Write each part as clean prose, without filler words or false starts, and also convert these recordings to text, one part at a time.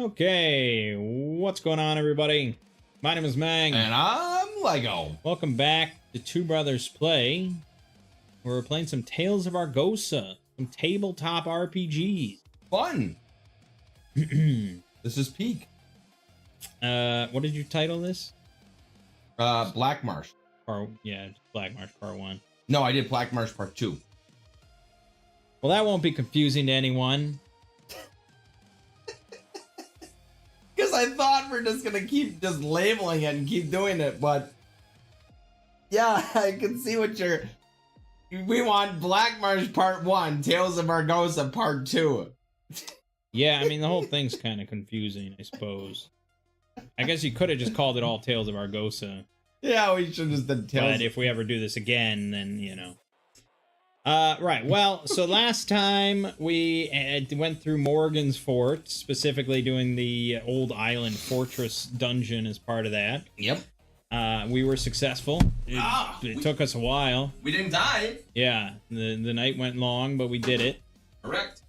Okay, what's going on, everybody? My name is Mang. And I'm Lego. Welcome back to Two Brothers Play. We're playing some Tales of Argosa, some tabletop RPGs. Fun. This is peak. What did you title this? Blackmarsh. Blackmarsh Part 1. No, I did Blackmarsh Part 2. Well, that won't be confusing to anyone. Because I thought we're just going to keep just labeling it and keep doing it, but... Yeah, I can see what you're... We want Blackmarsh Part 1, Tales of Argosa Part 2. Yeah, I mean, the whole thing's kind of confusing, I suppose. I guess you could have just called it all Tales of Argosa. Yeah, we should just done Tales. But if we ever do this again, then, you know. Right, well, so last time we went through Morgan's Fort, specifically doing the Old Island Fortress dungeon as part of that. Yep. We were successful. It took us a while. We didn't die. Yeah, the night went long, but we did it. Correct.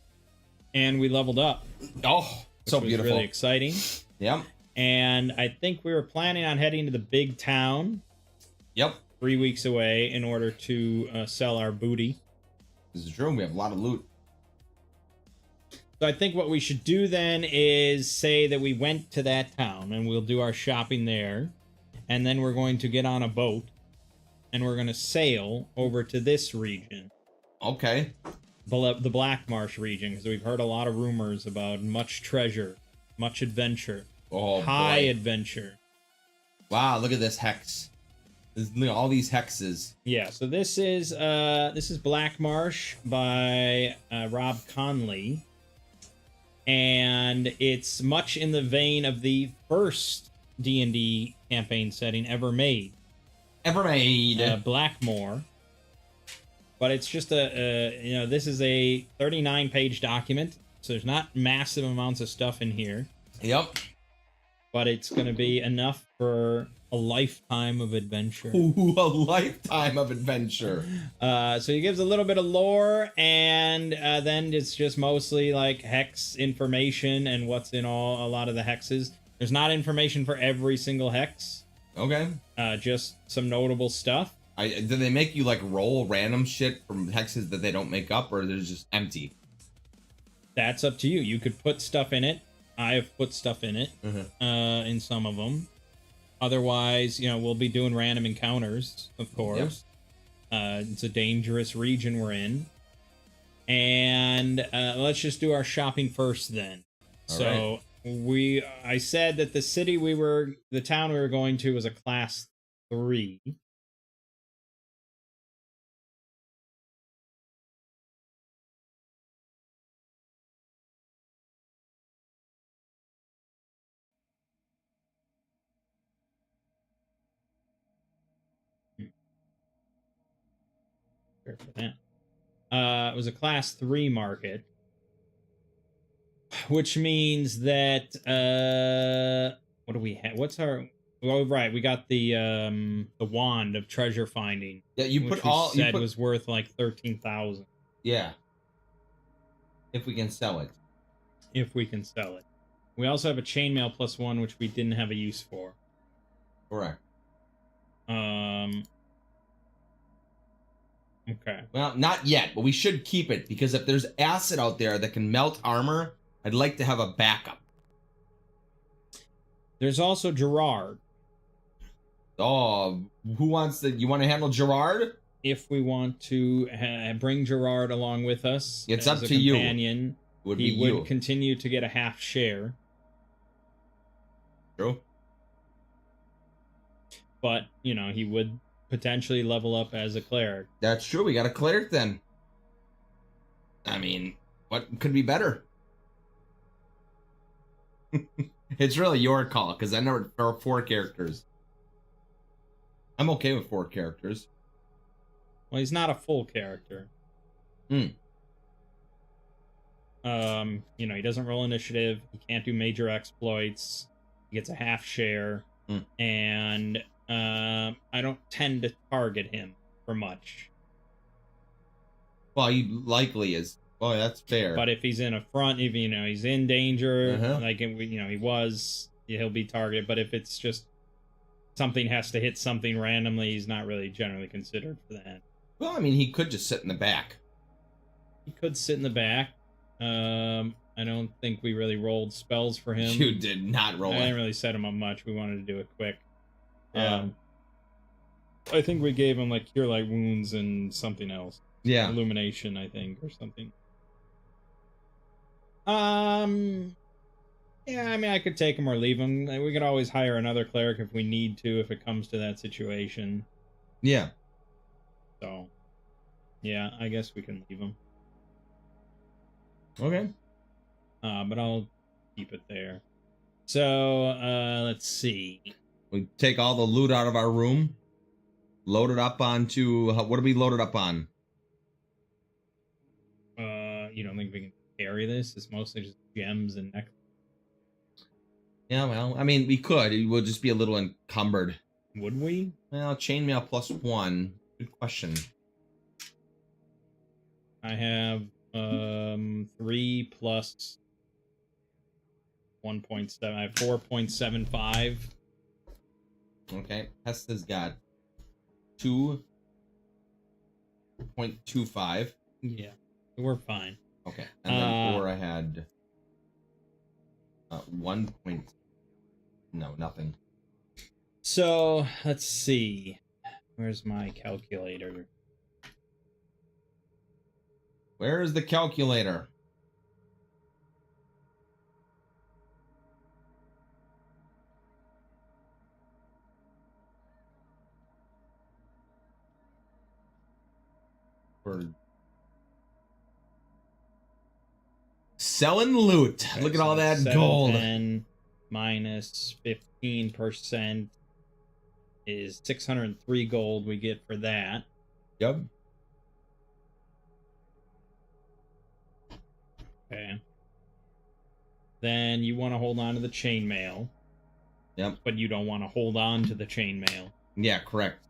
And we leveled up. Oh, so which was beautiful. Really exciting. Yep. And I think we were planning on heading to the big town. Yep. 3 weeks away in order to sell our booty. This is true. We have a lot of loot. So I think what we should do then is say that we went to that town and we'll do our shopping there. And then we're going to get on a boat and we're going to sail over to this region. Okay. The Blackmarsh region, because we've heard a lot of rumors about much treasure, much adventure, high adventure. Wow, look at this hex. Look at all these hexes. Yeah, so this is Blackmarsh by Rob Conley, and it's much in the vein of the first D&D campaign setting ever made. Blackmore. But it's just this is a 39-page document, so there's not massive amounts of stuff in here. Yep. But it's going to be enough for a lifetime of adventure. Ooh, a lifetime of adventure. So he gives a little bit of lore, and then it's just mostly like hex information and what's in a lot of the hexes. There's not information for every single hex. Okay. Just some notable stuff. Do they make you like roll random shit from hexes that they don't make up, or they're just empty? That's up to you. You could put stuff in it. I have put stuff in it, in some of them. Otherwise, we'll be doing random encounters, of course. Yep. It's a dangerous region we're in. And let's just do our shopping first then. All right. I said that the town we were going to was a class 3. For that. It was a class 3 market, which means that what do we have? What's our? Oh, right, we got the wand of treasure finding. Yeah, you which put all. You said was worth like 13,000. Yeah. If we can sell it. If we can sell it. We also have a chainmail +1, which we didn't have a use for. Correct. Okay. Well, not yet, but we should keep it, because if there's acid out there that can melt armor, I'd like to have a backup. There's also Gerard. Oh, who wants to... You want to handle Gerard? If we want to bring Gerard along with us, it's as up a to you. Companion, he would continue to get a half share. True. But, he would potentially level up as a cleric. That's true. We got a cleric then. I mean, what could be better? It's really your call, because I know there are 4 characters. I'm okay with 4 characters. Well, he's not a full character. He doesn't roll initiative. He can't do major exploits. He gets a half share. And I don't tend to target him for much. Well, he likely is Oh, that's fair. But if he's in a front, if he's in danger, Uh-huh. he'll be targeted. But if it's just something has to hit something randomly, he's not really generally considered for that. Well, I mean, he could just sit in the back. He could sit in the back. I don't think we really rolled spells for him. You did not roll I it. didn't really set him up much. We wanted to do it quick. Yeah. I think we gave him like Cure Light Wounds and something else. Yeah. Illumination, I think, or something. Yeah, I mean, I could take him or leave him. We could always hire another cleric if we need to, if it comes to that situation. Yeah. So, yeah, I guess we can leave him. Okay. But I'll keep it there. So, let's see. We take all the loot out of our room, load it up onto... What do we load it up on? You don't think we can carry this? It's mostly just gems and necklaces. Yeah, well, I mean, we could. It would just be a little encumbered. Would we? Well, chainmail +1. Good question. I have 3 plus 1.7. I have 4.75. Okay. Hesta's got 2.25. Yeah, we're fine. Okay. And then Aura had 1 point... No, nothing. So, let's see. Where's my calculator? Where is the calculator? We're selling loot. Okay, Look at so all that 710 gold. minus 15% is 603 gold we get for that. Yep. Okay. Then you want to hold on to the chainmail. Yep. But you don't want to hold on to the chainmail. Yeah, correct.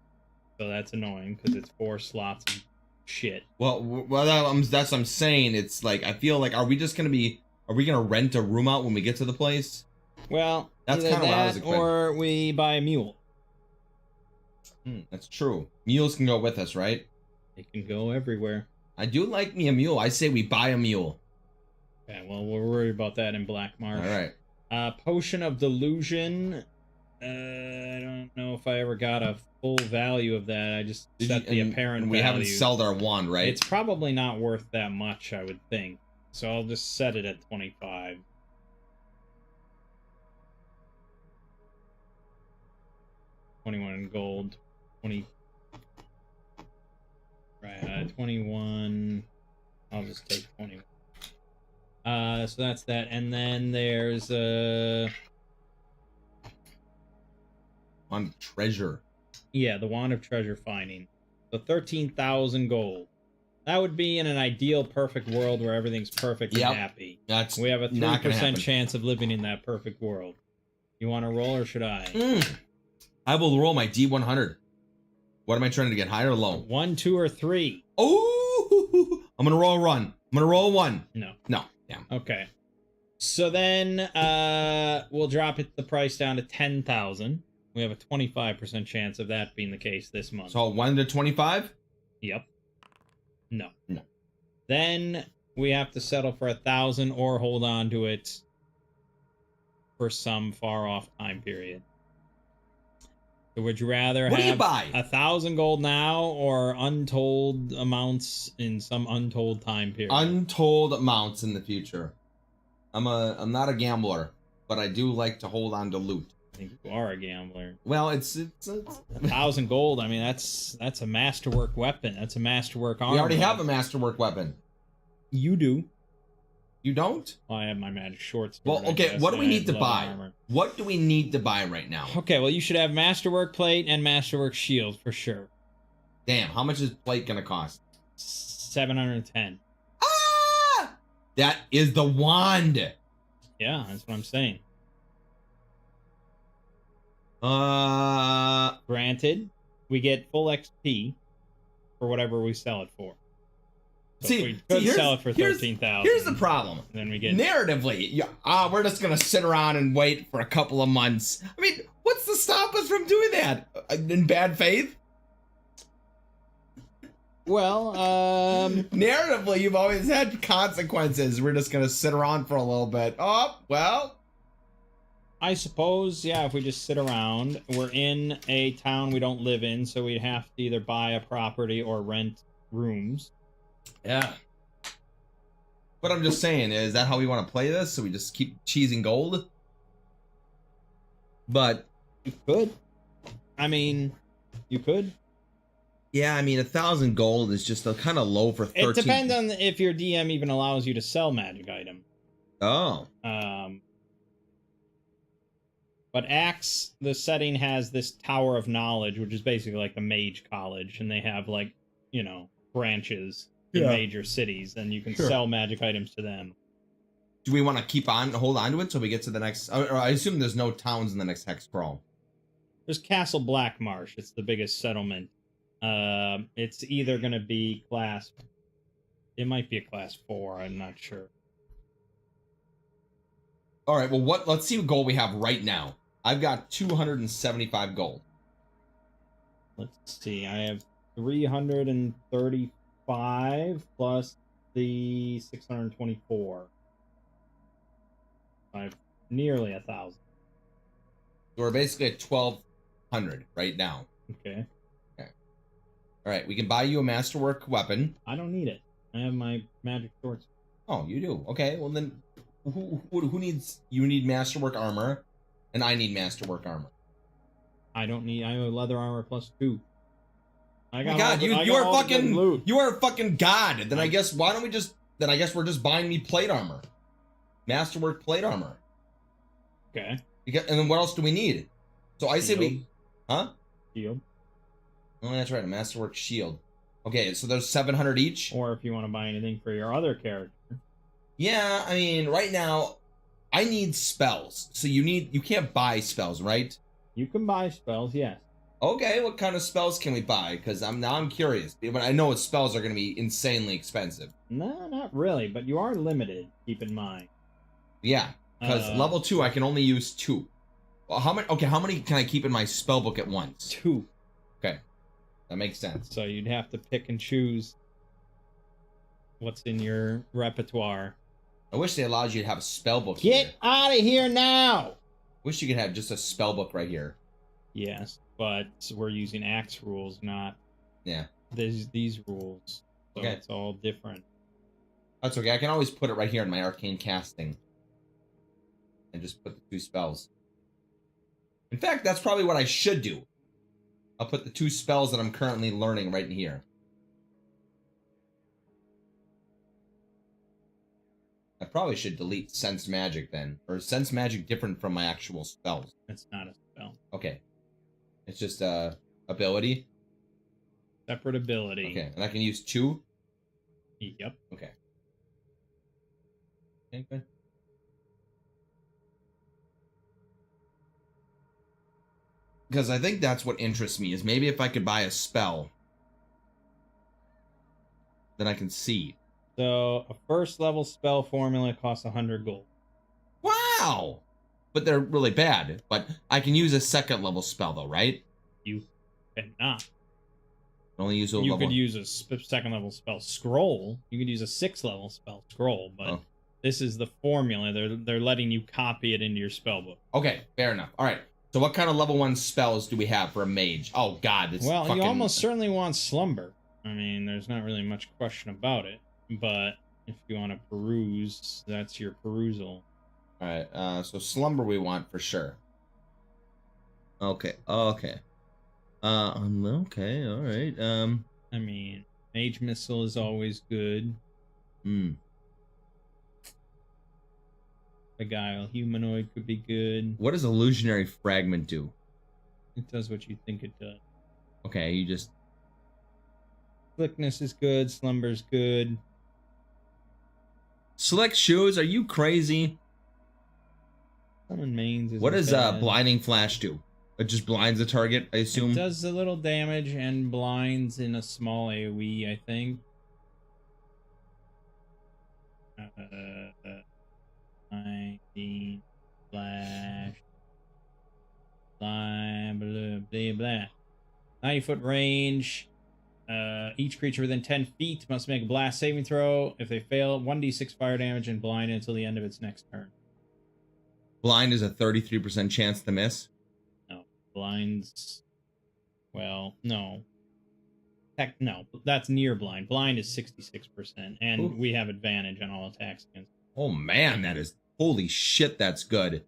So that's annoying because it's 4 slots of shit. Well, that's what I'm saying. It's like, I feel like, are we gonna rent a room out when we get to the place? Well, That's either kind of what I was that expecting. or we buy a mule. That's true. Mules can go with us, right? It can go everywhere. I do like me a mule. I say we buy a mule. Okay, well, we'll worry about that in Blackmarsh. All right. Potion of Delusion. I don't know if I ever got a full value of that. I just set the apparent we value. haven't sold our wand, right? It's probably not worth that much, I would think. So I'll just set it at 25. $21 gold. 20. Right, 21. I'll just take 21. So that's that. And then there's on treasure. Yeah, the Wand of Treasure Finding. So 13,000 gold. That would be in an ideal, perfect world where everything's perfect and happy. We have a 3% chance of living in that perfect world. You want to roll or should I? I will roll my D100. What am I trying to get, high or low? 1, 2, or 3. Oh! I'm going to roll a run. I'm going to roll a 1. No. No. Damn. Okay. So then we'll drop the price down to 10,000. We have a 25% chance of that being the case this month. So 1 to 25? Yep. No. No. Then we have to settle for 1,000 or hold on to it for some far off time period. So would you rather what have do you buy? 1,000 gold now or untold amounts in some untold time period? Untold amounts in the future. I'm not a gambler, but I do like to hold on to loot. I think you are a gambler. Well, it's 1,000 gold. I mean, that's a masterwork weapon. That's a masterwork armor. We already have a masterwork weapon. You do. You don't? Well, I have my magic short sword. Well, okay. What do we need to buy? Armor. What do we need to buy right now? Okay, well, you should have masterwork plate and masterwork shield for sure. Damn, how much is plate gonna cost? 710. Ah! That is the wand. Yeah, that's what I'm saying. Granted, we get full XP for whatever we sell it for. So we could sell it for 13,000. Here's the problem. Then we get narratively. We're just gonna sit around and wait for a couple of months. I mean, what's to stop us from doing that? In bad faith? Well, narratively, you've always had consequences. We're just gonna sit around for a little bit. Oh, well. I suppose, yeah, if we just sit around, we're in a town we don't live in, so we'd have to either buy a property or rent rooms. Yeah. What I'm just saying is that how we want to play this? So we just keep cheesing gold? But you could. I mean, you could. Yeah, I mean, 1,000 gold is just kind of low for 13. It depends on if your DM even allows you to sell magic items. Oh. But Axe, the setting has this Tower of Knowledge, which is basically like the Mage College, and they have like, you know, branches in major cities, and you can sell magic items to them. Do we want to hold on to it till we get to the next? Or I assume there's no towns in the next hex crawl. There's Castle Blackmarsh. It's the biggest settlement. It's either going to be class. It might be a class 4. I'm not sure. All right. Well, let's see what gold we have right now. I've got 275 gold. Let's see. I have 335 plus the 624. I have nearly 1,000. So we're basically at 1,200 right now. Okay. All right, we can buy you a masterwork weapon. I don't need it. I have my magic swords. Oh, you do? Okay, well then, who needs? You need masterwork armor, and I need masterwork armor. I don't need. I have leather armor plus 2. I got. God, you are fucking. You are a fucking god. Then I guess why don't we just? Then I guess we're just buying me plate armor, masterwork plate armor. Okay. And then what else do we need? So I say we, Shield. Oh, that's right, a masterwork shield. Okay, so there's 700 each. Or if you want to buy anything for your other character. Yeah, I mean, right now, I need spells. So you can't buy spells, right? You can buy spells, yes. Okay, what kind of spells can we buy? Because I'm curious. But I know spells are going to be insanely expensive. No, not really, but you are limited. Keep in mind. Yeah, because level 2, I can only use 2. Well, how many? Okay, how many can I keep in my spell book at once? 2. Okay. That makes sense. So you'd have to pick and choose what's in your repertoire. I wish they allowed you to have a spell book. Get out of here now! Wish you could have just a spell book right here. Yes, but we're using Axe rules, not these rules. So it's all different. That's okay. I can always put it right here in my arcane casting. And just put the 2 spells. In fact, that's probably what I should do. I'll put the 2 spells that I'm currently learning right in here. I probably should delete Sense Magic then. Or is Sense Magic different from my actual spells? It's not a spell. Okay. It's just a ability? Separate ability. Okay, and I can use 2? Yep. Okay. Okay. Because I think that's what interests me, is maybe if I could buy a spell, then I can see. So, a first level spell formula costs 100 gold. Wow! But they're really bad. But I can use a second level spell, though, right? You cannot. Only use a you level. Could use a second level spell scroll. You could use a 6th level spell scroll, but this is the formula. They're letting you copy it into your spell book. Okay, fair enough. All right. So what kind of level 1 spells do we have for a mage? Oh, God. Well, you almost certainly want Slumber. I mean, there's not really much question about it. But if you want to peruse, that's your perusal. All right. So Slumber we want for sure. Okay. Okay. Okay. All right. I mean, Mage Missile is always good. Beguile Humanoid could be good. What does Illusionary Fragment do? It does what you think it does. Okay, you just... Slickness is good. Slumber's good. Select Shoes? Are you crazy? Summon Mains is what does Blinding Flash do? It just blinds the target, I assume? It does a little damage and blinds in a small AoE, I think. 19 flash. Blah, blah, blah, blah. 90-foot range. Each creature within 10 feet must make a blast saving throw. If they fail, 1d6 fire damage and blind until the end of its next turn. Blind is a 33% chance to miss. No. Blinds. Well, no. Heck, no. That's near blind. Blind is 66%. And Ooh. we have advantage on all attacks against. Oh, man, that is... Holy shit, that's good.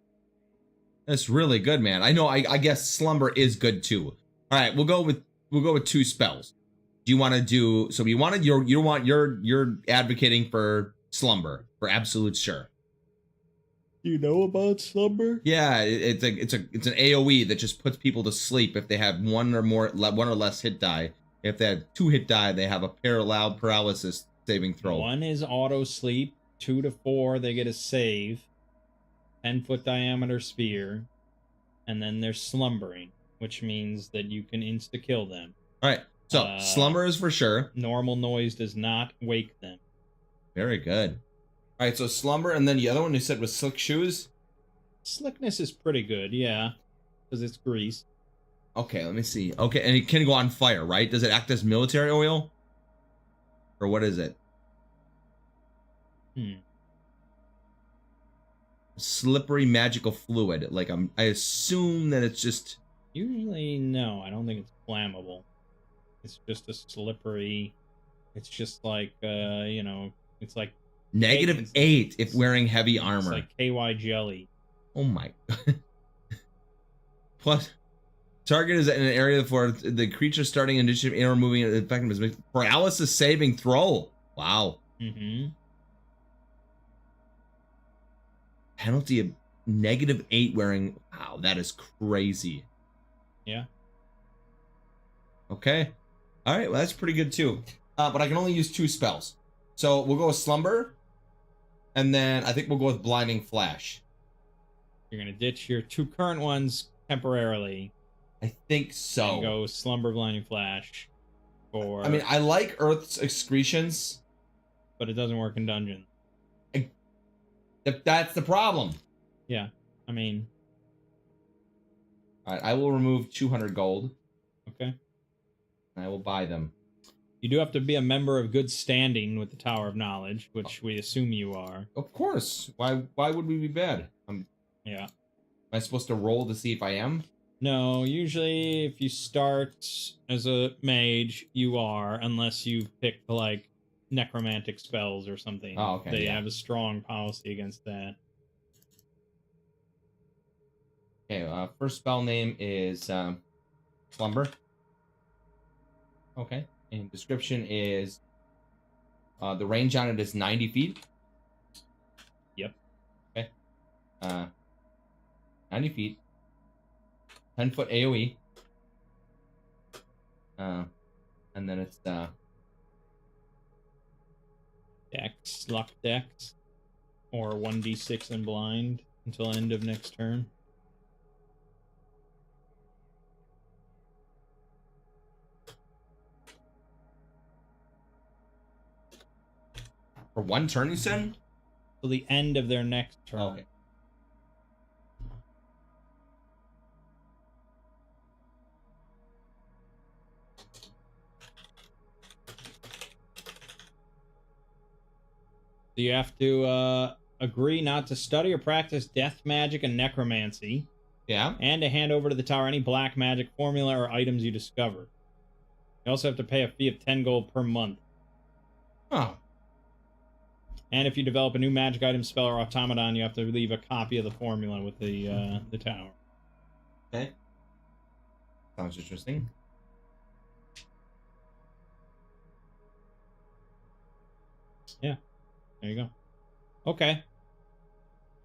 That's really good, man. I know, I guess Slumber is good, too. All right, we'll go with 2 spells. Do you want to do... So you wanted you're advocating for Slumber, for absolute sure. Do you know about Slumber? Yeah, it's an AoE that just puts people to sleep if they have one or less hit die. If they have 2 hit die, they have a paralysis saving throw. 1 is auto sleep. 2 to 4, they get a save. 10-foot diameter spear. And then they're slumbering, which means that you can insta-kill them. All right, so Slumber is for sure. Normal noise does not wake them. Very good. All right, so Slumber, and then the other one you said was Slick Shoes? Slickness is pretty good, yeah, because it's grease. Okay, let me see. Okay, and it can go on fire, right? Does it act as military oil? Or what is it? Slippery magical fluid. Like, I assume that it's just... Usually, no, I don't think it's flammable. It's just a slippery... It's just like, it's like... -8 if wearing heavy armor. It's like KY jelly. Oh my god. Plus, target is in an area for the creature starting initiative or moving effectiveness. Paralysis saving throw. Wow. Mm-hmm. Penalty of -8 wearing. Wow, that is crazy. Yeah. Okay. All right. Well, that's pretty good too. But I can only use 2 spells. So we'll go with Slumber. And then I think we'll go with Blinding Flash. You're going to ditch your 2 current ones temporarily. I think so. And go Slumber, Blinding Flash. For... I mean, I like Earth's Excretions. But it doesn't work in dungeons. That's the problem. Yeah, I mean... Alright, I will remove 200 gold. Okay. And I will buy them. You do have to be a member of good standing with the Tower of Knowledge, which we assume you are. Of course. Why would we be bad? Yeah. Am I supposed to roll to see if I am? No, usually if you start as a mage, you are, unless you pick, like, necromantic spells or something. Oh, okay. They have a strong policy against that. Okay, first spell name is Slumber. Okay. And description is the range on it is 90 feet. Yep. Okay. 90 feet. 10-foot AoE. And then it's Dex, luck dex, or 1d6 and blind until end of next turn. for 1 turn, you said? Till the end of their next turn. Okay. So you have to agree not to study or practice death magic and necromancy, Yeah. and to hand over to the tower any black magic formula or items you discover. You also have to pay a fee of 10 gold per month. Oh. And if you develop a new magic item, spell, or automaton, you have to leave a copy of the formula with the tower. Okay. Sounds interesting. Yeah. There you go. Okay.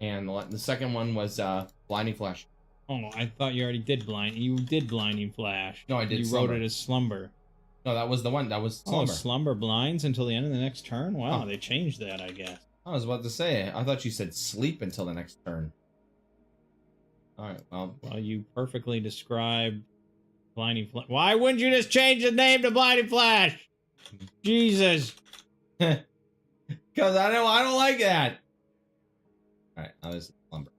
And the second one was Blinding Flash. Oh, I thought you already did blind. You did Blinding Flash. No, I did You Slumber. wrote it as Slumber. No, that was the one. That was Slumber. Oh, Slumber blinds until the end of the next turn? Wow, Oh. they changed that, I guess. I was about to say, I thought you said sleep until the next turn. Alright, well. Well, you perfectly described Blinding Flash. Why wouldn't you just change the name to Blinding Flash? Jesus. Because Because I don't like that. All right, now this is lumber.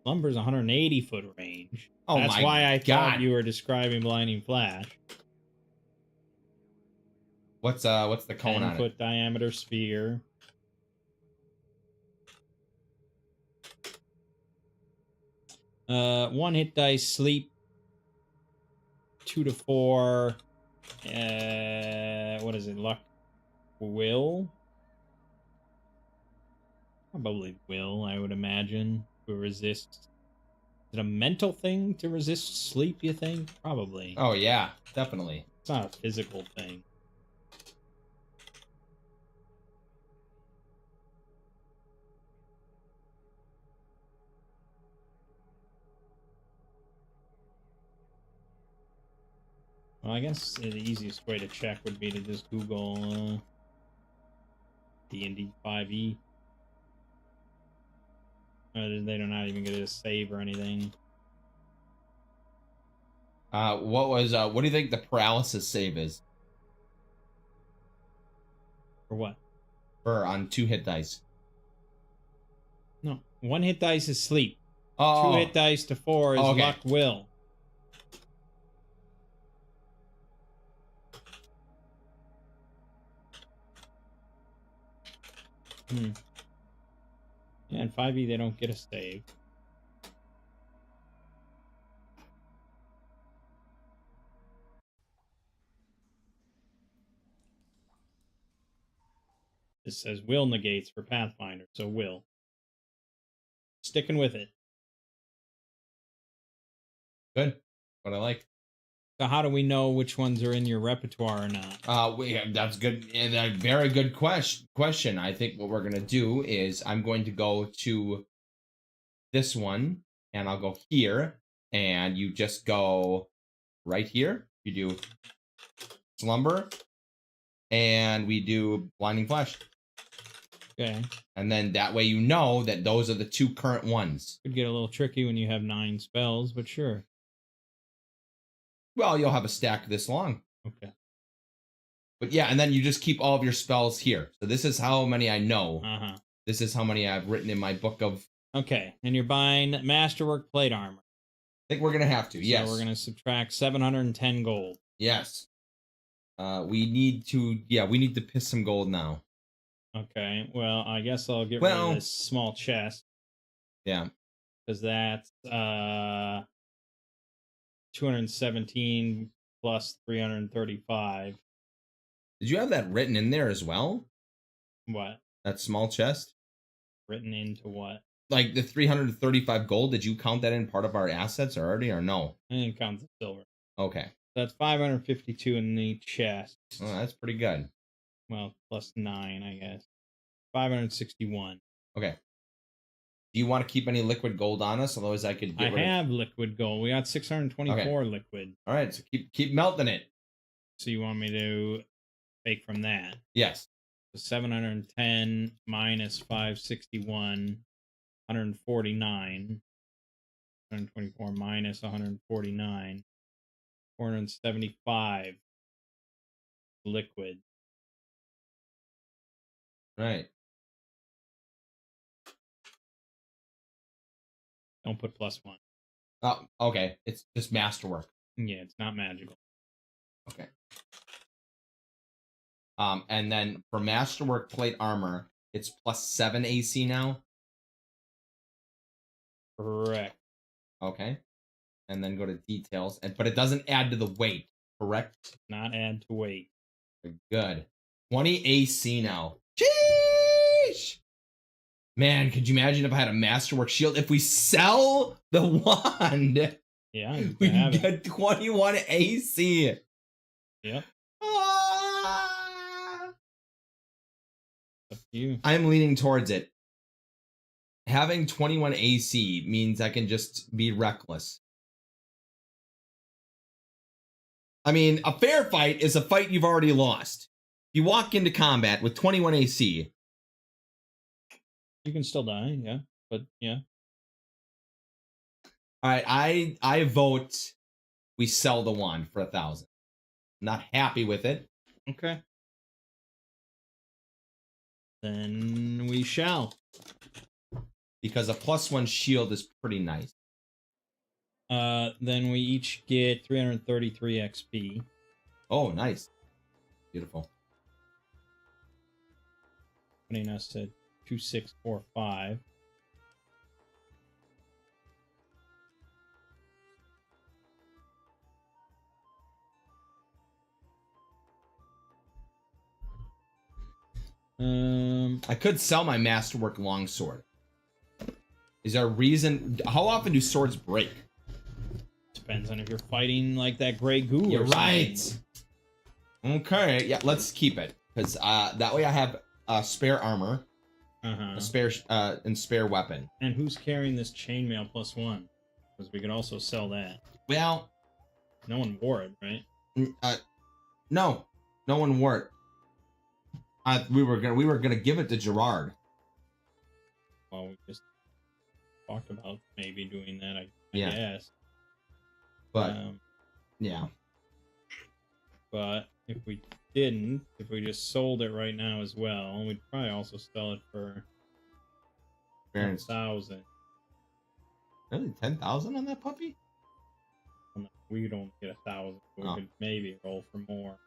Lumber's 180 foot range. Oh That's my why I God. thought you were describing blinding flash. What's the cone on 10-foot it? diameter sphere. One hit dice, sleep. 2 to 4. What is it? Luck, will. Probably will. I would imagine to resist. Is it a mental thing to resist sleep? You think? Probably. Oh yeah, definitely. It's not a physical thing. Well, I guess the easiest way to check would be to just Google D&D 5e. They don't not even get a save or anything. What do you think the paralysis save is? For what? On 2 hit dice. No. 1 hit dice is sleep. Oh. 2 hit dice to 4 is okay. luck, will. Yeah, in 5e they don't get a save. It says will negates for Pathfinder, so will. Sticking with it. Good. What I like. So how do we know which ones are in your repertoire or not? That's good. A very good question. I think what we're gonna do is I'm going to go to this one, and I'll go here, and you just go right here. You do slumber, and we do blinding flash. Okay. And then that way you know that those are the 2 current ones. Could get a little tricky when you have 9 spells, but sure. Well, you'll have a stack this long. Okay. But yeah, and then you just keep all of your spells here. So this is how many I know. Uh-huh. This is how many I've written in my book of... Okay, and you're buying Masterwork plate armor. I think we're going to have to, yes. So we're going to subtract 710 gold. Yes. We need to piss some gold now. Okay, well, I guess I'll get rid of this small chest. Yeah. Because that's 217 plus 335. Did you have that written in there as well? What? That small chest? Written into what? Like the 335 gold, did you count that in part of our assets already or no? I didn't count the silver. Okay. That's 552 in the chest. Oh, that's pretty good. Well, plus 9, I guess. 561. Okay. Do you want to keep any liquid gold on us? Otherwise, I could get rid of... have liquid gold. We got 624 liquid. All right, so keep melting it. So you want me to bake from that? Yes. So 710 minus 561, 149. 124 minus 149, 475 liquid. Right. Don't put +1. Oh, okay. It's just masterwork. Yeah, it's not magical. Okay. And then for masterwork plate armor, it's +7 AC now. Correct. Okay. And then go to details, but it doesn't add to the weight, correct? Not add to weight. Good. 20 AC now. Sheesh! Man, could you imagine if I had a masterwork shield? If we sell the wand, yeah, we can get 21 AC. Yep. Ah! Up to you. I'm leaning towards it. Having 21 AC means I can just be reckless. I mean, a fair fight is a fight you've already lost. You walk into combat with 21 AC. You can still die, yeah. But yeah. Alright, I vote we sell the wand for 1,000. Not happy with it. Okay. Then we shall. Because a +1 shield is pretty nice. Then we each get 333 XP. Oh, nice. Beautiful. Putting us at 2645. I could sell my Masterwork Longsword. Is there a reason? How often do swords break? Depends on if you're fighting like that gray goo. You're or something. right. Okay, yeah, let's keep it because that way I have spare armor, a spare and spare weapon. And who's carrying this chainmail +1? Because we could also sell that. Well, No one wore it, right? no one wore it. We were gonna give it to Gerard. Well, we just talked about maybe doing that. I Yeah. guess. But yeah. But if we didn't, if we just sold it right now as well, we'd probably also sell it for 10,000. Really, 10,000 on that puppy? We don't get 1,000. We Oh. could maybe roll for more.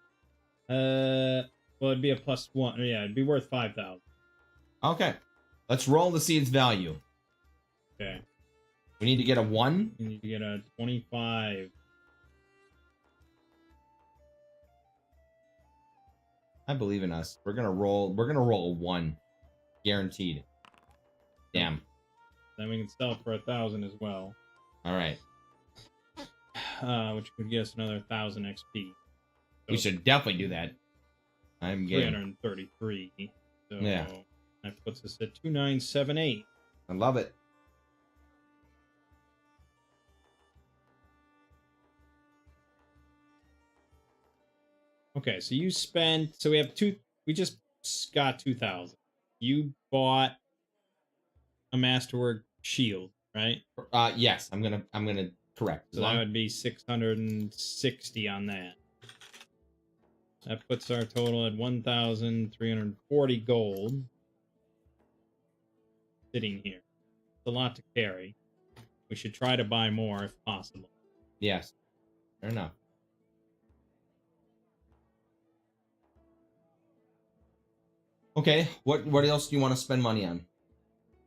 Well, it'd be a +1. Yeah, it'd be worth 5,000. Okay, let's roll to see its value. Okay. We need to get a 1. You need to get a 25. I believe in us. We're gonna roll a 1, guaranteed. Damn. Then we can sell it for 1,000 as well. All right. Which would get us another 1,000 XP. We should definitely do that. I'm game. 333. So Yeah. that puts us at 2978. I love it. Okay, so you spent. So we have two. We just got 2,000. You bought a Masterwork shield, right? Yes, I'm gonna correct. So that would be 660 on that. That puts our total at 1,340 gold. Sitting here. It's a lot to carry. We should try to buy more if possible. Yes. Fair enough. Okay, what else do you want to spend money on?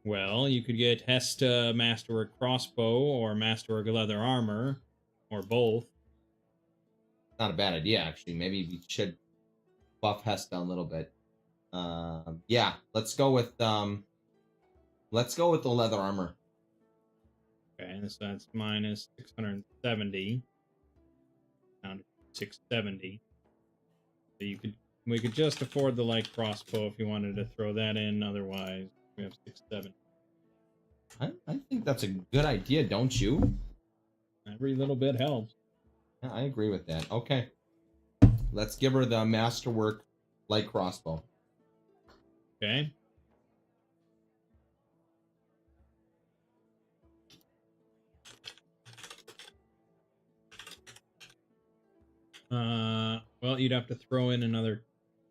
Well, you could get Hesta Masterwork crossbow or Masterwork leather armor, or both. Not a bad idea, actually. Maybe we should buff Hesta a little bit. Yeah, let's go with the leather armor. Okay, so that's minus 670. Down to 670. So we could just afford the light crossbow if you wanted to throw that in. Otherwise, we have 670. I think that's a good idea, don't you? Every little bit helps. Yeah, I agree with that. Okay. Let's give her the Masterwork light crossbow. Okay. Well, you'd have to throw in another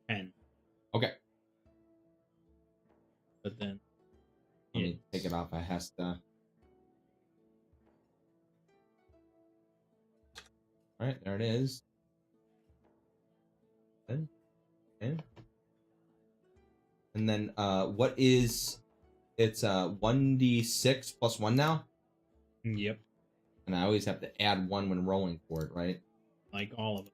10. Okay. But then Let me take it off. I has to. All right, there it is. Okay. Okay. And then what is it's 1d6 plus 1 now? Yep. And I always have to add 1 when rolling for it, right? Like all of them.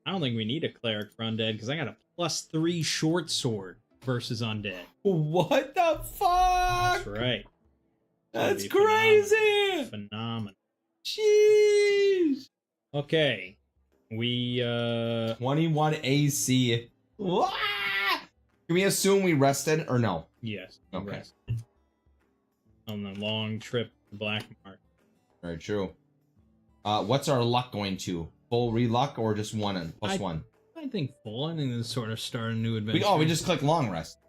I don't think we need a cleric for undead because I got a +3 short sword versus undead. What the fuck? That's right. That's Be crazy. Phenomenal. Jeez. Okay. We 21 AC. Wah! Can we assume we rested or no? yes. Okay. Rested on the long trip to Blackmarsh. Very true. What's our luck going to? Full reluck or just 1 and plus 1? I think full. I think this sort of start a new adventure. We just click long rest.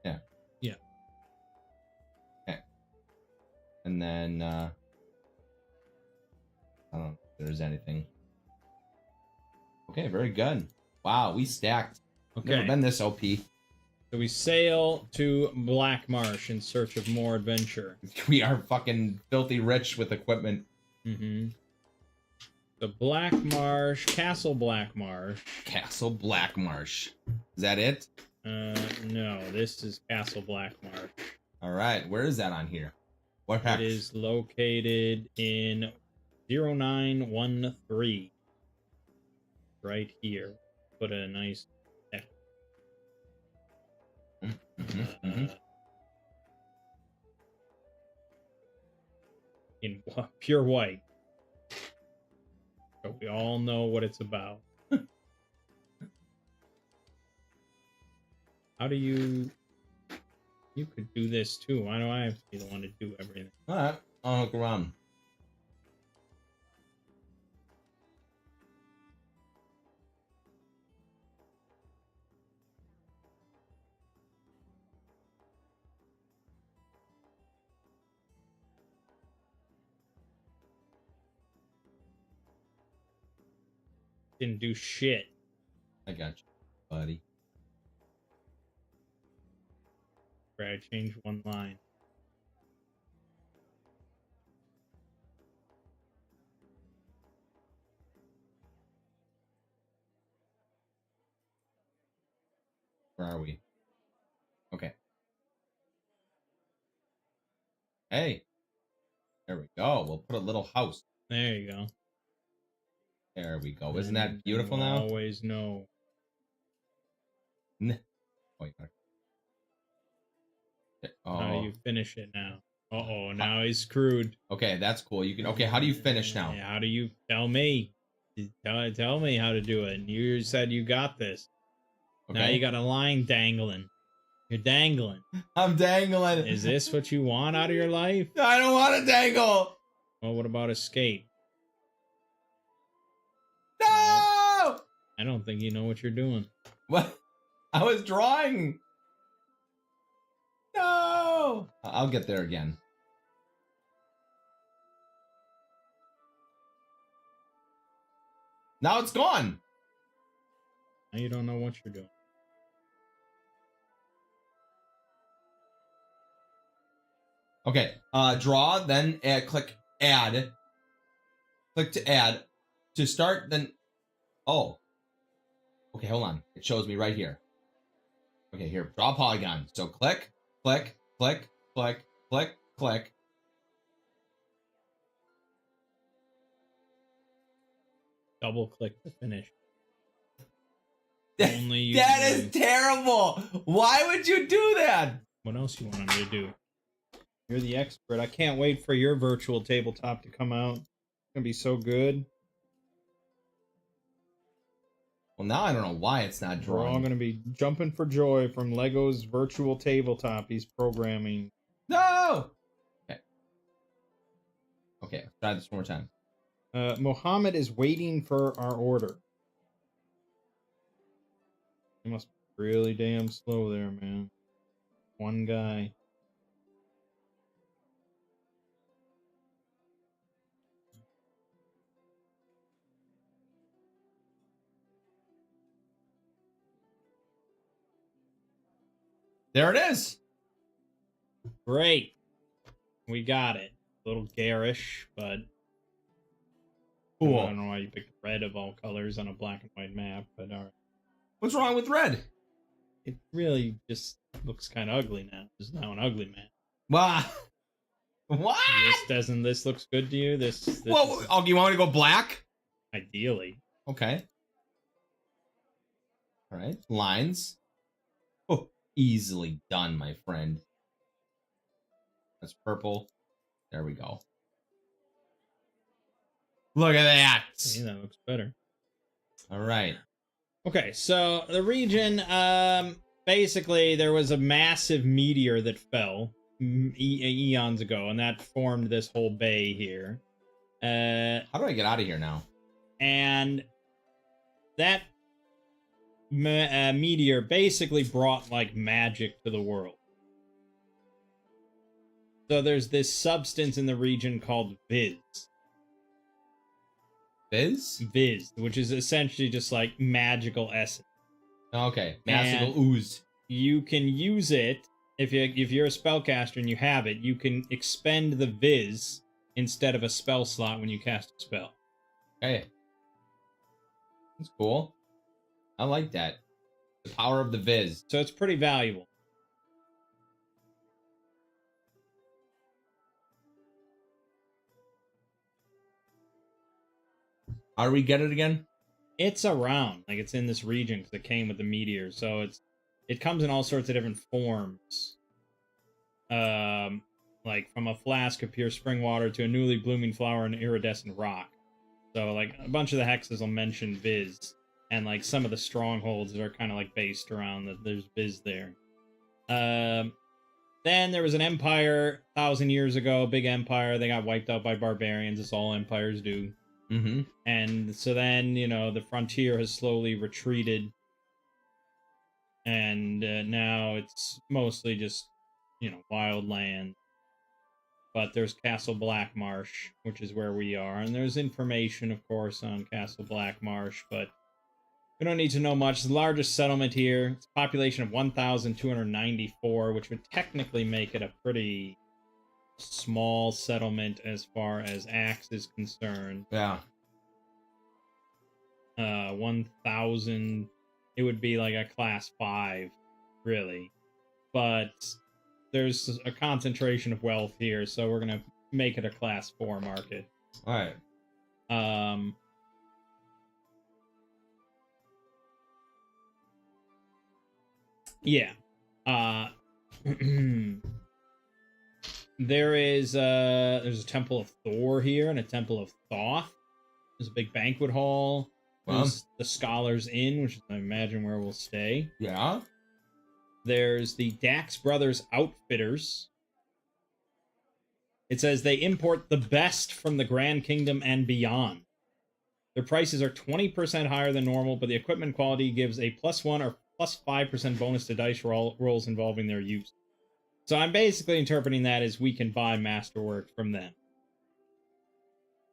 Yeah. Yeah. Okay. And then I don't know if there's anything. Okay, very good. Wow, we stacked. Okay. Never been this OP. So we sail to Blackmarsh in search of more adventure. We are fucking filthy rich with equipment. Mm-hmm. The Blackmarsh, Castle Blackmarsh. Castle Blackmarsh. Is that it? No, this is Castle Blackmarsh. All right, where is that on here? What It is located in 0913. Right here. Put a nice... in pure white. So we all know what it's about. How do you... You could do this too. Why do I have to be the one to do everything? Alright, I'll look around. Didn't do shit. I got you, buddy. Right, I changed one line. Where are we? Okay. Hey. There we go. We'll put a little house. There you go. There we go. Isn't And that beautiful you now? Always know. Oh, you gotta... How do Oh. you finish it now? Uh-oh, now he's screwed. Okay, that's cool. You can. Okay, how do you finish now? How do you... Tell me. Tell me how to do it. You said you got this. Okay. Now you got a line dangling. You're dangling. I'm dangling. Is this what you want out of your life? I don't want to dangle. Well, what about escape? No. I don't think you know what you're doing. What? I was drawing. No. I'll get there again. Now it's gone. Now you don't know what you're doing. Okay. Draw, then click add. Click to add. To start, then... Oh. Okay, hold on. It shows me right here. Okay, here. Draw polygon. So click, click, click, click, click, click. Double click to finish. That is terrible. Why would you do that? What else you want me to do? You're the expert. I can't wait for your virtual tabletop to come out. It's gonna be so good. Well, now I don't know why it's not We're all drawing. gonna be jumping for joy from Lego's virtual tabletop he's programming. No! Okay. Okay, let's try this one more time. Mohammed is waiting for our order. He must be really damn slow there, man. One guy. There it is. Great. We got it. A little garish, but Cool. I don't know why you picked red of all colors on a black and white map, but all right. What's wrong with red? It really just looks kind of ugly now. It's now an ugly map. Wow. What? This looks good to you? This Well, is oh, you want me to go black? ideally. Okay. All right. Lines. Oh, easily done, my friend. That's purple. There we go. Look at that. Yeah, that looks better. All right. Okay, so the region, basically there was a massive meteor that fell eons ago, and that formed this whole bay here. How do I get out of here now? And that meteor basically brought like magic to the world. So there's this substance in the region called Viz. Viz? which is essentially just like magical essence. Okay, magical ooze. You can use it if you're a spellcaster and you have it. You can expend the Viz instead of a spell slot when you cast a spell. Hey, that's cool. I like that. The power of the Viz. So it's pretty valuable. How do we get it again? It's around, like it's in this region because it came with the meteor. So it comes in all sorts of different forms. Like from a flask of pure spring water to a newly blooming flower and iridescent rock. So like a bunch of the hexes will mention Viz, and like some of the strongholds that are kind of like based around that there's Viz there. Then there was an empire 1,000 years ago, big empire. They got wiped out by barbarians, as all empires do. Mm-hmm. And so then, the frontier has slowly retreated. And now it's mostly just, wild land. But there's Castle Blackmarsh, which is where we are. And there's information, of course, on Castle Blackmarsh, but we don't need to know much. It's the largest settlement here. It's a population of 1,294, which would technically make it a pretty small settlement as far as Axe is concerned. Yeah. 1,000, it would be like a class 5, really. But there's a concentration of wealth here, so we're gonna make it a class 4 market. All right. Yeah. There's a Temple of Thor here and a Temple of Thoth. There's a big banquet hall. There's the Scholars Inn, which is, I imagine, where we'll stay. Yeah. There's the Dax Brothers Outfitters. It says they import the best from the Grand Kingdom and beyond. Their prices are 20% higher than normal, but the equipment quality gives a +1 or +5% bonus to dice rolls involving their use. So I'm basically interpreting that as we can buy masterwork from them.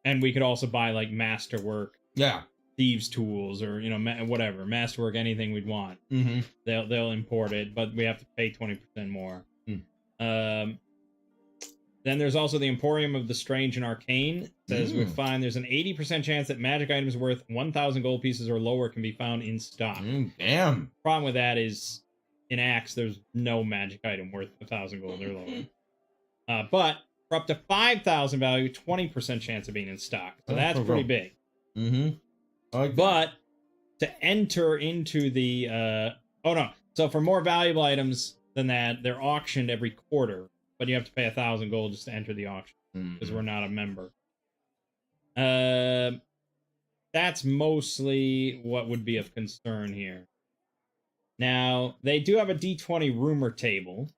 And we could also buy, like, masterwork. Yeah. Thieves' tools or, whatever. Masterwork, anything we'd want. Mm-hmm. They'll import it, but we have to pay 20% more. Then there's also the Emporium of the Strange and Arcane. It says we find there's an 80% chance that magic items worth 1,000 gold pieces or lower can be found in stock. Damn. Problem with that is, in Axe, there's no magic item worth 1,000 gold or lower. But for up to 5,000 value, 20% chance of being in stock. So that's pretty big. Mm-hmm. Okay. But to enter into the... So for more valuable items than that, they're auctioned every quarter. But you have to pay 1,000 gold just to enter the auction. Because we're not a member. That's mostly what would be of concern here. Now, they do have a D20 rumor table.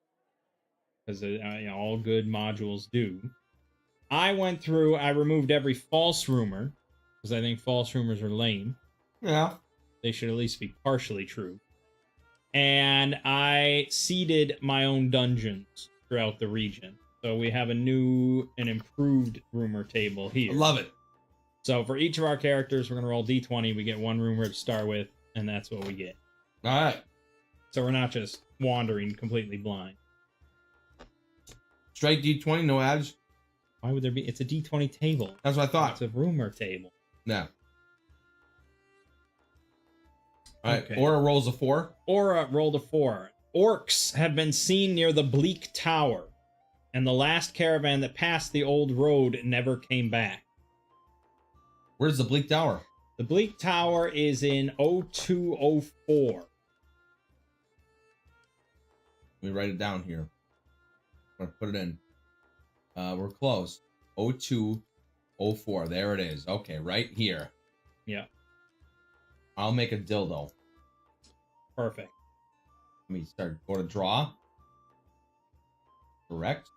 Because all good modules do. I removed every false rumor. Because I think false rumors are lame. Yeah. They should at least be partially true. And I seeded my own dungeons throughout the region. So we have a new and improved rumor table here. I love it. So for each of our characters, we're going to roll D20. We get one rumor to start with, and that's what we get. All right. So we're not just wandering completely blind. Straight D20, no ads. Why would there be? It's a D20 table. That's what I thought. It's a rumor table. Yeah. All right. Okay. Aura rolls a 4. Aura rolled a 4. Orcs have been seen near the Bleak Tower, and the last caravan that passed the old road never came back. Where's the Bleak Tower? The Bleak Tower is in 0204. Let me write it down here. I'm gonna put it in. We're close. 0204. There it is. Okay, right here. Yeah. I'll make a dildo. Perfect. Let me start. Go to draw. Correct.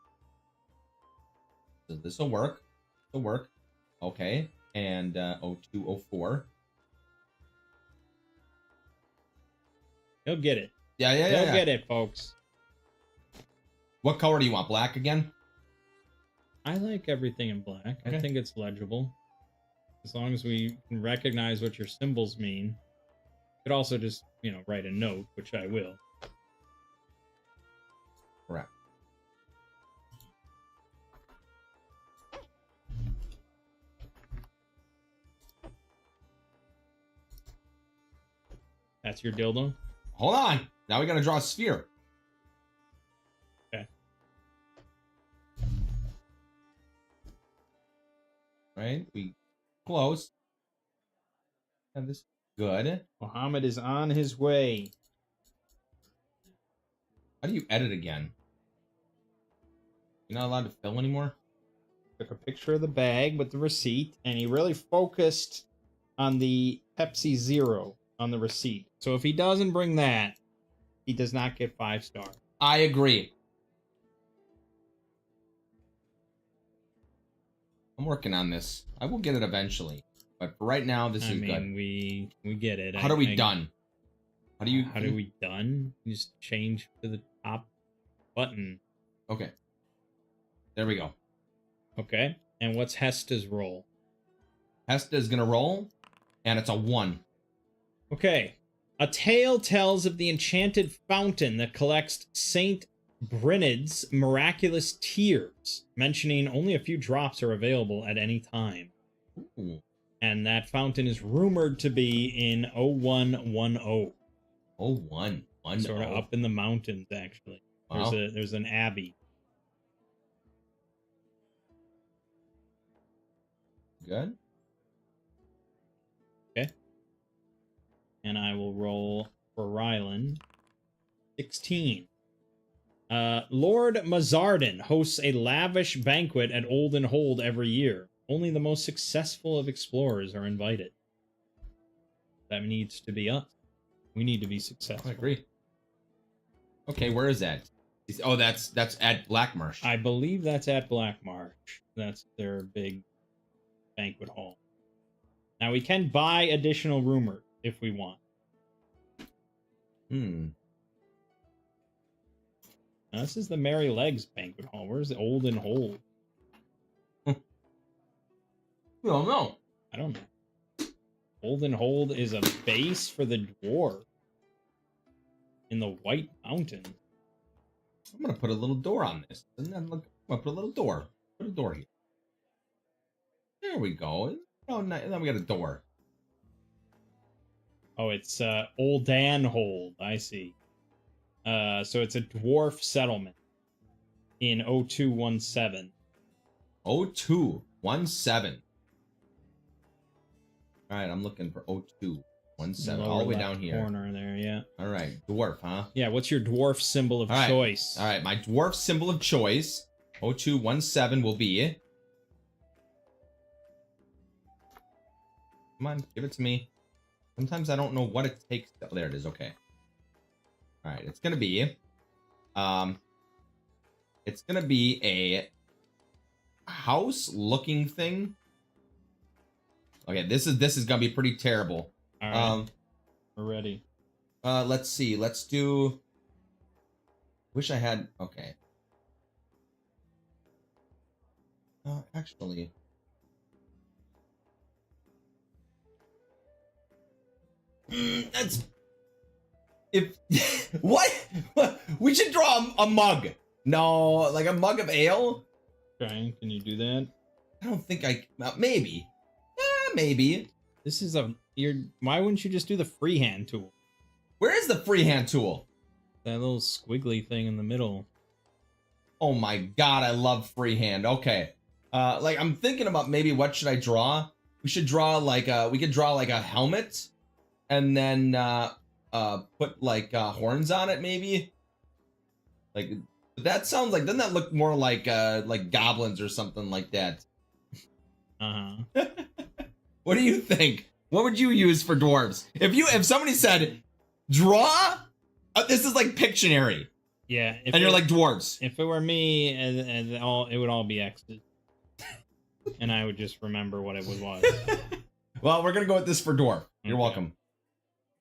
So this will work. This will work. Okay. And 0204. He'll get it. Yeah. He'll get it, folks. What color do you want? Black again? I like everything in black. Okay. I think it's legible. As long as we can recognize what your symbols mean. You could also just, write a note, which I will. Correct. That's your dildo? Hold on. Now we gotta draw a sphere. Okay. Right? We close. And this good. Muhammad is on his way. How do you edit again? You're not allowed to fill anymore? Took a picture of the bag with the receipt, and he really focused on the Pepsi Zero on the receipt. So if he doesn't bring that, he does not get 5 stars. I agree. I'm working on this. I will get it eventually. But for right now, this is good. We get it. How are we done? How do we done? You just change to the top button. Okay. There we go. Okay. And what's Hesta's roll? Hesta's gonna roll, and it's a 1. Okay. A tale tells of the enchanted fountain that collects Saint Brynid's miraculous tears, mentioning only a few drops are available at any time. Ooh. And that fountain is rumored to be in 0110. 0110. Sort of up in the mountains, actually. Wow. There's an abbey. Good. Okay. And I will roll for Ryland. 16. Lord Mazarden hosts a lavish banquet at Olden Hold every year. Only the most successful of explorers are invited. That needs to be us. We need to be successful. I agree. Okay, where is that? Oh, that's at Blackmarsh. I believe that's at Blackmarsh. That's their big banquet hall. Now we can buy additional rumors if we want. Hmm. Now, this is the Merry Legs banquet hall. Where's the Olden Hold? We don't know. I don't know. Olden Hold is a base for the dwarf in the White Mountains. I'm gonna put a little door on this. And then look, I'm gonna put a little door. Put a door here. There we go. Oh, nice. Then we got a door. Oh, it's Oldan Hold. I see. So it's a dwarf settlement in 0217. 0217. All right, I'm looking for 0217. All the way down here. Corner there, yeah. All right, dwarf, huh? Yeah, what's your dwarf symbol of choice? All right, my dwarf symbol of choice, 0217 will be... Come on, give it to me. Sometimes I don't know what it takes. Oh, there it is, okay. All right, it's gonna be... It's gonna be a house-looking thing. Okay, this is gonna be pretty terrible. All right, we're ready. Let's see. Let's do. Wish I had. Okay. Actually. That's. If what? We should draw a mug. No, like a mug of ale. Okay, can you do that? I don't think I. Maybe. Maybe. This is why wouldn't you just do the freehand tool? Where is the freehand tool? That little squiggly thing in the middle. Oh my god, I love freehand. Okay. Like I'm thinking about maybe what should I draw? We should draw like we could draw like a helmet and then put like horns on it maybe. Like that sounds like, doesn't that look more like goblins or something like that? Uh-huh. What do you think? What would you use for dwarves? If somebody said, draw, this is like Pictionary. Yeah. And you're like dwarves. If it were me, it would all be X's. And I would just remember what it was. Well, we're going to go with this for dwarf. You're welcome.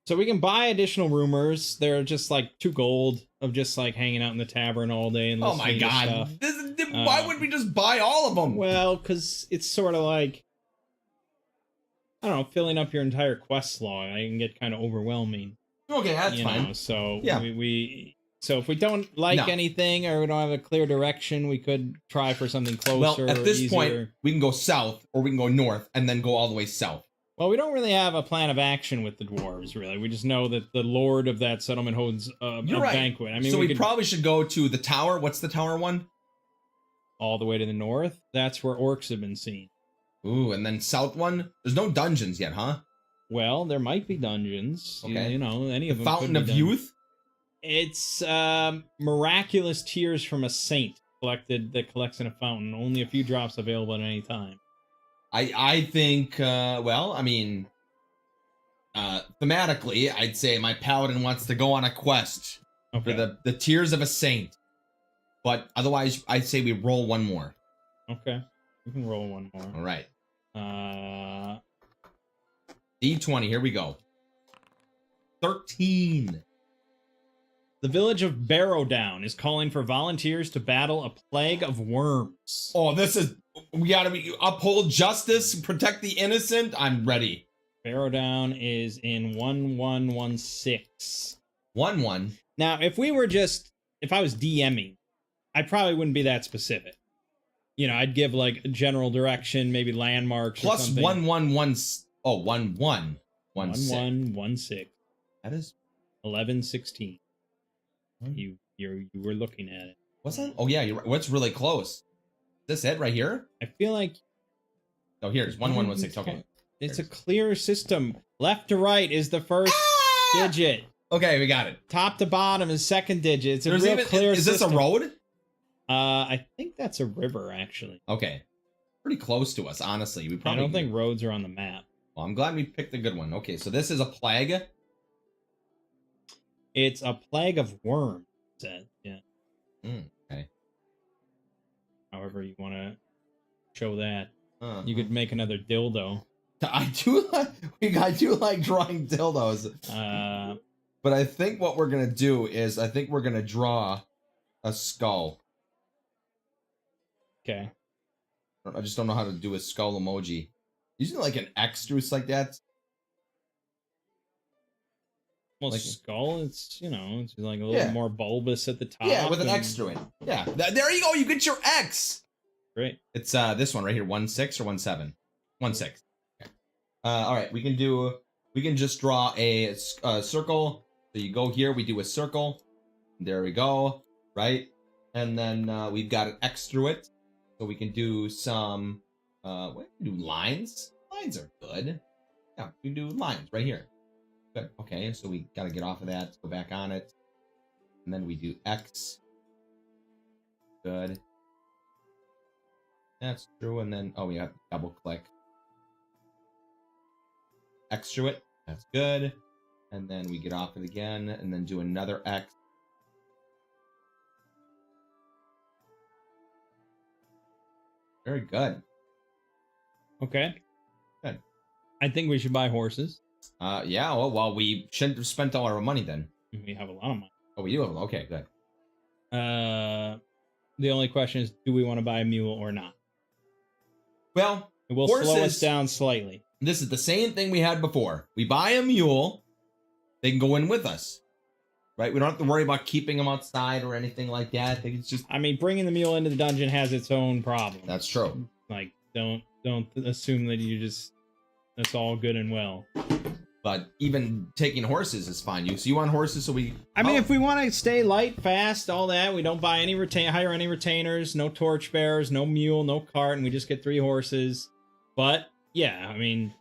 So we can buy additional rumors. They're just like 2 gold of just like hanging out in the tavern all day and listening oh my god. to stuff. Why would we just buy all of them? Well, because it's sort of like, I don't know, filling up your entire quest log. I can get kind of overwhelming. Okay, that's fine. So Yeah. So if we don't like anything or we don't have a clear direction, we could try for something closer. Well, at this easier. point, we can go south or we can go north and then go all the way south. Well, we don't really have a plan of action with the dwarves, really. We just know that the lord of that settlement holds a banquet. I mean, so we probably should go to the tower. What's the tower one? All the way to the north. That's where orcs have been seen. Ooh, and then south one. There's no dungeons yet, huh? Well, there might be dungeons. Okay. You know, any of them. Fountain of Youth. It's miraculous tears from a saint that collects in a fountain. Only a few drops available at any time. I think, well, I mean, thematically, I'd say my paladin wants to go on a quest for the tears of a saint. But otherwise, I'd say we roll one more. Okay. We can roll one more. All right. Uh, D20, here we go. 13. The village of Barrowdown is calling for volunteers to battle a plague of worms. Oh, we gotta uphold justice, protect the innocent. I'm ready. Barrowdown is in 1116. 1-1. Now, if I was DMing, I probably wouldn't be that specific. You know, I'd give like a general direction, maybe landmarks plus or something. 1-1-1. Oh, 1-1. 1116. That is 1116. You were looking at it. What's that? Oh yeah, you're right. What's really close? Is this it right here? I feel like. Oh, here's 1116. Okay. It's a clear system. Left to right is the first digit. Okay, we got it. Top to bottom is second digit. It's a real clear system. Is this a road? I think that's a river, actually. Okay. Pretty close to us, honestly. I don't think roads are on the map. Well, I'm glad we picked a good one. Okay, so this is a plague. It's a plague of worms, it says. Yeah. Okay. However you want to show that. You could make another dildo. I do like drawing dildos. But I think what we're gonna do is we're gonna draw a skull. Okay. I just don't know how to do a skull emoji. Using like an X through like that. Well, like, skull, it's like a little more bulbous at the top. Yeah, with an X through it. Yeah. There you go. You get your X. Great. It's this one right here. 1-6 or 1-7? 1-6. Okay. All right. We can just draw a circle. So you go here. We do a circle. There we go. Right. And then we've got an X through it. So we can do some. What do we do? Lines. Lines are good. Yeah, we do lines right here. Good. Okay, so we gotta get off of that, go back on it, and then we do X. Good. That's true, and then we have to double click. X through it. That's good. And then we get off it again, and then do another X. Very good. Okay. Good. I think we should buy horses. Yeah, well, we shouldn't have spent all our money then. We have a lot of money. Oh, we do have, okay, good. The only question is, do we want to buy a mule or not? Well, it will slow us down slightly. This is the same thing we had before. We buy a mule, they can go in with us. Right? We don't have to worry about keeping them outside or anything like that. It's just... I mean, bringing the mule into the dungeon has its own problem. That's true. Like, don't assume that that's all good and well. But even taking horses is fine. So you want horses, so we... I mean, if we want to stay light, fast, all that, we don't buy hire any retainers, no torchbearers, no mule, no cart, and we just get 3 horses. But, yeah, I mean,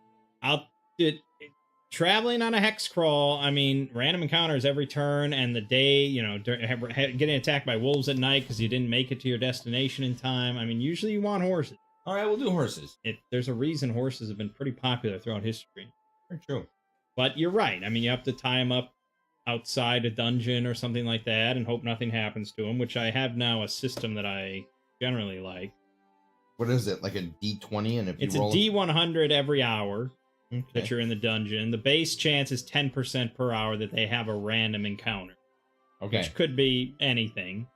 traveling on a hex crawl, I mean, random encounters every turn, and the day, getting attacked by wolves at night because you didn't make it to your destination in time. I mean, usually you want horses. All right, we'll do horses. There's a reason horses have been pretty popular throughout history. Very true. But you're right. I mean, you have to tie them up outside a dungeon or something like that and hope nothing happens to them, which I have now a system that I generally like. What is it, like a D20? And it's a D100 every hour that you're in the dungeon. The base chance is 10% per hour that they have a random encounter. Okay. Which could be anything.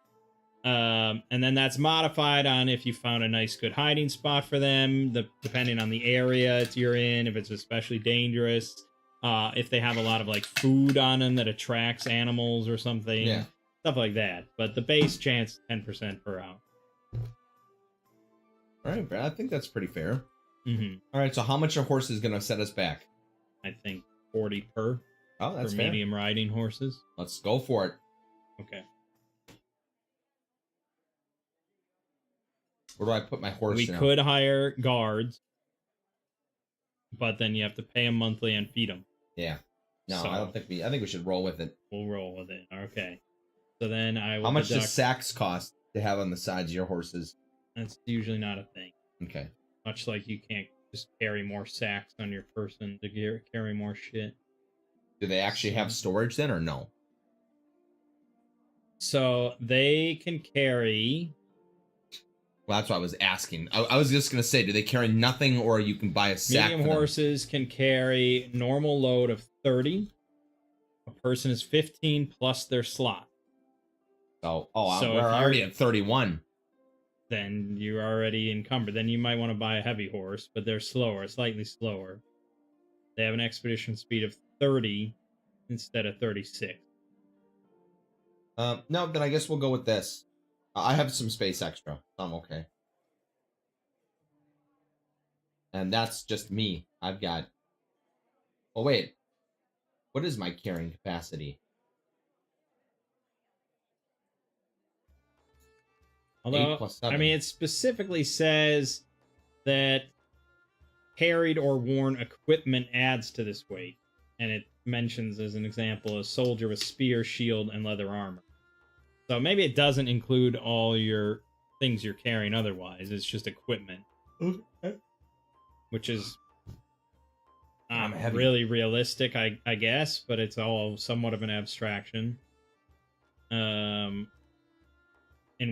And then that's modified on if you found a nice, good hiding spot for them, depending on the area you're in, if it's especially dangerous, if they have a lot of like food on them that attracts animals or something, stuff like that. But the base chance is 10% per round. All right, Brad, I think that's pretty fair. Mm-hmm. All right, so how much a horse is going to set us back? I think 40 per. Oh, that's for fair. medium riding horses. Let's go for it. Okay. Where do I put my horse? We could hire guards, but then you have to pay them monthly and feed them. Yeah. No, So- I don't think I think we should roll with it. We'll roll with it. Okay. So then I will. How much deduct- does sacks cost to have on the sides of your horses? That's usually not a thing. Okay. Much like you can't just carry more sacks on your person to carry more shit. Do they actually have storage then, or no? So they can carry. Well, that's what I was asking. I was just gonna say, do they carry nothing, or you can buy a sack? Medium for them? horses can carry normal load of 30. A person is 15 plus their slot. So So we're if already you're- at 31. Then you're already encumbered. Then you might want to buy a heavy horse, but they're slower, slightly slower. They have an expedition speed of 30 instead of 36. No, then I guess we'll go with this. I have some space extra, so I'm okay. And that's just me. I've got... Oh, wait. What is my carrying capacity? Although, 8 plus 7. I mean, it specifically says that carried or worn equipment adds to this weight. And it mentions, as an example, a soldier with spear, shield, and leather armor. So maybe it doesn't include all your things you're carrying otherwise. It's just equipment. Okay. Which is I'm heavy. really realistic, I guess, but it's all somewhat of an abstraction. In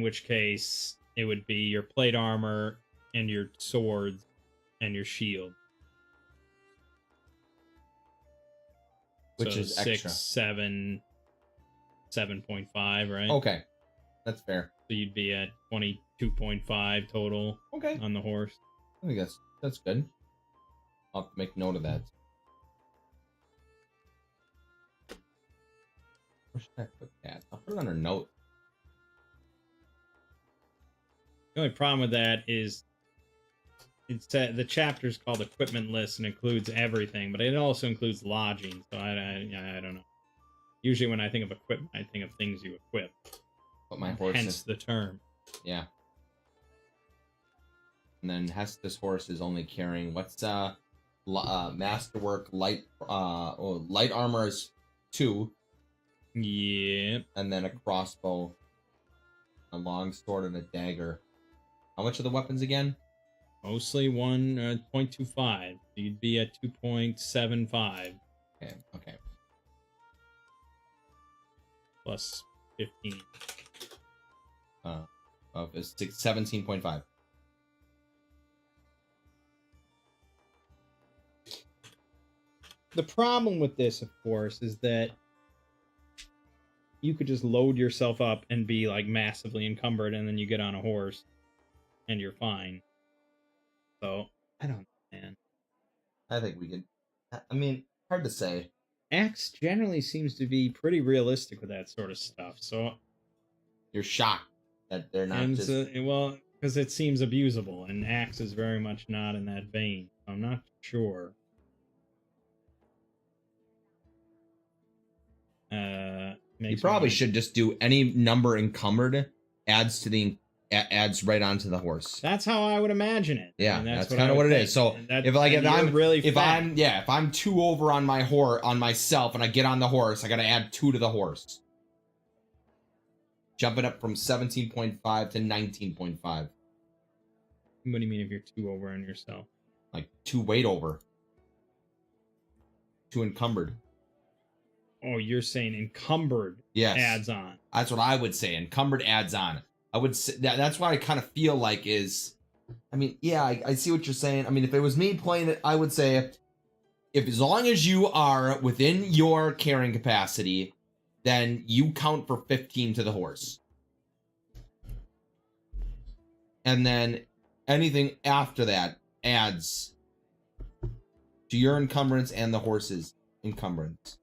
which case, it would be your plate armor and your swords and your shield. Which So is 6, extra. 7, 7.5, right? Okay. That's fair. So you'd be at 22.5 total Okay. on the horse. I think that's good. I'll have to make note of that. Where should I put that? I'll put it on a note. The only problem with that is the chapter's called Equipment List and includes everything, but it also includes lodging. So I don't know. Usually when I think of equipment, I think of things you equip. Put my horse Hence the term. Yeah. And then Hestus horse is only carrying what's masterwork light light armor is 2, Yeah. and then a crossbow, a long sword, and a dagger. How much are the weapons again? Mostly 1.25. So you'd be at 2.75 Okay. plus 15. It's 17.5. The problem with this, of course, is that you could just load yourself up and be like massively encumbered, and then you get on a horse and you're fine. So I don't know, man. I think we could. I mean, hard to say. Axe generally seems to be pretty realistic with that sort of stuff. So You're shocked that they're not just. well, because it seems abusable, and Axe is very much not in that vein. I'm not sure. You probably should just do any number encumbered adds to the adds right onto the horse. That's how I would imagine it. Yeah, And that's what kind I of would what it think. is. So And that- if like and if you're I'm really if fat. if I'm 2 over on my on myself and I get on the horse, I got to add 2 to the horse. Jumping up from 17.5 to 19.5. What do you mean if you're 2 over on yourself? Like 2 weight over. 2 encumbered. Oh, you're saying encumbered Yes. adds on. That's what I would say. Encumbered adds on. I would say that's what I kind of feel like is. I mean, yeah, I see what you're saying. I mean, if it was me playing it, I would say, if as long as you are within your carrying capacity, then you count for 15 to the horse. and then anything after that adds to your encumbrance and the horse's encumbrance.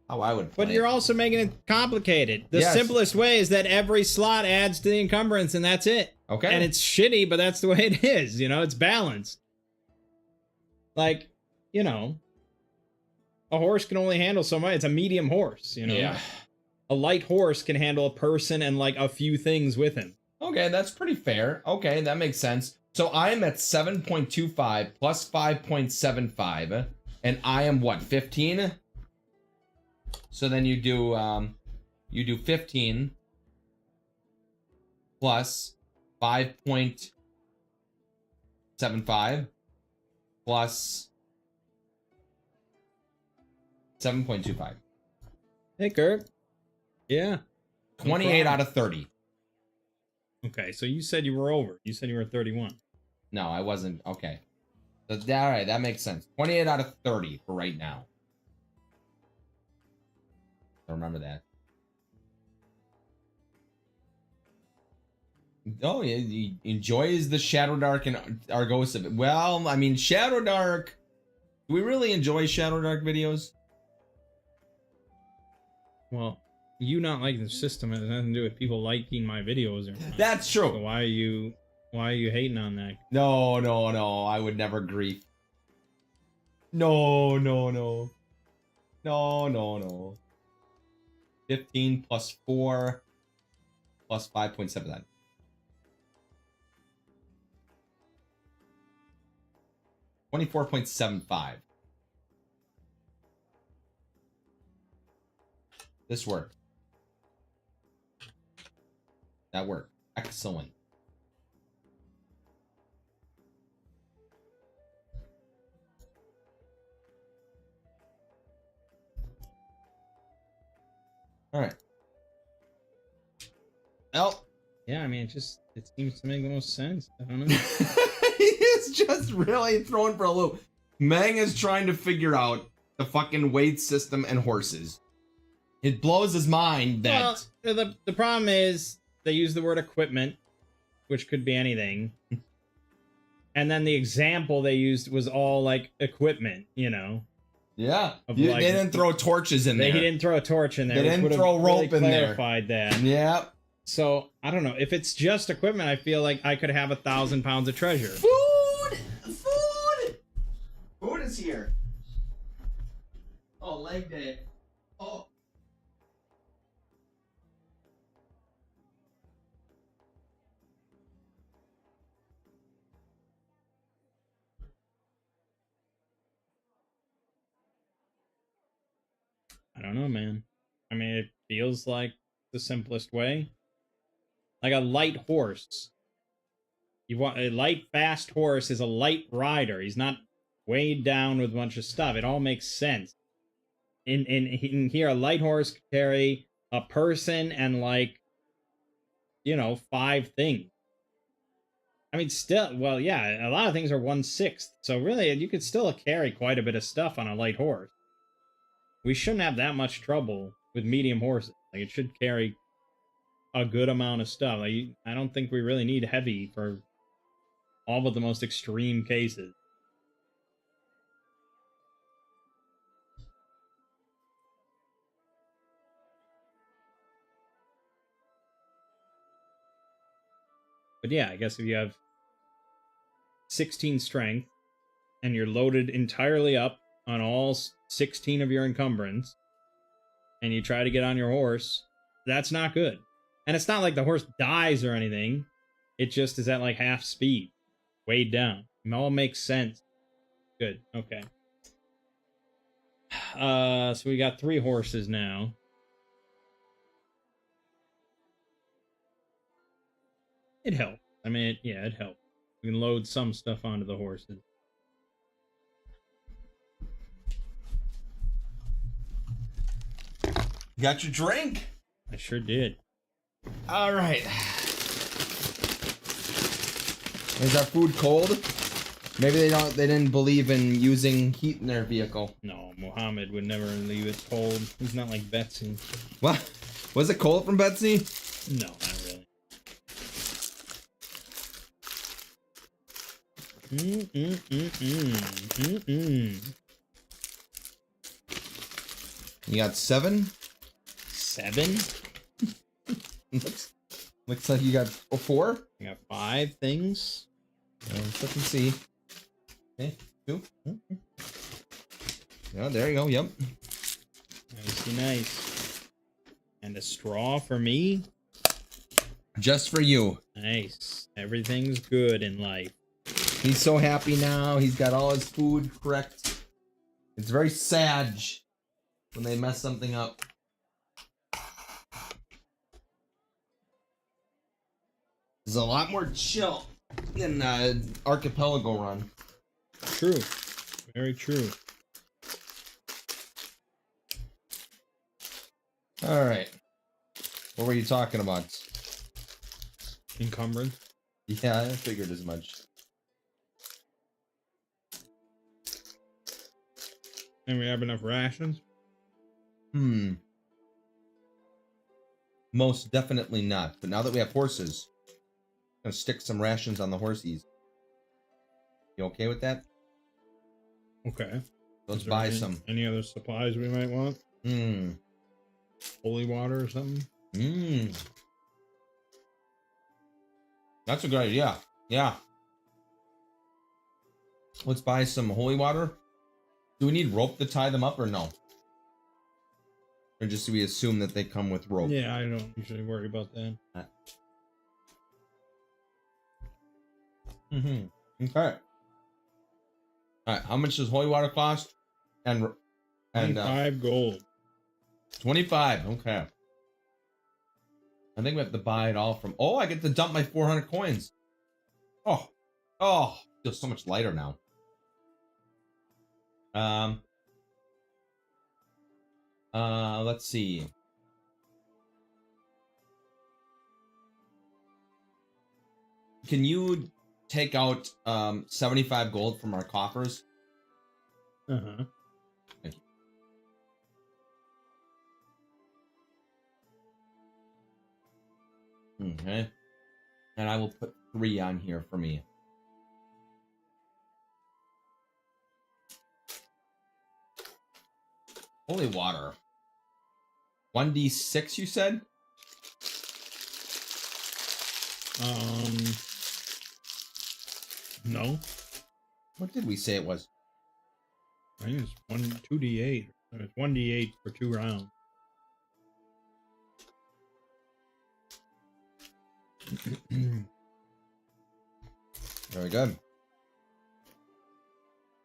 How I would play But you're also making it complicated. The simplest way is that every slot adds to the encumbrance, and that's it. Okay. And it's shitty, but that's the way it is. You know, it's balanced. Like, you know, a horse can only handle so much. It's a medium horse, you know? Yeah. A light horse can handle a person and, like, a few things with him. Okay, that's pretty fair. Okay, that makes sense. So I am at 7.25 plus 5.75, and I am what, 15? So then you do 15 plus 5.75 plus 7.25. Hey, Kurt. Yeah. 28 out of 30. Okay, so you said you were over. You said you were 31. No, I wasn't. Okay. All right, that makes sense. 28 out of 30 for right now. Remember that. Oh, yeah, he enjoys the Shadow Dark and Argosa. Well, I mean, Shadow Dark. Do we really enjoy Shadow Dark videos? Well, you not liking the system has nothing to do with people liking my videos or not. That's true. So why are you hating on that? No, I would never grief. No. 15 plus 4 plus 5.7. 24.75. This worked. That worked. Excellent. All right. Well, Yeah, I mean, it seems to make the most sense. I don't know. he's just really thrown for a loop. Mang is trying to figure out the fucking weight system and horses. It blows his mind that... Well, the problem is they use the word equipment, which could be anything. And then the example they used was all, like, equipment, you know? Yeah. Like, they didn't throw torches in there. He didn't throw a torch in there. They didn't throw rope in there. Clarified that. Yeah. So, I don't know. If it's just equipment, I feel like I could have 1,000 pounds of treasure. Food is here. Oh, leg day. Oh. I don't know, man. I mean, it feels like the simplest way. Like a light horse. You want a light, fast horse is a light rider. He's not weighed down with a bunch of stuff. It all makes sense. In here, a light horse could carry a person and, like, you know, 5 things. I mean, still, well, yeah, a lot of things are 1/6. So really, you could still carry quite a bit of stuff on a light horse. We shouldn't have that much trouble with medium horses. Like, it should carry a good amount of stuff. Like, I don't think we really need heavy for all but the most extreme cases. But yeah, I guess if you have 16 strength and you're loaded entirely up on all 16 of your encumbrance and you try to get on your horse, that's not good. And it's not like the horse dies or anything. It just is at like half speed, weighed down. It all makes sense. Good. Okay. So we got 3 horses now. It helps. I mean, it helps. We can load some stuff onto the horses. You got your drink? I sure did. All right. Is our food cold? Maybe they didn't believe in using heat in their vehicle. No, Mohammed would never leave it cold. He's not like Betsy. What? Was it cold from Betsy? No, not really. You got 7? 7? Looks like you got 4. I got 5 things. Let's look and see. Okay, 2. Yeah, there you go. Yep. Nice. And a straw for me. Just for you. Nice. Everything's good in life. He's so happy now. He's got all his food correct. It's very sad when they mess something up. There's a lot more chill than Archipelago run. True. Very true. All right. What were you talking about? Encumbrance. Yeah, I figured as much. And we have enough rations? Most definitely not. But now that we have horses, I'm gonna stick some rations on the horsies. You okay with that? Okay. Let's buy some. Any other supplies we might want? Holy water or something? That's a good idea. Yeah. Let's buy some holy water. Do we need rope to tie them up or no? Or just do we assume that they come with rope? Yeah, I don't usually worry about that. Okay. Alright, how much does holy water cost? And 5 gold. 25, okay. I think we have to buy it all from... Oh, I get to dump my 400 coins. Oh, feels so much lighter now. Let's see. Can you take out 75 gold from our coffers? Uh-huh. Thank you. Okay. And I will put 3 on here for me. Holy water. 1d6 you said? No. What did we say it was? I think it's 2d8. It's 1d8 for 2 rounds. Very good.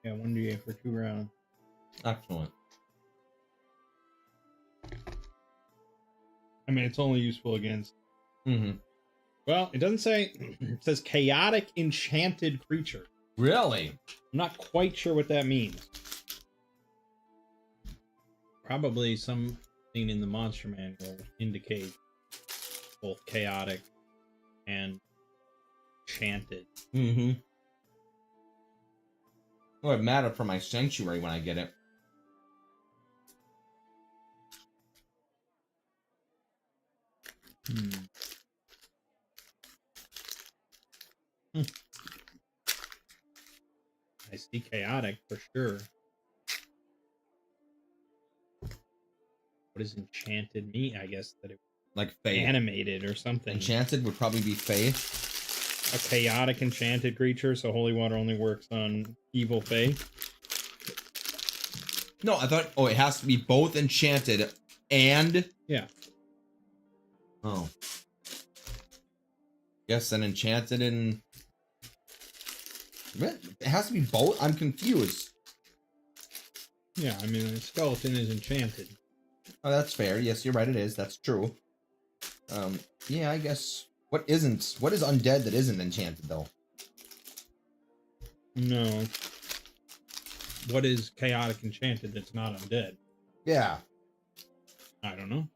Yeah, 1d8 for 2 rounds. Excellent. I mean, it's only useful against... Well, it doesn't say... It says chaotic enchanted creature. Really? I'm not quite sure what that means. Probably something in the monster manual indicate both chaotic and enchanted. It would matter for my sanctuary when I get it. I see chaotic for sure. What does enchanted mean? I guess that it Like Fae. animated or something. Enchanted would probably be Fae. A chaotic enchanted creature, so holy water only works on evil Fae. No, I thought... Oh, it has to be both enchanted and... Yeah. Oh. Yes, then enchanted and... What? It has to be both? I'm confused. Yeah, I mean, the skeleton is enchanted. Oh, that's fair. Yes, you're right, it is. That's true. Yeah, I guess... What is undead that isn't enchanted, though? No. What is chaotic enchanted that's not undead? Yeah. I don't know.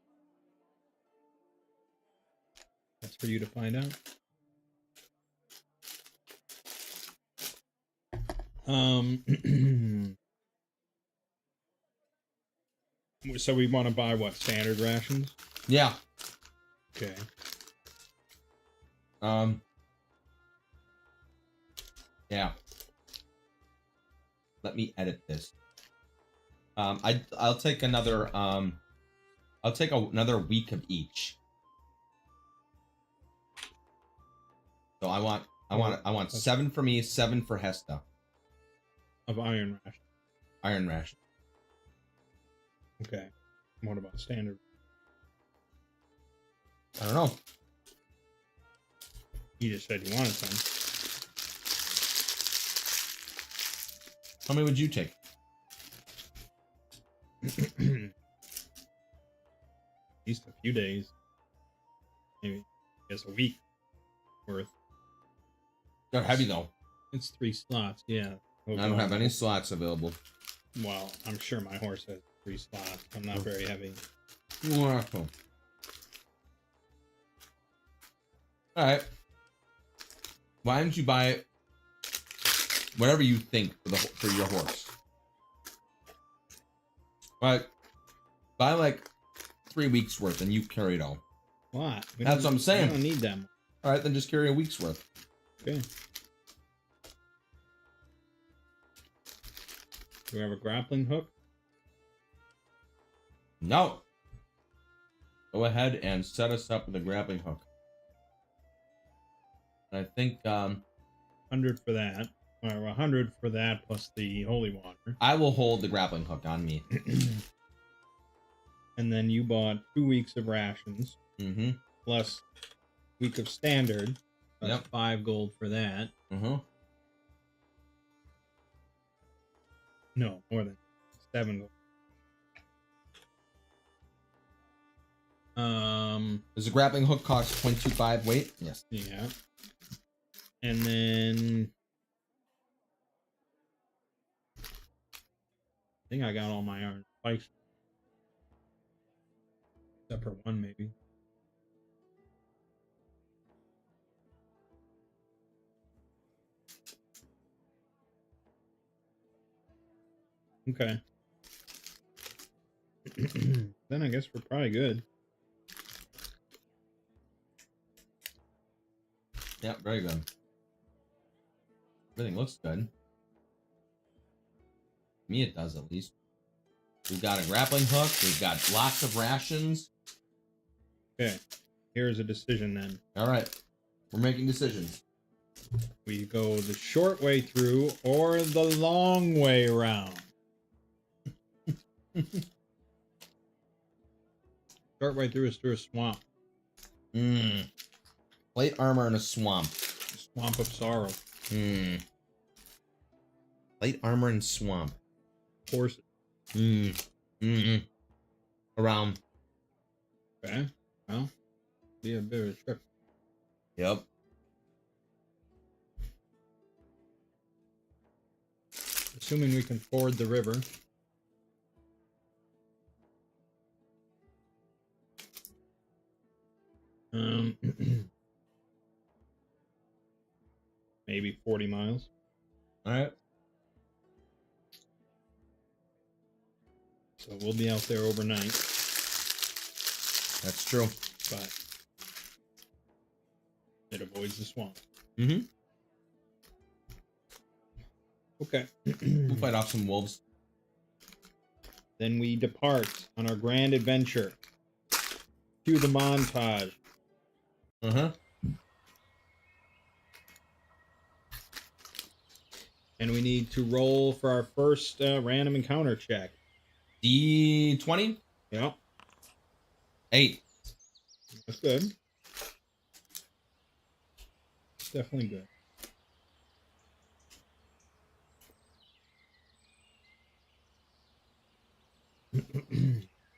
That's for you to find out. So we want to buy what, standard rations? Yeah. Okay. Yeah. let me edit this. I'll take another I'll take another week of each. So I want 7 for me, 7 for Hesta. Of iron ration. Iron ration. Okay. What about standard? I don't know. You just said you wanted some. How many would you take? At least a few days. Maybe I guess a week worth. They're heavy though. It's 3 slots, yeah. I don't have any slots available. Well, I'm sure my horse has 3 slots. I'm not very heavy. Wonderful. Alright. Why don't you buy whatever you think for your horse? But buy like 3 weeks worth and you carry it all. What? That's what I'm saying. I don't need them. Alright, then just carry a week's worth. Okay. Do we have a grappling hook? No. Go ahead and set us up with a grappling hook. I think 100 for that. Or 100 for that plus the holy water. I will hold the grappling hook on me. And then you bought 2 weeks of rations. Mm-hmm. Plus week of standard. That's Yep. 5 gold for that. Mm-hmm. No, more than 7 gold. Does the grappling hook cost 0.25 weight? Yes. Yeah. And then I think I got all my iron spikes. Except for one, maybe. Okay. Then I guess we're probably good. Yeah, very good. Everything looks good. Me, it does at least. We've got a grappling hook. We've got lots of rations. Okay. Here's a decision then. All right. We're making decisions. We go the short way through or the long way around. Short way through is through a swamp. Plate armor in a swamp. Swamp of sorrow. Plate armor and swamp. Horses. Around. Okay. Well, be a bit of a trip. Yep. Assuming we can ford the river. Maybe 40 miles. All right. So we'll be out there overnight. That's true. But it avoids the swamp. Mm-hmm. Okay. We'll fight off some wolves. Then we depart on our grand adventure. Cue the montage. Uh-huh. And we need to roll for our first random encounter check. D20? Yep. 8. That's good. Definitely good.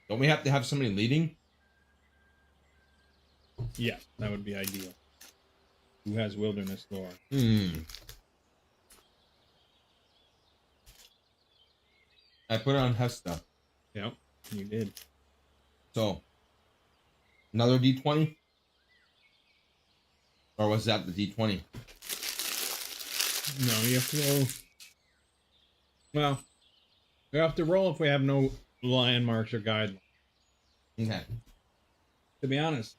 Don't we have to have somebody leading? Yeah, that would be ideal. Who has wilderness lore? I put it on Hesta. Yep, you did. So, another D20? Or was that the D20? No, you have to roll. Well, we have to roll if we have no landmarks or guidelines. Okay. To be honest,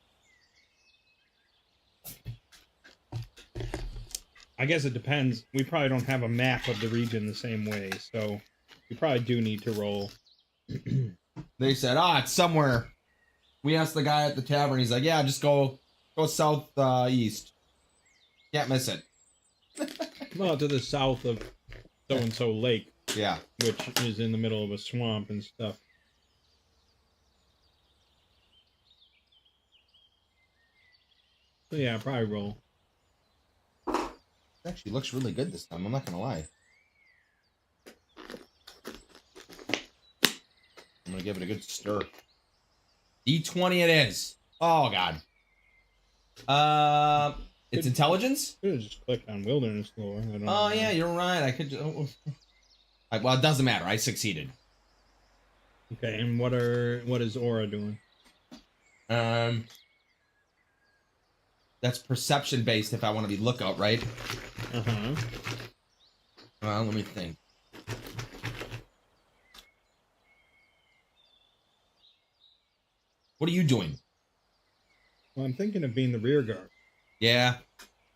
I guess it depends. We probably don't have a map of the region the same way, so we probably do need to roll. They said, it's somewhere. We asked the guy at the tavern. He's like, yeah, just go south east. Can't miss it. Well, to the south of so-and-so lake. Yeah. Which is in the middle of a swamp and stuff. So yeah, probably roll. It actually looks really good this time. I'm not going to lie. I'm going to give it a good stir. D20 it is. Oh, God. It's intelligence? I could have just clicked on wilderness lore. I don't Oh, know. yeah, you're right. I could just... well, it doesn't matter. I succeeded. Okay, and what is Aura doing? That's perception based if I want to be lookout, right? Uh-huh. Let me think. What are you doing? Well, I'm thinking of being the rear guard. Yeah,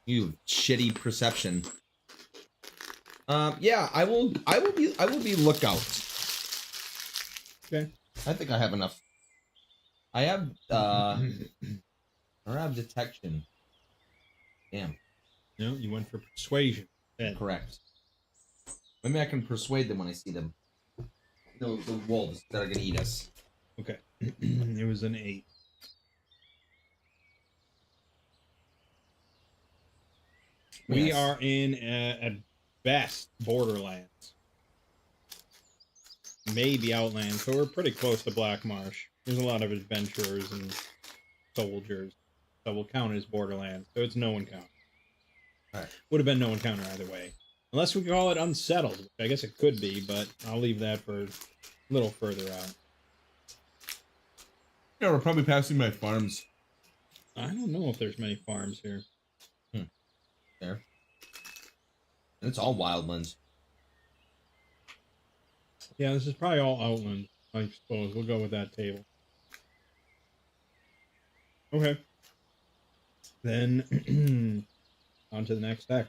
you shitty perception. Yeah, I will be lookout. Okay. I think I have enough. I have detection. Damn. No, you went for persuasion. Correct. Maybe I can persuade them when I see them. The wolves that are gonna eat us. Okay. It was an 8. We are in, at best, Borderlands. Maybe Outlands, so we're pretty close to Blackmarsh. There's a lot of adventurers and soldiers, so we'll count it as Borderlands. So it's no encounter. Alright. Would have been no encounter either way. Unless we call it Unsettled, which I guess it could be, but I'll leave that for a little further out. Yeah, we're probably passing my farms. I don't know if there's many farms here. There. And it's all wildlands. Yeah, this is probably all Outland, I suppose. We'll go with that table. Okay. Then, on to the next deck.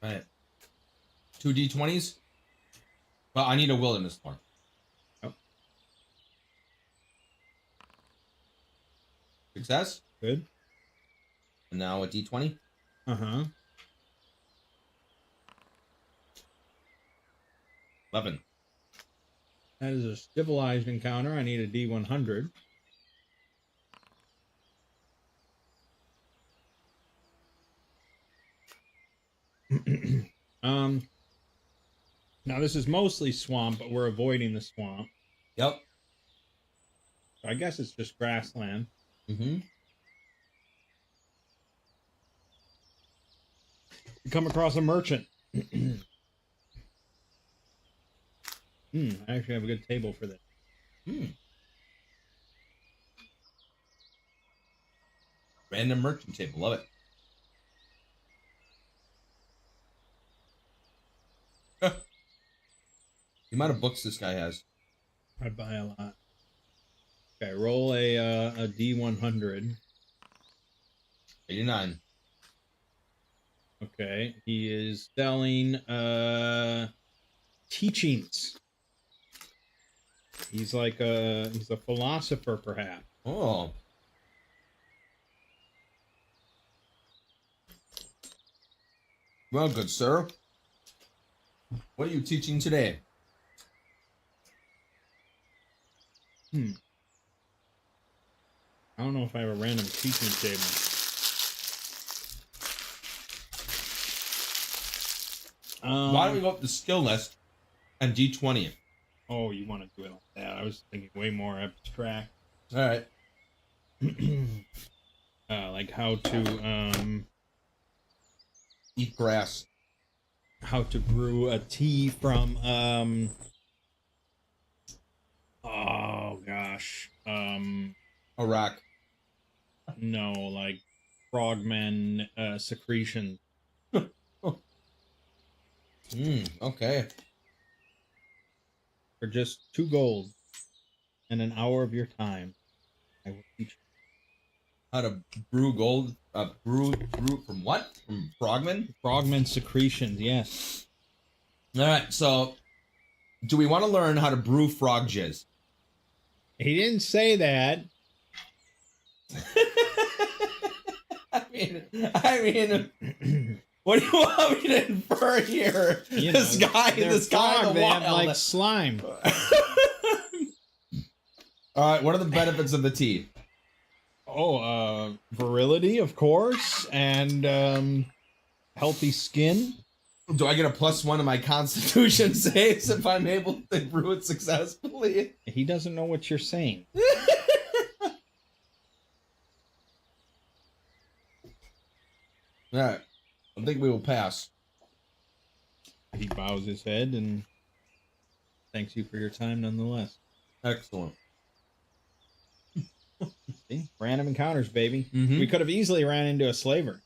Alright. 2 D20s? Well, I need a wilderness farm. Oh. Success? Good. And now a D20? Uh-huh. 11. That is a civilized encounter. I need a D100. Now this is mostly swamp, but we're avoiding the swamp. Yep. So I guess it's just grassland. Mm-hmm. You come across a merchant. I actually have a good table for this. Random merchant table. Love it. The amount of books this guy has. I'd buy a lot. Okay, roll a D100. 89. Okay, he is selling teachings. He's like he's a philosopher, perhaps. Oh. Well, good sir. What are you teaching today? I don't know if I have a random teaching table. Why don't we go up the skill list and D20 it? Oh, you want to do it like that? I was thinking way more abstract. All right. Like how to Eat grass. how to brew a tea from oh gosh, Iraq. no, like frogmen secretion. Okay. For just 2 gold and an hour of your time, I will teach you. how to brew gold. Brew from what? From frogman? Frogman secretions, yes. All right, so do we want to learn how to brew frog jizz? He didn't say that. I mean, what do you want me to infer here? This guy in the wild. Have, like slime. All right, what are the benefits of the tea? Oh, virility, of course, and healthy skin. Do I get a +1 to my Constitution saves if I'm able to brew it successfully? He doesn't know what you're saying. All right, I think we will pass. He bows his head and thanks you for your time nonetheless. Excellent. See? Random encounters, baby. Mm-hmm. We could have easily ran into a slaver.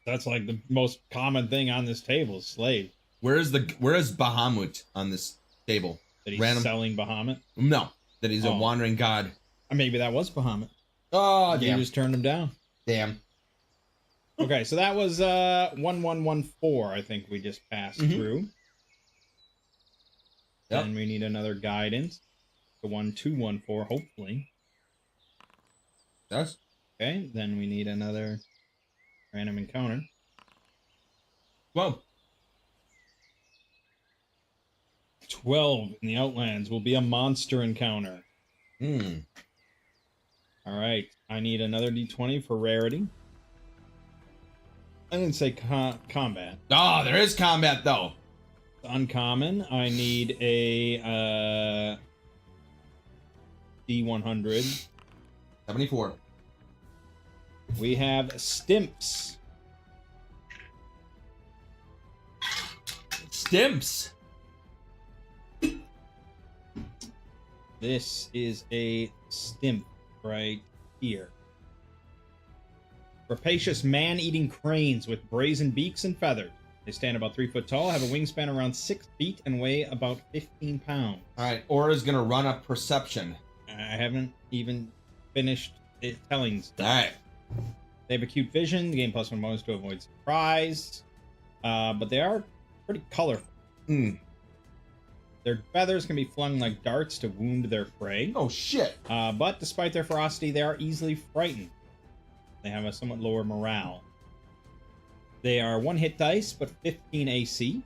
That's like the most common thing on this table, is slave. Where is Bahamut on this table? That he's selling Bahamut? No, that he's a wandering god. Maybe that was Bahamut. Oh, damn. You just turned him down. Damn. Okay, so that was 1114, I think we just passed through. Yep. And we need another guidance. The 1214, hopefully. Yes. Okay, then we need another random encounter. Well, 12 in the Outlands will be a monster encounter. Hmm. All right, I need another d20 for rarity. I didn't say combat. Oh, there is combat though. Uncommon. I need a D100. 74. We have Stimps. Stimps. This is a Stimp right here. Rapacious man-eating cranes with brazen beaks and feathers. They stand about 3 foot tall, have a wingspan around 6 feet, and weigh about 15 pounds. All right, Aura's gonna run up perception. I haven't even finished telling stuff. All right. They have acute vision. Gain +1 bonus to avoid surprise. But they are pretty colorful. Mm. Their feathers can be flung like darts to wound their prey. Oh, shit. But despite their ferocity, they are easily frightened. They have a somewhat lower morale. They are 1 hit dice, but 15 AC.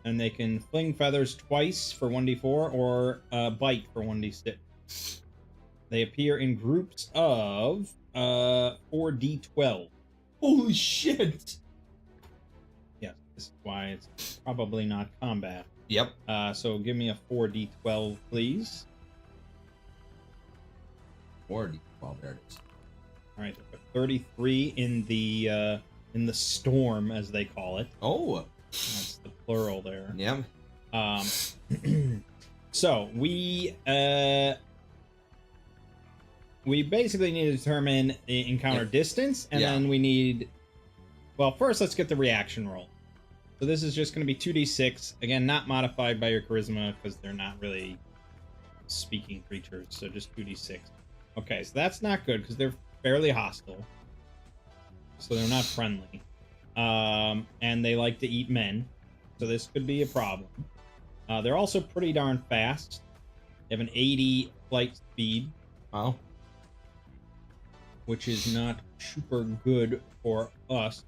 And they can fling feathers twice for 1d4 or bite for 1d6. They appear in groups of 4d12. Holy shit. Yeah, this is why it's probably not combat. Yep. So give me a 4d12, please. 4d12, there it is. All right, 33 in the storm, as they call it. Oh, that's the plural there. Yeah. So we basically need to determine the encounter distance, and then we need. Well, first let's get the reaction roll. So this is just going to be 2d6. Again, not modified by your charisma because they're not really speaking creatures. So just 2d6. Okay, so that's not good because they're fairly hostile. So they're not friendly. And they like to eat men. So this could be a problem. They're also pretty darn fast. They have an 80 flight speed. Oh. Which is not super good for us.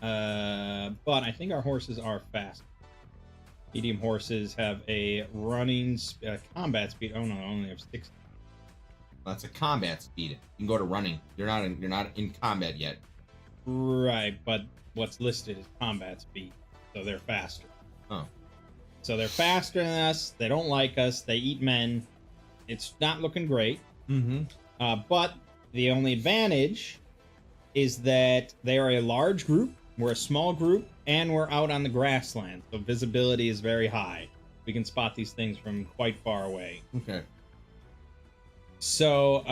But I think our horses are fast. Medium horses have a running combat speed. Oh no, only have 60. That's a combat speed. You can go to running. You're not in combat yet. Right, but what's listed is combat speed, so they're faster. Oh. So they're faster than us. They don't like us. They eat men. It's not looking great. Mm-hmm. But the only advantage is that they are a large group. We're a small group, and we're out on the grassland, so visibility is very high. We can spot these things from quite far away. Okay. So,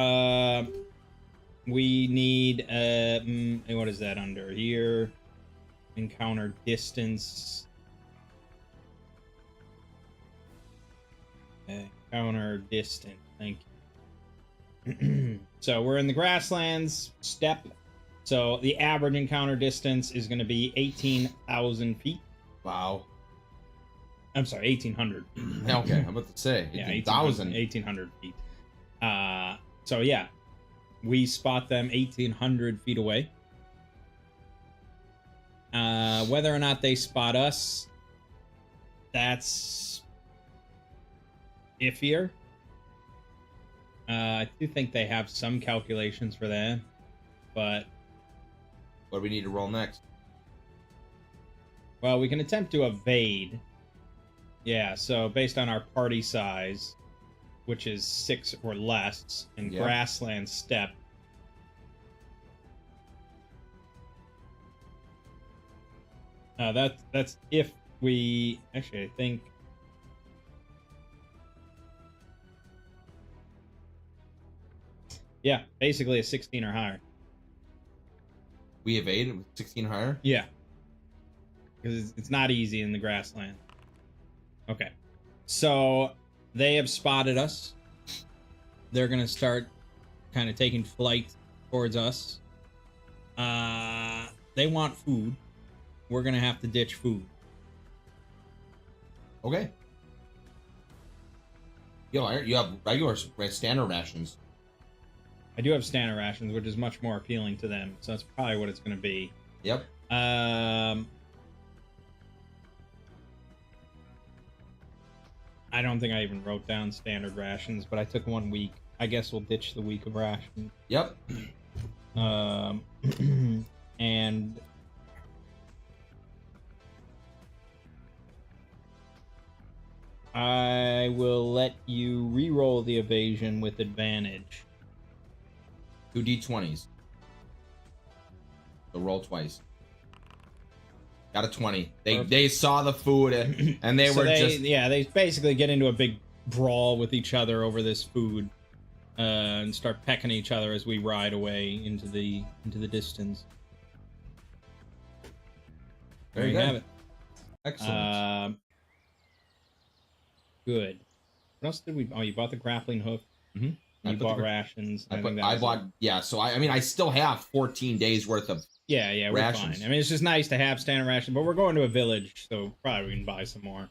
we need, what is that under here? Encounter distance. Encounter distance, thank you. So we're in the grasslands steppe. So the average encounter distance is going to be 18,000 feet. Wow. I'm sorry, 1,800. Okay, I'm about to say 18,000. 1,800 feet. So yeah, we spot them 1,800 feet away. Whether or not they spot us, that's iffier. I do think they have some calculations for that, but What do we need to roll next? well, we can attempt to evade. Yeah, so based on our party size, which is 6 or less, in Yeah. grassland steppe. That's if we actually, I think. Yeah, basically a 16 or higher. We evade with 16 higher? Yeah. Because it's not easy in the grassland. Okay. So they have spotted us. They're going to start kind of taking flight towards us. They want food. We're going to have to ditch food. Okay. Yo, you have regular standard rations. I do have standard rations, which is much more appealing to them. So that's probably what it's going to be. Yep. I don't think I even wrote down standard rations, but I took 1 week. I guess we'll ditch the week of rations. Yep. And I will let you re-roll the evasion with advantage. 2 d20s. So roll twice. Got a 20. They saw the food and they were just... Yeah, they basically get into a big brawl with each other over this food. And start pecking each other as we ride away into the distance. Very there you good. have it. Excellent. Good. What else did we... Oh, you bought the grappling hook. Mm-hmm. You bought rations. I bought... Yeah, so I mean, I still have 14 days worth of Yeah, we're rations. fine. I mean, it's just nice to have standard rations, but we're going to a village, so probably we can buy some more.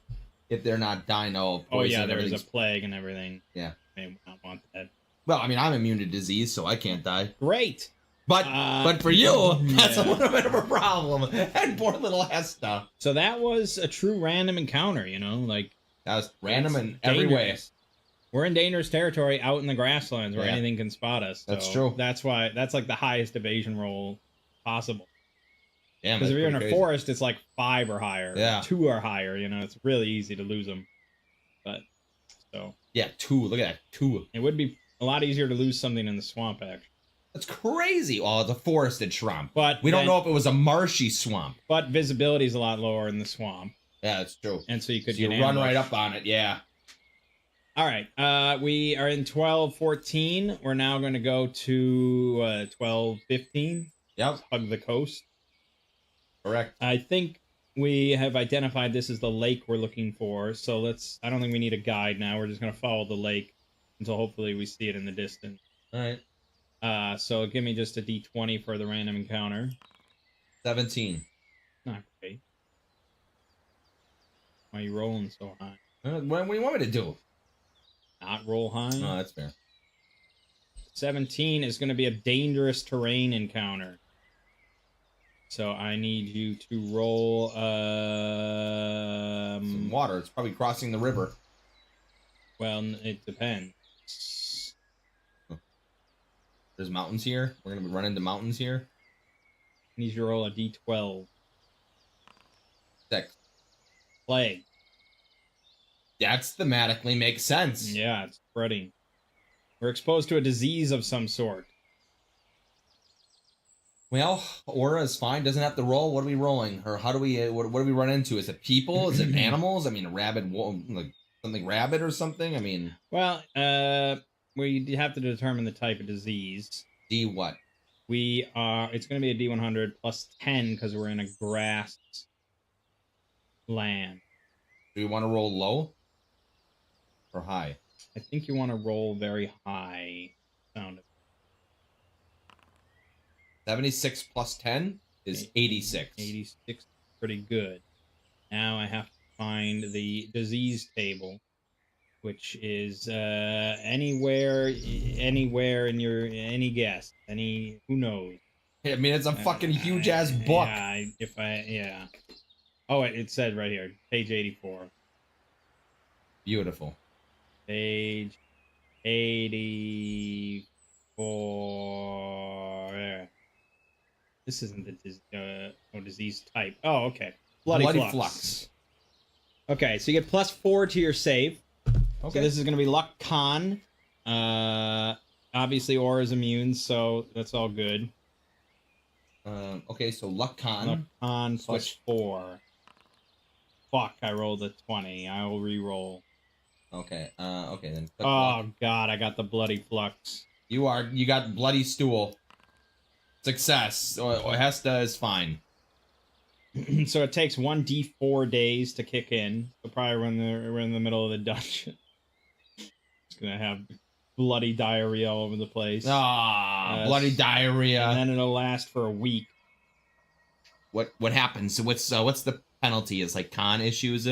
If they're not dino poison. Oh, yeah, there is a plague and everything. Yeah. I may not want that. Well, I mean, I'm immune to disease, so I can't die. Great! But for you, that's yeah. a little bit of a problem. And poor little Hesta. So that was a true random encounter, you know? Like, that was random in every way. We're in dangerous territory out in the grasslands where Yeah. anything can spot us. So That's true. That's why, that's like the highest evasion roll possible. Yeah, Because if you're in a forest, it's like 5 or higher. Yeah. 2 or higher, you know? It's really easy to lose them. But, so. Yeah, 2. Look at that. 2. It would be a lot easier to lose something in the swamp, actually. That's crazy. Oh, it's a forested swamp. But we don't know if it was a marshy swamp. But visibility is a lot lower in the swamp. Yeah, that's true. And so you could you run right up on it, yeah. All right. We are in 12:14. We're now going to go to 12:15. Yep. Hug the coast. Correct. I think we have identified this as the lake we're looking for. So I don't think we need a guide now. We're just going to follow the lake until hopefully we see it in the distance. All right. So give me just a d20 for the random encounter. 17. Not great. Why are you rolling so high? What do you want me to do? Not roll high? Oh, that's fair. 17 is going to be a dangerous terrain encounter. So I need you to roll... Some water. It's probably crossing the river. Well, it depends. There's mountains here. We're going to run into mountains here. I need you to roll a d12. 6. Plague. That's thematically makes sense. Yeah, it's spreading. We're exposed to a disease of some sort. Well, aura is fine. Doesn't have to roll. What are we rolling? Or how do we? What do we run into? Is it people? Is it animals? I mean, a rabid, like something rabid or something. I mean, well, we have to determine the type of disease. D what? It's going to be a D100 plus 10 because we're in a grass land. Do we want to roll low or high? I think you want to roll very high. 76 plus 10 is 86. 86, pretty good. Now I have to find the disease table, which is anywhere in your any guess, who knows. I mean, it's a fucking huge ass book. Yeah. Oh, it said right here, page 84. Beautiful. Page 84. There. This isn't the disease type. Oh, okay. Bloody flux. Okay, so you get +4 to your save. Okay. So this is going to be luck con. Obviously, Aura's immune, so that's all good. Okay, so luck con. Luck con +4. Fuck, I rolled a 20. I will re-roll. Okay, okay then. Oh, luck. God, I got the bloody flux. You got bloody stool. Success. Hesta is fine. So it takes 1d4 days to kick in. So probably when we're in the middle of the dungeon. It's gonna have bloody diarrhea all over the place. Bloody diarrhea. And then it'll last for a week. What happens? So what's the penalty? Is like con issues?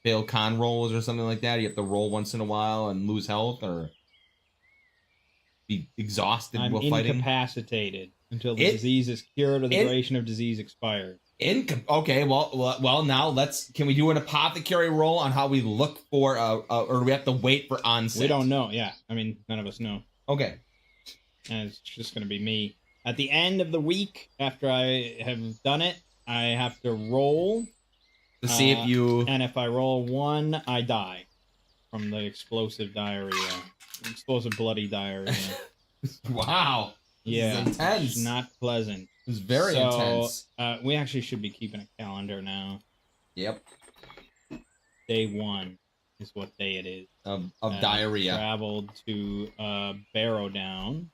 Fail con rolls or something like that? You have to roll once in a while and lose health, or be exhausted while fighting? I'm incapacitated until the disease is cured or the duration of disease expired. Okay, well now can we do an apothecary roll on how we look for or do we have to wait for onset? We don't know. Yeah, I mean none of us know. Okay, and it's just gonna be me at the end of the week after I have done it. I have to roll to see if you, and if I roll 1, I die from the explosive bloody diarrhea. Wow. Yeah, this is intense. It's not pleasant. It's very intense. We actually should be keeping a calendar now. Yep. Day 1 is what day it is. Of diarrhea. Traveled to Barrow Down.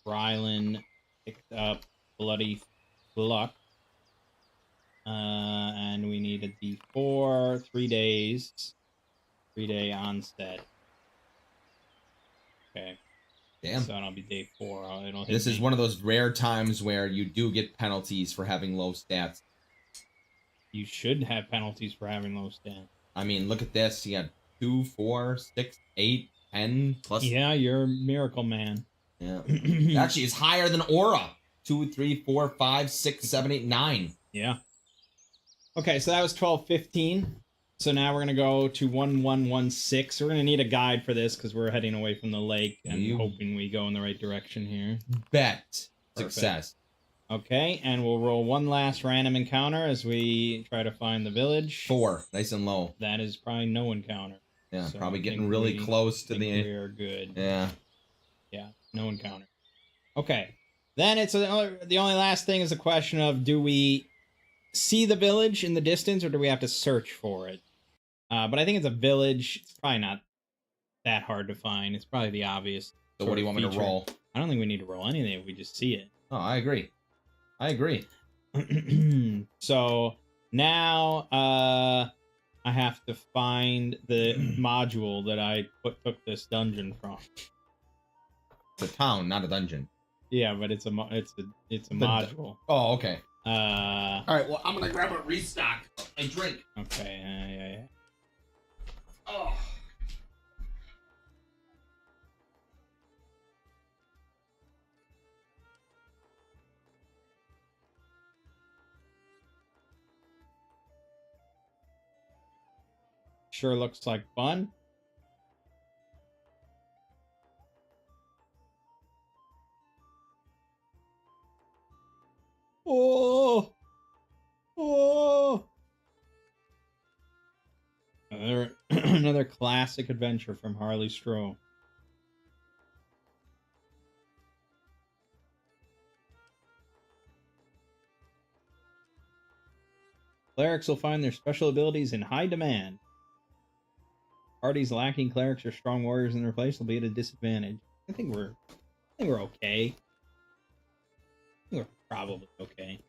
Rylan picked up bloody luck. And we need a D4, 3 days. 3-day onset. Okay. Damn. So it'll be day 4. This is one of those rare times where you do get penalties for having low stats. You should have penalties for having low stats. I mean, look at this. You got 2, 4, 6, 8, 10 plus. Yeah, you're a miracle man. Yeah. Actually, it's higher than Aura. 2, 3, 4, 5, 6, 7, 8, 9. Yeah. Okay, so that was 12-15. So now we're going to go to 1116. We're going to need a guide for this because we're heading away from the lake and hoping we go in the right direction here. Bet. Perfect. Success. Okay, and we'll roll one last random encounter as we try to find the village. 4. Nice and low. That is probably no encounter. Yeah, so probably getting really close to the... We're good. Yeah. Yeah, no encounter. Okay. Then the only last thing is a question of, do we see the village in the distance or do we have to search for it? But I think it's a village. It's probably not that hard to find. It's probably the obvious. So what do you want me to roll? I don't think we need to roll anything if we just see it. Oh, I agree. So now I have to find the module that I took this dungeon from. It's a town, not a dungeon. Yeah, but it's a module. Oh, okay. All right. Well, I'm gonna grab a restock. A drink. Okay. Yeah. Oh. Sure looks like fun. Oh. Another classic adventure from Harley Stroh. Clerics will find their special abilities in high demand. Parties lacking clerics or strong warriors in their place will be at a disadvantage. I think we're okay. I think we're probably okay.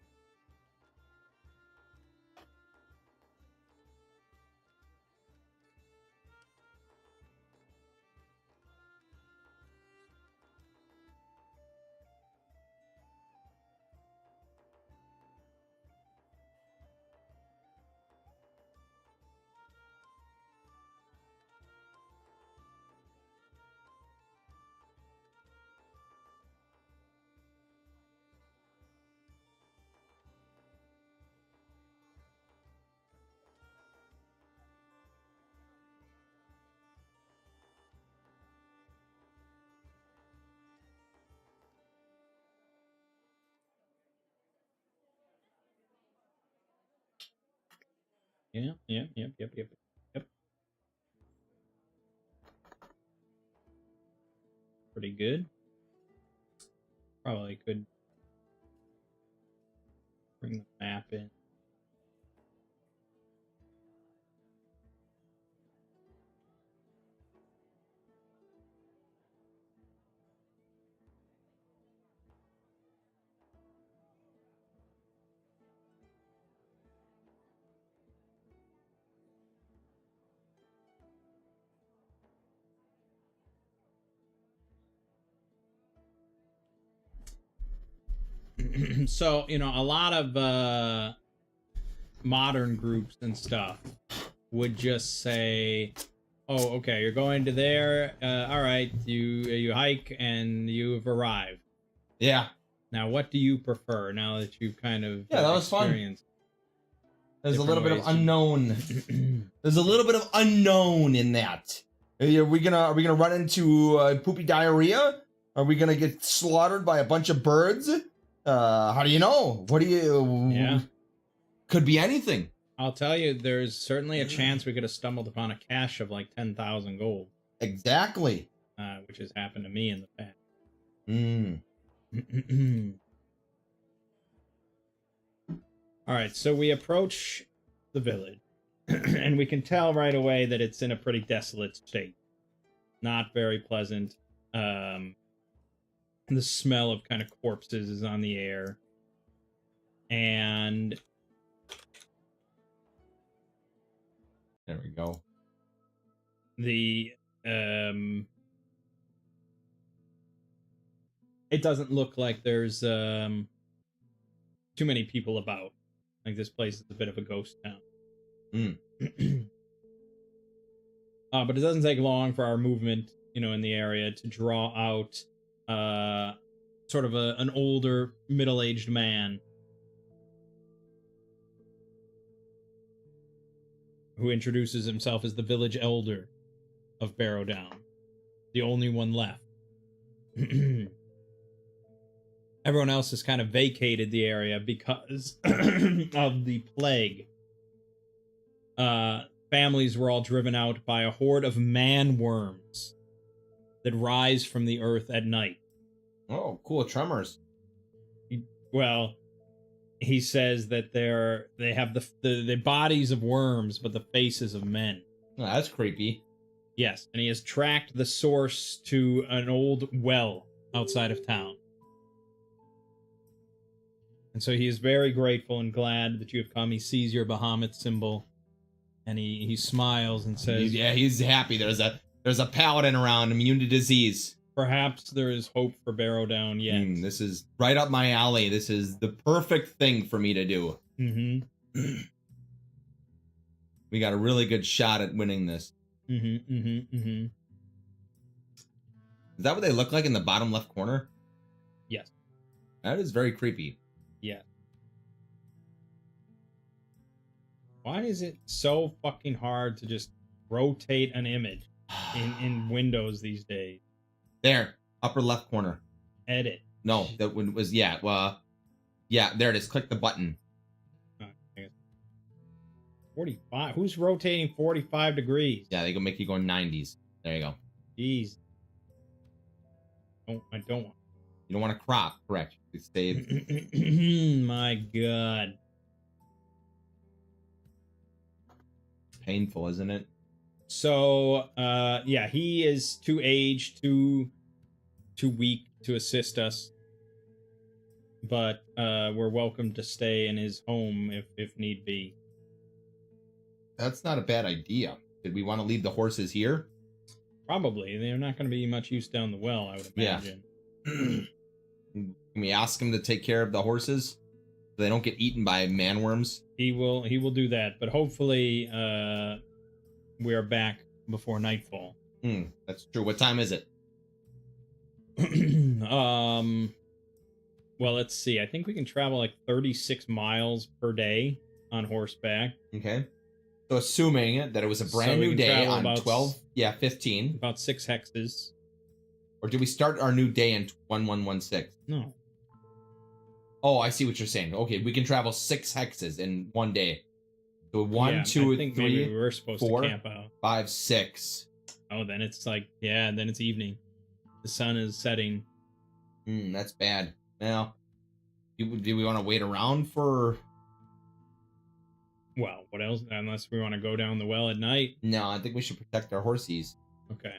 Yeah, yeah, yep. Pretty good. Probably could bring the map in. So, a lot of modern groups and stuff would just say, oh, okay, you're going to there, all right, you hike and you've arrived. Yeah. Now, what do you prefer now that you've kind of that was fun. There's a little bit of unknown. There's a little bit of unknown in that. Are we gonna run into poopy diarrhea? Are we gonna get slaughtered by a bunch of birds? How do you know? What do you? Yeah. Could be anything. I'll tell you, there's certainly a chance we could have stumbled upon a cache of like 10,000 gold. Exactly. Which has happened to me in the past. All right, so we approach the village, and we can tell right away that it's in a pretty desolate state. Not very pleasant. The smell of kind of corpses is on the air. And there we go. The it doesn't look like there's too many people about. Like, this place is a bit of a ghost town. But it doesn't take long for our movement, in the area to draw out sort of an older, middle-aged man who introduces himself as the village elder of Barrow Down, the only one left. Everyone else has kind of vacated the area because of the plague. Families were all driven out by a horde of man-worms that rise from the earth at night. Oh, cool. Tremors. Well, he says that they have the bodies of worms, but the faces of men. Oh, that's creepy. Yes, and he has tracked the source to an old well outside of town. And so he is very grateful and glad that you have come. He sees your Bahamut symbol, and he smiles and says, "Yeah, he's happy. There's a paladin around, immune to disease. Perhaps there is hope for Barrow Down yet. This is right up my alley. This is the perfect thing for me to do. Mm-hmm. We got a really good shot at winning this. Mm-hmm. Is that what they look like in the bottom left corner? Yes. That is very creepy. Yeah. Why is it so fucking hard to just rotate an image in Windows these days? There, upper left corner. Edit. No, that one was yeah. There it is. Click the button. 45. Who's rotating 45 degrees? Yeah, they can make you go 90s. There you go. Jeez. I don't want. You don't want to crop, correct? It stays. My God. Painful, isn't it? So, yeah, he is too aged, too weak to assist us. But we're welcome to stay in his home if need be. That's not a bad idea. Did we want to leave the horses here? Probably. They're not going to be much use down the well, I would imagine. Yeah. Can we ask him to take care of the horses so they don't get eaten by man-worms? He will do that, but hopefully we are back before nightfall. That's true. What time is it? Well, let's see. I think we can travel like 36 miles per day on horseback. Okay. So assuming that it was a brand new day on 15. About 6 hexes. Or do we start our new day in 1116? No. Oh, I see what you're saying. Okay, we can travel 6 hexes in one day. So 1, Yeah, 2, I think 3, maybe we were supposed 4, to camp out. 5, 6. Oh, then it's like, yeah, then it's evening. The sun is setting. That's bad. Well, do we want to wait around for... Well, what else? Unless we want to go down the well at night. No, I think we should protect our horsies. Okay.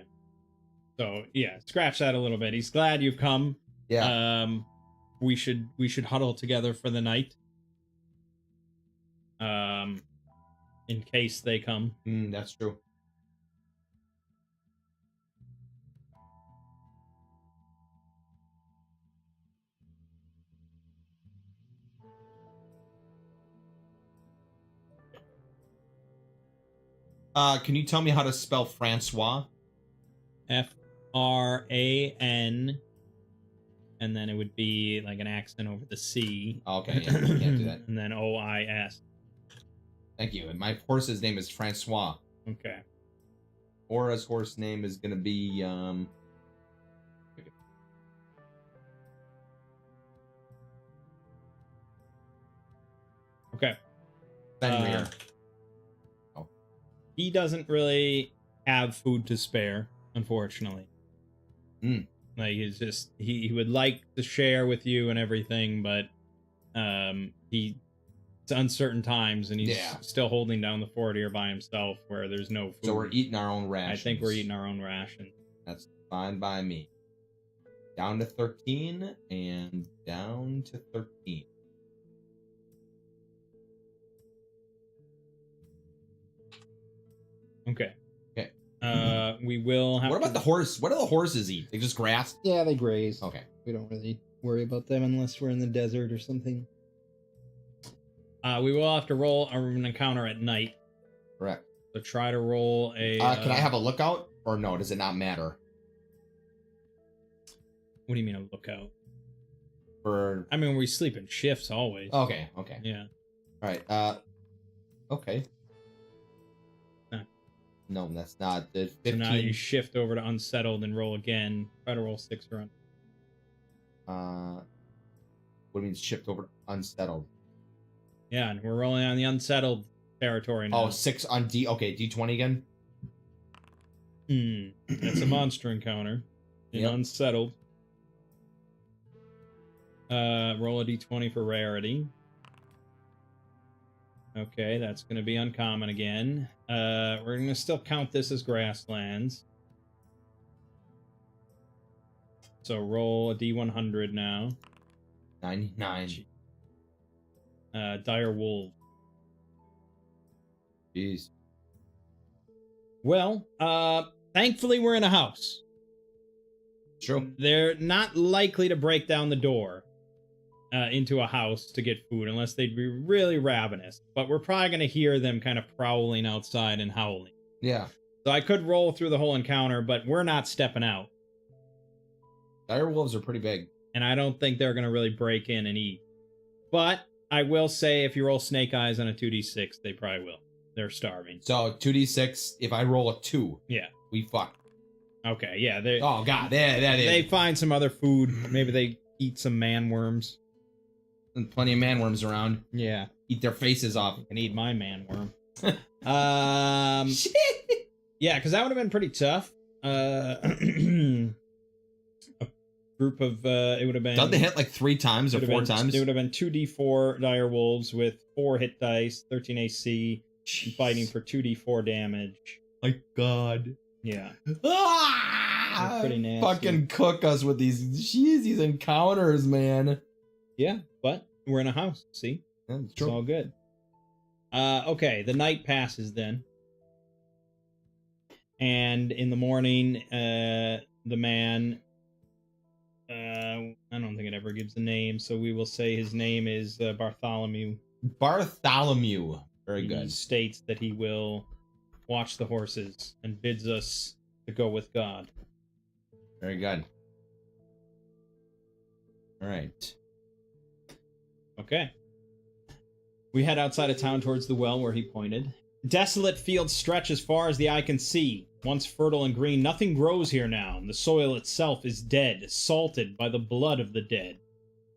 So, yeah, scratch that a little bit. He's glad you've come. Yeah. We should huddle together for the night. In case they come. That's true. Can you tell me how to spell Francois? F-R-A-N, and then it would be like an accent over the C. Okay, yeah, you can't do that. And then O-I-S. Thank you. And my horse's name is Francois. Okay. Aura's horse name is gonna be Okay. Fenrir. He doesn't really have food to spare, unfortunately. Like, he's just he would like to share with you and everything, but it's uncertain times, and he's still holding down the fort here by himself, where there's no food. So we're eating our own rations. I think we're eating our own ration. That's fine by me. Down to 13 and down to 13. Okay. Okay. We will have. What about the horse? What do the horses eat? They just grass? Yeah, they graze. Okay. We don't really worry about them unless we're in the desert or something. We will have to roll an encounter at night. Correct. So try to roll a. Can I have a lookout? Or no, does it not matter? What do you mean a lookout? For... I mean, we sleep in shifts always. Okay, okay. Yeah. Alright, okay. Huh. No, that's not. The 15... So now you shift over to unsettled and roll again. Try to roll 6 or what do you mean shift over to unsettled? Yeah, and we're rolling on the unsettled territory now. Oh, 6 on D. Okay, D20 again. That's a monster encounter. Unsettled. Roll a D20 for rarity. Okay, that's going to be uncommon again. We're going to still count this as grasslands. So roll a D100 now. 99. Dire wolf. Jeez. Well, thankfully we're in a house. True. They're not likely to break down the door into a house to get food unless they'd be really ravenous. But we're probably going to hear them kind of prowling outside and howling. Yeah. So I could roll through the whole encounter, but we're not stepping out. Dire wolves are pretty big. And I don't think they're going to really break in and eat. But I will say if you roll snake eyes on a 2d6, they probably will. They're starving. So 2d6, if I roll a 2, yeah, we fuck. Okay, yeah. They, oh, God. That is. They find some other food. Maybe they eat some man-worms. And plenty of man-worms around. Yeah. Eat their faces off. And eat my man-worm. Yeah, because that would have been pretty tough. A group of, it would have been... Don't they hit like 3 times or 4 times? It would have been 2d4 dire wolves with 4 hit dice, 13 AC, fighting for 2d4 damage. My God. Yeah. Ah! Pretty nasty. Fucking cook us with these encounters, man. Yeah, but we're in a house, see? That's it's all good. Okay, the night passes then. And in the morning, the man... I don't think it ever gives a name, so we will say his name is Bartholomew. Bartholomew. Very good. He states that he will watch the horses and bids us to go with God. Very good. All right. Okay. We head outside of town towards the well where he pointed. Desolate fields stretch as far as the eye can see. Once fertile and green, nothing grows here now, and the soil itself is dead, salted by the blood of the dead.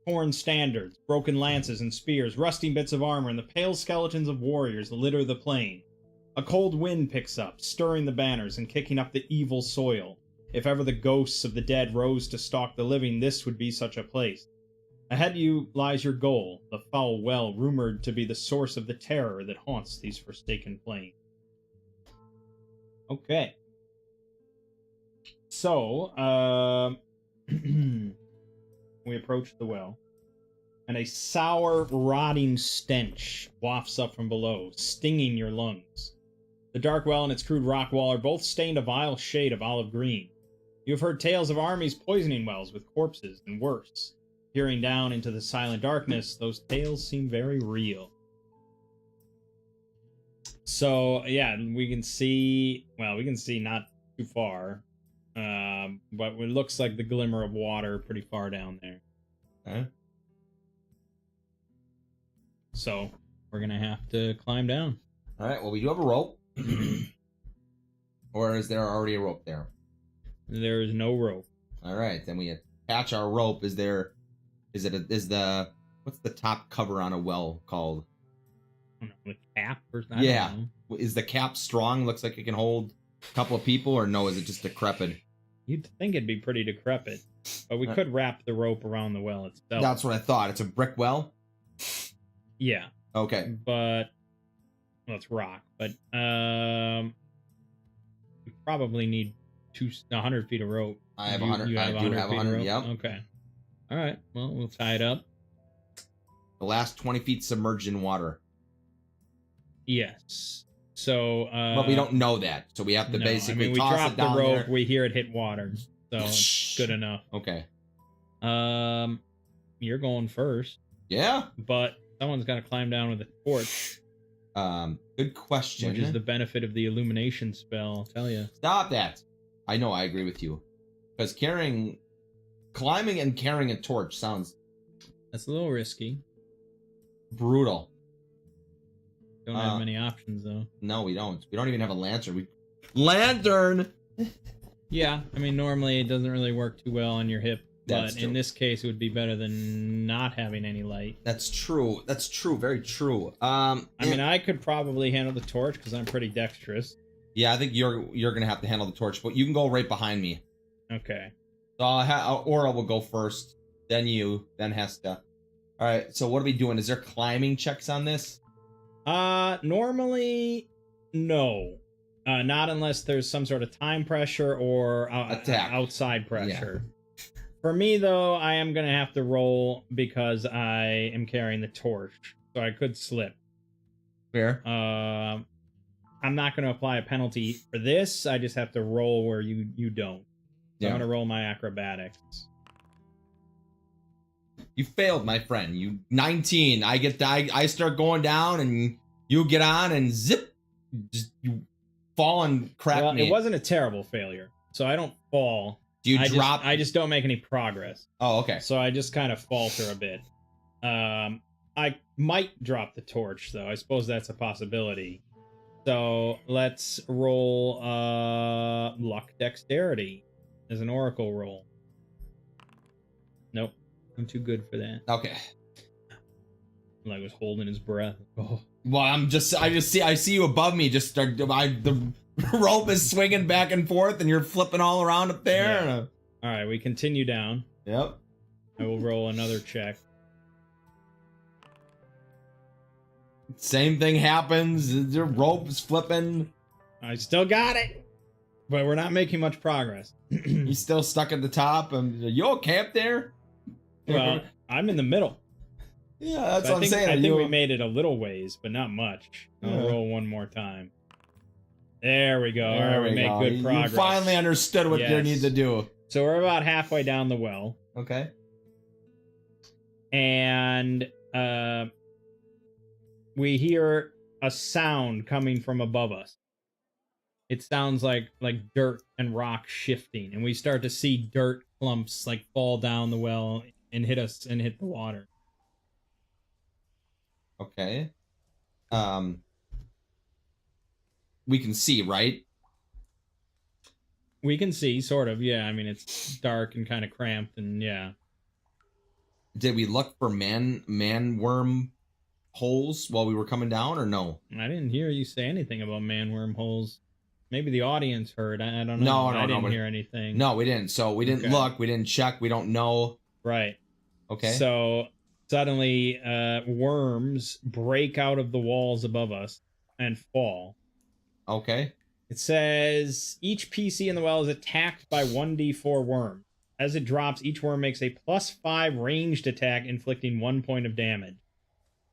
torn standards, broken lances and spears, rusting bits of armor, and the pale skeletons of warriors litter the plain. A cold wind picks up, stirring the banners and kicking up the evil soil. If ever the ghosts of the dead rose to stalk the living, this would be such a place. Ahead of you lies your goal, the foul well rumored to be the source of the terror that haunts these forsaken plains. Okay. So, we approach the well, and a sour, rotting stench wafts up from below, stinging your lungs. The dark well and its crude rock wall are both stained a vile shade of olive green. You have heard tales of armies poisoning wells with corpses, and worse. Peering down into the silent darkness, those tales seem very real. So, yeah, we can see not too far, but it looks like the glimmer of water pretty far down there. Okay. So, we're going to have to climb down. All right, well, we do have a rope. Or is there already a rope there? There is no rope. All right, then we attach our rope. What's the top cover on a well called? I don't know, the cap or something? Yeah. Is the cap strong? Looks like it can hold a couple of people, or no, is it just decrepit? You'd think it'd be pretty decrepit, but we could wrap the rope around the well itself. That's what I thought. It's a brick well? Yeah. Okay. But, well, it's rock, but we probably need 100 feet of rope. I have 100. I do have 100, yep. Okay. All right, well, we'll tie it up. The last 20 feet submerged in water. Yes. So, but we don't know that, so we have to basically we toss drop it down the rope, there. we hear it hit water, so it's good enough. Okay. You're going first. Yeah. But someone's got to climb down with a torch. Good question. Which is the benefit of the illumination spell, I'll tell you. Stop that. I know, I agree with you. Because climbing and carrying a torch sounds... That's a little risky. Brutal. Don't have many options, though. No, we don't. We don't even have a lantern. Lantern! Yeah, I mean, normally it doesn't really work too well on your hip. That's but true. In this case, it would be better than not having any light. That's true. That's true. Very true. I mean, I could probably handle the torch because I'm pretty dexterous. Yeah, I think you're gonna have to handle the torch, but you can go right behind me. Okay. So Aura will go first, then you, then Hesta. All right. So what are we doing? Is there climbing checks on this? Normally, no. Not unless there's some sort of time pressure or outside pressure. Yeah. For me, though, I am going to have to roll because I am carrying the torch, so I could slip. Fair. I'm not going to apply a penalty for this. I just have to roll where you don't. So I'm going to roll my acrobatics. You failed, my friend. You 19. I start going down, and you get on, and zip, just you fall and crack me. It wasn't a terrible failure, so I don't fall. Do you drop? I just don't make any progress. Oh, okay. So I just kind of falter a bit. I might drop the torch, though. I suppose that's a possibility. So let's roll luck dexterity as an oracle roll. Nope. I'm too good for that. Okay. Like was holding his breath. Oh. Well, I see you above me. The rope is swinging back and forth, and you're flipping all around up there. Yeah. All right, we continue down. Yep. I will roll another check. Same thing happens. The rope is flipping. I still got it, but we're not making much progress. He's still stuck at the top. You okay up there? Well, I'm in the middle. Yeah, that's what I'm saying. I think we made it a little ways, but not much. I'll roll one more time. There we go. All right, we made good progress. You finally understood what you need to do. So we're about halfway down the well. Okay. And we hear a sound coming from above us. It sounds like dirt and rock shifting, and we start to see dirt clumps like fall down the well and hit us and hit the water. Okay. We can see, right? We can see, sort of, yeah. I mean, it's dark and kind of cramped, and yeah. Did we look for man worm holes while we were coming down, or no? I didn't hear you say anything about man wormholes. Maybe the audience heard. I don't know. No, I didn't hear anything. No, we didn't. So we didn't look. We didn't check. We don't know. Right. Okay. So suddenly, worms break out of the walls above us and fall. Okay. It says each PC in the well is attacked by 1d4 worm. As it drops, each worm makes a +5 ranged attack, inflicting 1 point of damage.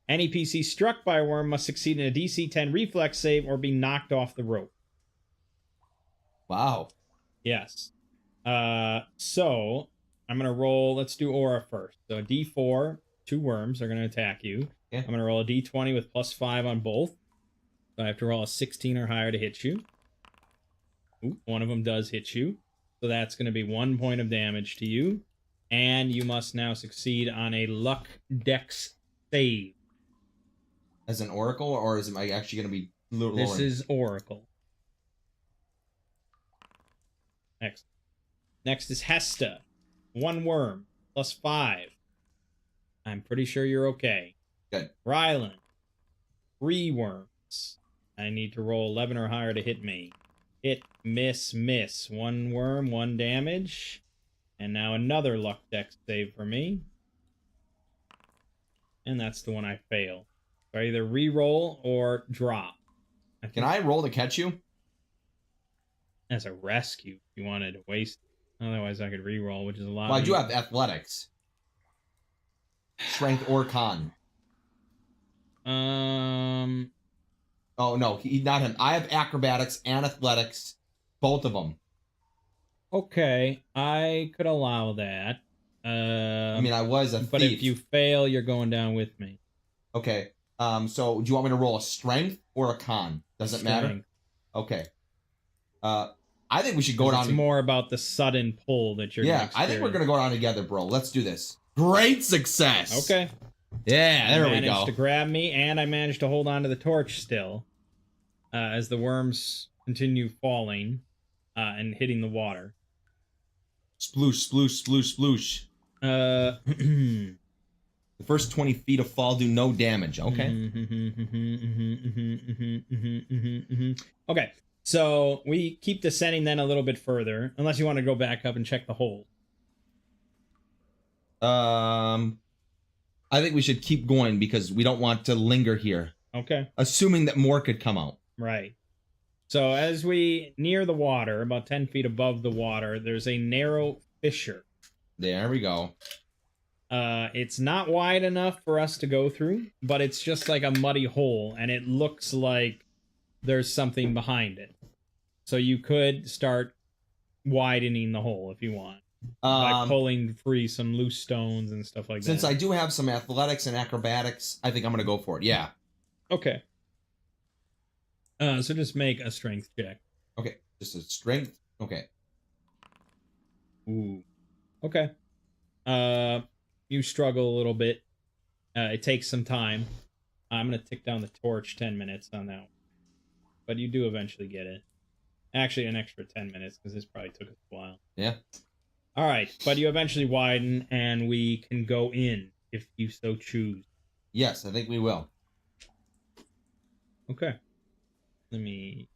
Any PC struck by a worm must succeed in a DC 10 reflex save or be knocked off the rope. Wow. Yes. So I'm going to roll. Let's do aura first. So D4, 2 worms are going to attack you. Yeah. I'm going to roll a D20 with +5 on both. So I have to roll a 16 or higher to hit you. Ooh, one of them does hit you. So that's going to be 1 point of damage to you. And you must now succeed on a luck dex save. As an oracle, or is it actually going to be lower? This is oracle. Excellent. Next is Hesta. 1 worm, +5. I'm pretty sure you're okay. Good. Rylan. 3 worms. I need to roll 11 or higher to hit me. Hit, miss, miss. 1 worm, 1 damage. And now another luck dex save for me. And that's the one I fail. So I either re-roll or drop. Can I roll to catch you? As a rescue, if you wanted to waste it. Otherwise, I could re-roll, which is a lot. Well, I do have athletics. Strength or con. Oh, no, not him. I have acrobatics and athletics. Both of them. Okay, I could allow that. I mean, I was a thief. But if you fail, you're going down with me. Okay. So do you want me to roll a strength or a con? Does it matter? Okay. I think we should go down. It's more about the sudden pull that you're. Yeah, I think we're gonna go down together, bro. Let's do this. Great success. Okay. Yeah, there we go. You managed to grab me, and I managed to hold on to the torch still, as the worms continue falling, and hitting the water. Sploosh, sploosh, sploosh, sploosh. The first 20 feet of fall do no damage. Okay. Okay. So we keep descending then a little bit further, unless you want to go back up and check the hole. I think we should keep going because we don't want to linger here. Okay. Assuming that more could come out. Right. So as we near the water, about 10 feet above the water, there's a narrow fissure. There we go. It's not wide enough for us to go through, but it's just like a muddy hole, and it looks like there's something behind it. So you could start widening the hole if you want. By pulling free some loose stones and stuff like that. Since I do have some athletics and acrobatics, I think I'm going to go for it. Yeah. Okay. So just make a strength check. Okay. Just a strength. Okay. Ooh. Okay. You struggle a little bit. It takes some time. I'm going to tick down the torch 10 minutes on that one. But you do eventually get it. Actually, an extra 10 minutes, because this probably took us a while. Yeah. All right, but you eventually widen, and we can go in if you so choose. Yes, I think we will. Okay. Let me...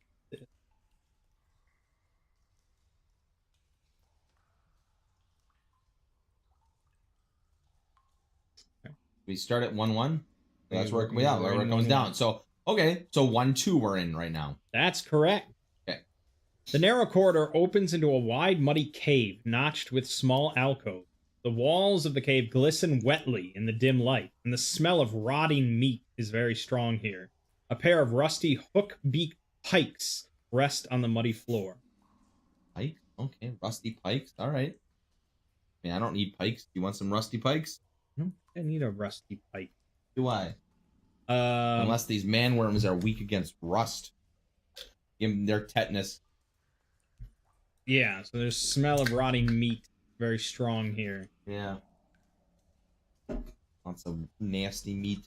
We start at 1-1. That's where it comes down. So, okay. So 1-2 we're in right now. That's correct. Okay. The narrow corridor opens into a wide, muddy cave, notched with small alcoves. The walls of the cave glisten wetly in the dim light, and the smell of rotting meat is very strong here. A pair of rusty hook-beaked pikes rest on the muddy floor. Pikes? Okay, rusty pikes. All right. I mean, I don't need pikes. Do you want some rusty pikes? No, I need a rusty pike. Do I? Unless these manworms are weak against rust. Give them their tetanus. Yeah, so there's smell of rotting meat very strong here. Yeah. Lots of nasty meat.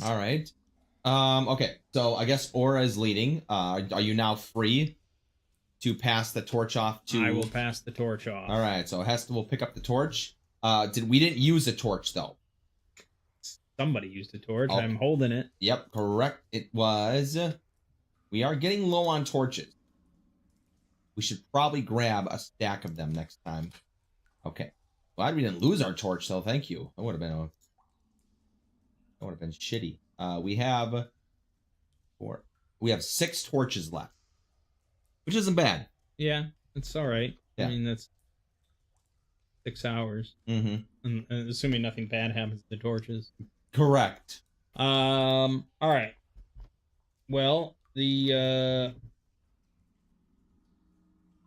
All right. Okay, so I guess Aura is leading. Are you now free to pass the torch off to... I will pass the torch off. All right, so Hesta will pick up the torch. We didn't use a torch though. Somebody used a torch. Oh. I'm holding it. Yep, correct. It was. We are getting low on torches. We should probably grab a stack of them next time. Okay. Glad we didn't lose our torch though. Thank you. That would have been shitty. We have 4. We have 6 torches left, which isn't bad. Yeah, it's all right. Yeah. I mean, that's 6 hours. Mm-hmm. And assuming nothing bad happens to the torches. Correct. All right. Well, there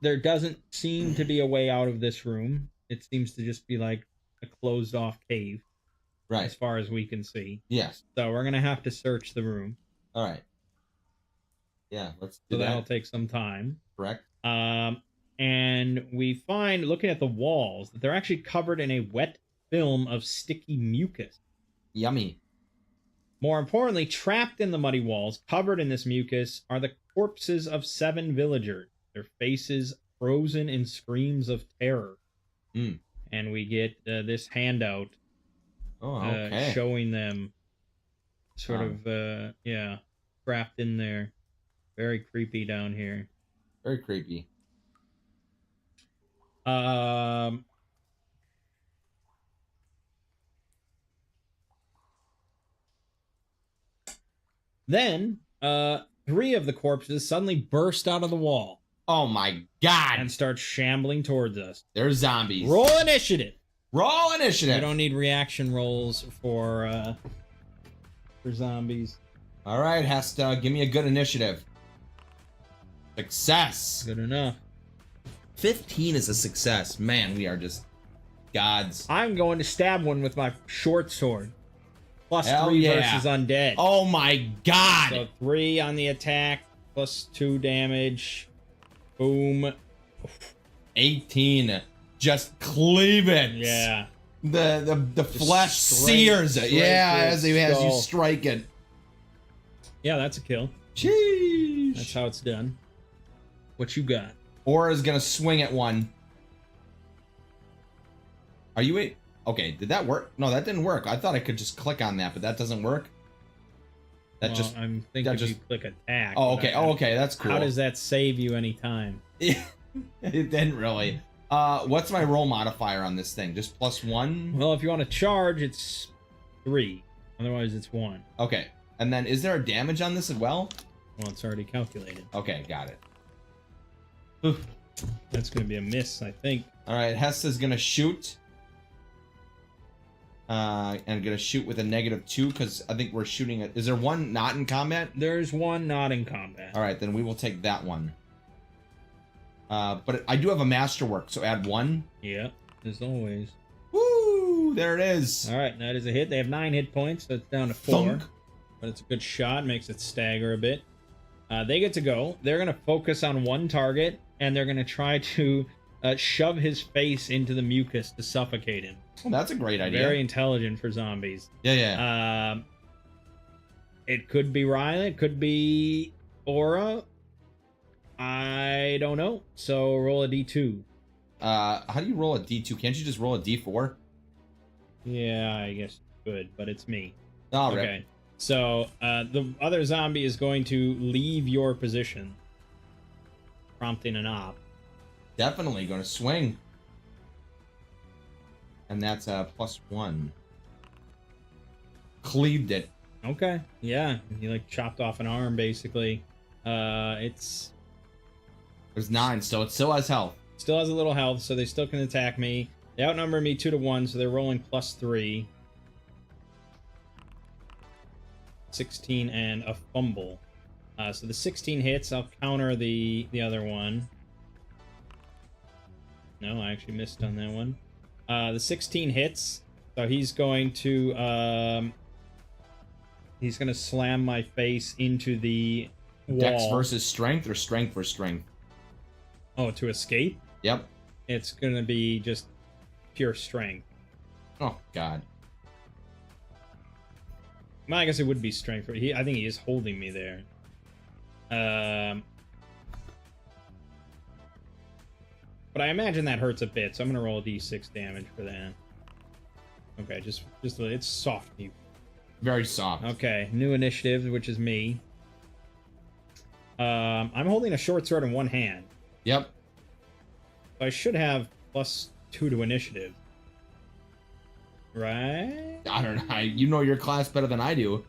doesn't seem to be a way out of this room. It seems to just be like a closed off cave. Right. As far as we can see. Yes. So we're going to have to search the room. All right. Yeah, let's do so that. That'll take some time. Correct. And we find, looking at the walls, that they're actually covered in a wet film of sticky mucus. Yummy. More importantly, trapped in the muddy walls, covered in this mucus, are the corpses of 7 villagers, their faces frozen in screams of terror. Mm. And we get this handout showing them sort of, trapped in there. Very creepy down here. Very creepy. Then, 3 of the corpses suddenly burst out of the wall. Oh my god! And start shambling towards us. They're zombies. Roll initiative! Roll initiative! We don't need reaction rolls for zombies. Alright, Hesta, give me a good initiative. Success! Good enough. 15 is a success. Man, we are just gods. I'm going to stab one with my short sword. Plus Hell 3 yeah. versus undead. Oh my god! So 3 on the attack, plus 2 damage. Boom. 18. Just cleave it. Yeah. The flesh sears it. Yeah, as you strike it. Yeah, that's a kill. Sheesh. That's how it's done. What you got? Aura's gonna swing at one. Are you a... Okay, did that work? No, that didn't work. I thought I could just click on that, but that doesn't work. I'm thinking if you click attack. Oh, okay. Oh, okay. That's cool. How does that save you any time? It didn't really. What's my roll modifier on this thing? Just +1? Well, if you want to charge, it's 3. Otherwise, it's 1. Okay. And then, is there a damage on this as well? Well, it's already calculated. Okay, got it. Oof. That's going to be a miss, I think. All right, Hesta's going to shoot. And going to shoot with a -2 because I think we're shooting it. Is there one not in combat? There's one not in combat. All right, then we will take that one. But I do have a masterwork, so add 1. Yeah, as always. Woo! There it is. All right, that is a hit. They have 9 hit points, so it's down to 4. Thunk. But it's a good shot. Makes it stagger a bit. They get to go. They're going to focus on one target, and they're going to try to shove his face into the mucus to suffocate him. Well, that's a great idea. Very intelligent for zombies. Yeah. It could be Riley. It could be Aura. I don't know. So roll a d2. How do you roll a d2? Can't you just roll a d4? Yeah, I guess you could, but it's me. Oh, okay. Right. So the other zombie is going to leave your position, prompting an op. Definitely going to swing. And that's a +1. Cleaved it. Okay. Yeah. You like chopped off an arm, basically. There's 9, so it still has health. Still has a little health, so they still can attack me. They outnumber me 2-1, so they're rolling +3. 16 and a fumble. So the 16 hits. I'll counter the other one. No, I actually missed on that one. The 16 hits. So he's going to slam my face into the wall. Dex versus strength or strength versus strength? Oh, to escape? Yep. It's going to be just pure strength. Oh, God. Well, I guess it would be strength. I think he is holding me there. But I imagine that hurts a bit, so I'm going to roll a d6 damage for that. Okay, just it's soft. Very soft. Okay, new initiative, which is me. I'm holding a short sword in one hand. Yep. So I should have +2 to initiative. Right? I don't know. You know your class better than I do.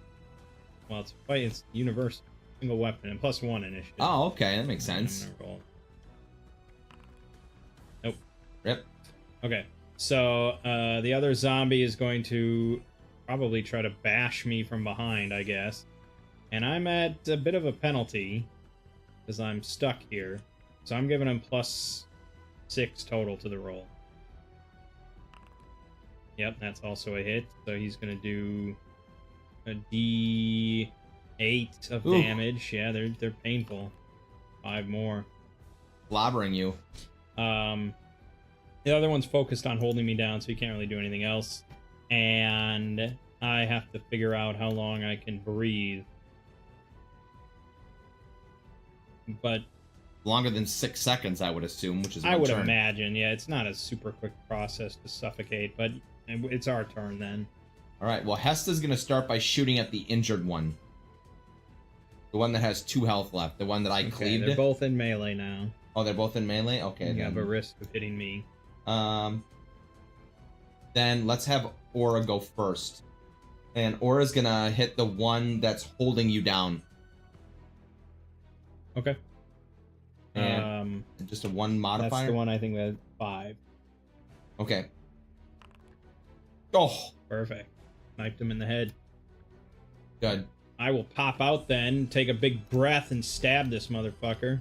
Well, it's universal. Single weapon and +1 initiative. Oh, okay. That makes sense. Roll. Nope. Rip. Okay. So the other zombie is going to probably try to bash me from behind, I guess. And I'm at a bit of a penalty because I'm stuck here. So I'm giving him +6 total to the roll. Yep, that's also a hit. So he's going to do a D8 of damage. Yeah, they're painful. 5 more. Blobbering you. The other one's focused on holding me down, so he can't really do anything else. And I have to figure out how long I can breathe. But longer than 6 seconds, I would assume, which is I would turn. imagine. Yeah, it's not a super quick process to suffocate, but it's our turn then. All right. Well, Hesta's gonna start by shooting at the injured one, the one that has 2 health left, the one that I cleaved. They're both in melee now. Oh, they're both in melee. Okay. You have a risk of hitting me. Then let's have Aura go first, and Aura's gonna hit the one that's holding you down. Okay. And just a 1 modifier. That's the one I think that 5. Okay. Oh, Perfect. Knifed him in the head. good. I will pop out then, take a big breath, and stab this motherfucker.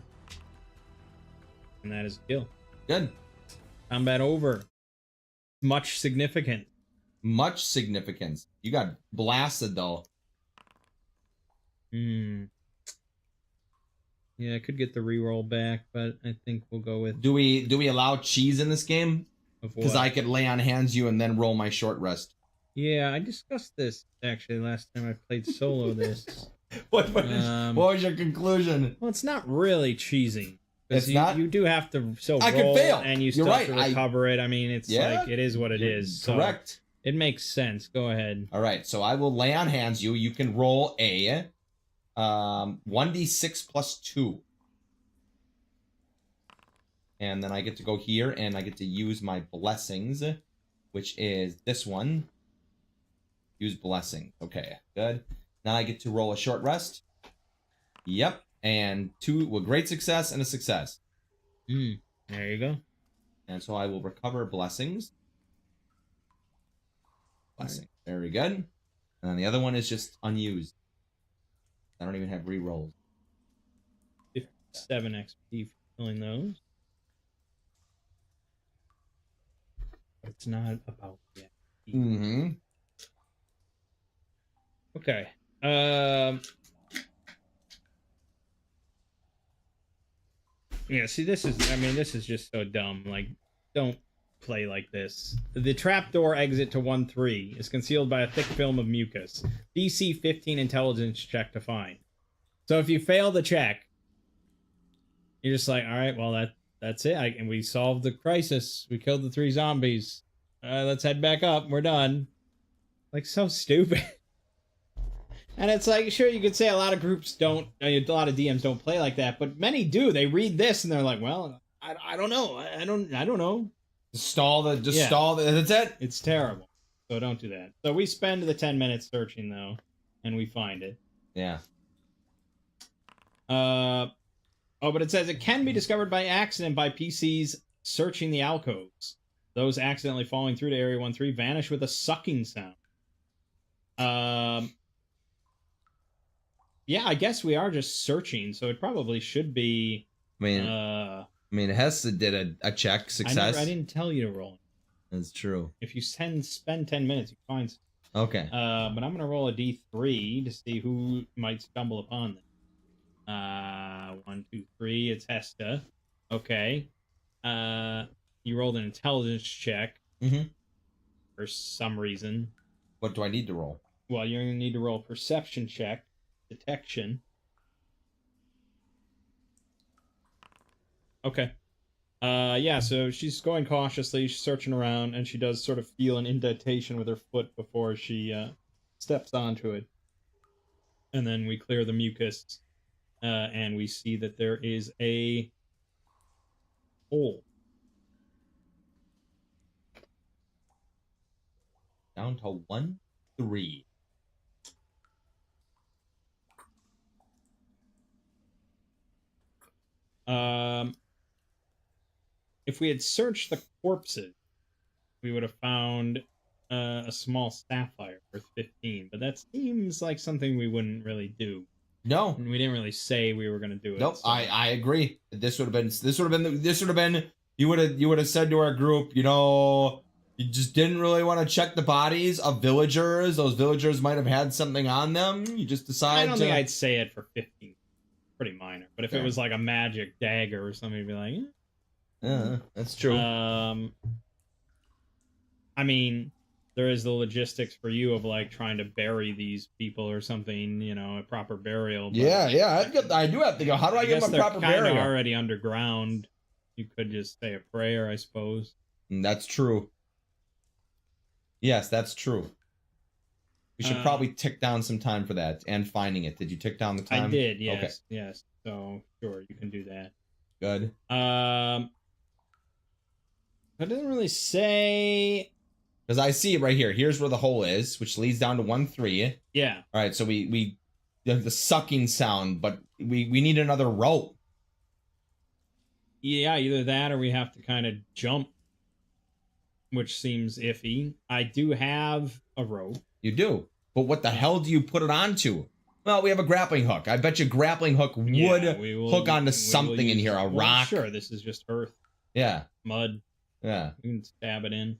And that is a kill. Good. Combat over. Much significant. Much significance. You got blasted though. Yeah, I could get the reroll back, but I think we'll go with. Do we allow cheese in this game? Because I could lay on hands you and then roll my short rest. Yeah, I discussed this actually last time I played solo. This. What was your conclusion? Well, it's not really cheesing. It's not. You do have to I roll, can fail, and you still have to recover it. I mean, it's like it is what it is. Correct. So it makes sense. Go ahead. All right, so I will lay on hands you. You can roll a 1d6 plus 2. And then I get to go here, and I get to use my blessings, which is this one. Use blessing. Okay, good. Now I get to roll a short rest. Yep, and 2, well, great success and a success. There you go. And so I will recover blessings. Blessing. Very good. And then the other one is just unused. I don't even have re-rolls. 7 XP for killing those. It's not about yet. Mm-hmm. Okay. Yeah, see, this is just so dumb. Like, don't play like this. The trapdoor exit to 1-3 is concealed by a thick film of mucus. DC 15 intelligence check to find. So if you fail the check, you're just like, all right, well, that's it. And we solved the crisis. We killed the 3 zombies. Let's head back up. We're done. Like, so stupid. And it's like, sure, you could say a lot of groups don't, a lot of DMs don't play like that, but many do. They read this and they're like, well, I don't know. I don't know. Stall that's it. It's terrible. So don't do that. So we spend the 10 minutes searching though, and we find it. Yeah. But it says it can be discovered by accident by PCs searching the alcoves. Those accidentally falling through to Area 1-3 vanish with a sucking sound. Yeah, I guess we are just searching, so it probably should be. I mean, Hessa did a check success. I didn't tell you to roll. That's true. If you spend 10 minutes, you find. Okay. But I'm gonna roll a D3 to see who might stumble upon this. 1, 2, 3. It's Hesta. Okay. You rolled an intelligence check. Mm-hmm. For some reason. What do I need to roll? Well, you're gonna need to roll a perception check. Detection. Okay. Yeah, so she's going cautiously, she's searching around, and she does sort of feel an indentation with her foot before she steps onto it. And then we clear the mucus, and we see that there is a hole. Down to 1-3. If we had searched the corpses, we would have found a small sapphire worth 15, but that seems like something we wouldn't really do. No, And we didn't really say we were going to do it. nope. So. I agree. This would have been. You would have said to our group, you know, you just didn't really want to check the bodies of villagers. Those villagers might have had something on them. You just decided. I don't think I'd say it for 15. Pretty minor. But if Okay. it was like a magic dagger or something, you'd be like, Yeah, that's true. I mean, there is the logistics for you of like trying to bury these people or something, you know, a proper burial. But yeah. I do have to go. How do I get guess my they're proper kind of burial? already underground. You could just say a prayer, I suppose. That's true. Yes, that's true. We should probably tick down some time for that and finding it. Did you tick down the time? I did, yes, Okay. yes. So sure, you can do that. Good. It doesn't really say. Because I see it right here. Here's where the hole is, which leads down to 1-3. Yeah. All right, so we have the sucking sound, but we need another rope. Yeah, either that or we have to kind of jump, which seems iffy. I do have a rope. You do, but what the hell do you put it onto? Well, we have a grappling hook. I bet you grappling hook would hook onto something in here, a rock. Sure, this is just earth. Yeah. Mud. Yeah. You can stab it in.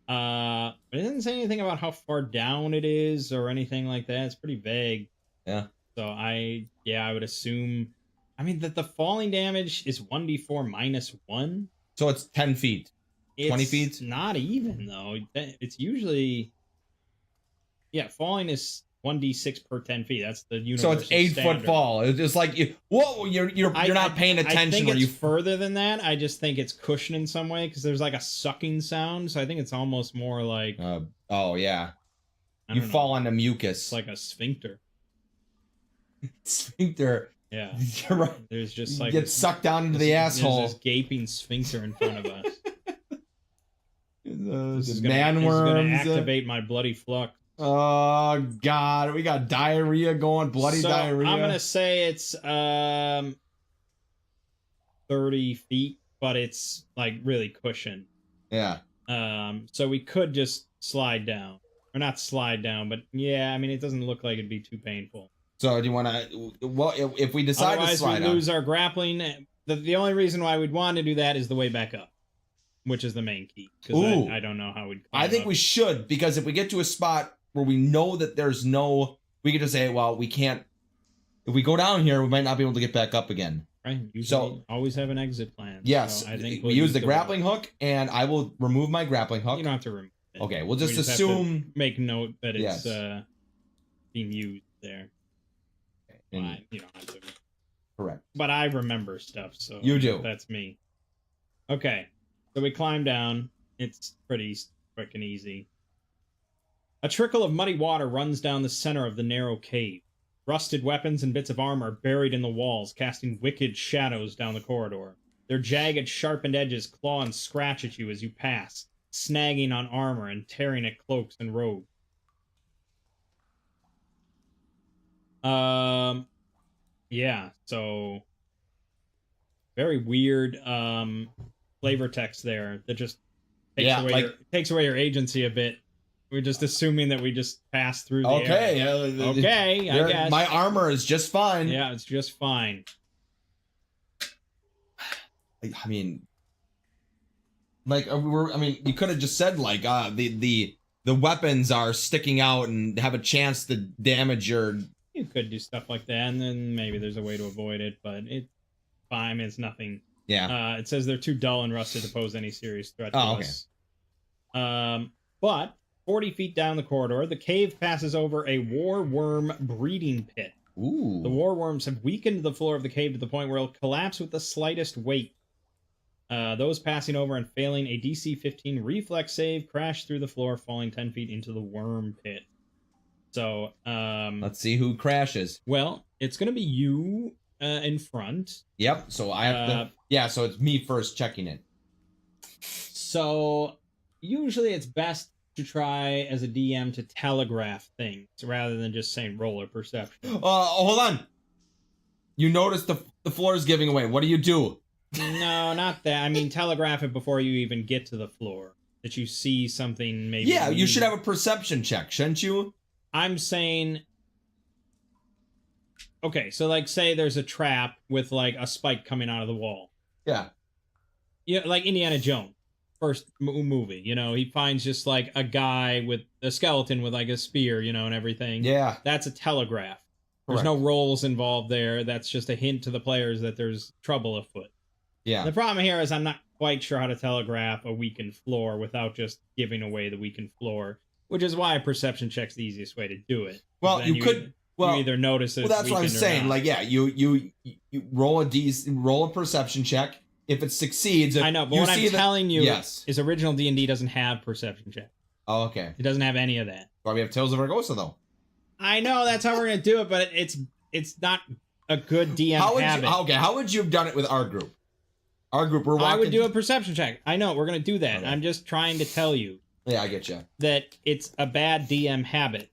But it doesn't say anything about how far down it is or anything like that. It's pretty vague. Yeah. So I would assume. I mean that the falling damage is 1d4 minus 1. So it's 10 feet. 20 feet? It's not even though. It's usually. Yeah, falling is 1d6 per 10 feet. That's the universal. So it's 8 standard. foot fall. It's just like you're not paying attention. I think where it's you further than that. I just think it's cushioned in some way because there's like a sucking sound. So I think it's almost more like. Oh yeah. I You don't know. fall onto mucus. It's like a sphincter. Sphincter. Yeah. You're right. There's just You like get sucked down into the asshole. There's this gaping sphincter in front of us. This is Man gonna worms. activate my bloody flux. Oh god, we got diarrhea going, bloody diarrhea. I'm gonna say it's 30 feet, but it's like really cushioned. Yeah. So we could just slide down, or not slide down, but yeah, I mean it doesn't look like it'd be too painful. So do you want to? Well, if we decide Otherwise, to slide we on, lose our grappling. The only reason why we'd want to do that is the way back up, which is the main key. Because I don't know how we'd. I think we should, because if we get to a spot where we know that there's no, we could just say, well, we can't. If we go down here, we might not be able to get back up again. Right. Usually, always have an exit plan. Yes, so I think we use the grappling hook, and I will remove my grappling hook. You don't have to remove it. Okay, we'll just have to assume. make note that it's Yes. being used there. And- You don't have to. Correct. But I remember stuff, so You do. That's me. Okay, so we climb down. It's pretty quick and easy. A trickle of muddy water runs down the center of the narrow cave. Rusted weapons and bits of armor are buried in the walls, casting wicked shadows down the corridor. Their jagged, sharpened edges claw and scratch at you as you pass, snagging on armor and tearing at cloaks and robes. Yeah, so very weird flavor text there that just takes away your agency a bit. We're just assuming that we just pass through the area. Okay, I guess. My armor is just fine. Yeah, it's just fine. I mean, you could have just said like the weapons are sticking out and have a chance to damage your. You could do stuff like that, and then maybe there's a way to avoid it, but it's fine. I mean, it's nothing. Yeah. It says they're too dull and rusted to pose any serious threat to us. But 40 feet down the corridor, the cave passes over a war worm breeding pit. Ooh. The war worms have weakened the floor of the cave to the point where it'll collapse with the slightest weight. Those passing over and failing a DC 15 reflex save crash through the floor, falling 10 feet into the worm pit. So, let's see who crashes. Well, it's going to be you in front. Yep, so I have to... Yeah, so it's me first checking it. So, usually it's best to try as a DM to telegraph things rather than just saying roll a perception. Hold on. You notice the floor is giving away. What do you do? No, not that. I mean, telegraph it before you even get to the floor. That you see something maybe... Yeah, you should have a perception check, shouldn't you? I'm saying... Okay, so like say there's a trap with like a spike coming out of the wall. Yeah. Yeah, like Indiana Jones. First movie, you know, he finds just like a guy with a skeleton with like a spear, you know, and everything. Yeah. That's a telegraph. There's Correct. no rolls involved there. That's just a hint to the players that there's trouble afoot. Yeah. The problem here is I'm not quite sure how to telegraph a weakened floor without just giving away the weakened floor, which is why a perception check's the easiest way to do it. Well, you could... Well, you either notice it. Well, that's what I'm saying. Like, yeah, you roll a perception check. If it succeeds, I know, but what I'm telling you is original D&D doesn't have perception check. Oh, okay. It doesn't have any of that. Why we have Tales of Argosa though? I know that's how we're gonna do it, but it's not a good DM habit. How would you have done it with our group? Our group, we're walking... I would do a perception check. I know we're gonna do that. Okay. I'm just trying to tell you. Yeah, I get you. That it's a bad DM habit.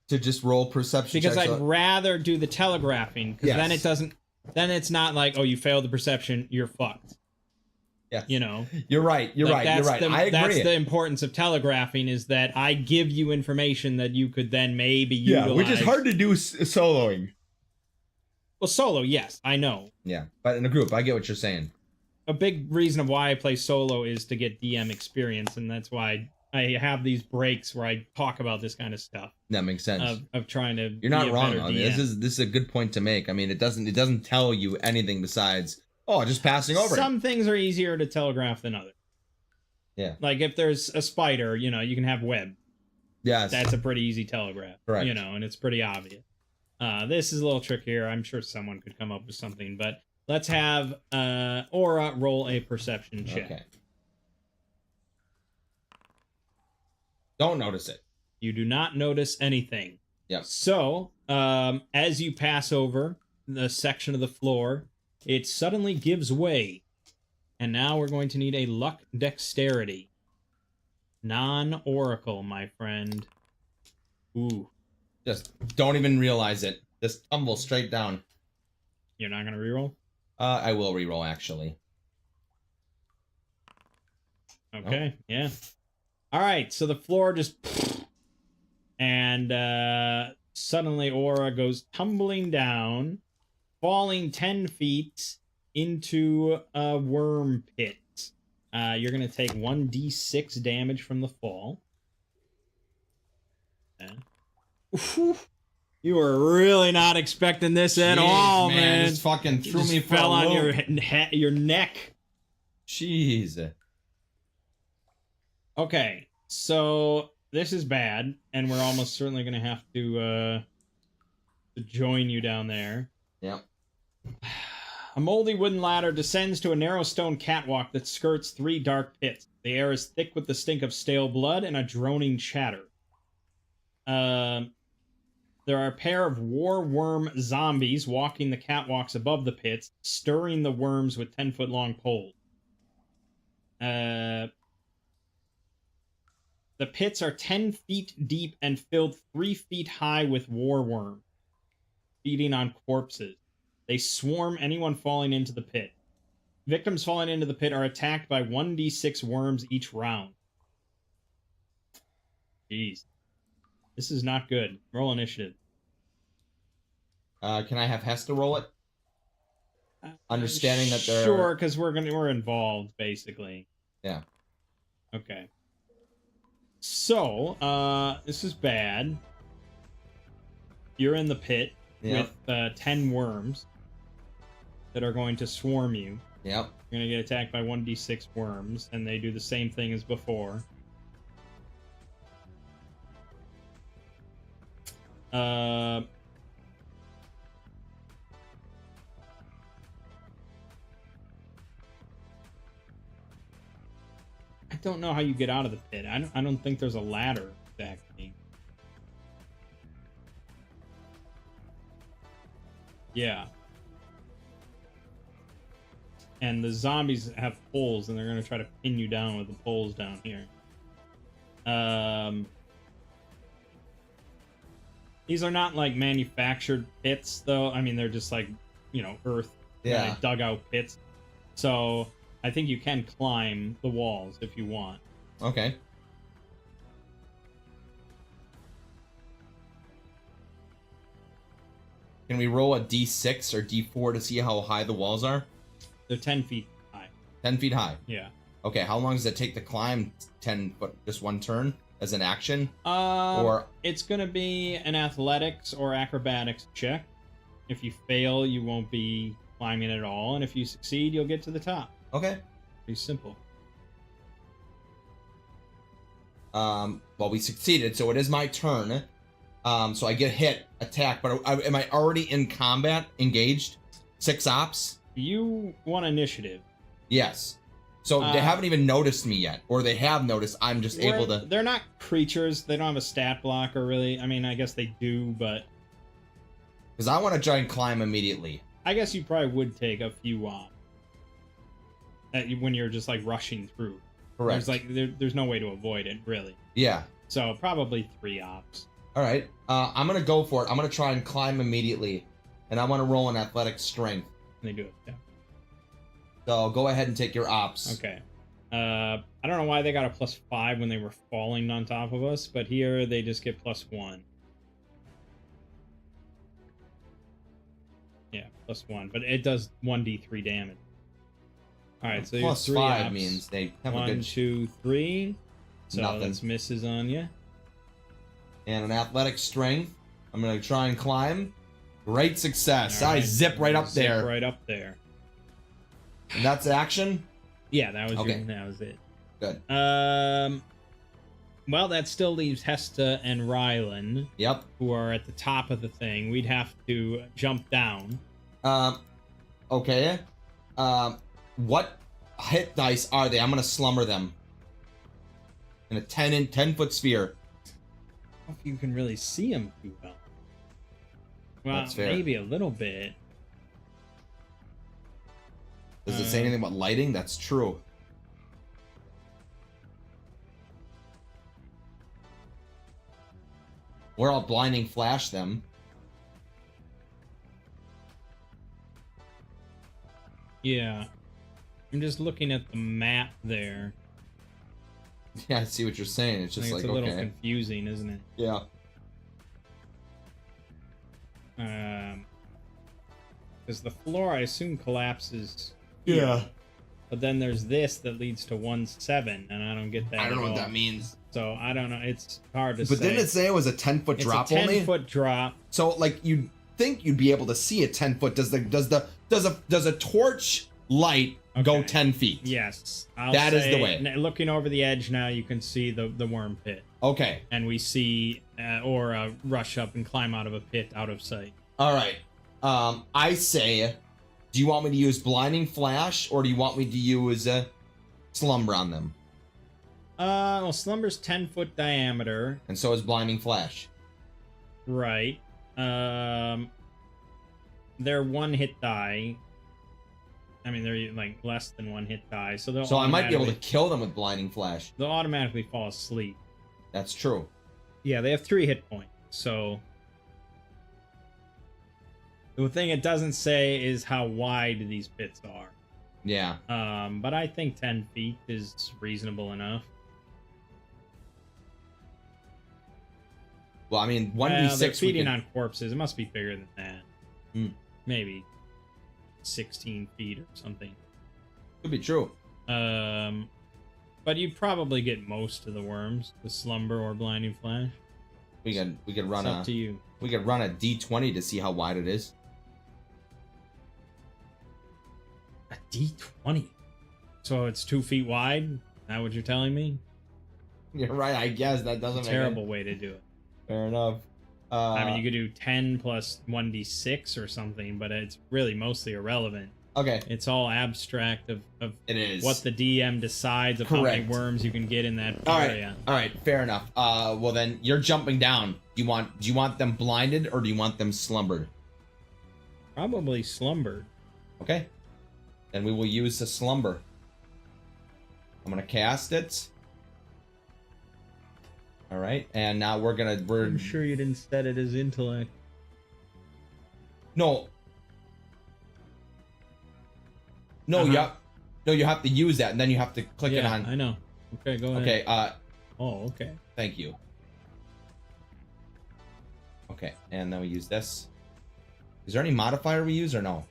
To just roll perception because I'd rather do the telegraphing because then it doesn't. Then it's not like, oh, you failed the perception, you're fucked. Yeah, you know. You're right. You're right. I agree. That's the importance of telegraphing is that I give you information that you could then maybe utilize. Yeah, which is hard to do soloing. Well, solo, yes, I know. Yeah, but in a group, I get what you're saying. A big reason of why I play solo is to get DM experience, and that's why I have these breaks where I talk about this kind of stuff. That makes sense. Of trying to. You're not wrong on this. This is a good point to make. I mean, it doesn't tell you anything besides just passing over. Some things are easier to telegraph than others. Yeah. Like if there's a spider, you know, you can have web. Yes. That's a pretty easy telegraph. Correct. You know, and it's pretty obvious. This is a little trickier. I'm sure someone could come up with something, but let's have Aura roll a perception check. Okay. Don't notice it. You do not notice anything. Yep. So, as you pass over the section of the floor, it suddenly gives way. And now we're going to need a luck dexterity. Non-oracle, my friend. Ooh. Just don't even realize it. Just tumble straight down. You're not going to reroll? I will reroll, actually. Okay, yeah. All right, so the floor just... And suddenly Aura goes tumbling down, falling 10 feet into a worm pit. You're going to take 1d6 damage from the fall. Okay. You were really not expecting this at all, man. Just fucking threw me for fell a on loop. your neck. Jeez. Okay, so this is bad, and we're almost certainly going to have to join you down there. Yep. A moldy wooden ladder descends to a narrow stone catwalk that skirts 3 dark pits. The air is thick with the stink of stale blood and a droning chatter. There are a pair of war worm zombies walking the catwalks above the pits, stirring the worms with 10-foot-long poles. The pits are 10 feet deep and filled 3 feet high with war worms, feeding on corpses. They swarm anyone falling into the pit. Victims falling into the pit are attacked by 1d6 worms each round. Jeez. This is not good. Roll initiative. Can I have Hester roll it? Understanding that they're... Sure, because we're involved, basically. Yeah. Okay. So, this is bad. You're in the pit with 10 worms that are going to swarm you. Yep. You're going to get attacked by 1d6 worms, and they do the same thing as before. don't know how you get out of the pit. I don't think there's a ladder exactly. Yeah. And the zombies have poles, and they're gonna try to pin you down with the poles down here. These are not like manufactured pits, though. I mean, they're just like, earth, dug out pits. So I think you can climb the walls if you want. Okay. Can we roll a D6 or D4 to see how high the walls are? They're 10 feet high. 10 feet high? Yeah. Okay, how long does it take to climb 10 foot? Just one turn as an action? Or it's going to be an athletics or acrobatics check. If you fail, you won't be climbing at all. And if you succeed, you'll get to the top. Okay. Pretty simple. Well, we succeeded, so it is my turn. So I get hit, attack, but am I already in combat, engaged? 6 ops? You want initiative. Yes. So they haven't even noticed me yet, or they have noticed. I'm just able to... They're not creatures. They don't have a stat blocker, really. I mean, I guess they do, but... Because I want to try and climb immediately. I guess you probably would take a few ops. When you're just, like, rushing through. Correct. There's no way to avoid it, really. Yeah. So, probably 3 ops. All right. I'm going to go for it. I'm going to try and climb immediately. And I want to roll an athletic strength. They do it, yeah. So go ahead and take your ops. Okay. I don't know why they got a +5 when they were falling on top of us, but here they just get +1. Yeah, +1, but it does 1d3 damage. All right, so plus 3 5 ops. means they have 1, a good... 2, 3. So Nothing. that's misses on you. And an athletic strength. I'm going to try and climb. Great success. All I right. zip right up there. Zip right up there. And that's action? Yeah, that was Okay. that was it. Good. Well, that still leaves Hesta and Rylan, Yep. who are at the top of the thing. We'd have to jump down. Okay. What hit dice are they? I'm going to slumber them. In a 10-foot sphere. I don't know if you can really see them too well. Well, That's fair. maybe a little bit. Does it say anything about lighting? That's true. Or I'll blinding flash them. Yeah. I'm just looking at the map there. Yeah, I see what you're saying. It's just It's like, a little okay. confusing, isn't it? Yeah. Because the floor, I assume, collapses. Yeah. But then there's this that leads to 1-7, and I don't get that. I don't know at what all. that means. So I don't know. It's hard to say. But didn't it say it was a 10-foot It's drop a only? 10-foot drop. So like you'd think you'd be able to see a 10-foot. Does a torch light go Okay. 10 feet? Yes. That is the way. Looking over the edge now, you can see the worm pit. Okay. And we see Aura rush up and climb out of a pit out of sight. All right. I say, do you want me to use blinding flash or do you want me to use slumber on them? Well, Slumber's 10-foot diameter. And so is blinding flash. Right. They're 1 hit die. I mean, they're like less than 1 hit die, so they'll. So I might be able to automatically- kill them with blinding flash. They'll automatically fall asleep. That's true. Yeah, they have 3 hit points. So the thing it doesn't say is how wide these pits are. Yeah. But I think 10 feet is reasonable enough. Well, I mean, 1d6. Well, they're we feeding can- on corpses. It must be bigger than that. Hmm. Maybe 16 feet or something. Could be true. But you'd probably get most of the worms with Slumber or Blinding Flash. We could run It's up to you. we could run a d20 to see how wide it is. A D20. So it's 2 feet wide? Is that what you're telling me? You're right. I guess that doesn't make Terrible way to do it. Fair enough. I mean, you could do 10 plus 1d6 or something, but it's really mostly irrelevant. Okay. It's all abstract of It is. what the DM decides of how many Correct. worms you can get in that All right. area. All right. Fair enough. Well then you're jumping down. Do you want them blinded or do you want them slumbered? Probably slumbered. Okay. Then we will use the slumber. I'm gonna cast it. All right, and now we're I'm sure you didn't set it as intellect. No. No, you have to use that, and then you have to click it on. I know. Okay, go ahead. Okay. Oh, okay. Thank you. Okay, and then we use this. Is there any modifier we use or no?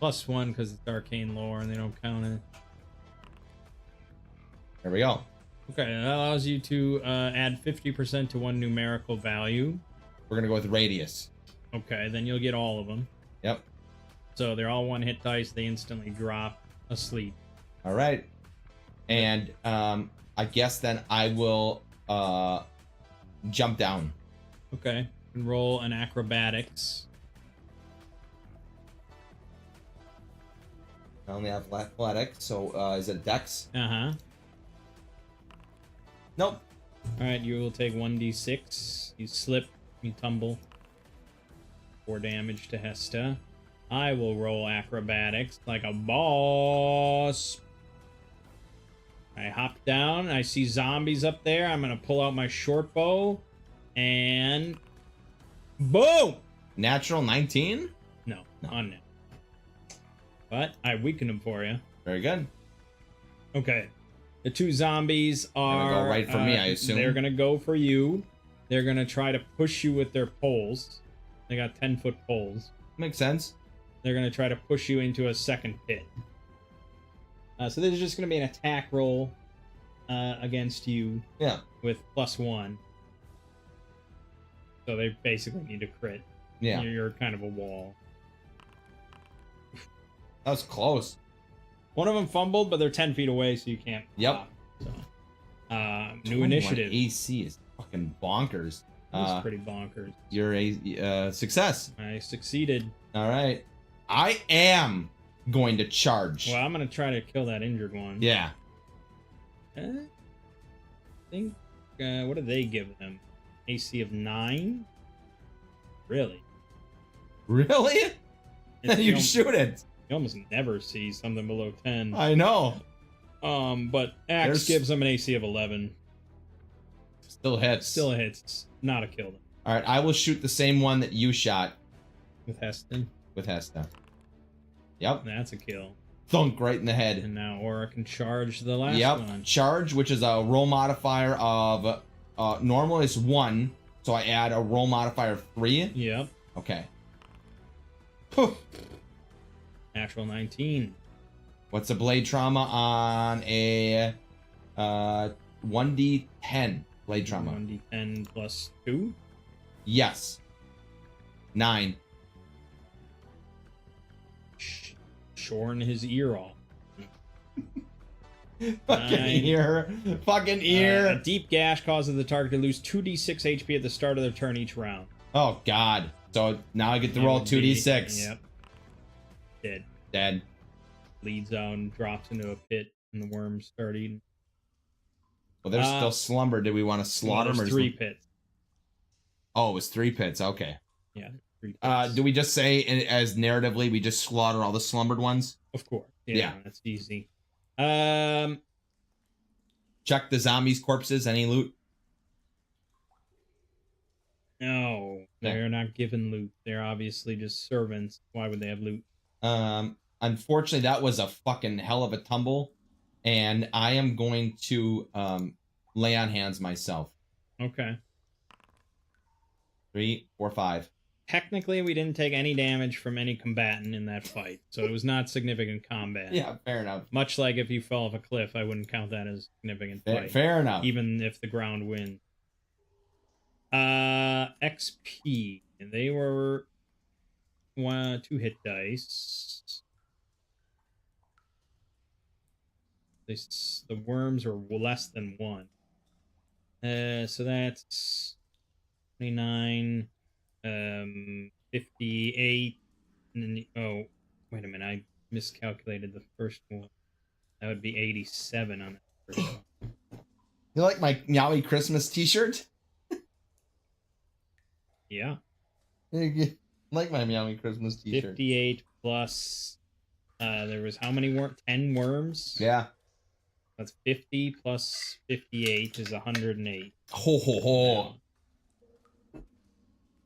+1 because it's arcane lore and they don't count it. There we go. Okay, that allows you to add 50% to one numerical value. We're gonna go with radius. Okay, then you'll get all of them. Yep. So they're all one hit dice. They instantly drop asleep. All right. And I guess then I will jump down. Okay, you can roll an acrobatics. I only have athletics, so is it dex? Uh-huh. Nope. Alright, you will take 1d6. You slip, you tumble. 4 damage to Hesta. I will roll acrobatics like a boss. I hop down. I see zombies up there. I'm going to pull out my short bow. And... boom! Natural 19? No, on it. But I weaken them for you. Very good. Okay. The 2 zombies are... Gonna go right for me, I assume. They're going to go for you. They're going to try to push you with their poles. They got 10-foot poles. Makes sense. They're going to try to push you into a second pit. So this is just going to be an attack roll against you. Yeah. With +1. So they basically need to crit. Yeah. You're kind of a wall. That was close. One of them fumbled, but they're 10 feet away, so you can't. Yep. So, new initiative. AC is fucking bonkers. That's pretty bonkers. You're a success. I succeeded. All right. I am going to charge. Well, I'm going to try to kill that injured one. Yeah. I think, what did they give them? AC of 9? Really? Really? You shoot it. You almost never see something below 10. I know. But Axe gives them an AC of 11. Still hits. Still hits. It's not a kill. All right, I will shoot the same one that you shot. With Heston? With Hesta. Yep. That's a kill. Thunk right in the head. And now Aura can charge the last one. Charge, which is a roll modifier of... normal is 1, so I add a roll modifier of 3. Yep. Okay. Natural 19. What's a blade trauma on a 1d10 blade trauma? 1d10 plus 2? Yes. 9. Shorn his ear off. Fucking ear. Fucking ear. A deep gash causes the target to lose 2d6 HP at the start of their turn each round. Oh, God. So now I get to roll 2d6. Yep. Dead. Dead. Bleeds out and drops into a pit, and the worms start eating. Well, they're still slumbered. Did we want to slaughter them? Or 3 pits. Oh, it was 3 pits. Okay. Yeah, 3 pits. Do we just say, as narratively, we just slaughter all the slumbered ones? Of course. Yeah. That's easy. Check the zombies' corpses. Any loot? No, they're not given loot. They're obviously just servants. Why would they have loot? Unfortunately, that was a fucking hell of a tumble, and I am going to lay on hands myself. Okay. 3, 4, 5. Technically, we didn't take any damage from any combatant in that fight, so it was not significant combat. Yeah, fair enough. Much like if you fell off a cliff, I wouldn't count that as significant fight. Fair enough. Even if the ground wins. XP. And they were 2 hit dice. The worms are less than 1. So that's 29, 58, and then Wait a minute, I miscalculated the first one. That would be 87 on the first one. You like my Meowie Christmas t-shirt? Yeah. I like my Meowie Christmas t-shirt. 58 plus... there was how many worms? 10 worms? Yeah. That's 50 plus 58 is 108. Ho, ho, ho.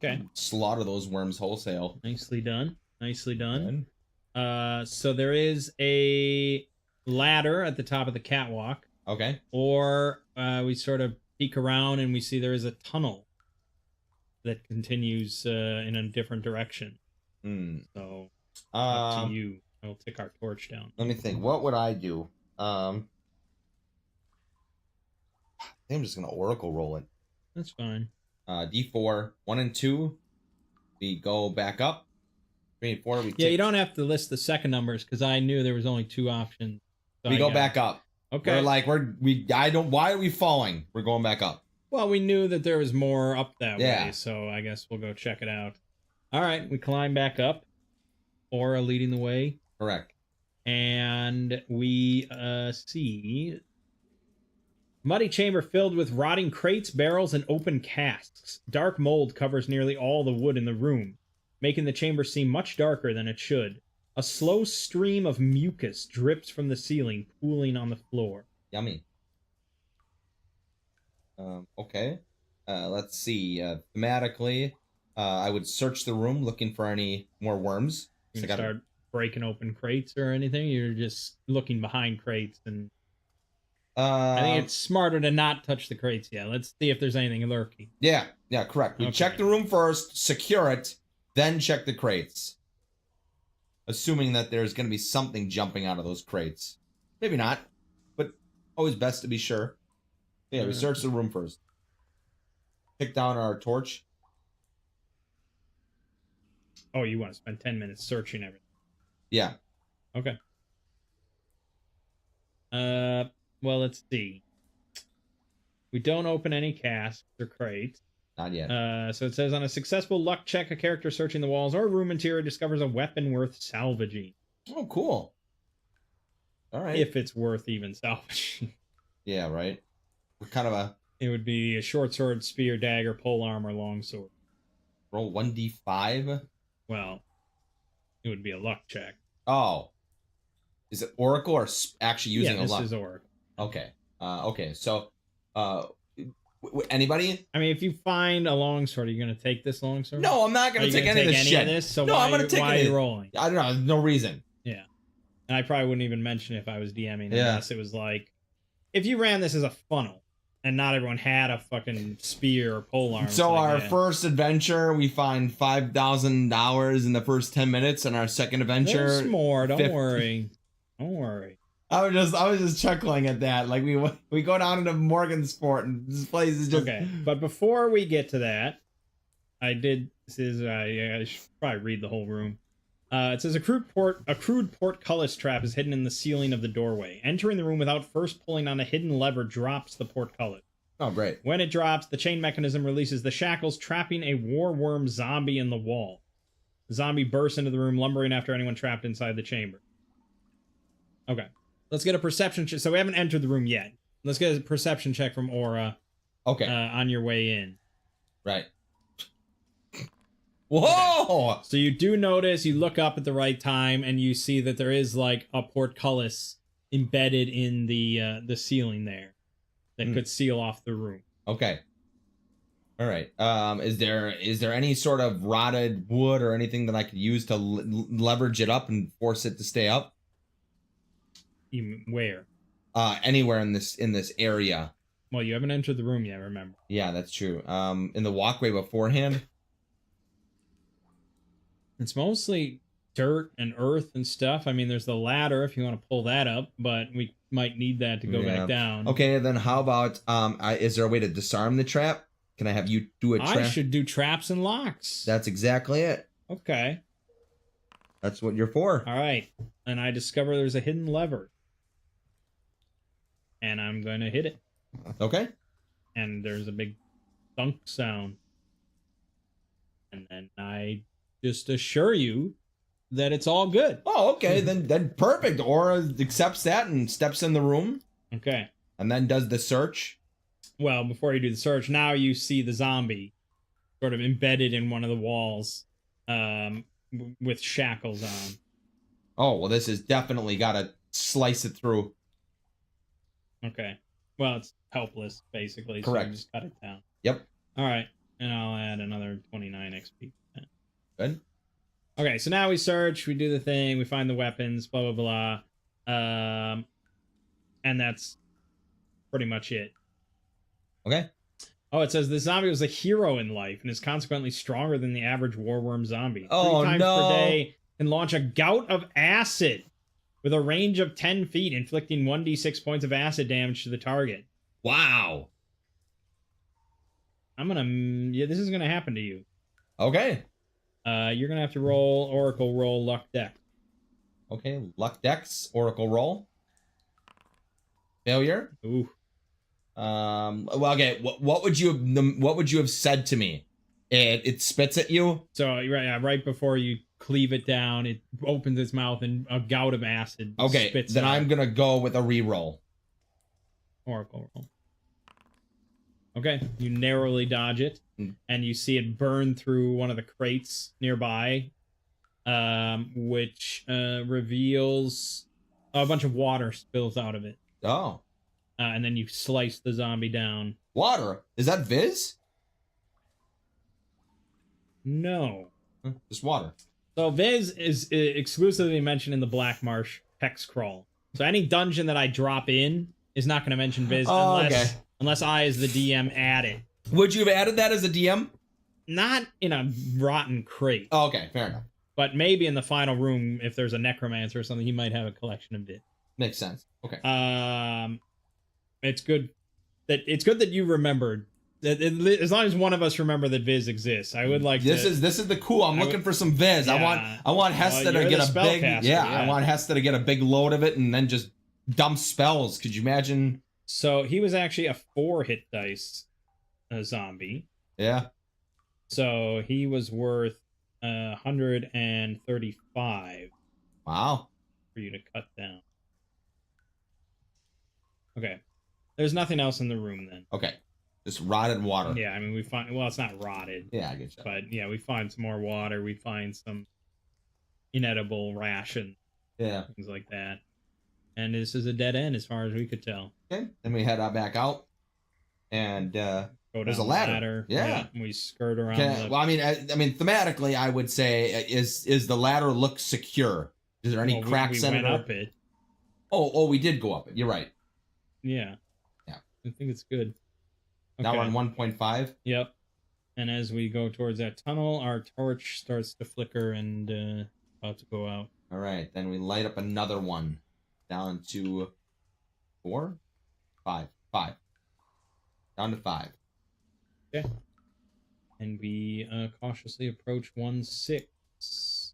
Okay. Slaughter those worms wholesale. Nicely done. Nicely done. So there is a ladder at the top of the catwalk. Okay. Or we sort of peek around and we see there is a tunnel that continues in a different direction. So, up to you. I'll take our torch down. Let me think. What would I do? I think I'm just going to Oracle roll it. That's fine. D4, 1 and 2. We go back up. 3 and 4. You don't have to list the second numbers because I knew there was only 2 options. So we go back up. Okay. We're like, why are we falling? We're going back up. Well, we knew that there was more up that way, so I guess we'll go check it out. All right, we climb back up. Aura leading the way. Correct. And we see muddy chamber filled with rotting crates, barrels, and open casks. Dark mold covers nearly all the wood in the room, making the chamber seem much darker than it should. A slow stream of mucus drips from the ceiling, pooling on the floor. Yummy. Okay. Let's see. Thematically, I would search the room looking for any more worms. You can start breaking open crates or anything? You're just looking behind crates and... I think it's smarter to not touch the crates yet. Let's see if there's anything lurking. Yeah, correct. We check the room first, secure it, then check the crates. Assuming that there's going to be something jumping out of those crates. Maybe not, but always best to be sure. Yeah, we search the room first. Pick down our torch. Oh, you want to spend 10 minutes searching everything? Yeah. Okay. Well, let's see. We don't open any casks or crates. Not yet. So it says, on a successful luck check, a character searching the walls or room interior discovers a weapon worth salvaging. Oh, cool. All right. If it's worth even salvaging. Yeah, right. What kind of a... It would be a short sword, spear, dagger, polearm, or longsword. Roll 1d5? Well, it would be a luck check. Oh. Is it Oracle or actually using a luck? Yeah, this is Oracle. Okay. Okay, so... anybody? I mean, if you find a longsword, are you going to take this longsword? No, I'm not going to take any of this shit. So no, I'm going to take why are you rolling? I don't know. No reason. Yeah. And I probably wouldn't even mention if I was DMing unless it was like... If you ran this as a funnel, and not everyone had a fucking spear or polearm. So our first adventure, we find $5,000 in the first 10 minutes, and our second adventure... There's more, don't worry. Don't worry. I was just chuckling at that. Like we go down into Morgansport and this place is just... Okay, but before we get to that, I should probably read the whole room. It says a crude portcullis trap is hidden in the ceiling of the doorway. Entering the room without first pulling on a hidden lever drops the portcullis. Oh, great. When it drops, the chain mechanism releases the shackles, trapping a war worm zombie in the wall. The zombie bursts into the room, lumbering after anyone trapped inside the chamber. Okay. Let's get a perception check. So we haven't entered the room yet. Let's get a perception check from Aura. Okay. On your way in. Right. Whoa! Okay. So you do notice, you look up at the right time, and you see that there is like a portcullis embedded in the ceiling there that could seal off the room. Okay. All right. Is there any sort of rotted wood or anything that I could use to leverage it up and force it to stay up? Where? Anywhere in this area. Well, you haven't entered the room yet, remember? Yeah, that's true. In the walkway beforehand. It's mostly dirt and earth and stuff. I mean, there's the ladder if you want to pull that up, but we might need that to go back down. Okay, then how about is there a way to disarm the trap? Can I have you do a trap? I should do traps and locks. That's exactly it. Okay. That's what you're for. All right. And I discover there's a hidden lever. And I'm going to hit it. Okay. And there's a big thunk sound. And then I just assure you that it's all good. Oh, okay. Then perfect. Aura accepts that and steps in the room. Okay. And then does the search. Well, before you do the search, now you see the zombie sort of embedded in one of the walls, with shackles on. Oh, well, this has definitely got to slice it through. Okay. Well, it's helpless, basically. Correct. So you just cut it down. Yep. All right. And I'll add another 29 XP. Good. Okay, so now we search, we do the thing, we find the weapons, blah, blah, blah. And that's pretty much it. Okay. Oh, it says the zombie was a hero in life and is consequently stronger than the average warworm zombie. Oh, 3 times no. per day can launch a gout of acid with a range of 10 feet, inflicting 1d6 points of acid damage to the target. Wow. Yeah, this is gonna happen to you. Okay. You're gonna have to roll Oracle roll luck deck. Okay. Luck Dex, Oracle roll. Failure. Ooh. Well, okay. What would you have said to me? It spits at you. So right before you cleave it down, it opens its mouth and a gout of acid. Okay. Spits Then out. I'm gonna go with a reroll. Oracle roll. Okay, you narrowly dodge it, and you see it burn through one of the crates nearby, which reveals a bunch of water spills out of it. Oh. And then you slice the zombie down. Water. Is that Viz? No. Just water. So Viz is exclusively mentioned in the Blackmarsh hex crawl. So any dungeon that I drop in is not going to mention Viz unless I, as the DM, add it. Would you have added that as a DM? Not in a rotten crate. Oh, okay, fair enough. But maybe in the final room, if there's a necromancer or something, he might have a collection of it. Makes sense. Okay. It's good that you remembered that. As long as one of us remember that Viz exists, I would like. This is the cool. I'm looking for some Viz. Yeah. I want Hesta to get a big. Yeah, I want Hesta to get a big load of it and then just dump spells. Could you imagine? So he was actually a 4 hit dice zombie. Yeah. So he was worth 135. Wow. For you to cut down. Okay. There's nothing else in the room then. Okay. Just rotted water. Yeah, I mean, we find... Well, it's not rotted. Yeah, I get you. But, yeah, we find some more water. We find some inedible ration. Yeah. Things like that. And this is a dead end as far as we could tell. Okay. Then we head back out. And go down there's a ladder. Yeah. We skirt around. Well, I mean, thematically, I would say, is the ladder look secure? Is there any cracks in it? We went up it. Oh, we did go up it. You're right. Yeah. Yeah. I think it's good. Okay. Now we're on 1.5. Yep. And as we go towards that tunnel, our torch starts to flicker and about to go out. All right. Then we light up another one. Down to 4? 5. 5. Down to 5. Okay. And we cautiously approach 1.6.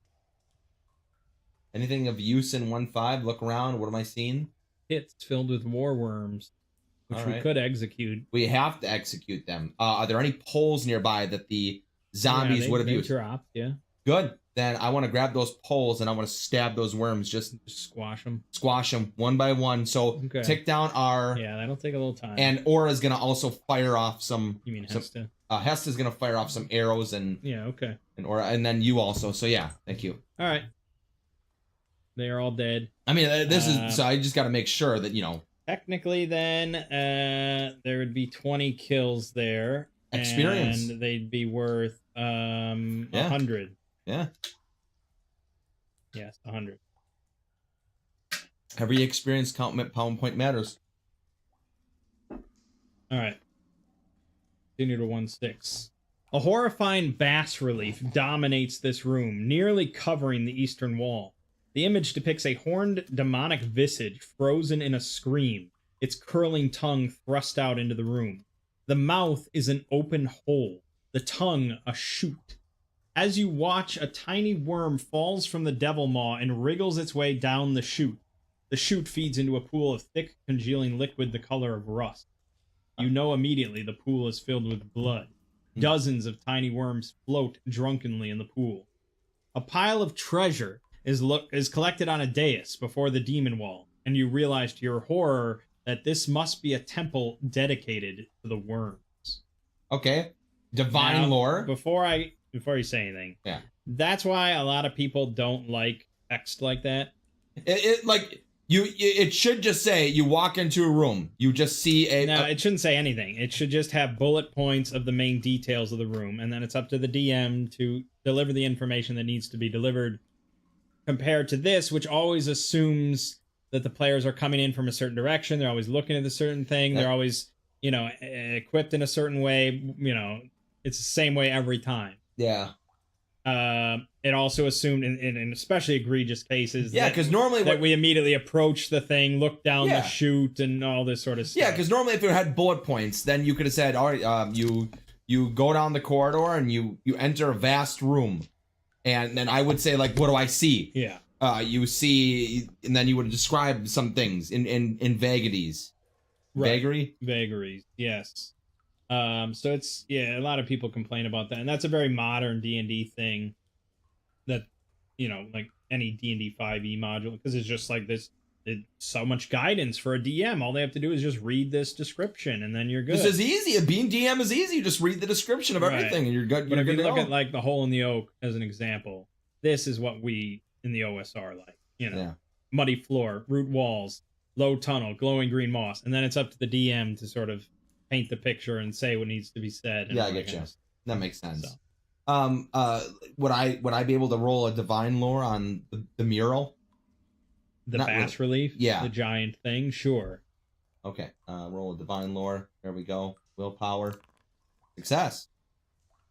Anything of use in 1.5? Look around. What am I seeing? Pits filled with war worms, which we could execute. We have to execute them. Are there any poles nearby that the zombies would have used? Dropped, yeah. Good. Then I want to grab those poles and I want to stab those worms. Just squash them. Squash them one by one. So tick down our... Yeah, that'll take a little time. And Aura's going to also fire off some... You mean Hesta? Hesta's going to fire off some arrows and... Yeah, okay. And Aura, and then you also. So yeah, thank you. All right. They are all dead. I mean, this is... So I just got to make sure that, Technically, then, there would be 20 kills there. Experience. And they'd be worth 100. Yeah. Yes, 100. Every experience pound point matters. All right. Continue to 1.6. A horrifying bas relief dominates this room, nearly covering the eastern wall. The image depicts a horned demonic visage frozen in a scream, its curling tongue thrust out into the room. The mouth is an open hole, the tongue a chute. As you watch, a tiny worm falls from the devil maw and wriggles its way down the chute. The chute feeds into a pool of thick, congealing liquid the color of rust. You know immediately the pool is filled with blood. Dozens of tiny worms float drunkenly in the pool. A pile of treasure, is collected on a dais before the demon wall, and you realize to your horror that this must be a temple dedicated to the worms. Okay. Divine Now, lore. Before you say anything, Yeah. that's why a lot of people don't like text like that. It should just say you walk into a room, you just see It shouldn't say anything. It should just have bullet points of the main details of the room, and then it's up to the DM to deliver the information that needs to be delivered. Compared to this, which always assumes that the players are coming in from a certain direction, they're always looking at a certain thing, they're always, equipped in a certain way, it's the same way every time. Yeah. It also assumed in especially egregious cases, because normally we immediately approach the thing, look down the chute, and all this sort of stuff. Yeah, because normally if it had bullet points, then you could have said, all right, you go down the corridor and you enter a vast room, and then I would say, like, what do I see? Yeah. You see, and then you would describe some things in vagaries. Right. Vagaries, yes. So it's, a lot of people complain about that, and that's a very modern D&D thing that, like any D&D 5e module, because it's just like this, it's so much guidance for a DM. All they have to do is just read this description, and then you're good. This is easy. Being DM is easy. You just read the description of everything, and you're good. But if you look at, like, the Hole in the Oak as an example, this is what we in the OSR like, muddy floor, root walls, low tunnel, glowing green moss, and then it's up to the DM to sort of paint the picture and say what needs to be said. I get you. That makes sense. So. Would I be able to roll a divine lore on the mural? The bas relief? Yeah. The giant thing? Sure. Okay. Roll a divine lore. There we go. Willpower. Success.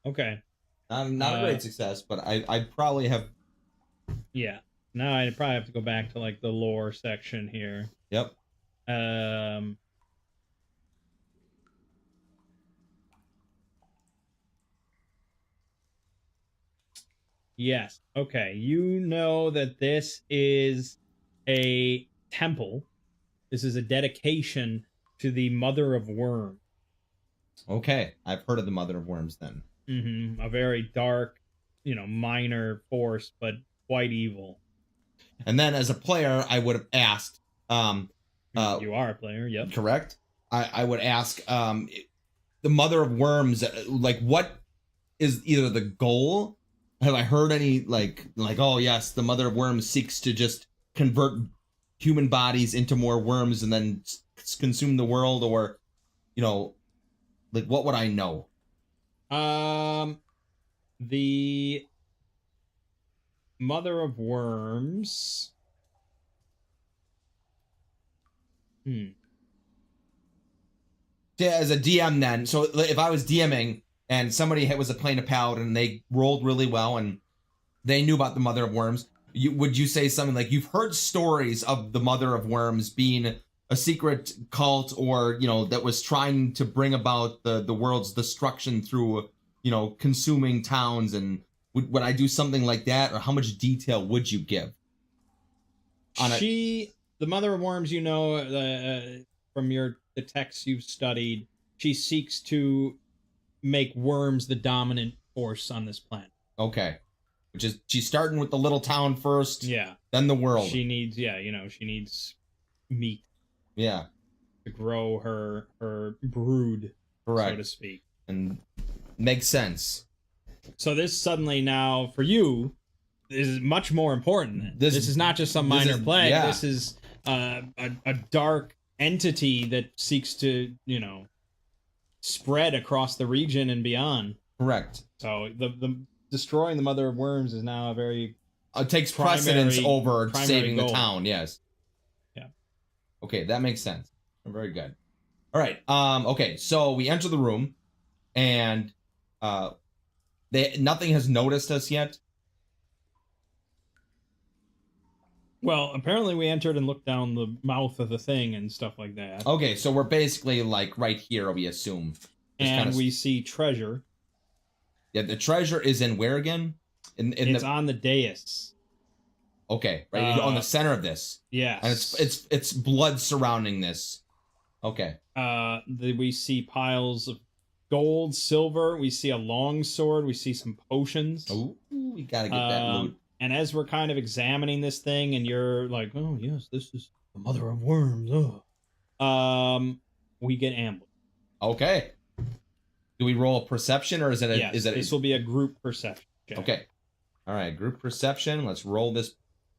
Okay. Not a great success, but I'd probably have... Yeah. Now I'd probably have to go back to, like, the lore section here. Yep. Yes. Okay. You know that this is a temple. This is a dedication to the Mother of Worms. Okay. I've heard of the Mother of Worms then. Mm-hmm. A very dark, minor force, but quite evil. And then as a player, I would have asked... you are a player, yep. Correct. I would ask the Mother of Worms, like, what is either the goal? Have I heard any, like, oh yes, the Mother of Worms seeks to just convert human bodies into more worms and then consume the world, or, like, what would I know? The Mother of Worms. Yeah, as a DM then, so if I was DMing and somebody was playing a paladin and they rolled really well and they knew about the Mother of Worms, would you say something like, you've heard stories of the Mother of Worms being a secret cult, or, that was trying to bring about the world's destruction through, consuming towns, and would I do something like that, or how much detail would you give? The Mother of Worms, from the texts you've studied, she seeks to make worms the dominant force on this planet. Okay. Which is, she's starting with the little town first. Yeah. Then the world. She needs, she needs meat. Yeah. To grow her brood, correct, so to speak. And makes sense. So this suddenly now, for you, is much more important. This is not just some minor plague. Yeah. This is a dark entity that seeks to, spread across the region and beyond. Correct. So the destroying the Mother of Worms is now a very takes precedence over saving goal. The town. Yes. Yeah. Okay, that makes sense. Very good. All right. Okay, so we enter the room, and nothing has noticed us yet. Well, apparently we entered and looked down the mouth of the thing and stuff like that. Okay, so we're basically, like, right here, we assume. And we see treasure. Yeah, the treasure is in where again? It's on the dais. Okay, right on the center of this. Yes. And it's blood surrounding this. Okay. We see piles of gold, silver. We see a long sword. We see some potions. Ooh, we gotta get that loot. And as we're kind of examining this thing, and you're like, "Oh yes, this is the mother of worms," we get ambushed. Okay. Do we roll a perception, or is it a? Yes, is it? This will be a group perception check. Okay. All right, group perception. Let's roll this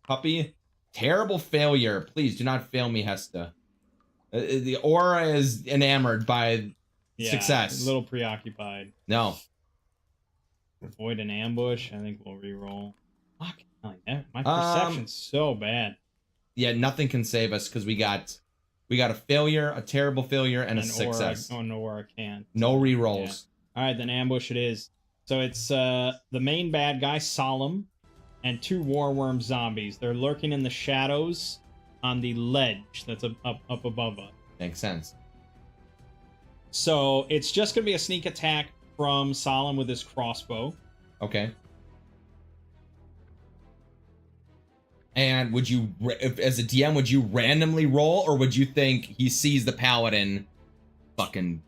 puppy. Terrible failure. Please do not fail me, Hesta. The aura is enamored by success. A little preoccupied. No. Avoid an ambush. I think we'll re-roll. Fuck. My perception's so bad. Yeah, nothing can save us because we got a failure, a terrible failure, and a success. Or I can't. No re-rolls. Yeah. All right, then ambush it is. So it's the main bad guy, Solemn, and 2 warworm zombies. They're lurking in the shadows on the ledge that's up above us. Makes sense. So it's just gonna be a sneak attack from Solemn with his crossbow. Okay. And would you, as a DM, would you randomly roll, or would you think he sees the paladin, fucking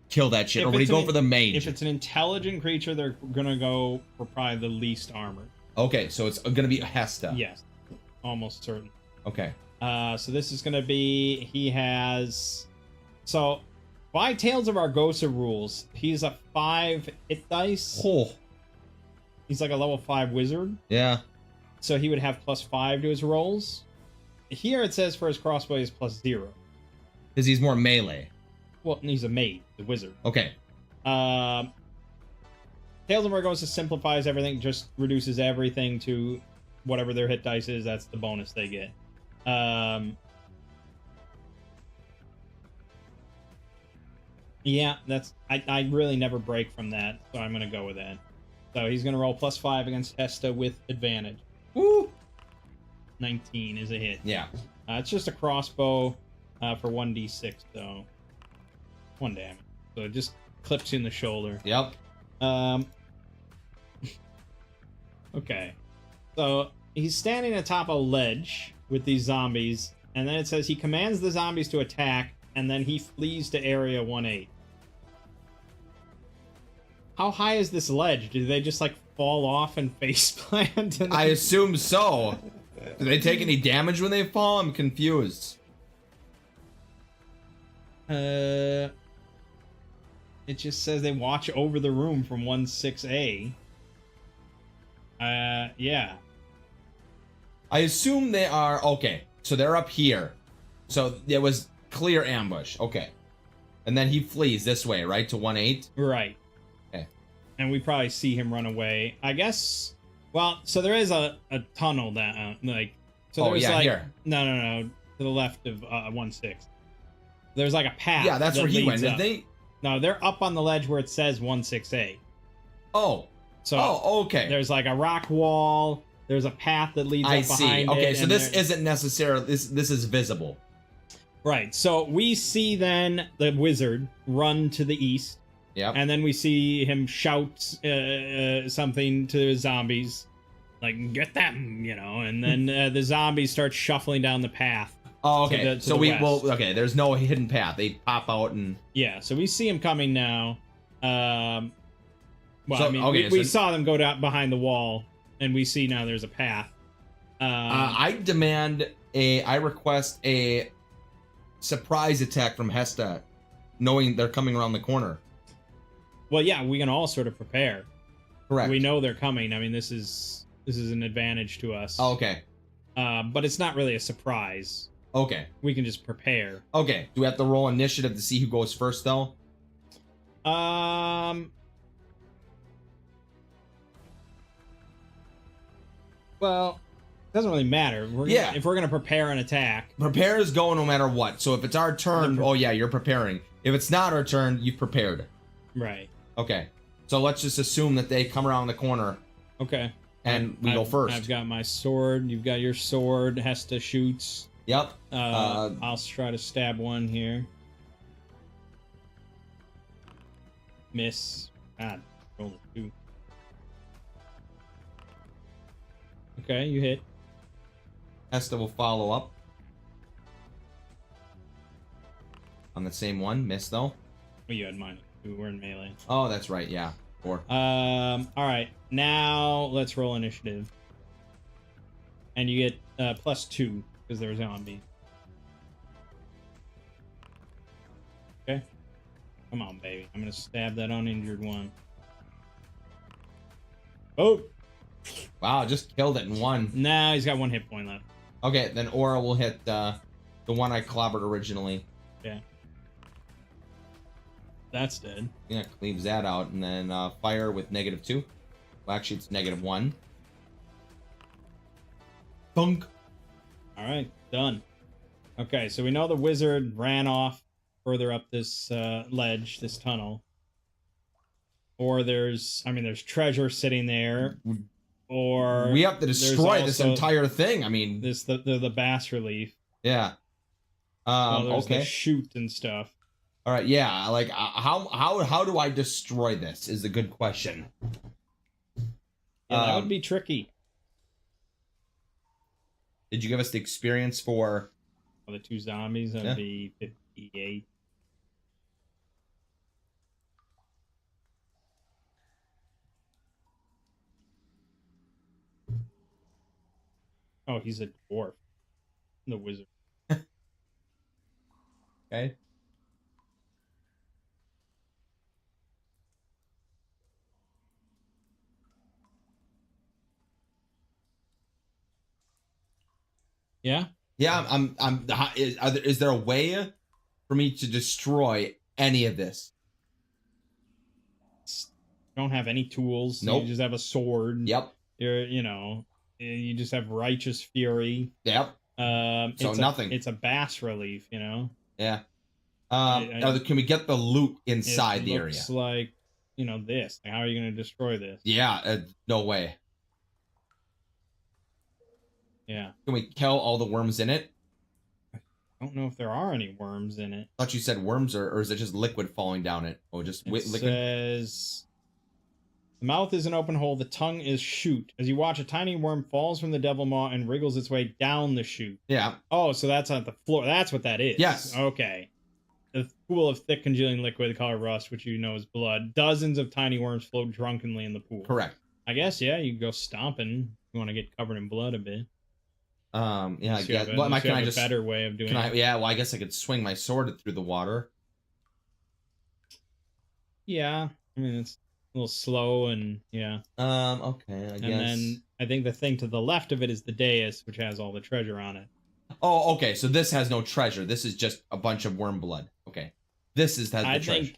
kill that shit, or would he go for the mage? If it's an intelligent creature, they're gonna go for probably the least armored. Okay, so it's gonna be a Hesta. Yes, almost certain. Okay. So this is gonna be, he has, so by Tales of Argosa rules, he's a 5 hit dice. Oh. He's like a level 5 wizard. Yeah. So he would have +5 to his rolls. Here it says for his crossbow is +0. Because he's more melee. Well, he's a mage, the wizard. Okay. Tales of Argosa simplifies everything, just reduces everything to whatever their hit dice is. That's the bonus they get. Yeah, that's I really never break from that, so I'm gonna go with that. So he's gonna roll +5 against Hesta with advantage. Woo! 19 is a hit. Yeah. It's just a crossbow for 1d6, so 1 damage. So it just clips you in the shoulder. Yep. Okay. So he's standing atop a ledge with these zombies, and then it says he commands the zombies to attack, and then he flees to area 1-8. How high is this ledge? Do they just like fall off and face plant? I assume so. Do they take any damage when they fall? I'm confused. It just says they watch over the room from 1-6A. Yeah. I assume they are okay. So they're up here. So it was clear ambush. Okay. And then he flees this way, right? To 1-8? Right. Okay. And we probably see him run away. I guess. Well, so there is a tunnel that like. So there's like here. No. To the left of 1-6. There's like a path. Yeah, that's that where he went. leads Did up. they? No, they're up on the ledge where it says 1-6A. Oh. So okay. There's like a rock wall. There's a path that leads I up see. behind it. Okay, so and this isn't necessarily this is visible. Right. So we see then the wizard run to the east. Yep. And then we see him shout something to his zombies, like "Get them!" You know. And then the zombies start shuffling down the path. Oh, okay. To so the we west. will. Okay, there's no hidden path. They pop out and. Yeah. So we see him coming now. Well, So, I mean, okay, we so- saw them go down behind the wall, and we see now there's a path. I request a surprise attack from Hesta, knowing they're coming around the corner. Well, yeah, we can all sort of prepare. Correct. We know they're coming. I mean, this is an advantage to us. Oh, okay. But it's not really a surprise. Okay. We can just prepare. Okay. Do we have to roll initiative to see who goes first, though? Well, it doesn't really matter. If we're gonna prepare an attack. Prepare is go no matter what. So if it's our turn, oh yeah, you're preparing. If it's not our turn, you've prepared. Right. Okay. So let's just assume that they come around the corner. Okay. And we go first. I've got my sword. You've got your sword. Hesta shoots. Yep. I'll try to stab one here. Miss. God, roll a 2. Okay, you hit. Hesta will follow up. On the same one. Miss, though. Oh, you had mine. We were in melee. Oh, that's right. Yeah. 4. All right. Now let's roll initiative. And you get +2 because they're zombies. Okay. Come on, baby. I'm gonna stab that uninjured one. Oh! Wow, just killed it in one. Nah, he's got 1 hit point left. Okay, then Aura will hit the one I clobbered originally. Yeah. That's dead. Yeah, cleaves that out, and then fire with -2. Well, actually, it's -1. Thunk. All right, done. Okay, so we know the wizard ran off further up this ledge, this tunnel. Or there's treasure sitting there. Or we have to destroy this also entire thing. I mean, the bas relief. Yeah. There's Okay. the chute and stuff. All right. Yeah. Like, how do I destroy this? Is a good question. Yeah, that would be tricky. Did you give us the experience for The 2 zombies? That'd be 58. Oh, he's a dwarf. The wizard. Okay. Yeah. Yeah. Is there a way for me to destroy any of this? Don't have any tools. Nope. You just have a sword. Yep. You just have righteous fury. Yep. So nothing. It's a bas relief, Yeah. Can we get the loot inside the area? Looks like, this. How are you going to destroy this? Yeah. No way. Yeah. Can we kill all the worms in it? I don't know if there are any worms in it. I thought you said worms, or is it just liquid falling down it? Oh, just liquid? It says... The mouth is an open hole. The tongue is chute. As you watch, a tiny worm falls from the devil maw and wriggles its way down the chute. Yeah. Oh, so that's on the floor. That's what that is. Yes. Okay. A pool of thick congealing liquid, the color of rust, which you know is blood. Dozens of tiny worms float drunkenly in the pool. Correct. I guess, yeah, you can go stomping. You want to get covered in blood a bit. Yeah, I guess. Can I just... a better way of doing it. Yeah, well, I guess I could swing my sword through the water. Yeah. I mean, it's a little slow and, yeah. Okay, I guess. And then I think the thing to the left of it is the dais, which has all the treasure on it. Oh, okay, so this has no treasure. This is just a bunch of worm blood. Okay. Has the treasure. I think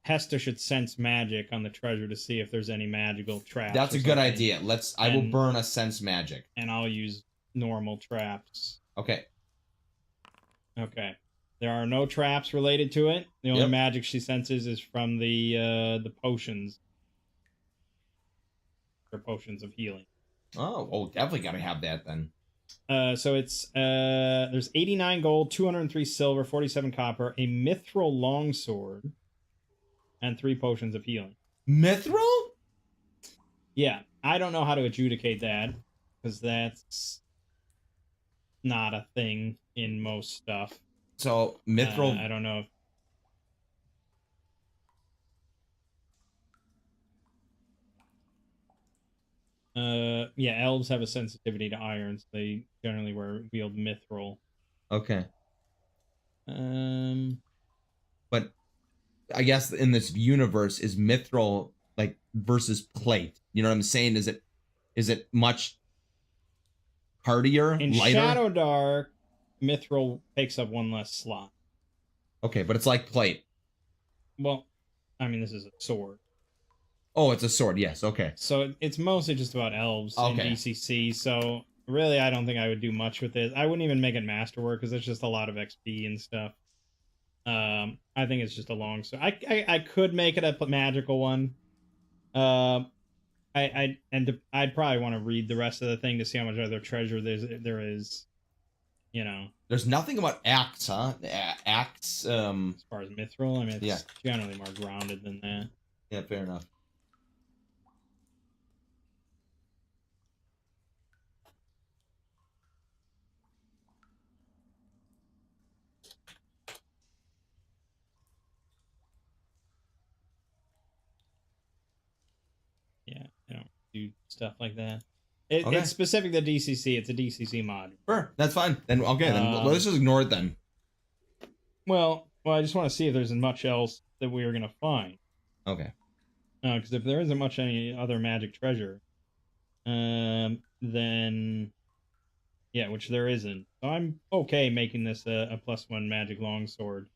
Hester should sense magic on the treasure to see if there's any magical traps. That's a good idea. I will burn a sense magic. And I'll use normal traps. Okay. Okay. There are no traps related to it. The only magic she senses is from the potions. Or potions of healing. Oh, definitely gotta have that then. So it's there's 89 gold, 203 silver, 47 copper, a mithril longsword, and 3 potions of healing. Mithril? Yeah, I don't know how to adjudicate that because that's not a thing in most stuff. So mithril. I don't know. Yeah, elves have a sensitivity to iron, so they generally wield mithril. Okay. But I guess in this universe, is mithril like versus plate? You know what I'm saying? Is it much hardier, in lighter? Shadow Dark, mithril takes up 1 less slot. Okay, but it's like plate. Well, I mean, this is a sword. Oh, it's a sword. Yes. Okay. So it's mostly just about elves in DCC. So really, I don't think I would do much with it. I wouldn't even make it masterwork because it's just a lot of XP and stuff. I think it's just a long sword. I could make it a magical one. I'd probably want to read the rest of the thing to see how much other treasure there is. There's nothing about axe, huh? Axe. As far as mithril, I mean, it's generally more grounded than that. Yeah, fair enough. Yeah, I don't do stuff like that. It's specific to DCC. It's a DCC mod. Sure, that's fine. Then okay, then let's just ignore it then. Well, I just want to see if there's much else that we are gonna find. Okay. Because if there isn't much any other magic treasure, then yeah, which there isn't. So I'm okay making this a +1 magic longsword.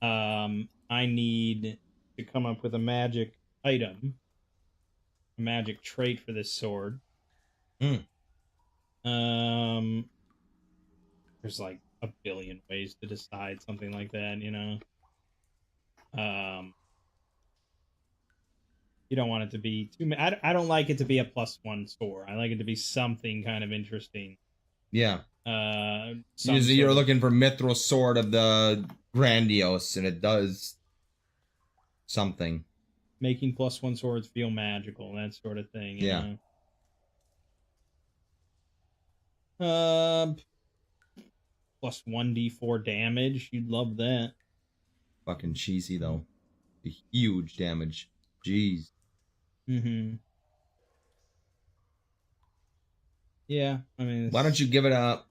I need to come up with a magic item, a magic trait for this sword. There's like a billion ways to decide something like that, you know. You don't want it to be too. I don't like it to be a +1 sword. I like it to be something kind of interesting. Yeah. Usually you're looking for Mithril Sword of the Grandiose, and it does something. Making +1 swords feel magical, that sort of thing. You know? Plus 1d4 damage. You'd love that. Fucking cheesy though. The huge damage. Jeez. Yeah, I mean. Why don't you give it a?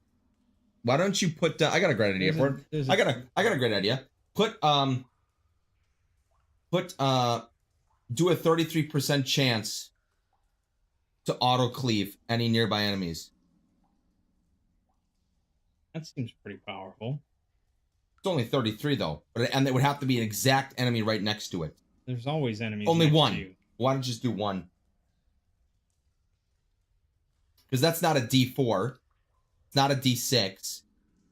Why don't you put? I got a great idea for it. I got a great idea. Do a 33% chance to auto cleave any nearby enemies. That seems pretty powerful. It's only 33 though, and it would have to be an exact enemy right next to it. There's always enemies. Only next one. To you. Why don't you just do one? Because that's not a D4. It's not a D6.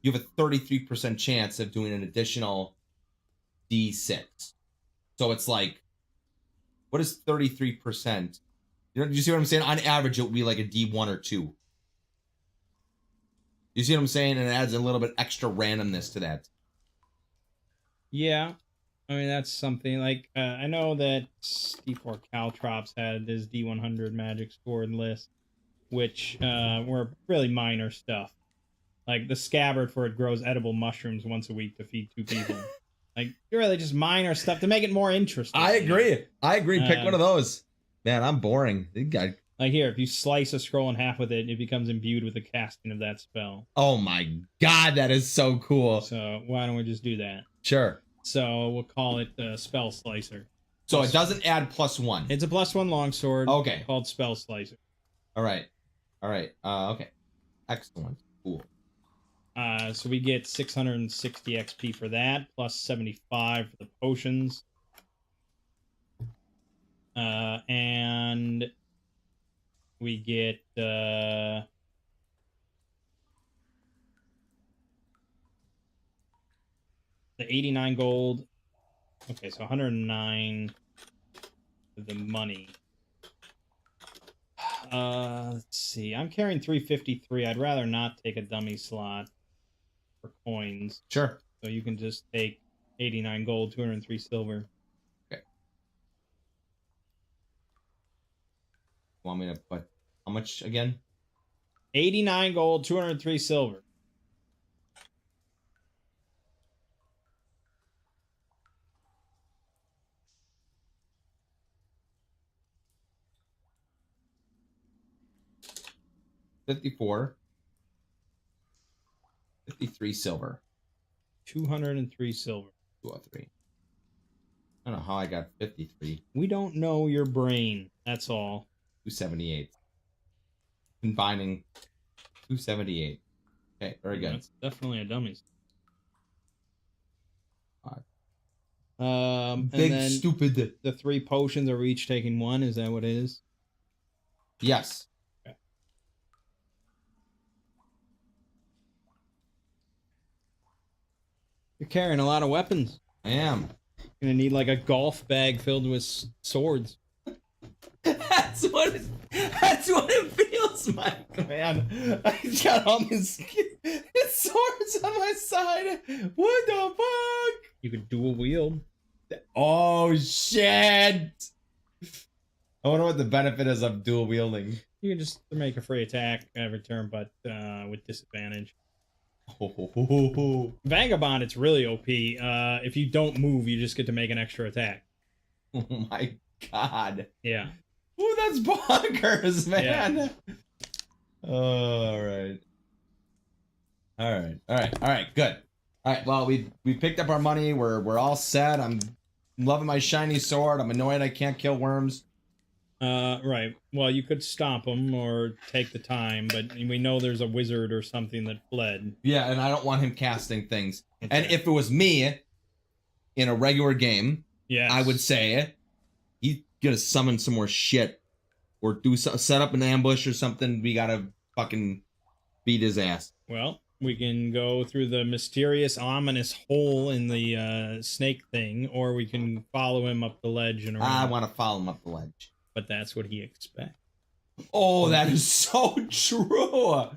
You have a 33% chance of doing an additional D6. So it's like, what is 33%? You know, do you see what I'm saying? On average, it would be like a D1 or 2. You see what I'm saying? And it adds a little bit extra randomness to that. Yeah. I mean, that's something like, I know that D4 Caltrops had his D100 magic sword list, which were really minor stuff. Like the scabbard for it grows edible mushrooms once a week to feed 2 people. Like, really just minor stuff to make it more interesting. I agree. Pick one of those. Man, I'm boring. Like here, if you slice a scroll in half with it, it becomes imbued with the casting of that spell. Oh my god, that is so cool. So why don't we just do that? Sure. So we'll call it Spell Slicer. So it doesn't add +1. It's a +1 longsword. Okay. Called Spell Slicer. All right. Okay. Excellent. Cool. So we get 660 XP for that, plus 75 for the potions. And we get the 89 gold. Okay, so 109 for the money. Let's see. I'm carrying 353. I'd rather not take a dummy slot for coins. Sure. So you can just take 89 gold, 203 silver. Okay. Want me to put how much again? 89 gold, 203 silver. $54. 53 silver. 203 silver. 203. I don't know how I got 53. We don't know your brain. That's all. 278. Combining 278. Okay, very good. That's definitely a dummy. Big and then stupid. The 3 potions are each taking 1. Is that what it is? Yes. Okay. You're carrying a lot of weapons. I am. You're gonna need like a golf bag filled with swords. That's what it feels like, man. I got all these swords on my side. What the fuck? You could dual wield. Oh shit! I wonder what the benefit is of dual wielding. You can just make a free attack every turn, but with disadvantage. Oh. Vagabond, it's really OP. If you don't move, you just get to make an extra attack. Oh my god. Yeah. Ooh, that's bonkers, man. Yeah. All right. All right. All right. All right. Good. All right. Well, we picked up our money. We're all set. I'm loving my shiny sword. I'm annoyed I can't kill worms. Right. Well, you could stop him or take the time, but we know there's a wizard or something that fled. Yeah, and I don't want him casting things. Okay. And if it was me in a regular game, yes, I would say he's gonna summon some more shit or set up an ambush or something. We gotta fucking beat his ass. Well, we can go through the mysterious, ominous hole in the snake thing, or we can follow him up the ledge and around. I want to follow him up the ledge. But that's what he expects. Oh, that is so true.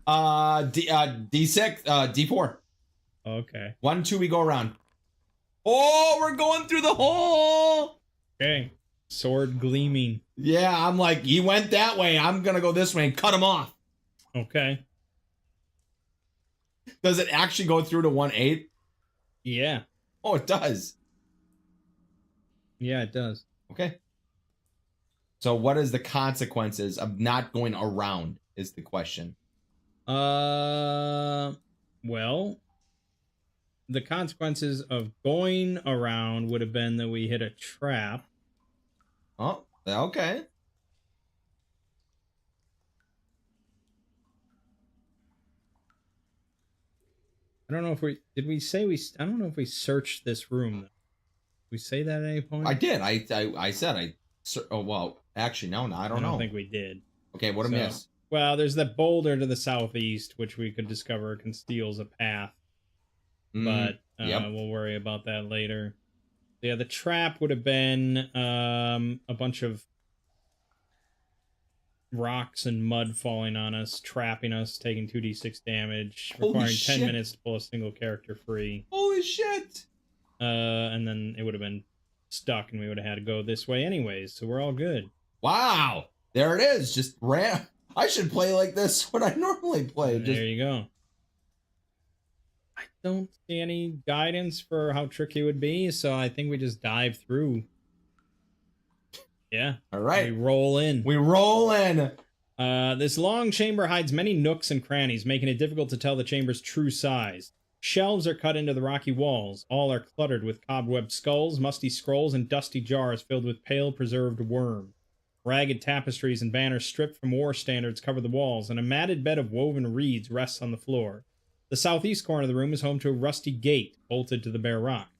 D6, D4. Okay. 1, 2, we go around. Oh, we're going through the hole. Okay. Sword gleaming. Yeah, I'm like, he went that way. I'm gonna go this way and cut him off. Okay. Does it actually go through to 1/8? Yeah. Oh, it does. Yeah, it does. Okay. So what is the consequences of not going around is the question. Well, the consequences of going around would have been that we hit a trap. Oh, okay. I don't know if I don't know if we searched this room. Did we say that at any point? I did. I said oh, well, actually, no, I don't know. I don't think we did. Okay, what a miss. Well, there's that boulder to the southeast, which we could discover conceals a path. But we'll worry about that later. Yeah, the trap would have been a bunch of rocks and mud falling on us, trapping us, taking 2d6 damage, requiring 10 minutes to pull a single character free. Holy shit! And then it would have been stuck, and we would have had to go this way anyways, so we're all good. Wow! There it is, just ran. I should play like this when I normally play. There you go. I don't see any guidance for how tricky it would be, so I think we just dive through. Yeah. All right. We roll in. We roll in. This long chamber hides many nooks and crannies, making it difficult to tell the chamber's true size. Shelves are cut into the rocky walls. All are cluttered with cobwebbed skulls, musty scrolls, and dusty jars filled with pale preserved worm. Ragged tapestries and banners stripped from war standards cover the walls, and a matted bed of woven reeds rests on the floor. The southeast corner of the room is home to a rusty gate bolted to the bare rock.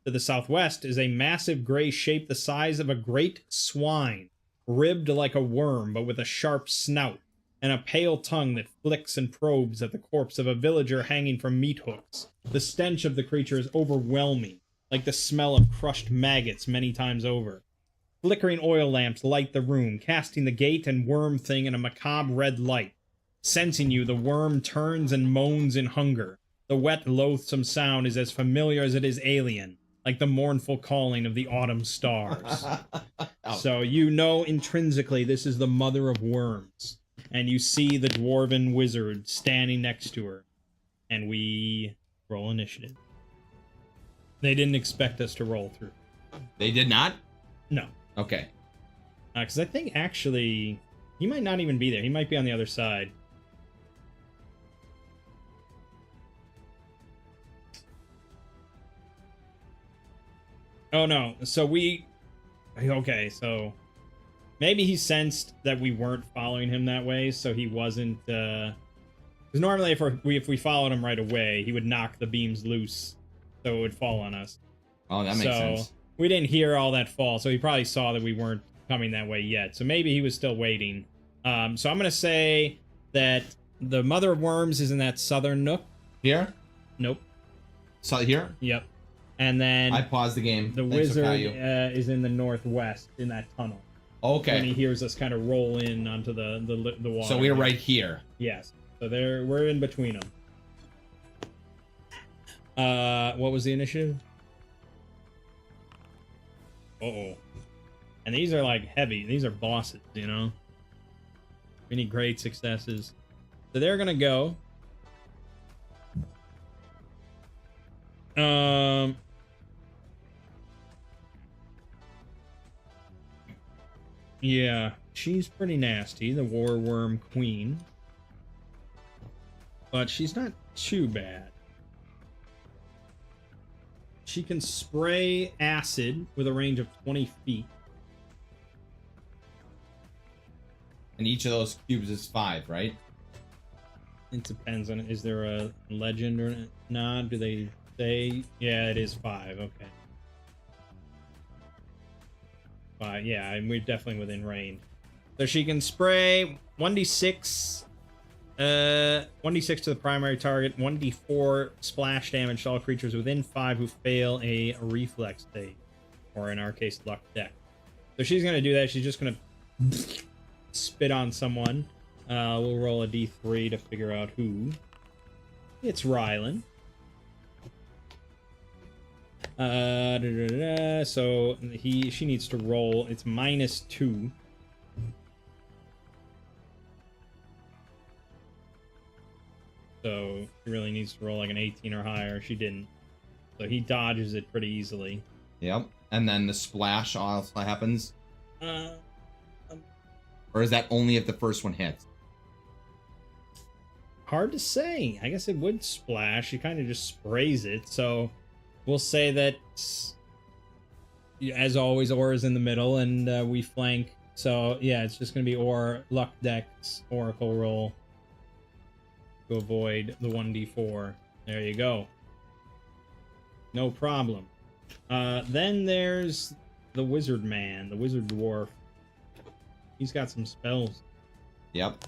To the southwest is a massive gray shape the size of a great swine, ribbed like a worm but with a sharp snout, and a pale tongue that flicks and probes at the corpse of a villager hanging from meat hooks. The stench of the creature is overwhelming, like the smell of crushed maggots many times over. Flickering oil lamps light the room, casting the gate and worm thing in a macabre red light. Sensing you, the worm turns and moans in hunger. The wet, loathsome sound is as familiar as it is alien, like the mournful calling of the autumn stars. So you know intrinsically this is the mother of worms. And you see the dwarven wizard standing next to her. And we roll initiative. They didn't expect us to roll through. They did not? No. Okay. Because I think actually he might not even be there. He might be on the other side. Oh no. So okay, so maybe he sensed that we weren't following him that way, so he wasn't because normally if we followed him right away, he would knock the beams loose so it would fall on us. Oh, that makes sense. We didn't hear all that fall, so he probably saw that we weren't coming that way yet. So maybe he was still waiting. So I'm going to say that the mother of worms is in that southern nook. Here? Nope. So here? Yep. And then I paused the game. The wizard is in the northwest in that tunnel. Okay. When he hears us kind of roll in onto the water. So we're right here. Yes. So we're in between them. What was the initiative? Uh-oh. And these are like heavy. These are bosses, you know? We need great successes. So they're gonna go. Yeah, she's pretty nasty, the war worm queen. but she's not too bad. She can spray acid with a range of 20 feet. And each of those cubes is 5, right? It depends on, is there a legend or not? Do they say? Yeah, it is 5. Okay. 5, yeah, and we're definitely within range. So she can spray 1d6, 1d6 to the primary target, 1d4 splash damage to all creatures within 5 who fail a reflex save, or in our case, luck deck. So she's gonna do that. She's just gonna spit on someone. We'll roll a d3 to figure out who. It's Rylan. So she needs to roll. It's -2. So she really needs to roll like an 18 or higher. She didn't. So he dodges it pretty easily. Yep. And then the splash also happens. Or is that only if the first one hits? Hard to say. I guess it would splash. She kind of just sprays it. So we'll say that, as always, Aura's in the middle and we flank. So yeah, it's just going to be Aura, Luck Dex, Oracle roll to avoid the 1d4. There you go. No problem. Then there's the Wizard Man, the Wizard Dwarf. He's got some spells. Yep.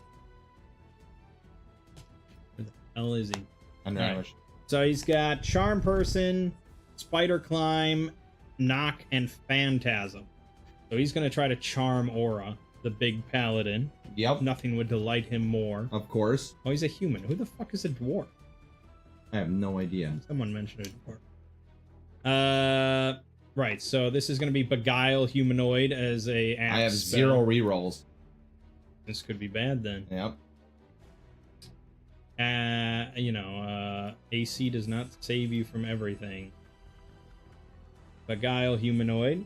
Where the hell is he? Under Irish. So he's got Charm Person, Spider Climb, Knock, and Phantasm. So he's going to try to charm Aura, the big paladin. Yep. Nothing would delight him more. Of course. Oh, he's a human. Who the fuck is a dwarf? I have no idea. Someone mentioned a dwarf. Right, so this is going to be Beguile Humanoid as a axe I have spell. 0 rerolls. This could be bad then. Yep. AC does not save you from everything. Beguile Humanoid.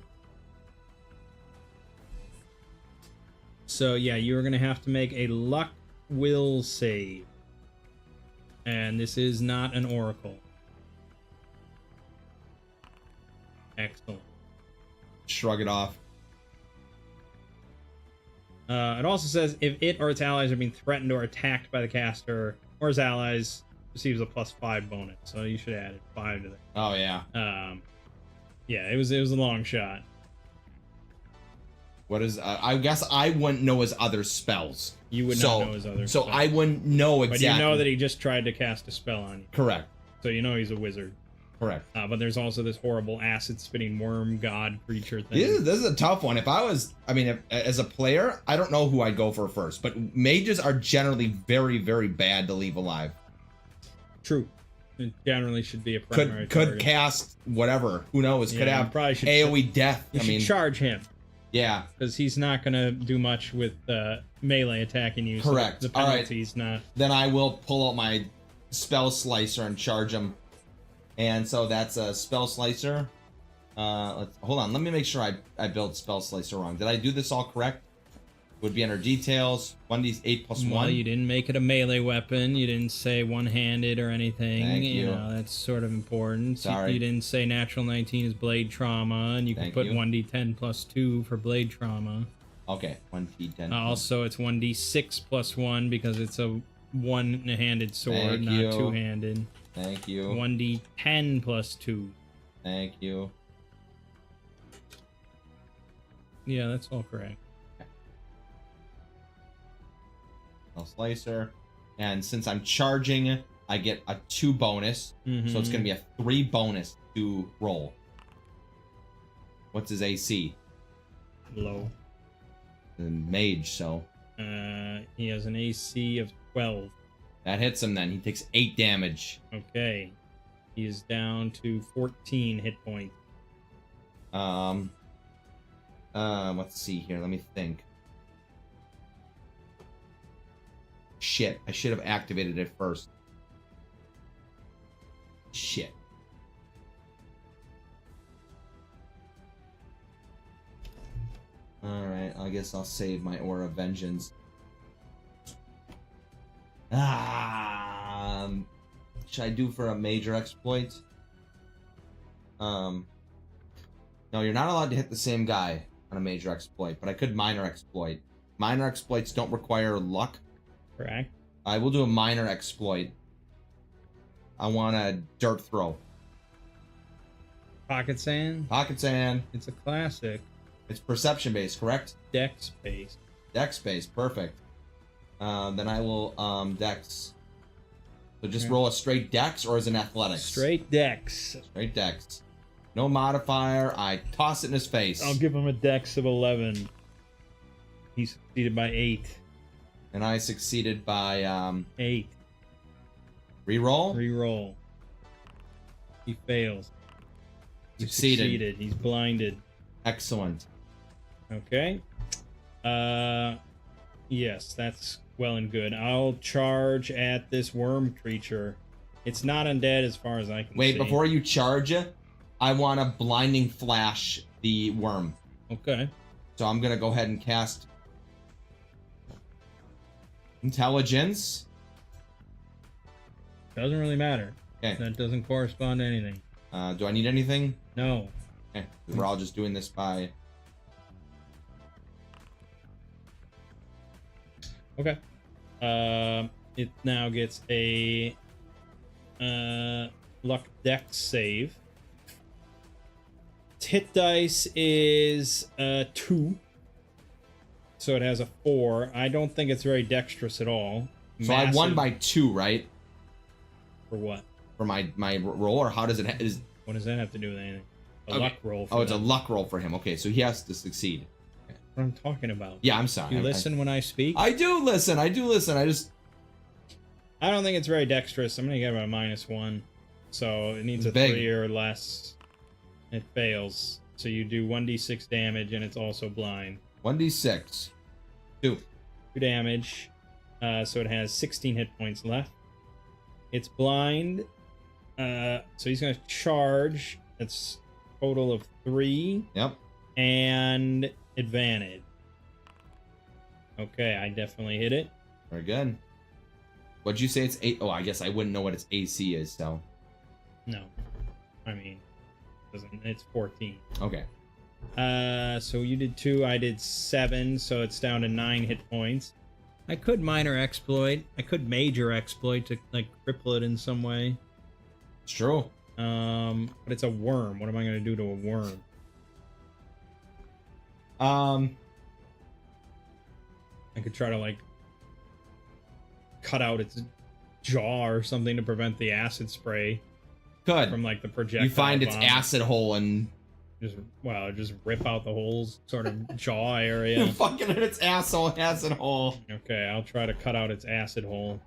So yeah, you're going to have to make a luck will save. And this is not an oracle. Excellent. Shrug it off. It also says if it or its allies are being threatened or attacked by the caster or his allies, receives a +5 bonus. So you should add 5 to that. Oh yeah. Yeah, it was a long shot. What is? I guess I wouldn't know his other spells. You would not know his other So spells. I wouldn't know exactly. But you know that he just tried to cast a spell on you. Correct. So you know he's a wizard. Correct. But there's also this horrible acid-spitting worm god creature thing. This is a tough one. If I was, as a player, I don't know who I'd go for first. But mages are generally very, very bad to leave alive. True. It generally should be a primary Could target. cast whatever. Who knows? Yeah, could have probably should AoE death. You should charge him. Yeah. Because he's not going to do much with melee attacking you. Correct. So the penalty's not. Then I will pull out my spell slicer and charge him. And so that's a spell slicer. Hold on. Let me make sure I built spell slicer wrong. Did I do this all correct? Would be under details. 1d8 +1. Well, you didn't make it a melee weapon. You didn't say one-handed or anything. Thank you. That's sort of important. Sorry. You didn't say natural 19 is blade trauma, and you can put 1d10 +2 for blade trauma. Okay, 1d10. Also, it's 1d6 +1 because it's a one-handed sword, Thank not you. two-handed. Thank you. 1d10 +2. Thank you. Yeah, that's all correct. Slicer, and since I'm charging, I get a 2 bonus, so it's gonna be a 3 bonus to roll. What's his AC? Low. Mage, so He has an AC of 12. that hits him. Then he takes 8 damage. Okay, he is down to 14 hit points. Let's see here. Let me think. Shit, I should have activated it first. Shit. Alright, I guess I'll save my Aura of Vengeance. should I do for a major exploit? No, you're not allowed to hit the same guy on a major exploit, but I could minor exploit. Minor exploits don't require luck. Correct. I will do a minor exploit. I want a dirt throw. Pocket sand. Pocket sand. It's a classic. It's perception based, correct? Dex based. Dex based, perfect. Then I will dex. So just roll a straight dex or as an athletics? Straight dex. Straight dex. No modifier. I toss it in his face. I'll give him a dex of 11. He succeeded by 8. And I succeeded by 8. Reroll? Reroll. He fails. He Succeeded. He's blinded. Excellent. Okay. Yes, that's well and good. I'll charge at this worm creature. It's not undead as far as I can see. Wait, before you charge it, I want to blinding flash the worm. Okay. So I'm gonna go ahead and cast Intelligence. Doesn't really matter. Okay. That doesn't correspond to anything. Do I need anything? No. Okay. We're all just doing this by... Okay. It now gets a luck dex save. Its hit dice is 2. So it has a 4. I don't think it's very dexterous at all. So I won by 2, right? For what? For my roll, or how does it... What does that have to do with anything? A Okay. luck roll. For Oh, it's a them. luck roll for him. Okay, so he has to succeed. What I'm talking about. Yeah, I'm sorry. You listen when I speak? I do listen. I do listen. I just... I don't think it's very dexterous. I'm gonna give it a -1. So it needs a Big. 3 or less. It fails. So you do 1d6 damage, and it's also blind. 1d6. 2. 2 damage. So it has 16 hit points left. It's blind. So he's gonna charge. That's total of 3. Yep. And advantage. Okay, I definitely hit it. Very good. What'd you say it's 8? Oh, I guess I wouldn't know what its AC is, so... No. I mean, it's 14. Okay. So you did 2, I did 7, so it's down to 9 hit points. I could minor exploit. I could major exploit to like cripple it in some way. It's true. But it's a worm. What am I gonna do to a worm? I could try to like cut out its jaw or something to prevent the acid spray Good. from like the projectile. You find its bomb. acid hole and... just rip out the holes, sort of jaw area. fucking in its acid hole. Okay, I'll try to cut out its acid hole.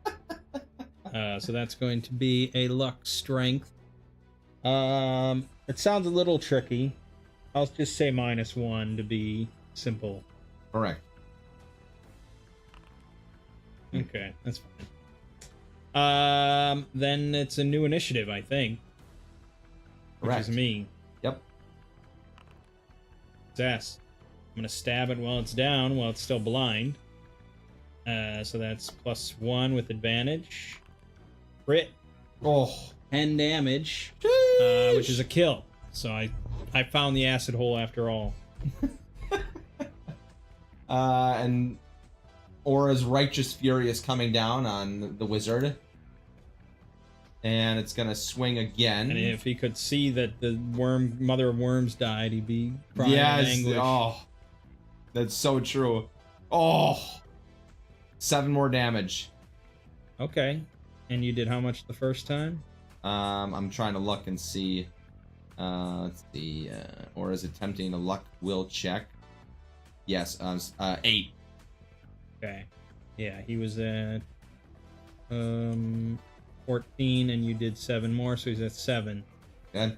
So that's going to be a luck strength. It sounds a little tricky. I'll just say -1 to be simple. Correct. Okay, that's fine. Then it's a new initiative, I think. Which Correct. is me. Yep. I'm gonna stab it while it's down, while it's still blind. So that's +1 with advantage. Crit. Oh. 10 damage, which is a kill. So I found the acid hole after all. And Aura's Righteous Fury is coming down on the wizard. And it's gonna swing again. And if he could see that the mother of worms died, he'd be crying in anguish. Oh. That's so true. Oh. 7 more damage. Okay. And you did how much the first time? I'm trying to look and see. Let's see. Aura's attempting a luck will check. Yes, 8. Okay. Yeah, he was at 14 and you did 7 more, so he's at 7. Good.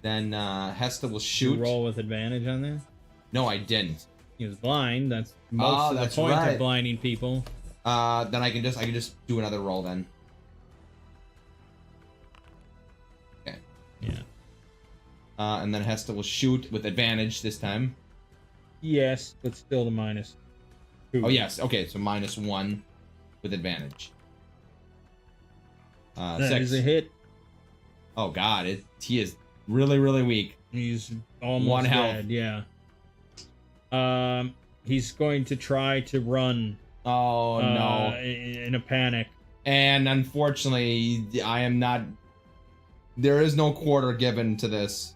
Then Hesta will You shoot. roll with advantage on that? No, I didn't. He was blind. That's most of the point right. of blinding people. Then I can just do another roll then. Okay. Yeah. And then Hesta will shoot with advantage this time. Yes, but still the -2. Oh yes, okay, so -1 with advantage. That 6. is a hit. Oh god, he is really, really weak. He's almost 1 health. dead, yeah. He's going to try to run. Oh no. In a panic. And unfortunately, I am not... There is no quarter given to this.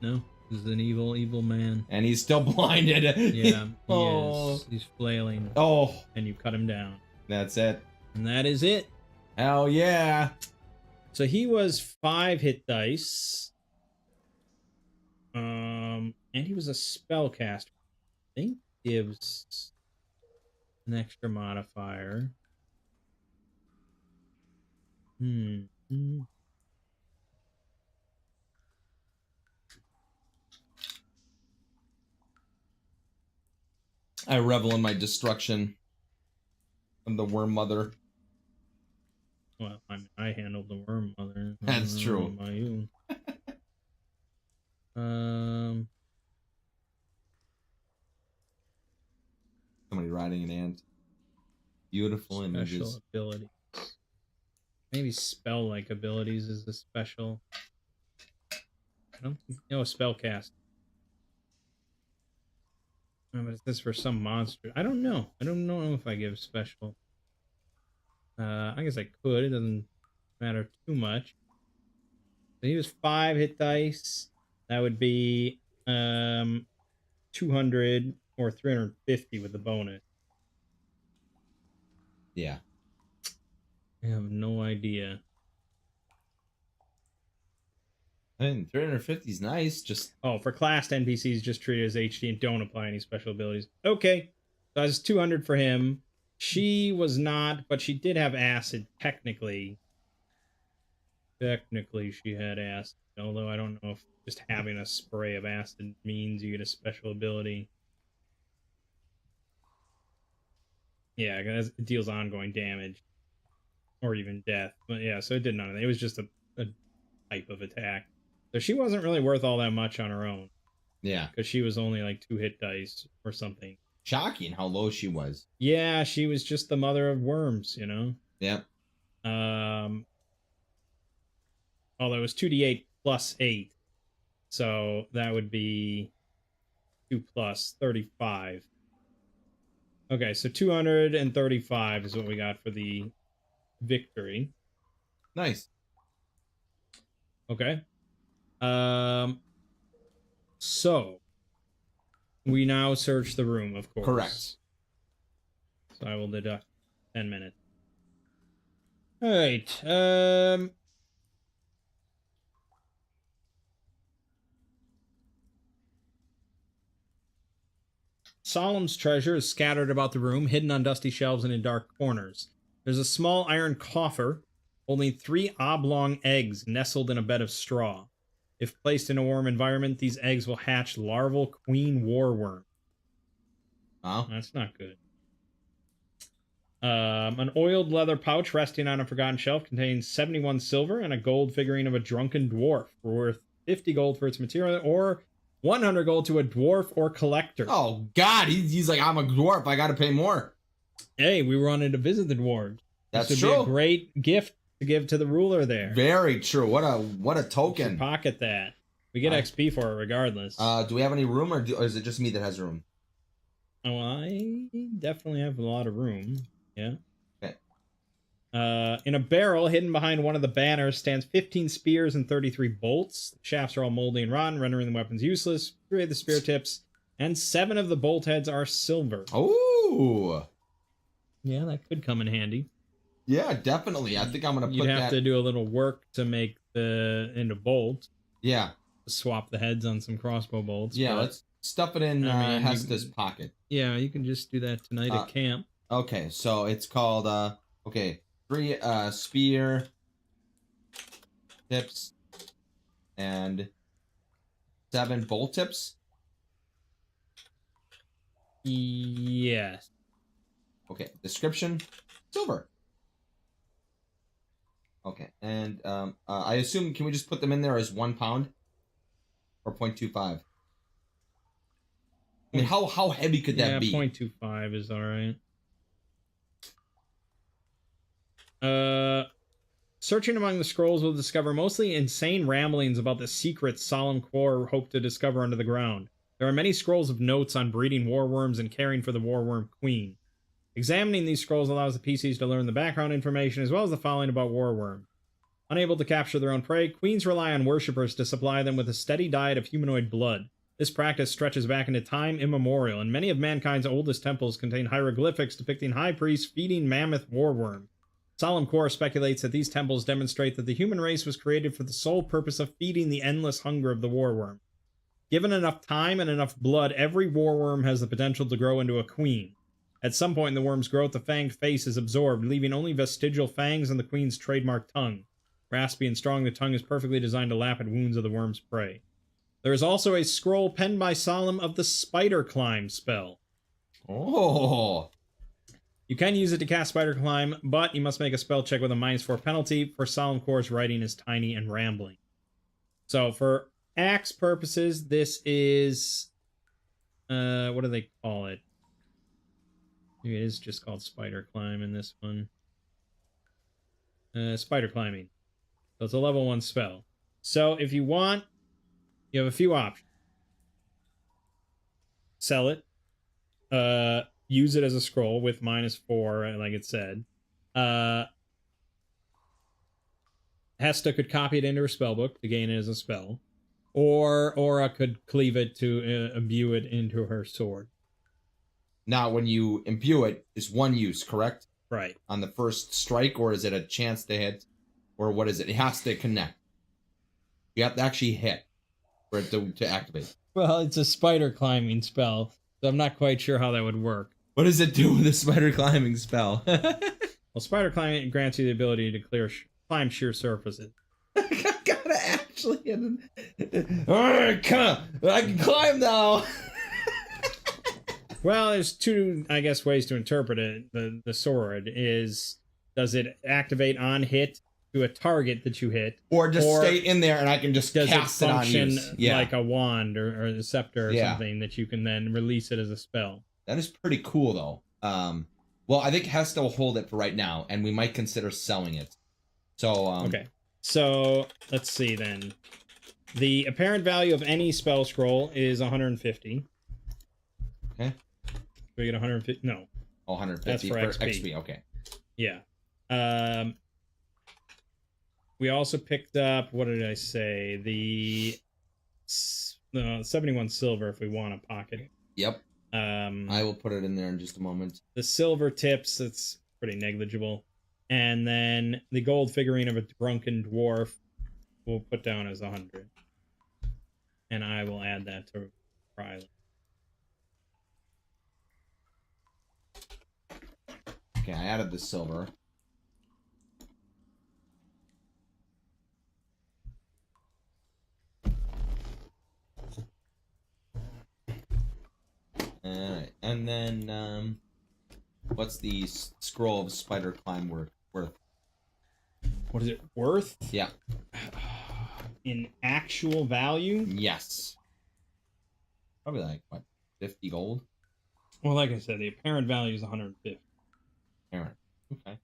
No, this is an evil, evil man. And he's still blinded. Yeah, he Oh. is. He's flailing. Oh. And you cut him down. That's it. And that is it. Hell yeah. So he was 5 hit dice. And he was a spellcaster. I think gives an extra modifier. I revel in my destruction. I'm the worm mother. Well, I handled the worm mother. That's true. About you. Somebody riding an ant. Beautiful images. Special abilities. Maybe spell-like abilities is the special. I don't think, no, spellcast. No, but it's for some monster. I don't know. I don't know if I give special. I guess I could. It doesn't matter too much. So he was 5 hit dice. That would be 200 or 350 with the bonus. Yeah. I have no idea. I mean, 350 is nice. Just for classed NPCs, just treated as HD and don't apply any special abilities. Okay, so that's 200 for him. She was not, but she did have acid. Technically, she had acid. Although I don't know if just having a spray of acid means you get a special ability. Yeah, it deals ongoing damage or even death. But yeah, so it did none of that. It was just a type of attack. So she wasn't really worth all that much on her own. yeah. Because she was only like 2 hit dice or something. Shocking how low she was. Yeah, she was just the mother of worms, you know? Yep. Although it was 2d8 plus 8. So that would be 2 plus 35. Okay, so 235 is what we got for the victory. Nice. Okay. So we now search the room, of course. Correct. So I will deduct 10 minutes. All right. Solemn's treasure is scattered about the room, hidden on dusty shelves and in dark corners. There's a small iron coffer holding 3 oblong eggs nestled in a bed of straw. If placed in a warm environment, these eggs will hatch larval queen warworm. Oh. That's not good. An oiled leather pouch resting on a forgotten shelf contains 71 silver and a gold figurine of a drunken dwarf worth 50 gold for its material or 100 gold to a dwarf or collector. Oh God, he's like, I'm a dwarf. I got to pay more. Hey, we wanted to visit the dwarves. That's this would true. be a great gift to give to the ruler there. Very true. What a token. Pocket that. We get XP for it regardless. Do we have any room, or is it just me that has room? Oh, I definitely have a lot of room. Yeah. Okay. In a barrel hidden behind one of the banners stands 15 spears and 33 bolts. The shafts are all moldy and rotten, rendering the weapons useless. 3 of the spear tips and 7 of the bolt heads are silver. Oh. Yeah, that could come in handy. Yeah, definitely. I think I'm gonna put that. You'd have to do a little work to make the into bolt. Yeah. Swap the heads on some crossbow bolts. Yeah, let's stuff it in Hesta's pocket. Yeah, you can just do that tonight at camp. Okay, so it's called 3 spear tips and 7 bolt tips. Yes. Okay, description silver. Okay, and I assume, can we just put them in there as 1 pound or 0.25? I mean, how heavy could that be? 0.25 is all right. Searching among the scrolls will discover mostly insane ramblings about the secrets Solemn Core hoped to discover under the ground. There are many scrolls of notes on breeding warworms and caring for the warworm queen. Examining these scrolls allows the PCs to learn the background information as well as the following about warworms. Unable to capture their own prey, queens rely on worshippers to supply them with a steady diet of humanoid blood. This practice stretches back into time immemorial, and many of mankind's oldest temples contain hieroglyphics depicting high priests feeding mammoth warworms. Solemn Core speculates that these temples demonstrate that the human race was created for the sole purpose of feeding the endless hunger of the warworm. Given enough time and enough blood, every warworm has the potential to grow into a queen. At some point in the worm's growth, the fanged face is absorbed, leaving only vestigial fangs and the queen's trademark tongue. Raspy and strong, the tongue is perfectly designed to lap at wounds of the worm's prey. There is also a scroll penned by Solemn of the Spider Climb spell. Oh. You can use it to cast Spider Climb, but you must make a spell check with a -4 penalty, for Solemn Core's writing is tiny and rambling. So, for axe purposes, this is... what do they call it? Maybe it is just called Spider Climb in this one. Spider Climbing. So it's a level 1 spell. So if you want, you have a few options. Sell it. Use it as a scroll with -4, like it said. Hesta could copy it into her spellbook to gain it as a spell. Or Aura could cleave it to imbue it into her sword. Now, when you imbue it, it's one use, correct? Right. On the first strike, or is it a chance to hit? Or what is it? It has to connect. You have to actually hit for it to activate. Well, it's a spider climbing spell, so I'm not quite sure how that would work. What does it do with a spider climbing spell? Well, spider climbing grants you the ability to climb sheer surfaces. I gotta actually... Alright, I can climb now! Well, there's two, I guess, ways to interpret it. The sword is, does it activate on hit to a target that you hit? Or just stay in there and I can just does cast it it on function use? like a wand or a scepter or something that you can then release it as a spell? That is pretty cool, though. Well, I think Hesta will hold it for right now, and we might consider selling it. So, okay. So, let's see then. The apparent value of any spell scroll is 150. Okay. We get 150. No. Oh, 150 That's for XP. Okay. Yeah. We also picked up, what did I say? The 71 silver if we want a pocket. Yep. I will put it in there in just a moment. The silver tips, it's pretty negligible. And then the gold figurine of a drunken dwarf we'll put down as 100. And I will add that to Riley. Okay, I added the silver. Alright, and then, what's the scroll of spider climb worth? What is it worth? Yeah. In actual value? Yes. Probably like, what, 50 gold? Well, like I said, the apparent value is 150. Apparent. Okay.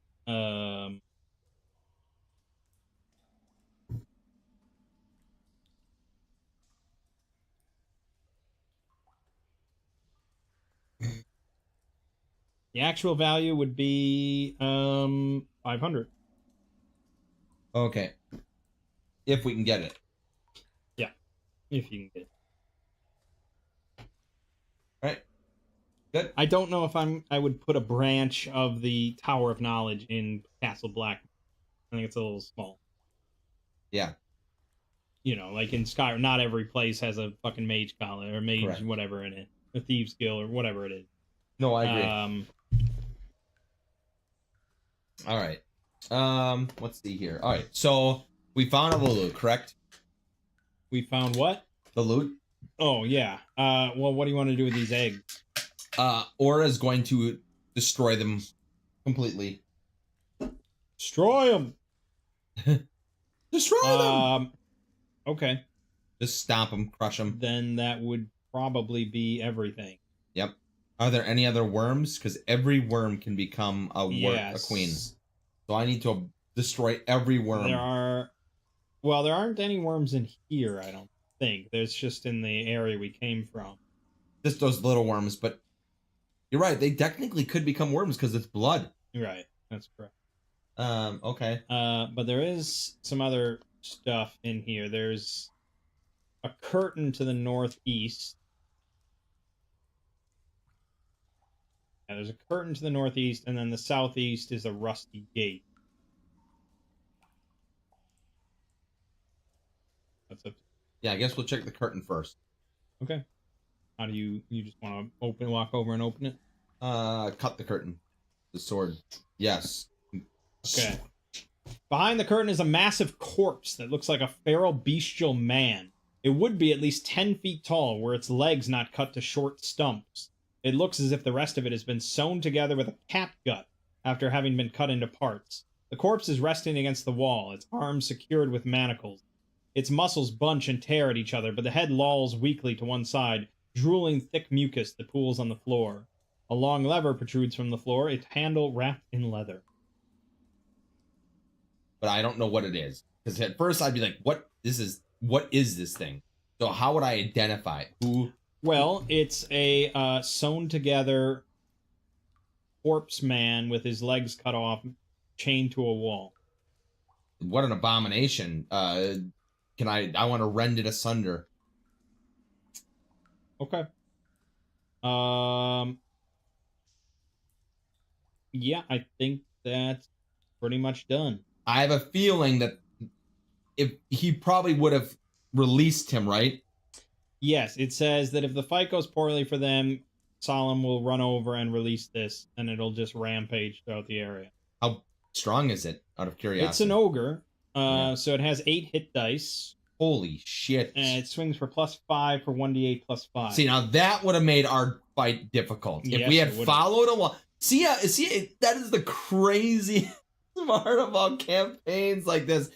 The actual value would be 500. Okay. If we can get it. Yeah. If you can get it. Right. Good. I don't know if I would put a branch of the Tower of Knowledge in Castle Blackmarsh. I think it's a little small. Yeah. You know, like in Skyrim, not every place has a fucking mage collar or mage Correct. whatever in it. A thieves guild or whatever it is. No, I agree. All right. Let's see here. All right. So we found a loot, correct? We found what? The loot. Oh yeah. Well, what do you want to do with these eggs? Aura is going to destroy them completely. Destroy them. Destroy them. Okay. Just stomp them, crush them. Then that would probably be everything. Yep. Are there any other worms? Because every worm can become a queen. So I need to destroy every worm. There aren't any worms in here, I don't think. There's just in the area we came from. Just those little worms, but you're right. They technically could become worms because it's blood. Right, that's correct. Okay. But there is some other stuff in here. There's a curtain to the northeast. Yeah, there's a curtain to the northeast, and then the southeast is a rusty gate. That's it. Yeah, I guess we'll check the curtain first. Okay. How do you just want to walk over and open it? Cut the curtain. The sword. Yes. Okay. Behind the curtain is a massive corpse that looks like a feral bestial man. It would be at least 10 feet tall, were its legs not cut to short stumps. It looks as if the rest of it has been sewn together with a catgut after having been cut into parts. The corpse is resting against the wall, its arms secured with manacles. Its muscles bunch and tear at each other, but the head lolls weakly to one side, drooling thick mucus that pools on the floor. A long lever protrudes from the floor, its handle wrapped in leather. But I don't know what it is. Because at first I'd be like, what is this thing? So how would I identify it? Who? Well, it's a sewn together corpse man with his legs cut off, chained to a wall. What an abomination. I want to rend it asunder. Okay. Yeah, I think that's pretty much done. I have a feeling that if he probably would have released him, right? Yes, it says that if the fight goes poorly for them, Solemn will run over and release this, and it'll just rampage throughout the area. How strong is it, out of curiosity? It's an ogre, so it has 8 hit dice. Holy shit. And it swings for +5 for 1d8 +5. See, now that would have made our fight difficult. Yes, if we had followed along. See, that is the crazy part about campaigns like this.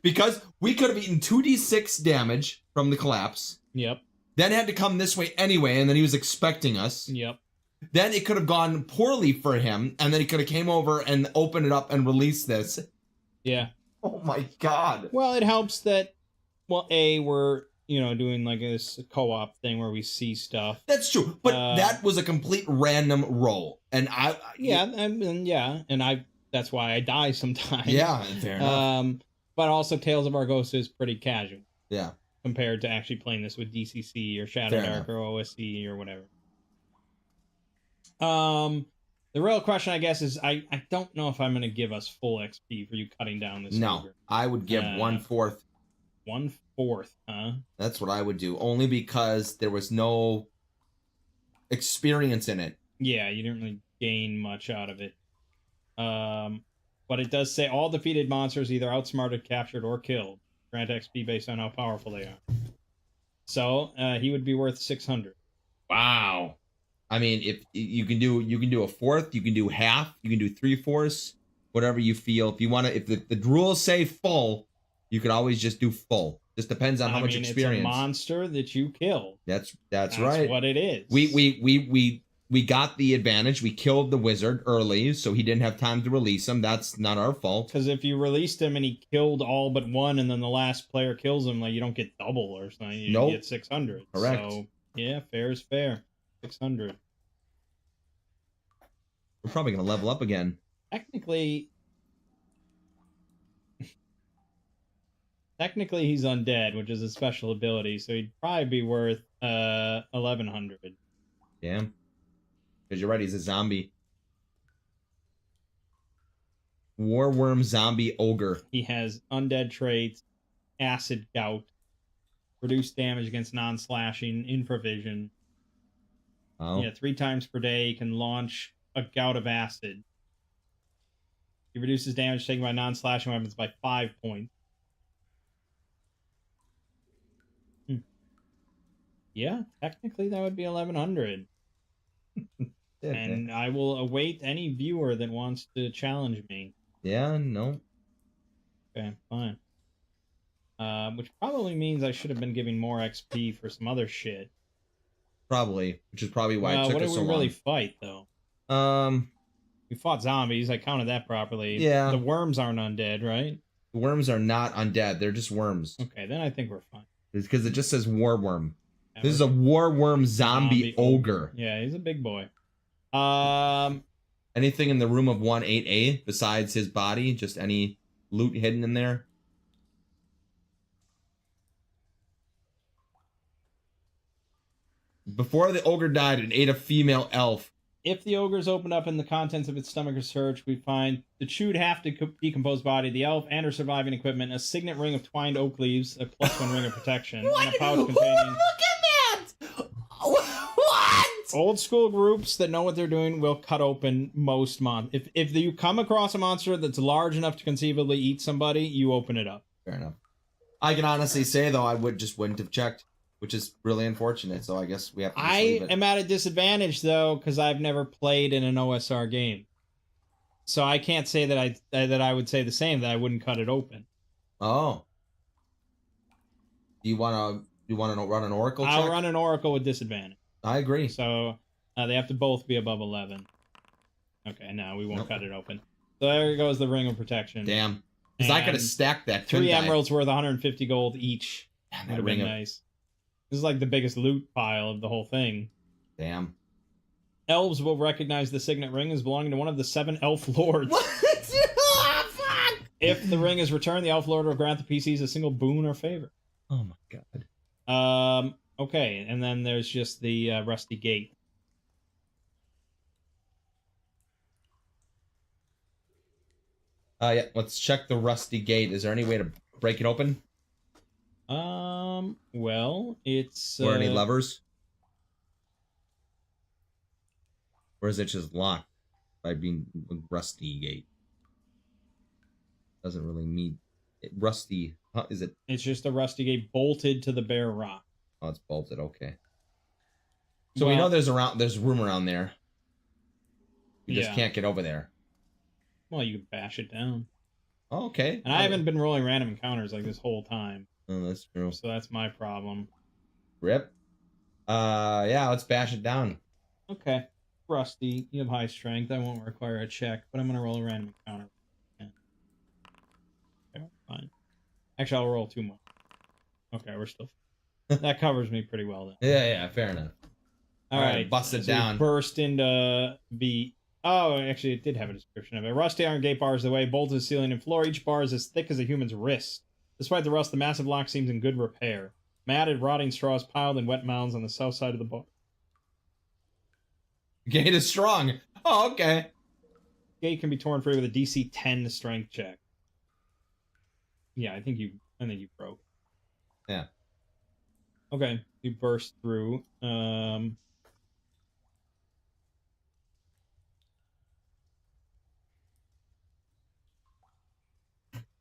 Because we could have eaten 2d6 damage from the collapse. Yep. Then had to come this way anyway, and then he was expecting us. Yep. Then it could have gone poorly for him, and then he could have came over and opened it up and released this. Yeah. Oh my god. Well, it helps that, we're, doing like this co-op thing where we see stuff. That's true, but that was a complete random roll, and that's why I die sometimes. Yeah, fair enough. But also Tales of Argosa is pretty casual. Yeah. Compared to actually playing this with DCC or Shadow Dark or OSC or whatever. The real question, I guess, is I don't know if I'm going to give us full XP for you cutting down this. No, ogre. I would give 1/4. 1/4, huh? That's what I would do, only because there was no experience in it. Yeah, you didn't really gain much out of it. But it does say all defeated monsters either outsmarted, captured, or killed. Grant XP based on how powerful they are. So he would be worth 600. Wow. I mean, if you can do a fourth, you can do half, you can do 3/4, whatever you feel. If you want to, if the rules say full, you could always just do full. Just depends on how much experience. It's a monster that you killed. That's right. That's what it is. We got the advantage. We killed the wizard early, so he didn't have time to release him. That's not our fault. Because if you released him and he killed all but one, and then the last player kills him, like you don't get double or something. You get 600. Correct. So yeah, fair is fair. 600. We're probably gonna level up again. Technically, he's undead, which is a special ability, so he'd probably be worth 1100. Damn. Because you're right, he's a zombie. Warworm zombie ogre. He has undead traits, acid gout, reduced damage against non-slashing, infravision. Oh. Yeah, 3 times per day he can launch a gout of acid. He reduces damage taken by non-slashing weapons by 5 points. Yeah, technically that would be 1100. And I will await any viewer that wants to challenge me. Yeah, no. Okay, fine. Which probably means I should have been giving more XP for some other shit. Probably, which is probably why it took us so long. What did we really fight, though? We fought zombies. I counted that properly. Yeah. The worms aren't undead, right? The worms are not undead. They're just worms. Okay, then I think we're fine. It's because it just says war worm. Yeah, This is a war worm zombie ogre. Yeah, he's a big boy. Anything in the room of 1-8A besides his body? Just any loot hidden in there? Before the ogre died, it ate a female elf. If the ogre's opened up and the contents of its stomach are searched, we find the chewed half-decomposed body of the elf and her surviving equipment, a signet ring of twined oak leaves, a +1 ring of protection, and a pouch containing... Look at that! What? Old school groups that know what they're doing will cut open most monsters. If you come across a monster that's large enough to conceivably eat somebody, you open it up. Fair enough. I can honestly say, though, I wouldn't have checked, which is really unfortunate, so I guess we have to just leave it. I am at a disadvantage, though, because I've never played in an OSR game. So I can't say that I would say the same, that I wouldn't cut it open. Oh. Do you want to run an Oracle check? I'll run an Oracle with disadvantage. I agree. So they have to both be above 11. Okay, no, we won't cut it open. So there goes the Ring of Protection. Damn. Because I could have stacked that. 3 emeralds worth 150 gold each. Damn, Would have been nice. This is like the biggest loot pile of the whole thing. Damn. Elves will recognize the signet ring as belonging to one of the 7 elf lords. What? Oh, fuck! If the ring is returned, the elf lord will grant the PCs a single boon or favor. Oh my god. Okay, and then there's just the rusty gate. Yeah, let's check the rusty gate. Is there any way to break it open? Well, it's... Or any levers? Or is it just locked by being rusty gate? Doesn't really mean... rusty... Huh, is it... It's just a rusty gate bolted to the bare rock. Oh, it's bolted, okay. So we know there's room around there. We just can't get over there. Well, you can bash it down. Oh, okay. And I haven't been rolling random encounters like this whole time. Oh, that's true. So that's my problem. Rip. Yeah, let's bash it down. Okay. Rusty, you have high strength. I won't require a check, but I'm going to roll a random encounter. Okay, fine. Actually, I'll roll 2 more. Okay, we're still... That covers me pretty well, then. Yeah, fair enough. All right. Bust it down. Burst into the... Oh, actually, it did have a description of it. Rusty iron gate bars the way, bolted to the ceiling and floor. Each bar is as thick as a human's wrist. Despite the rust, the massive lock seems in good repair. Matted, rotting straws piled in wet mounds on the south side of the bar. Gate is strong. Oh, okay. Gate can be torn free with a DC 10 strength check. Yeah, I think you broke. Yeah. Okay, you burst through.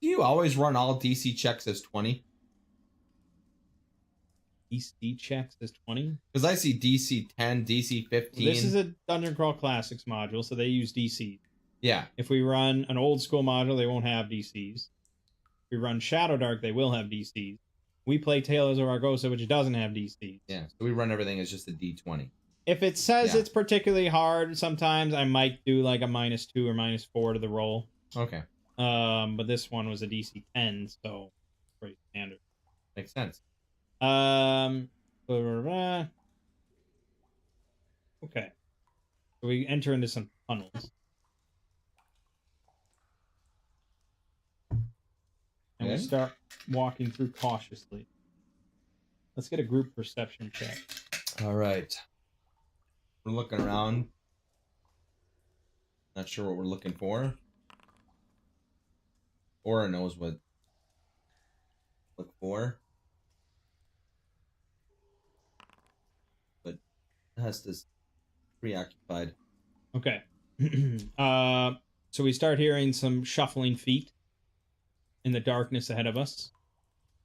Do you always run all DC checks as 20? DC checks as 20? Because I see DC 10, DC 15. This is a Dungeon Crawl Classics module, so they use DC. Yeah. If we run an old school module, they won't have DCs. If we run Shadow Dark, they will have DCs. We play Tales of Argosa, which doesn't have DCs. Yeah, so we run everything as just a D20. If it says it's particularly hard, sometimes I might do like a -2 or -4 to the roll. Okay. But this one was a DC 10, so pretty standard. Makes sense. Okay. So we enter into some tunnels. And we start walking through cautiously. Let's get a group perception check. All right. We're looking around. Not sure what we're looking for. Aura knows what to look for. But Hesta's preoccupied. Okay. So we start hearing some shuffling feet in the darkness ahead of us.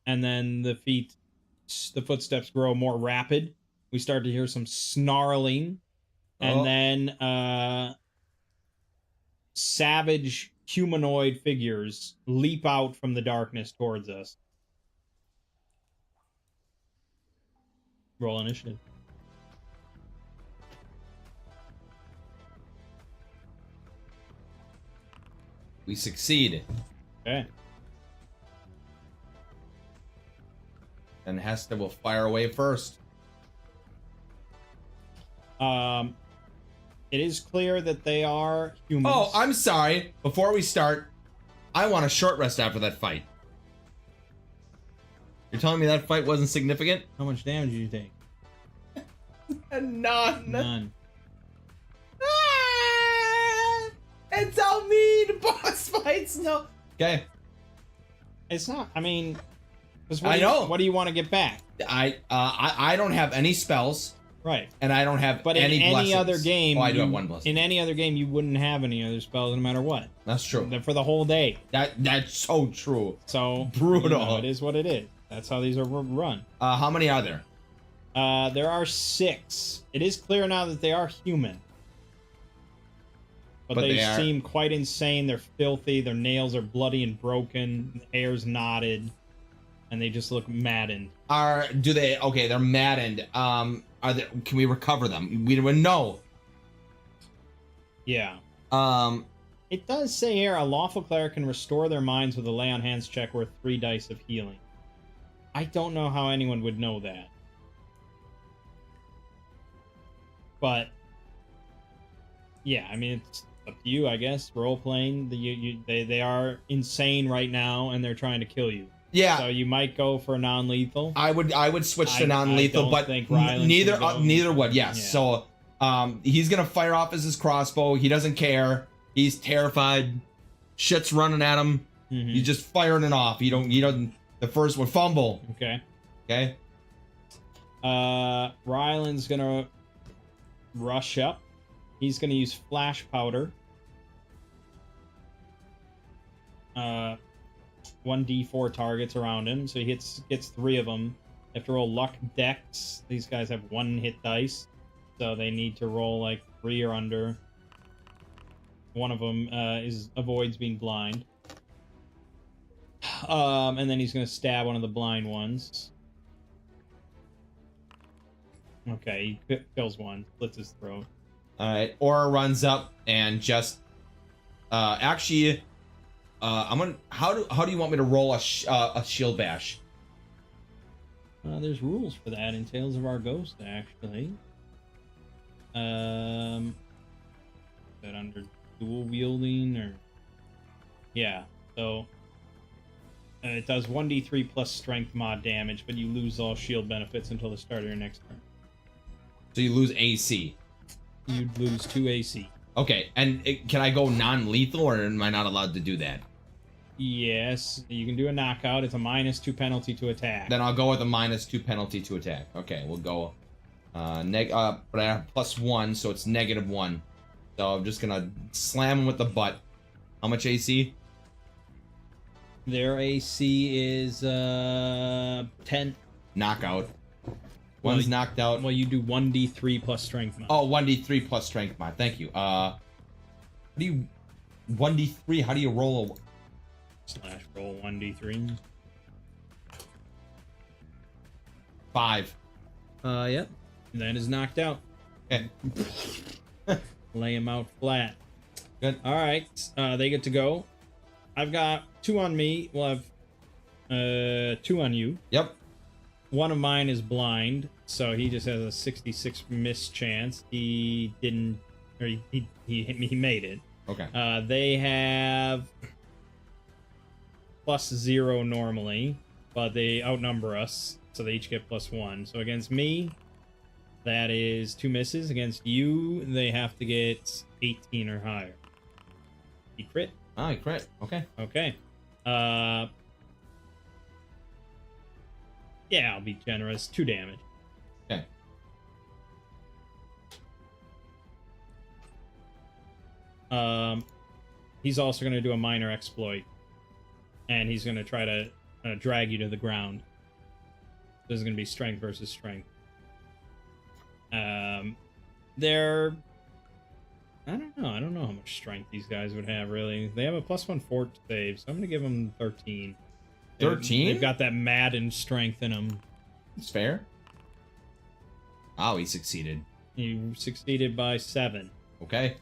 And then the footsteps grow more rapid. We start to hear some snarling. And then savage humanoid figures leap out from the darkness towards us. Roll initiative. We succeed. Okay. And Hesta will fire away first. It is clear that they are humans. Oh, I'm sorry. Before we start, I want a short rest after that fight. You're telling me that fight wasn't significant? How much damage did you take? None. None. Ah, it's how mean boss fights. No. Okay. It's not. I mean, 'cause I know. What do you want to get back? I don't have any spells. Right. And I don't have But any in any blessings. other game, Oh, I do have one blessing. In any other game, you wouldn't have any other spells, no matter what. That's true. For the whole day. That's so true. So Brutal. you know, it is what it is. That's how these are run. How many are there? There are 6. It is clear now that they are human. But they seem quite insane. They're filthy. Their nails are bloody and broken. Hair's knotted. And they just look maddened. Okay, they're maddened. Can we recover them? We don't know. Yeah. It does say here, a lawful cleric can restore their minds with a lay on hands check worth 3 dice of healing. I don't know how anyone would know that. But yeah, I mean, it's up to you, I guess. Role playing, they are insane right now, and they're trying to kill you. Yeah. So you might go for non-lethal. I would switch to non-lethal, but neither would. Yes. Yeah. So he's gonna fire off his crossbow. He doesn't care. He's terrified. Shit's running at him. Mm-hmm. He's just firing it off. He doesn't. The first one fumble. Okay. Okay. Ryland's gonna rush up. He's gonna use flash powder. 1d4 targets around him, so he gets 3 of them. They have to roll luck dex. These guys have 1 hit dice, so they need to roll like 3 or under. One of them avoids being blind. And then he's gonna stab one of the blind ones. Okay, he kills one, slits his throat. All right, Aura runs up and just actually. I'm gonna. How do you want me to roll a shield bash? There's rules for that in Tales of Argosa, actually. Is that under dual wielding or? Yeah. So it does 1d3 plus strength mod damage, but you lose all shield benefits until the start of your next turn. So you lose AC. You'd lose 2 AC. Okay, and can I go non-lethal, or am I not allowed to do that? Yes, you can do a knockout. It's a -2 penalty to attack. Then I'll go with a -2 penalty to attack. Okay, we'll go but I have +1, so it's -1. So I'm just gonna slam him with the butt. How much AC? Their AC is 10. Knockout. One's knocked out. Well, you do 1d3 plus strength mod. Oh, 1d3 plus strength mod. Thank you. 1d3? How do you roll / roll 1d3. 5. Yep. That is knocked out. Okay. Lay him out flat. Good. All right. They get to go. I've got 2 on me. We'll have 2 on you. Yep. One of mine is blind, so he just has a 66 miss chance. He didn't, or he made it. Okay. They have +0 normally, but they outnumber us, so they each get +1. So against me, that is 2 misses. Against you, they have to get 18 or higher. He crit. Ah, he crit. Okay. Okay. Yeah, I'll be generous. 2 damage. Okay. He's also going to do a minor exploit. And he's going to try to drag you to the ground. This is going to be strength versus strength. They're... I don't know. I don't know how much strength these guys would have, really. They have a +1 fort save, so I'm going to give them 13. 13? They've got that maddened strength in them. It's fair. Oh, he succeeded. You succeeded by 7. Okay.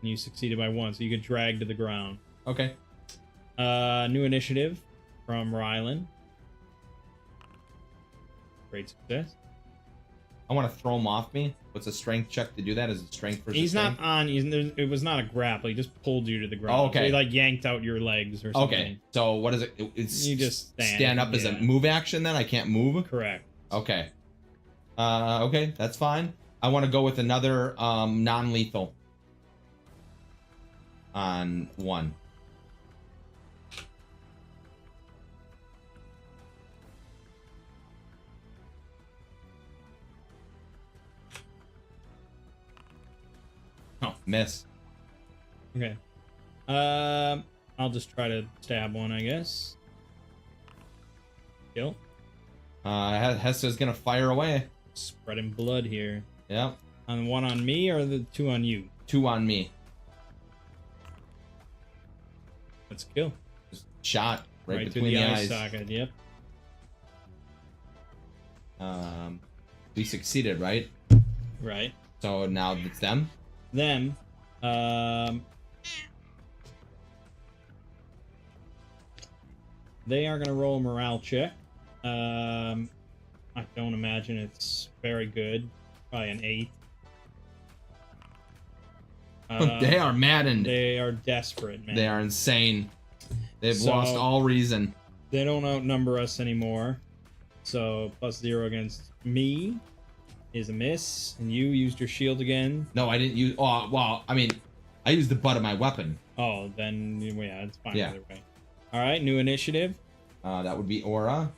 And you succeeded by 1, so you get dragged to the ground. Okay. New initiative from Rylan. Great success. I want to throw him off me. What's a strength check to do that? Is it strength versus He's strength? not on. It was not a grapple. He just pulled you to the ground. Oh, okay. So he like yanked out your legs or something. Okay. So what is it? It's You just stand up as a move action. Then I can't move. Correct. Okay. Okay, that's fine. I want to go with another non-lethal on 1. Oh, miss. Okay. I'll just try to stab one, I guess. Kill. Hester's gonna fire away. Spreading blood here. Yep. On 1 on me or the 2 on you? 2 on me. Let's kill. Just shot right through between the eye eyes. socket. Yep. We succeeded, right? Right. So now it's them. Then, they are gonna roll a morale check. I don't imagine it's very good. Probably an 8. They are maddened. They are desperate, man. They are insane. They've lost all reason. They don't outnumber us anymore. So +0 against me is a miss, and you used your shield again. No, I didn't use. Oh, well, I mean, I used the butt of my weapon. Oh, then yeah, it's fine Yeah. either way. All right, new initiative. That would be Aura.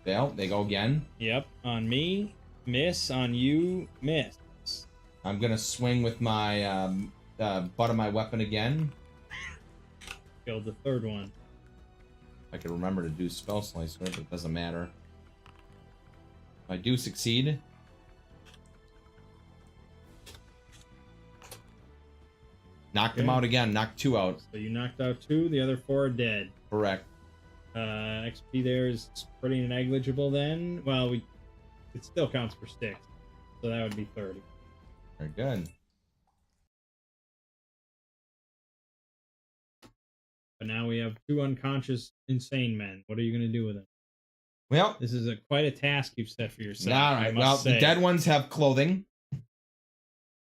Well, they go again. Yep, on me, miss. On you, miss. I'm gonna swing with my butt of my weapon again. Killed the third one. I can remember to do spell slicer, but it doesn't matter. If I do succeed. Knocked him out again. Knocked 2 out. So you knocked out 2. The other 4 are dead. Correct. XP there is pretty negligible then. Well, it still counts for sticks, so that would be 30. Very good. But now we have 2 unconscious insane men. What are you going to do with them? Well, This is quite a task you've set for yourself. all right. Well, the dead ones have clothing.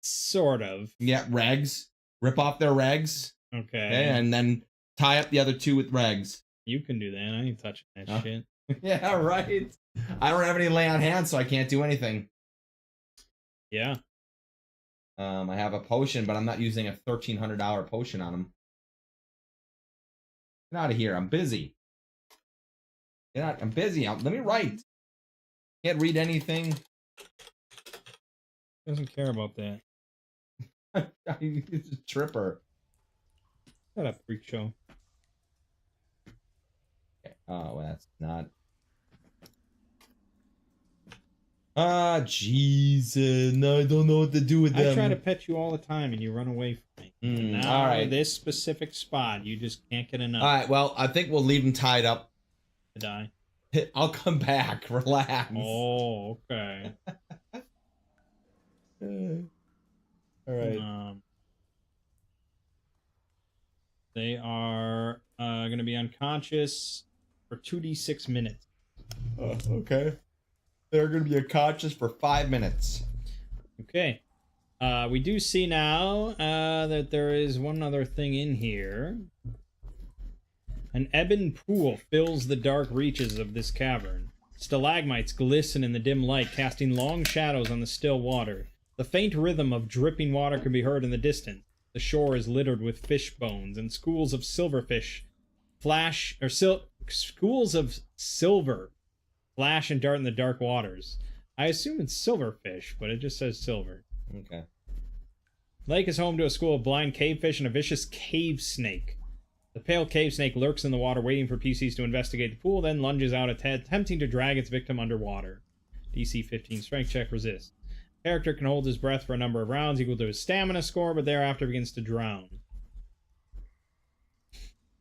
Sort of. Yeah, rags. Rip off their rags. Okay. And then tie up the other 2 with rags. You can do that. I ain't touching that shit. Yeah, right. I don't have any lay on hands, so I can't do anything. Yeah. I have a potion, but I'm not using a $1,300 potion on them. Get out of here. I'm busy. Get out. I'm busy. Let me write. Can't read anything. Doesn't care about that. It's a tripper. Shut up, freak show. Okay. Oh, well, that's not. Jesus. No, I don't know what to do with them. I try to pet you all the time and you run away from me. Now, all right. this specific spot, you just can't get enough. All right, well, I think we'll leave them tied up. To die. I'll come back. Relax. Oh, okay. All right. They are going to be unconscious for 2d6 minutes. Okay. They're going to be unconscious for 5 minutes. Okay. We do see now that there is one other thing in here. An ebon pool fills the dark reaches of this cavern. Stalagmites glisten in the dim light, casting long shadows on the still water. The faint rhythm of dripping water can be heard in the distance. The shore is littered with fish bones, and schools of silverfish schools of silver flash and dart in the dark waters. I assume it's silverfish, but it just says silver. Okay. Lake is home to a school of blind cavefish and a vicious cave snake. The pale cave snake lurks in the water waiting for PCs to investigate the pool, then lunges out attempting to drag its victim underwater. DC 15 strength check resist. Character can hold his breath for a number of rounds equal to his stamina score, but thereafter begins to drown.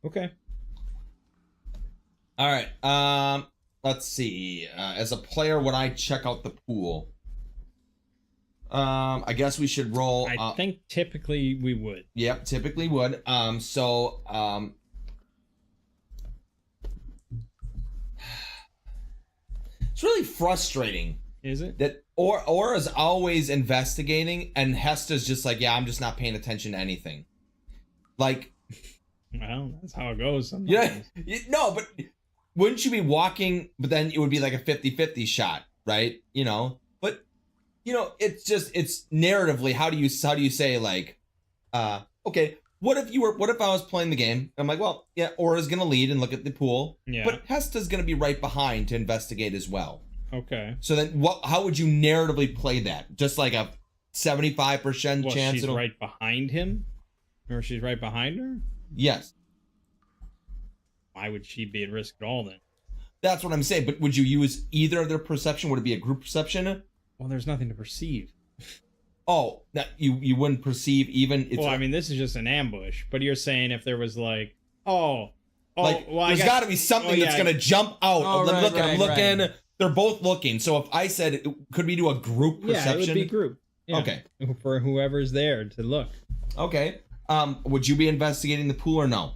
Okay. All right. Let's see. As a player, would I check out the pool? I guess we should roll. I think typically we would. Yep, typically would. It's really frustrating. Is it? That Aura's always investigating, and Hesta's just like, yeah, I'm just not paying attention to anything. Like, well, that's how it goes sometimes. Yeah, no, but wouldn't you be walking? But then it would be like a 50-50 shot, right? You know, but you know, it's narratively. How do you say like, okay, what if I was playing the game? I'm like, well, yeah, Aura's gonna lead and look at the pool, yeah, but Hesta's gonna be right behind to investigate as well. Okay. So then, how would you narratively play that? Just like a 75% chance. She's right behind him, or she's right behind her. Yes. Why would she be at risk at all then? That's what I'm saying. But would you use either of their perception? Would it be a group perception? Well, there's nothing to perceive. Oh, that you wouldn't perceive even. Well, I mean, this is just an ambush. But you're saying if there was like, like, well, there's got to be something that's gonna jump out. Oh, I'm looking. Right. They're both looking. So if I said, could we do a group perception? Yeah, it would be group. Yeah. Okay. For whoever's there to look. Okay. Would you be investigating the pool or no?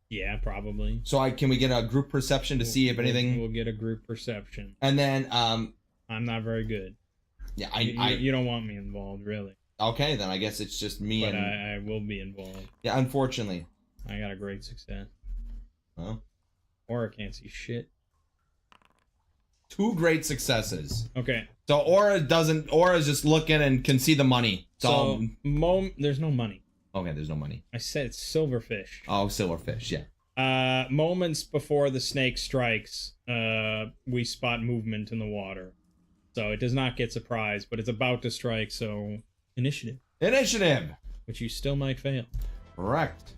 Yeah, probably. So can we get a group perception to see if anything? We'll get a group perception. And then I'm not very good. Yeah, you don't want me involved, really. Okay, then I guess it's just me. But I will be involved. Yeah, unfortunately. I got a great success. Oh. Aura can't see shit. 2 great successes. Okay. So Aura's just looking and can see the money. So there's no money. Okay, there's no money. I said it's silverfish. Oh, silverfish, yeah. Moments before the snake strikes, we spot movement in the water. So it does not get surprised, but it's about to strike, so initiative. Initiative! Which you still might fail. Correct.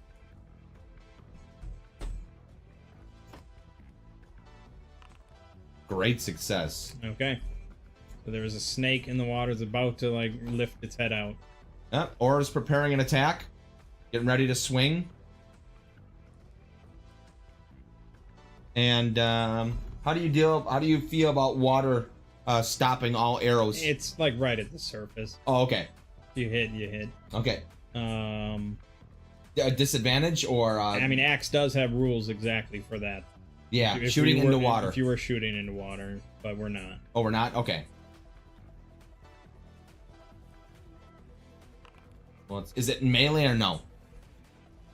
Great success. Okay. So there is a snake in the water. It's about to, like, lift its head out. Yep, Aura's preparing an attack. Getting ready to swing. And, how do you feel about water stopping all arrows? It's, like, right at the surface. Oh, okay. You hit. Okay. A disadvantage or... I mean, Axe does have rules exactly for that. Yeah, shooting into water. If you were shooting into water, but we're not. Oh, we're not? Okay. Well, is it melee or no?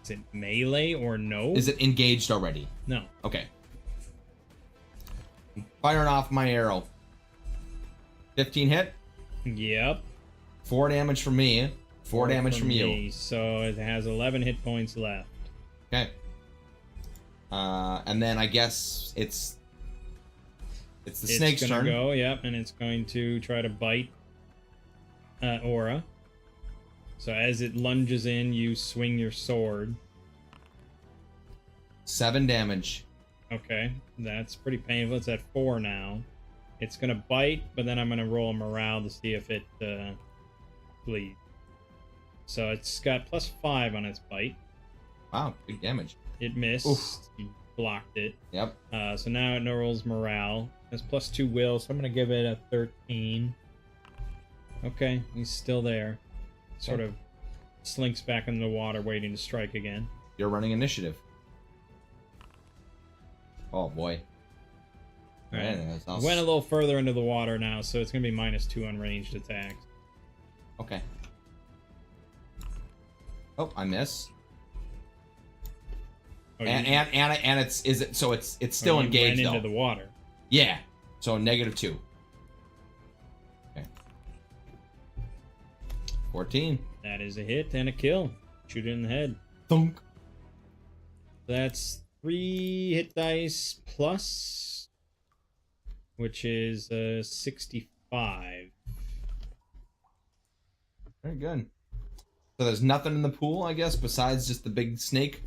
Is it melee or no? Is it engaged already? No. Okay. Firing off my arrow. 15 hit? Yep. 4 damage from me. 4 damage from you. So it has 11 hit points left. Okay. And then I guess it's the snake's turn. Go, yep, and it's going to try to bite Aura. So as it lunges in, you swing your sword. 7 damage. Okay, that's pretty painful. It's at 4 now. It's gonna bite, but then I'm gonna roll a morale to see if it bleeds. So it's got +5 on its bite. Wow, big damage. It missed. Oof. You blocked it. Yep. So now it rolls morale. It's +2 will, so I'm gonna give it a 13. Okay, he's still there. Sort of slinks back into the water, waiting to strike again. You're running initiative. Oh boy. All right. Went a little further into the water now, so it's gonna be -2 on ranged attacks. Okay. Oh, I miss. Oh, and it's still engaged went though. into the water. Yeah. So -2. Okay. 14. That is a hit and a kill. Shoot it in the head. Thunk. That's 3 hit dice plus, which is 65. Very good. So there's nothing in the pool, I guess, besides just the big snake.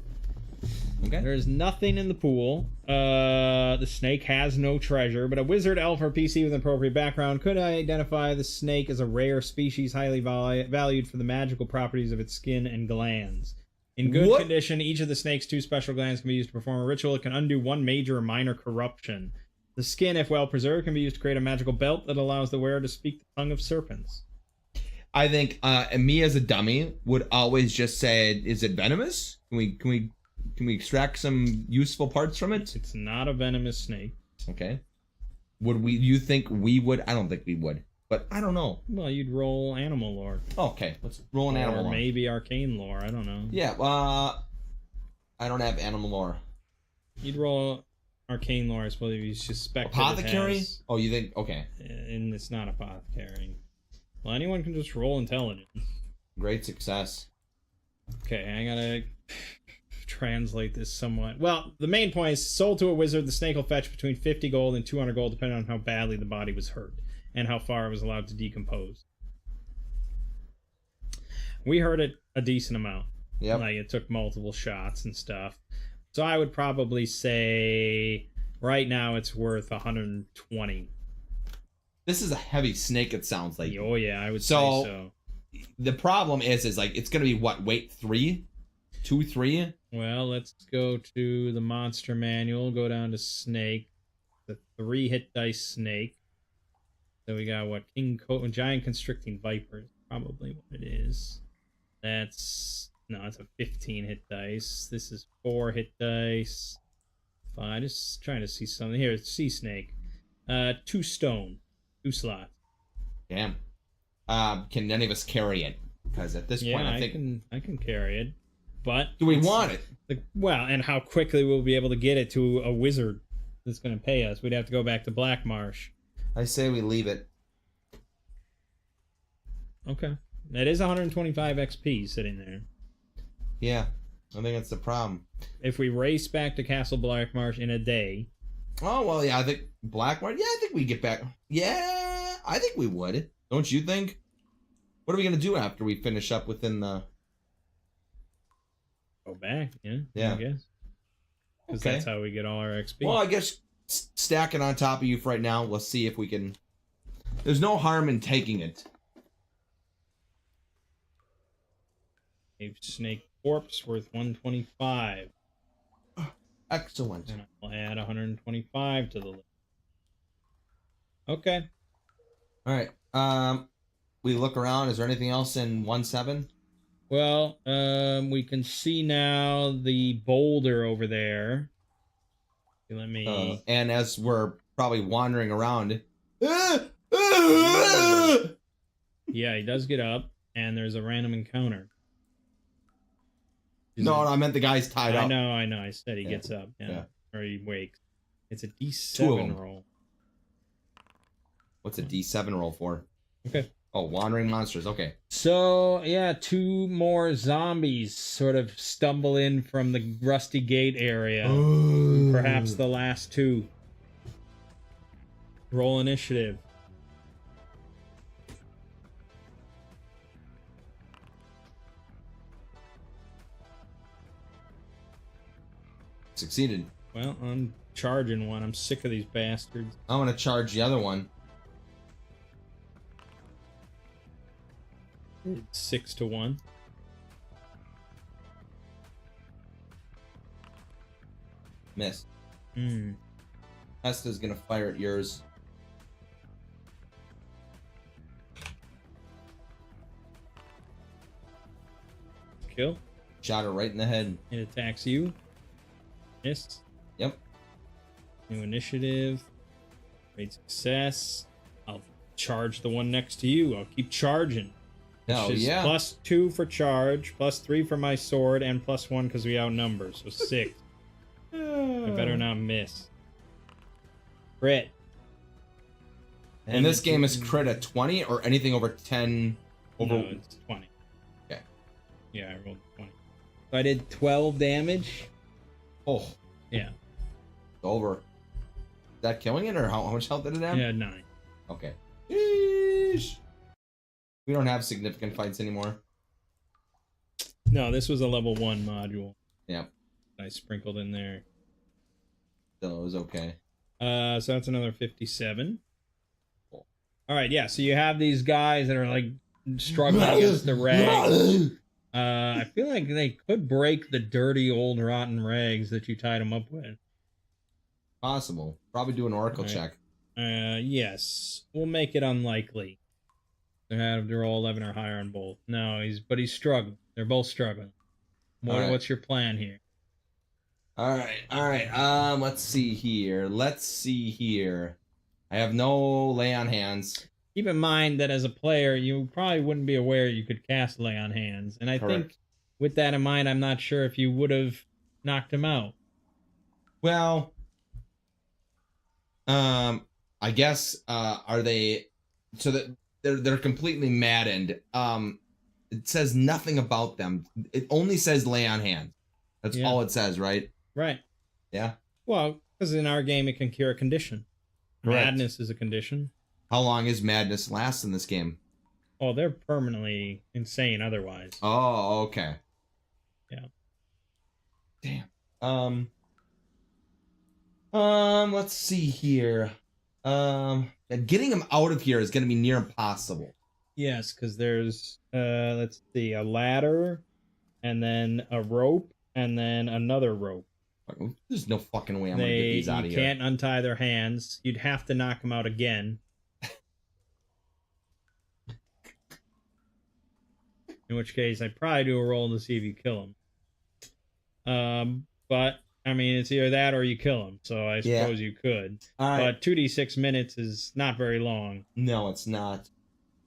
Okay. There's nothing in the pool. The snake has no treasure, but a wizard, elf, or PC with an appropriate background could identify the snake as a rare species highly valued for the magical properties of its skin and glands. In good condition, each of the snake's 2 special glands can be used to perform a ritual. It can undo 1 major or minor corruption. The skin, if well preserved, can be used to create a magical belt that allows the wearer to speak the tongue of serpents. I think me as a dummy would always just say, "Is it venomous? Can we extract some useful parts from it?" It's not a venomous snake. Okay. Would we? You think we would? I don't think we would. But I don't know. Well, you'd roll animal lore. Okay, let's roll an animal or lore. maybe arcane lore. I don't know. Yeah. I don't have animal lore. You'd roll arcane lore, I suppose, if you suspect apothecary. It has, oh, you think? Okay. And it's not apothecary. Well, anyone can just roll intelligence. Great success. Okay, I gotta translate this somewhat. Well, the main point is, sold to a wizard, the snake will fetch between 50 gold and 200 gold, depending on how badly the body was hurt and how far it was allowed to decompose. We heard it a decent amount. Yep. Like, it took multiple shots and stuff. So I would probably say right now it's worth 120. This is a heavy snake, it sounds like. Oh yeah, I would say so. The problem is like, it's gonna be what, weight 3? 2, 3? Well, let's go to the monster manual, go down to snake. The 3 hit dice snake. So we got what, giant constricting viper, probably what it is. That's it's a 15 hit dice. This is 4 hit dice. 5. Just trying to see something here. Sea snake. 2 stone, 2 slots. Damn. Can any of us carry it? Because at this point, I think I can carry it. But do we want it? Well, and how quickly we'll be able to get it to a wizard that's going to pay us? We'd have to go back to Blackmarsh. I say we leave it. Okay. That is 125 XP sitting there. Yeah, I think that's the problem. If we race back to Castle Blackmarsh in a day. Oh, well, yeah, I think Blackmarsh. Yeah, I think we get back. Yeah, I think we would. Don't you think? What are we going to do after we finish up within the... Go back, yeah. Yeah. I guess. Because that's how we get all our XP. Well, I guess stack it on top of you for right now. Let's see if we can... There's no harm in taking it. A snake corpse worth 125. Excellent. And I'll add 125 to the list. Okay. All right. We look around. Is there anything else in 1-7? Well, we can see now the boulder over there. Let me... and as we're probably wandering around... Yeah, he does get up, and there's a random encounter. No, I meant the guy's tied up. I know. I said he gets up, or he wakes. It's a D7 roll. What's a D7 roll for? Okay. Oh, wandering monsters. Okay. So, yeah, 2 more zombies sort of stumble in from the Rusty Gate area. Perhaps the last 2. Roll initiative. Succeeded. Well, I'm charging one. I'm sick of these bastards. I'm going to charge the other one. It's 6 to 1. Miss. Hmm. Hesta's going to fire at yours. Kill. Shot her right in the head. It attacks you. Miss. Yep. New initiative. Great success. I'll charge the one next to you. I'll keep charging. Hell Which is yeah. +2 for charge, +3 for my sword, and +1 because we outnumber. So 6. I better not miss. Crit. And this game is crit at 20 or anything over 10? No, it's 20. Okay. Yeah, I rolled 20. So I did 12 damage. Oh. Yeah. It's over. Is that killing it, or how much health did it have? Yeah, 9. Okay. Sheesh. We don't have significant fights anymore. No, this was a level 1 module. Yeah. I sprinkled in there. So it was okay. So that's another 57. Cool. All right, yeah. So you have these guys that are like struggling against the rags. I feel like they could break the dirty old rotten rags that you tied them up with. Possible. Probably do an oracle check. Yes. We'll make it unlikely. They have to roll 11 or higher on both. No, he's struggling. They're both struggling. What's your plan here? All right. Let's see here. I have no lay on hands. Keep in mind that as a player, you probably wouldn't be aware you could cast lay on hands, and I think with that in mind, I'm not sure if you would have knocked him out. Well, I guess are they so that they're completely maddened. It says nothing about them. It only says lay on hands. That's all it says, right? Right. Yeah. Well, because in our game it can cure a condition. Correct. Madness is a condition. How long is madness last in this game? Oh, they're permanently insane otherwise. Oh, okay. Yeah. Damn. Let's see here. Getting him out of here is going to be near impossible. Yes, because there's let's see, a ladder, and then a rope, and then another rope. There's no fucking way I'm gonna get these out of here. You can't untie their hands. You'd have to knock them out again. In which case, I'd probably do a roll to see if you kill them. But I mean, it's either that or you kill him. So I suppose you could. But 2d6 minutes is not very long. No, it's not.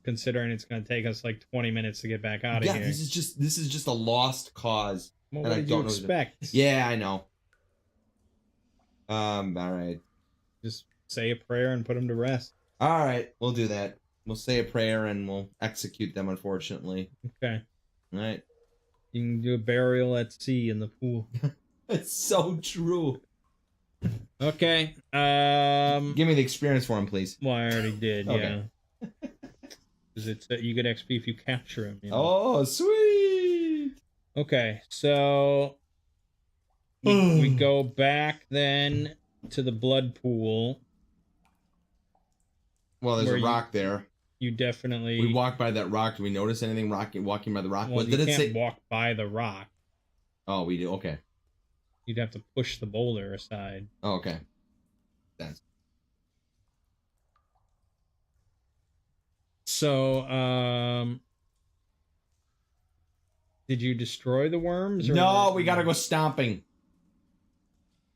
Considering it's going to take us like 20 minutes to get back out of here. Yeah, this is just a lost cause. Well, what did you expect? Yeah, I know. All right. Just say a prayer and put them to rest. All right, we'll do that. We'll say a prayer and we'll execute them, unfortunately. Okay. All right. You can do a burial at sea in the pool. It's so true. Okay. Give me the experience for him, please. Well, I already did, okay. Yeah. Because it's you get XP if you capture him. You know? Oh, sweet. Okay, so we go back then to the blood pool. Well, there's a rock there. You definitely. We walked by that rock. Do we notice anything walking by the rock? Well, you can't walk by the rock. Oh, we do. Okay. You'd have to push the boulder aside. Oh, okay. That's. So, did you destroy the worms? Or... No, we gotta go stomping.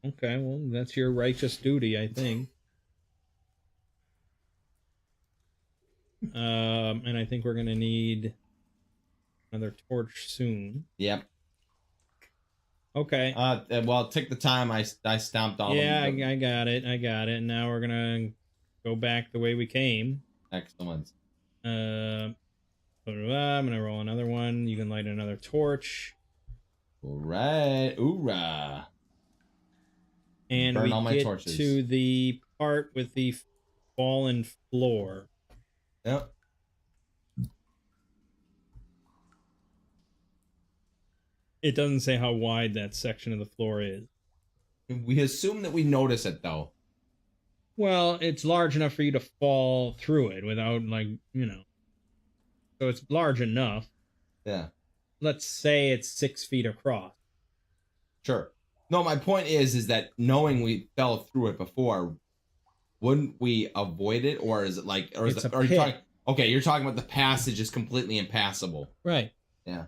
Okay, well, that's your righteous duty, I think. And I think we're gonna need another torch soon. Yep. Okay. Well, take the time. I stomped all of them. Yeah, I got it. Now we're gonna go back the way we came. Excellent. I'm gonna roll another one. You can light another torch. All right. Oorah. And burn all my get torches. To the part with the fallen floor. Yep. It doesn't say how wide that section of the floor is. We assume that we notice it, though. Well, it's large enough for you to fall through it without, like, you know. So it's large enough. Yeah. Let's say it's 6 feet across. Sure. No, my point is that knowing we fell through it before, wouldn't we avoid it, or is it like, or is it's it, a are pit. you talking? Okay, you're talking about the passage is completely impassable. Right. Yeah.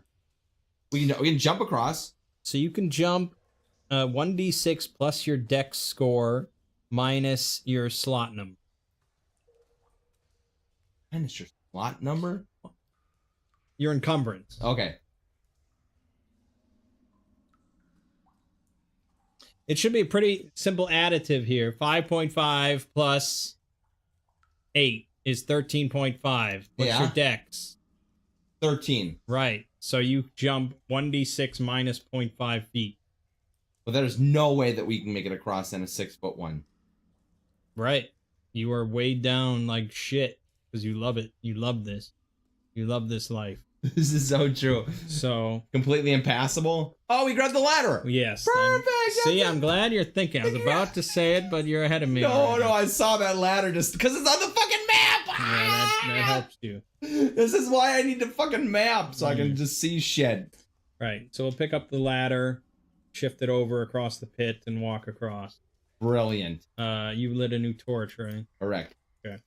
We can jump across. So you can jump 1d6 plus your dex score minus your slot number. And it's your slot number? Your encumbrance. Okay. It should be a pretty simple additive here. 5.5 plus 8 is 13.5. What's your dex? 13. Right. So you jump 1d6 minus 0.5 feet. But there's no way that we can make it across in a 6-foot one. Right. You are weighed down like shit because you love it. You love this. You love this life. This is so true. So completely impassable. Oh, we grabbed the ladder. Yes. Perfect. See, I'm glad you're thinking. I was about to say it, but you're ahead of me. No, I saw that ladder just because it's on the fucking map. Yeah, that helps you. This is why I need the fucking map so I can just see shit. Right. So we'll pick up the ladder, shift it over across the pit, and walk across. Brilliant. You lit a new torch, right? Correct. Okay.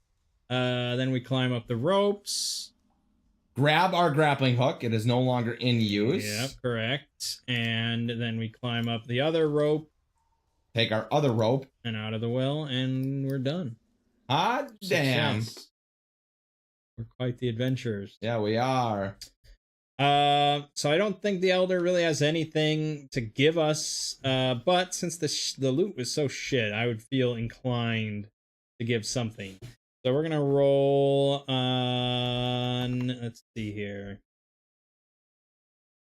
Then we climb up the ropes. grab our grappling hook. It is no longer in use. Yep, correct. And then we climb up the other rope. Take our other rope. And out of the well, and we're done. Ah, damn. Success. We're quite the adventurers. Yeah, we are. So I don't think the Elder really has anything to give us. But since the loot was so shit, I would feel inclined to give something. So we're gonna roll on. Let's see here.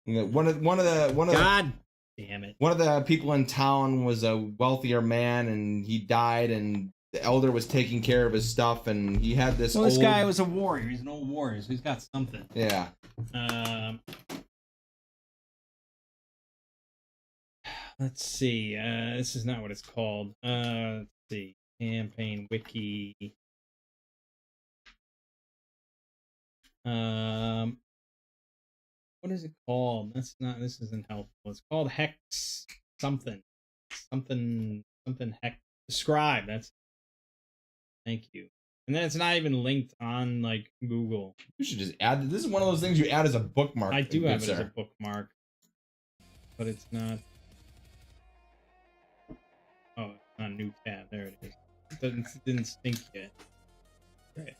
One of the God damn it! One of the people in town was a wealthier man, and he died, and the Elder was taking care of his stuff, and he had this. Well, this guy was a warrior. He's an old warrior, so he's got something. Yeah. Let's see. This is not what it's called. Let's see. Campaign wiki. What is it called? This isn't helpful. It's called Hex something. Something Hex. Describe. Thank you. And then it's not even linked on like Google. You should just add. This is one of those things you add as a bookmark. I do have it as a bookmark, but it's not. Oh, it's not a new tab. There it is. It didn't sync yet. Right.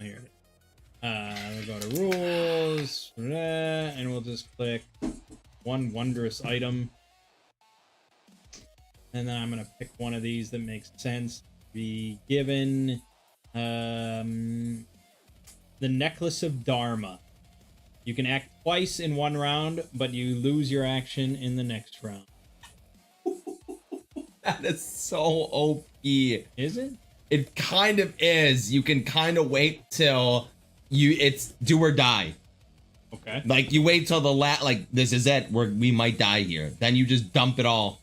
Here it is. We'll go to rules, and we'll just click one wondrous item. And then I'm going to pick one of these that makes sense to be given. The Necklace of Dharma. You can act twice in one round, but you lose your action in the next round. That is so OP. Is it? It kind of is. You can kind of wait till it's do or die. Okay. Like you wait till the like this is it. We might die here. Then you just dump it all.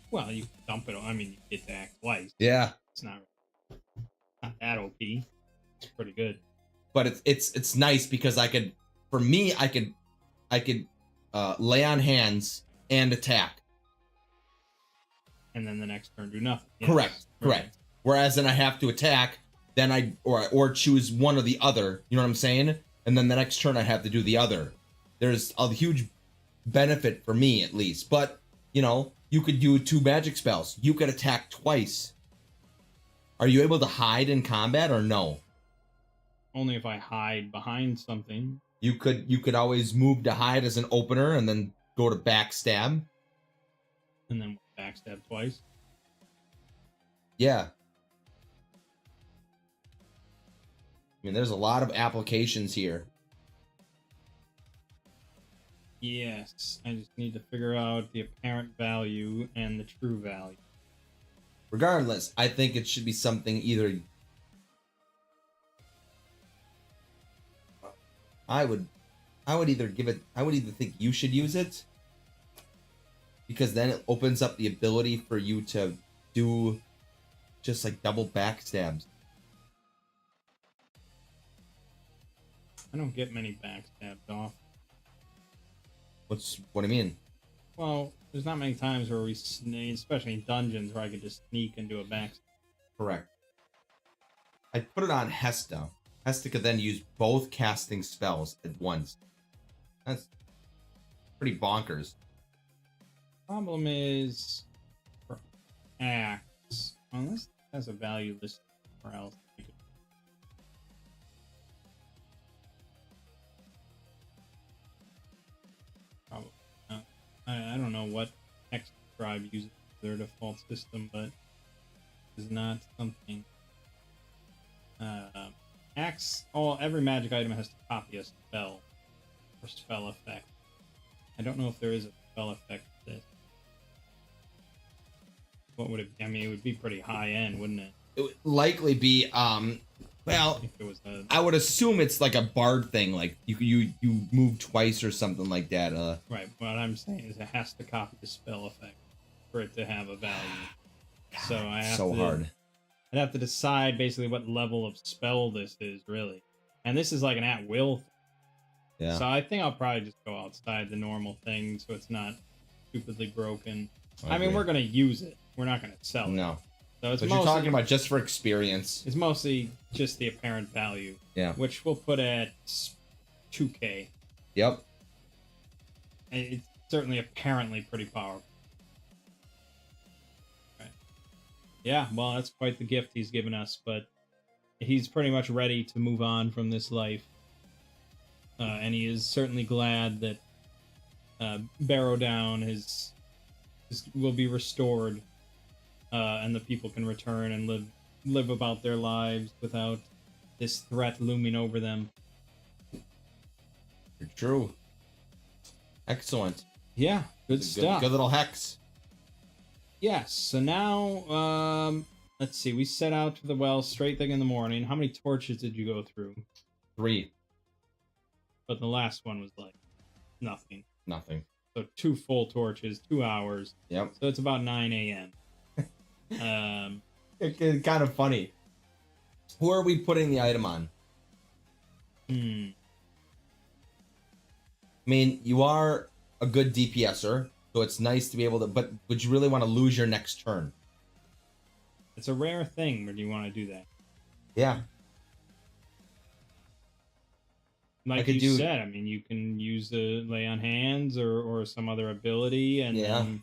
Well, you dump it. I mean, you get to act twice. Yeah. It's not that OP. It's pretty good. But it's nice because I could lay on hands and attack. And then the next turn do nothing. Yes. Correct. Whereas then I have to attack, then or choose one or the other. You know what I'm saying? And then the next turn I have to do the other. There's a huge benefit for me at least. But you know, you could do 2 magic spells. You could attack twice. Are you able to hide in combat or no? Only if I hide behind something. You could always move to hide as an opener and then go to backstab. And then backstab twice. Yeah. I mean, there's a lot of applications here. Yes, I just need to figure out the apparent value and the true value. Regardless, I think it should be something either... I would either think you should use it, because then it opens up the ability for you to do just like double backstabs. I don't get many backstabs off. What do you mean? Well, there's not many times where we especially in dungeons, where I could just sneak and do a backstab. Correct. I put it on Hesta. Hesta could then use both casting spells at once. That's pretty bonkers. Problem is, for axe, unless it has a value listed somewhere else. Probably not. I don't know what Hex Scribe uses for their default system, but it's not something. Axe. Every magic item has to copy a spell or spell effect. I don't know if there is a spell effect to this. What would it be? I mean, it would be pretty high end, wouldn't it? It would likely be well, If it was I would assume it's like a bard thing, like you move twice or something like that. Right. What I'm saying is it has to copy the spell effect for it to have a value. So I have hard. I'd have to decide basically what level of spell this is, really. And this is like an at-will thing. Yeah. So I think I'll probably just go outside the normal thing so it's not stupidly broken. I mean, we're going to use it. We're not going to sell it. No. So it's But mostly, you're talking about just for experience. it's mostly just the apparent value. Yeah. Which we'll put at 2K. Yep. It's certainly apparently pretty powerful. Right. Yeah, well, that's quite the gift he's given us, but he's pretty much ready to move on from this life. And he is certainly glad that Barrow Down will be restored, and the people can return and live about their lives without this threat looming over them. You're true. Excellent. Yeah, good stuff. Good little hex. Yes. So now, let's see. We set out to the well straight thing in the morning. How many torches did you go through? 3. But the last one was like nothing. Nothing. So 2 full torches, 2 hours. Yep. So it's about 9 a.m. It's kind of funny. Who are we putting the item on? I mean, you are a good DPSer, so it's nice to be able to, but would you really want to lose your next turn? It's a rare thing when you want to do that. Yeah. Like you said, I mean, you can use the lay on hands or some other ability, and then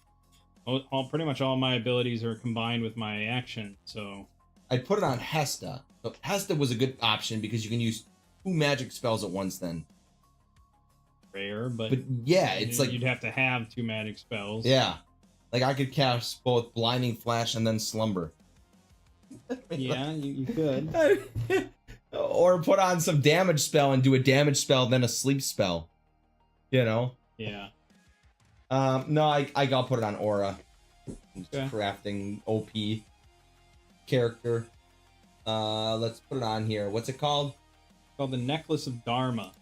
pretty much all my abilities are combined with my action. So I'd put it on Hesta. So Hesta was a good option because you can use 2 magic spells at once. Then rare, but yeah, it's like you'd have to have 2 magic spells. Yeah, like I could cast both Blinding Flash and then Slumber. Yeah, you could. Or put on some damage spell and do a damage spell, then a sleep spell. You know? Yeah. No, I'll put it on Aura. Okay. Crafting OP character. Let's put it on here. What's it called? It's called the Necklace of Dharma.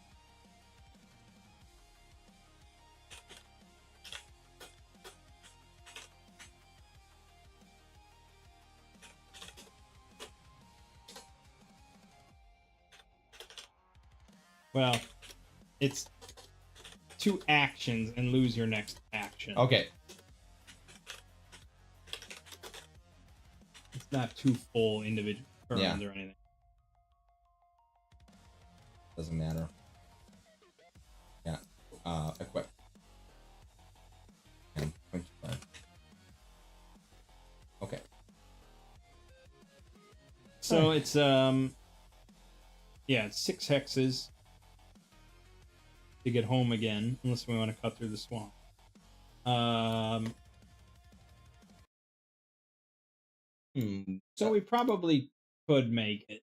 Well, it's 2 actions and lose your next action. Okay. It's not 2 full individual turns or anything. Doesn't matter. Yeah. Equip. And 25. Okay. So it's it's 6 hexes to get home again, unless we want to cut through the swamp. So we probably could make it.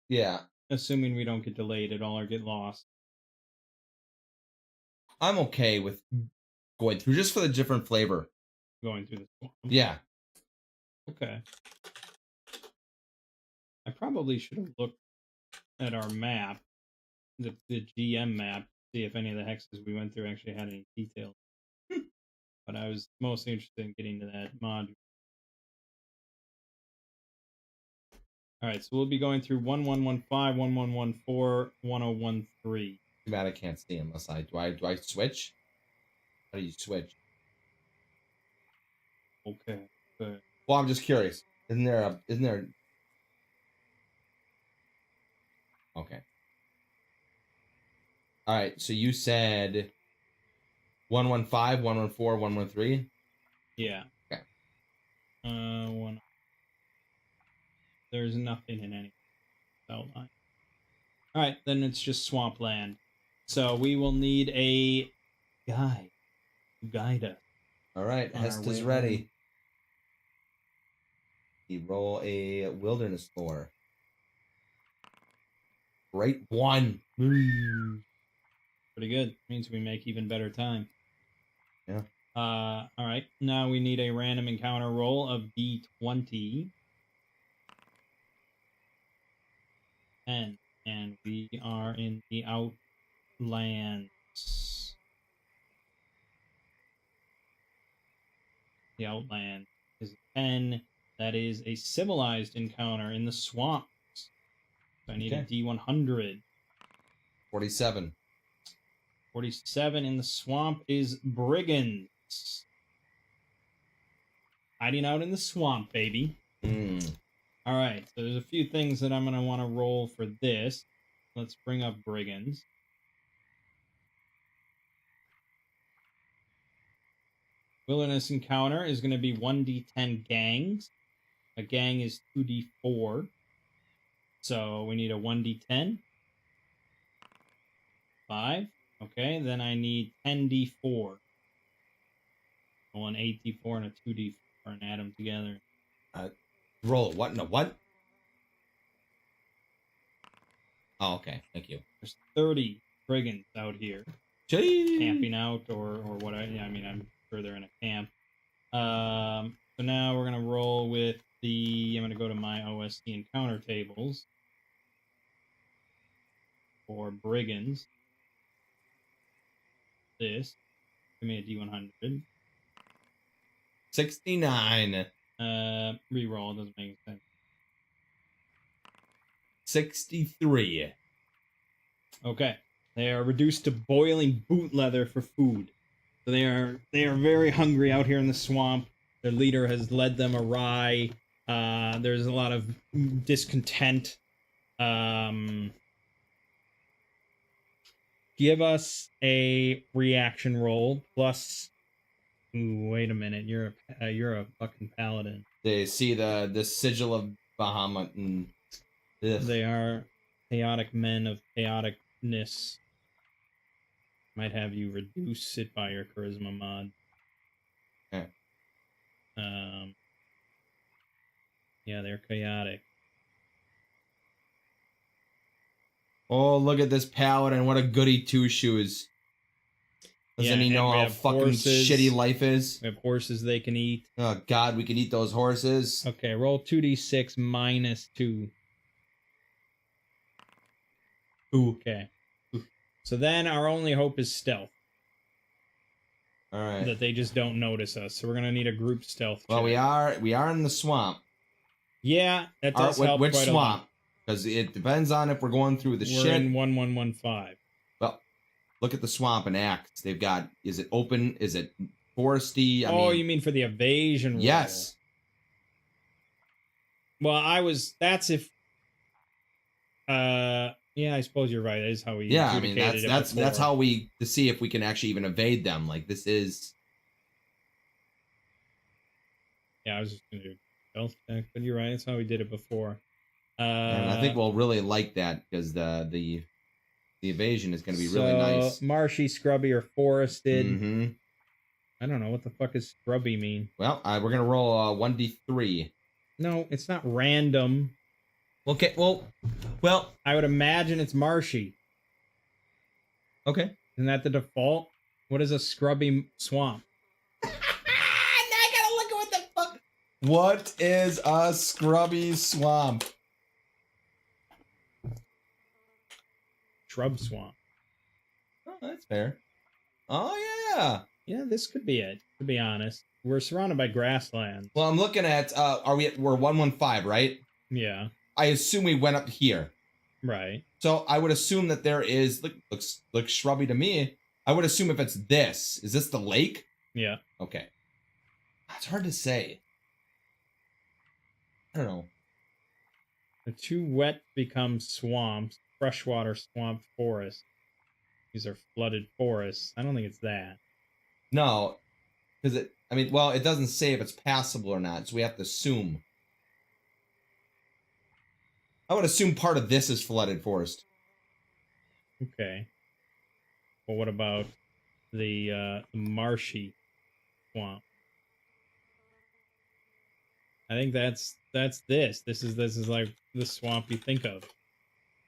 Yeah. Assuming we don't get delayed at all or get lost. I'm okay with going through just for the different flavor. Going through the swamp. Yeah. Okay. I probably should have looked at our map, the GM map, see if any of the hexes we went through actually had any details. But I was mostly interested in getting to that module. Alright, so we'll be going through 1115, 1114, 1013. Too bad I can't see unless I do I switch? How do you switch? Okay. Good. Well, I'm just curious. Isn't there Okay. All right, so you said 115, 114, 113? Yeah. Okay. There's nothing in any outline. All right, then it's just swampland. So we will need a guide to guide us. All right, Hesta's ready. You roll a wilderness lore. Great 1. Pretty good. Means we make even better time. Yeah. All right. Now we need a random encounter roll of D20. And we are in the Outlands. The Outland is a 10. That is a civilized encounter in the swamps. So I need a D100. 47. 47 in the swamp is brigands. Hiding out in the swamp, baby. All right, so there's a few things that I'm going to want to roll for this. Let's bring up brigands. Wilderness encounter is going to be 1d10 gangs. A gang is 2d4. So we need a 1d10. 5. Okay, then I need 10d4. Well, an 8d4 and a 2d4 and add them together. Roll what? No, what? Oh, okay. Thank you. There's 30 brigands out here. Jeez. Camping out or what I mean, I'm sure they're in a camp. So now we're going to roll with I'm going to go to my OST encounter tables for brigands. This. Give me a D100. 69. Reroll doesn't make sense. 63. Okay. They are reduced to boiling boot leather for food. So they are very hungry out here in the swamp. Their leader has led them awry. There's a lot of discontent. Give us a reaction roll plus. Ooh, wait a minute. You're a fucking paladin. They see the sigil of Bahamut and They are chaotic men of chaoticness. Might have you reduce it by your charisma mod. Okay. Yeah, they're chaotic. Oh, look at this paladin. What a goody two-shoes. Doesn't he know how fucking shitty life is? We have horses they can eat. Oh, God, we can eat those horses. Okay, roll 2d6 minus 2. Ooh. Okay. So then our only hope is stealth. All right. That they just don't notice us. So we're going to need a group stealth Well, check. we are in the swamp. Yeah, that does help which quite swamp? a lot. Because it depends on if we're going through the We're shit. in 1115. Well, look at the swamp and Axe. They've got, is it open? Is it foresty? I mean, You mean for the evasion roll? Yes. Well, that's if yeah, I suppose you're right. That is how we Yeah, I mean that's how to see if we can actually even evade them. Like this is. Yeah, I was just gonna do stealth check, but you're right. That's how we did it before. And I think we'll really like that because the evasion is going to be really nice. Marshy, scrubby, or forested. Mm-hmm. I don't know what the fuck does scrubby mean. Well, we're gonna roll 1d3. No, it's not random. Okay. Well. I would imagine it's marshy. Okay. Isn't that the default? What is a scrubby swamp? Now I gotta look at what the fuck. What is a scrubby swamp? Shrub swamp. Oh, that's fair. Oh yeah. Yeah, this could be it. To be honest, we're surrounded by grassland. Well, I'm looking at. We're 115, right? Yeah. I assume we went up here. Right. So I would assume that there is looks shrubby to me. I would assume if it's this, is this the lake? Yeah. Okay. It's hard to say. I don't know. The two wet become swamps, freshwater swamp forest. These are flooded forests. I don't think it's that. No, because it doesn't say if it's passable or not, so we have to assume. I would assume part of this is flooded forest. Okay. Well, what about the marshy swamp? I think that's this. This is like the swamp you think of.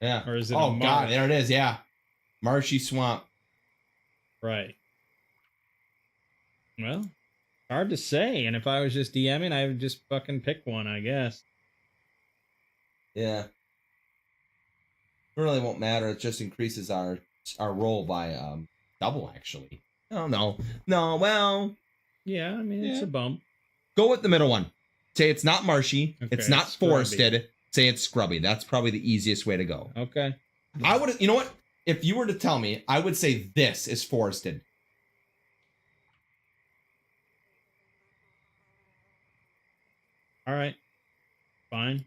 Yeah. Or is it? Oh God, there it is. Yeah, marshy swamp. Right. Well, hard to say. And if I was just DMing, I would just fucking pick one, I guess. Yeah. It really won't matter. It just increases our roll by double, actually. Oh no. No, well. Yeah, I mean it's a bump. Go with the middle one. Say it's not marshy. Okay, it's not scrubby. forested. Say it's scrubby. That's probably the easiest way to go. Okay. I would, you know what? If you were to tell me, I would say this is forested. All right. Fine.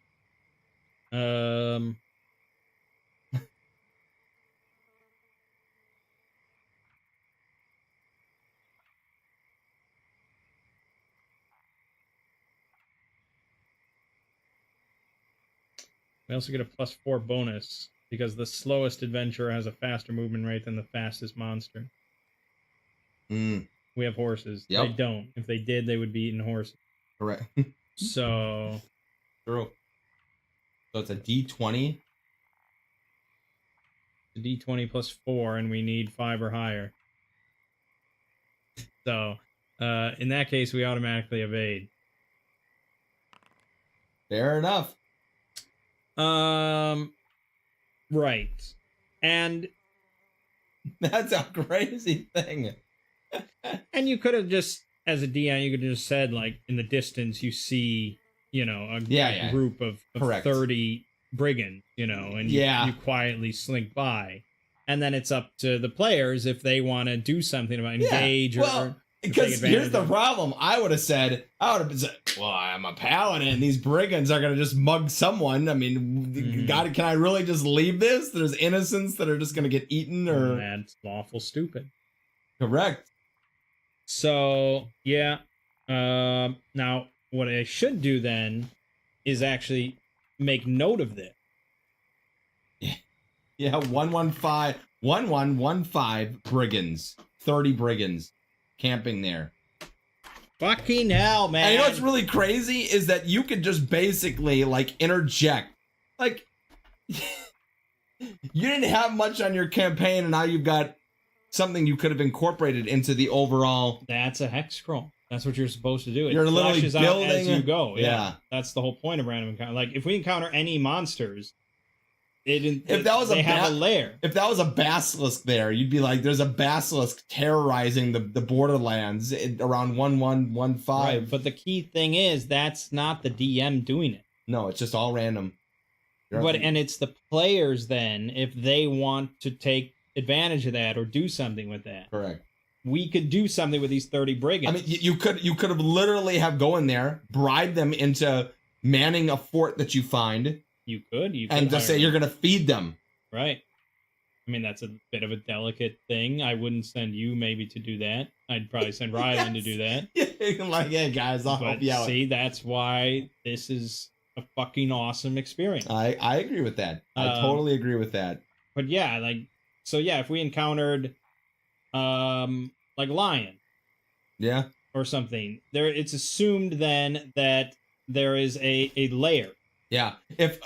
We also get a +4 bonus because the slowest adventurer has a faster movement rate than the fastest monster. We have horses. Yep. They don't. If they did, they would be eating horses. Correct. So... True. So it's a D20. A D20 +4, and we need 5 or higher. So, in that case, we automatically evade. Fair enough. Right. And that's a crazy thing. And you could have just, as a DM, you could have just said, like, in the distance, you see, you know, a group of 30 brigands, you know, and you quietly slink by. And then it's up to the players if they want to do something about engage or... Because here's the problem. I would have said, well, I'm a paladin, and these brigands are going to just mug someone. I mean, God, can I really just leave this? There's innocents that are just going to get eaten, or... That's lawful stupid. Correct. So, yeah. Now, what I should do then is actually make note of this. Yeah, 1115 brigands. 30 brigands. Camping there. Fucking hell, man. And you know what's really crazy is that you could just basically, like, interject. Like, you didn't have much on your campaign, and now you've got something you could have incorporated into the overall... That's a hex scroll. That's what you're supposed to do. It you're literally building out as you go. Yeah. That's the whole point of random encounter. Like, if we encounter any monsters... If that was a lair. If that was a basilisk there, you'd be like, there's a basilisk terrorizing the borderlands around 1115. Right, but the key thing is that's not the DM doing it. No, it's just all random. And it's the players then, if they want to take advantage of that or do something with that. Correct. We could do something with these 30 brigands. I mean, you could have literally go in there, bribe them into manning a fort that you find. You could and just say you're going to feed them. Right. I mean, that's a bit of a delicate thing. I wouldn't send you maybe to do that. I'd probably send Rylan to do that. Like, yeah, guys, I'll help you out. See, that's why this is a fucking awesome experience. I agree with that. I totally agree with that. But yeah, like, so yeah, if we encountered, like lion. Yeah. Or something, it's assumed then that there is a lair. Yeah. If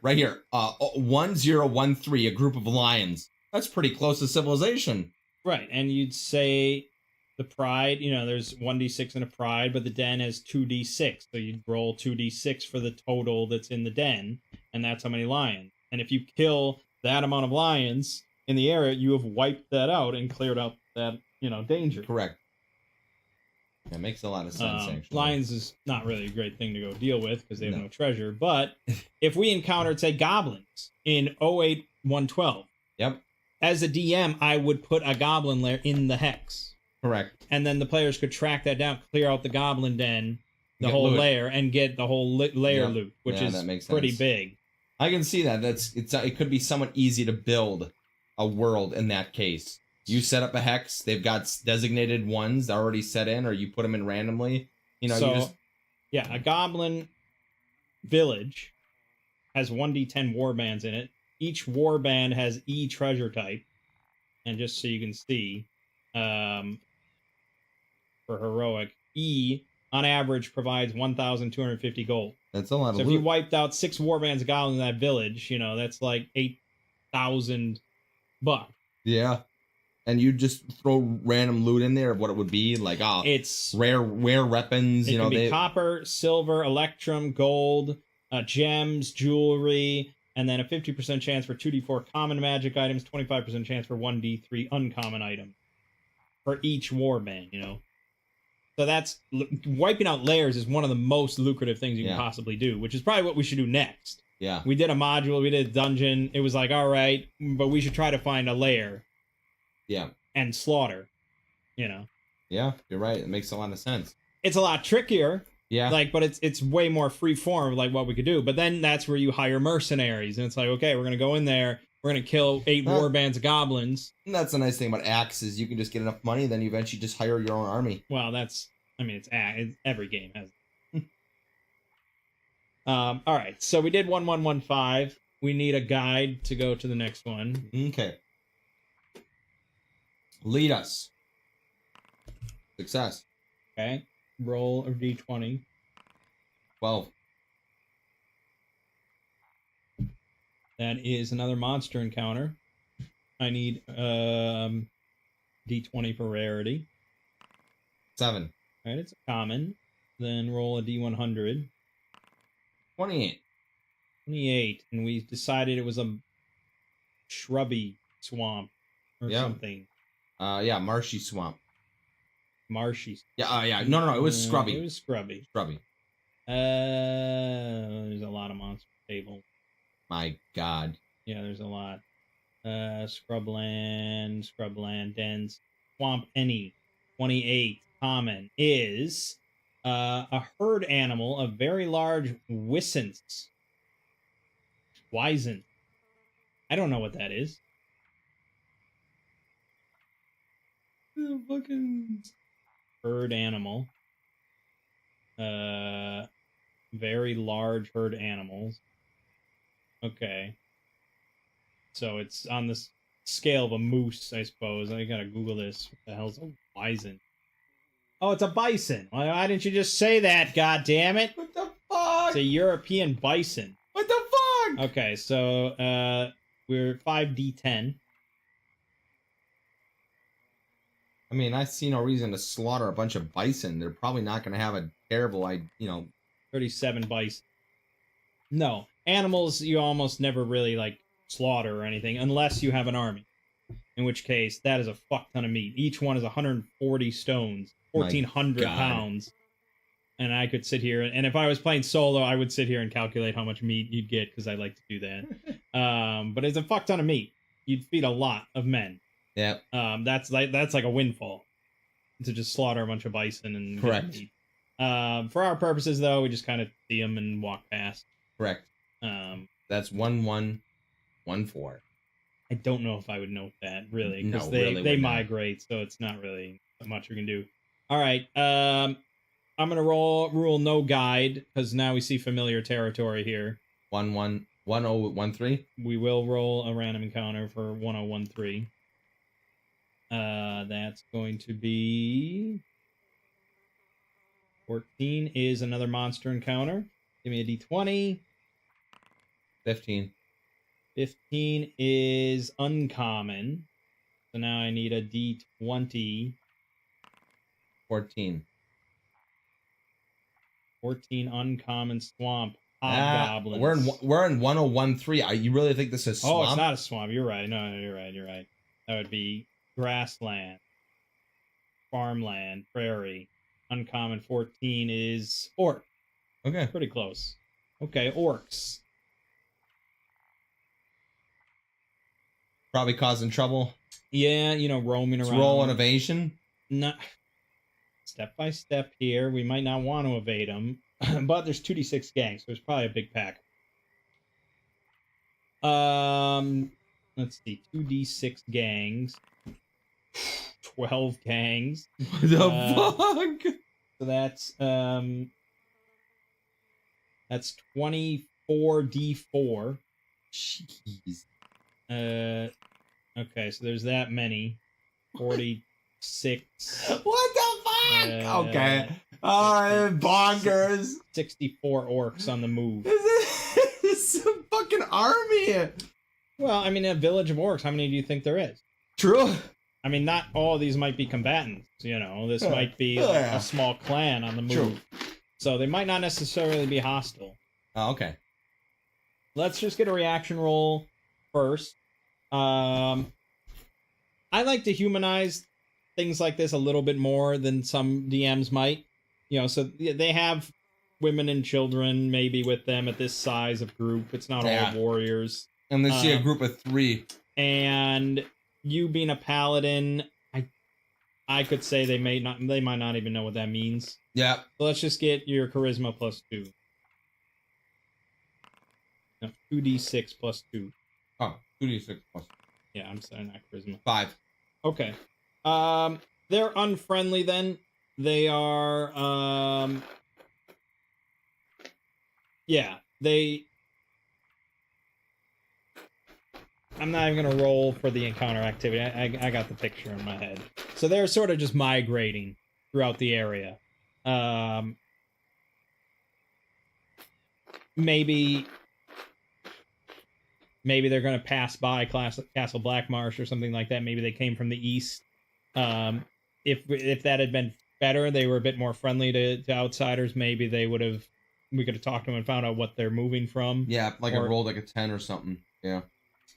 right here, 1013, a group of lions. That's pretty close to civilization. Right, and you'd say the pride, you know, there's 1d6 in a pride, but the den has 2d6, so you'd roll 2d6 for the total that's in the den, and that's how many lions. And if you kill that amount of lions in the area, you have wiped that out and cleared out that, you know, danger. Correct. That makes a lot of sense, actually. Lions is not really a great thing to go deal with because they have no treasure. But if we encountered, say, goblins in 08112, yep. As a DM, I would put a goblin lair in the hex. Correct. And then the players could track that down, clear out the goblin den, the whole lair, and get the whole lair loot, which is pretty big. I can see that. It could be somewhat easy to build a world in that case. You set up a hex. They've got designated ones already set in, or you put them in randomly. You know, so, a goblin village has 1d10 warbands in it. Each warband has E treasure type. And just so you can see, for heroic, E, on average, provides 1,250 gold. That's a lot of loot. So if you wiped out 6 warbands of goblins in that village, you know, that's like 8,000 bucks. Yeah. And you just throw random loot in there of what it would be, like it's rare weapons. It can be copper, silver, electrum, gold, gems, jewelry, and then a 50% chance for 2d4 common magic items, 25% chance for 1d3 uncommon item for each warband. You know, so that's wiping out layers is one of the most lucrative things you can possibly do, which is probably what we should do next. Yeah, we did a module, we did a dungeon. It was like, all right, but we should try to find a lair. Yeah. And slaughter, you know. Yeah, you're right. It makes a lot of sense. It's a lot trickier. Yeah. Like, but it's way more free form, like what we could do. But then that's where you hire mercenaries, and it's like, okay, we're gonna go in there, we're gonna kill 8 warbands of goblins. And that's the nice thing about Axe is you can just get enough money, then you eventually just hire your own army. Well, it's every game has. All right, so we did 1115. We need a guide to go to the next one. Okay. Lead us. Success. Okay. Roll a d20. 12. That is another monster encounter. I need d20 for rarity. 7. All right, it's a common. Then roll a d100. 28. 28, and we decided it was a shrubby swamp or something. Yeah, marshy swamp. Marshy. Yeah, no, it was scrubby. It was scrubby. Scrubby. There's a lot of monster tables. My God. Yeah, there's a lot. Scrubland, dense, swamp, any. 28, common, is a herd animal of very large wisents. Wisent. I don't know what that is. The fucking herd animal. Very large herd animals. Okay. So it's on the scale of a moose, I suppose. I gotta Google this. What the hell's a bison? Oh, it's a bison. Why didn't you just say that, God damn it? What the fuck? It's a European bison. What the fuck? Okay, so we're 5d10. I mean, I see no reason to slaughter a bunch of bison. They're probably not going to have a terrible, 37 bison. No, animals you almost never really like slaughter or anything unless you have an army. In which case, that is a fuck ton of meat. Each one is 140 stones, 1,400 pounds. And I could sit here, and if I was playing solo, I would sit here and calculate how much meat you'd get, because I like to do that. But it's a fuck ton of meat. You'd feed a lot of men. Yeah. That's like a windfall to just slaughter a bunch of bison and correct. Get meat. For our purposes, though, we just kind of see them and walk past. Correct. That's 1114. I don't know if I would note that really, because no, they migrate, so it's not really much we can do. All right. I'm gonna rule no guide, because now we see familiar territory here. 1013. We will roll a random encounter for 1013. That's going to be 14 is another monster encounter. Give me a d20. 15. 15 is uncommon. So now I need a d20. 14. 14 uncommon swamp. Hobgoblins. We're in 1013. You really think this is swamp? Oh, it's not a swamp. You're right. No, you're right. That would be grassland, farmland, prairie. Uncommon 14 is orc. Okay. Pretty close. Okay, orcs. Probably causing trouble. Yeah, roaming around. Roll an evasion. Not step by step here. We might not want to evade them, but there's 2d6 gangs, so there's probably a big pack. Let's see, 2d6 gangs, 12 gangs. What the fuck? So that's 24d4. Jeez. Okay, so there's that many. 46. What the fuck? Okay. Bonkers. 64 orcs on the move. This is a fucking army. Well, I mean, a village of orcs, how many do you think there is? True. I mean, not all of these might be combatants, This might be a small clan on the move. True. So they might not necessarily be hostile. Oh, okay. Let's just get a reaction roll first. I like to humanize things like this a little bit more than some DMs might. So they have women and children maybe with them at this size of group. It's not all warriors. And they see a group of 3. And you being a paladin, I could say they might not even know what that means. Yeah. So let's just get your charisma plus 2. No, 2d6 plus 2. Oh, 2d6 plus. Yeah, I'm saying not charisma. 5. Okay. They're unfriendly then. They are yeah, I'm not even gonna roll for the encounter activity. I got the picture in my head. So they're sort of just migrating throughout the area. Maybe they're gonna pass by Castle Blackmarsh or something like that. Maybe they came from the east. If that had been better, they were a bit more friendly to outsiders. Maybe we could have talked to them and found out what they're moving from. Yeah, like a roll like a 10 or something. Yeah.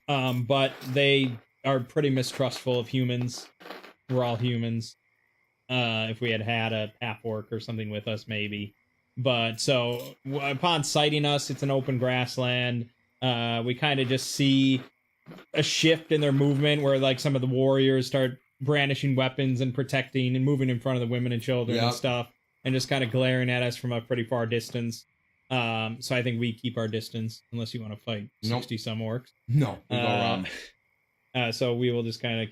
But they are pretty mistrustful of humans. We're all humans. If we had a half orc or something with us, maybe. But so upon sighting us, it's an open grassland. We kind of just see a shift in their movement where like some of the warriors start brandishing weapons and protecting and moving in front of the women and children and stuff, and just kind of glaring at us from a pretty far distance. So I think we keep our distance unless you want to fight 60 some orcs. No, we go around. So we will just kind of,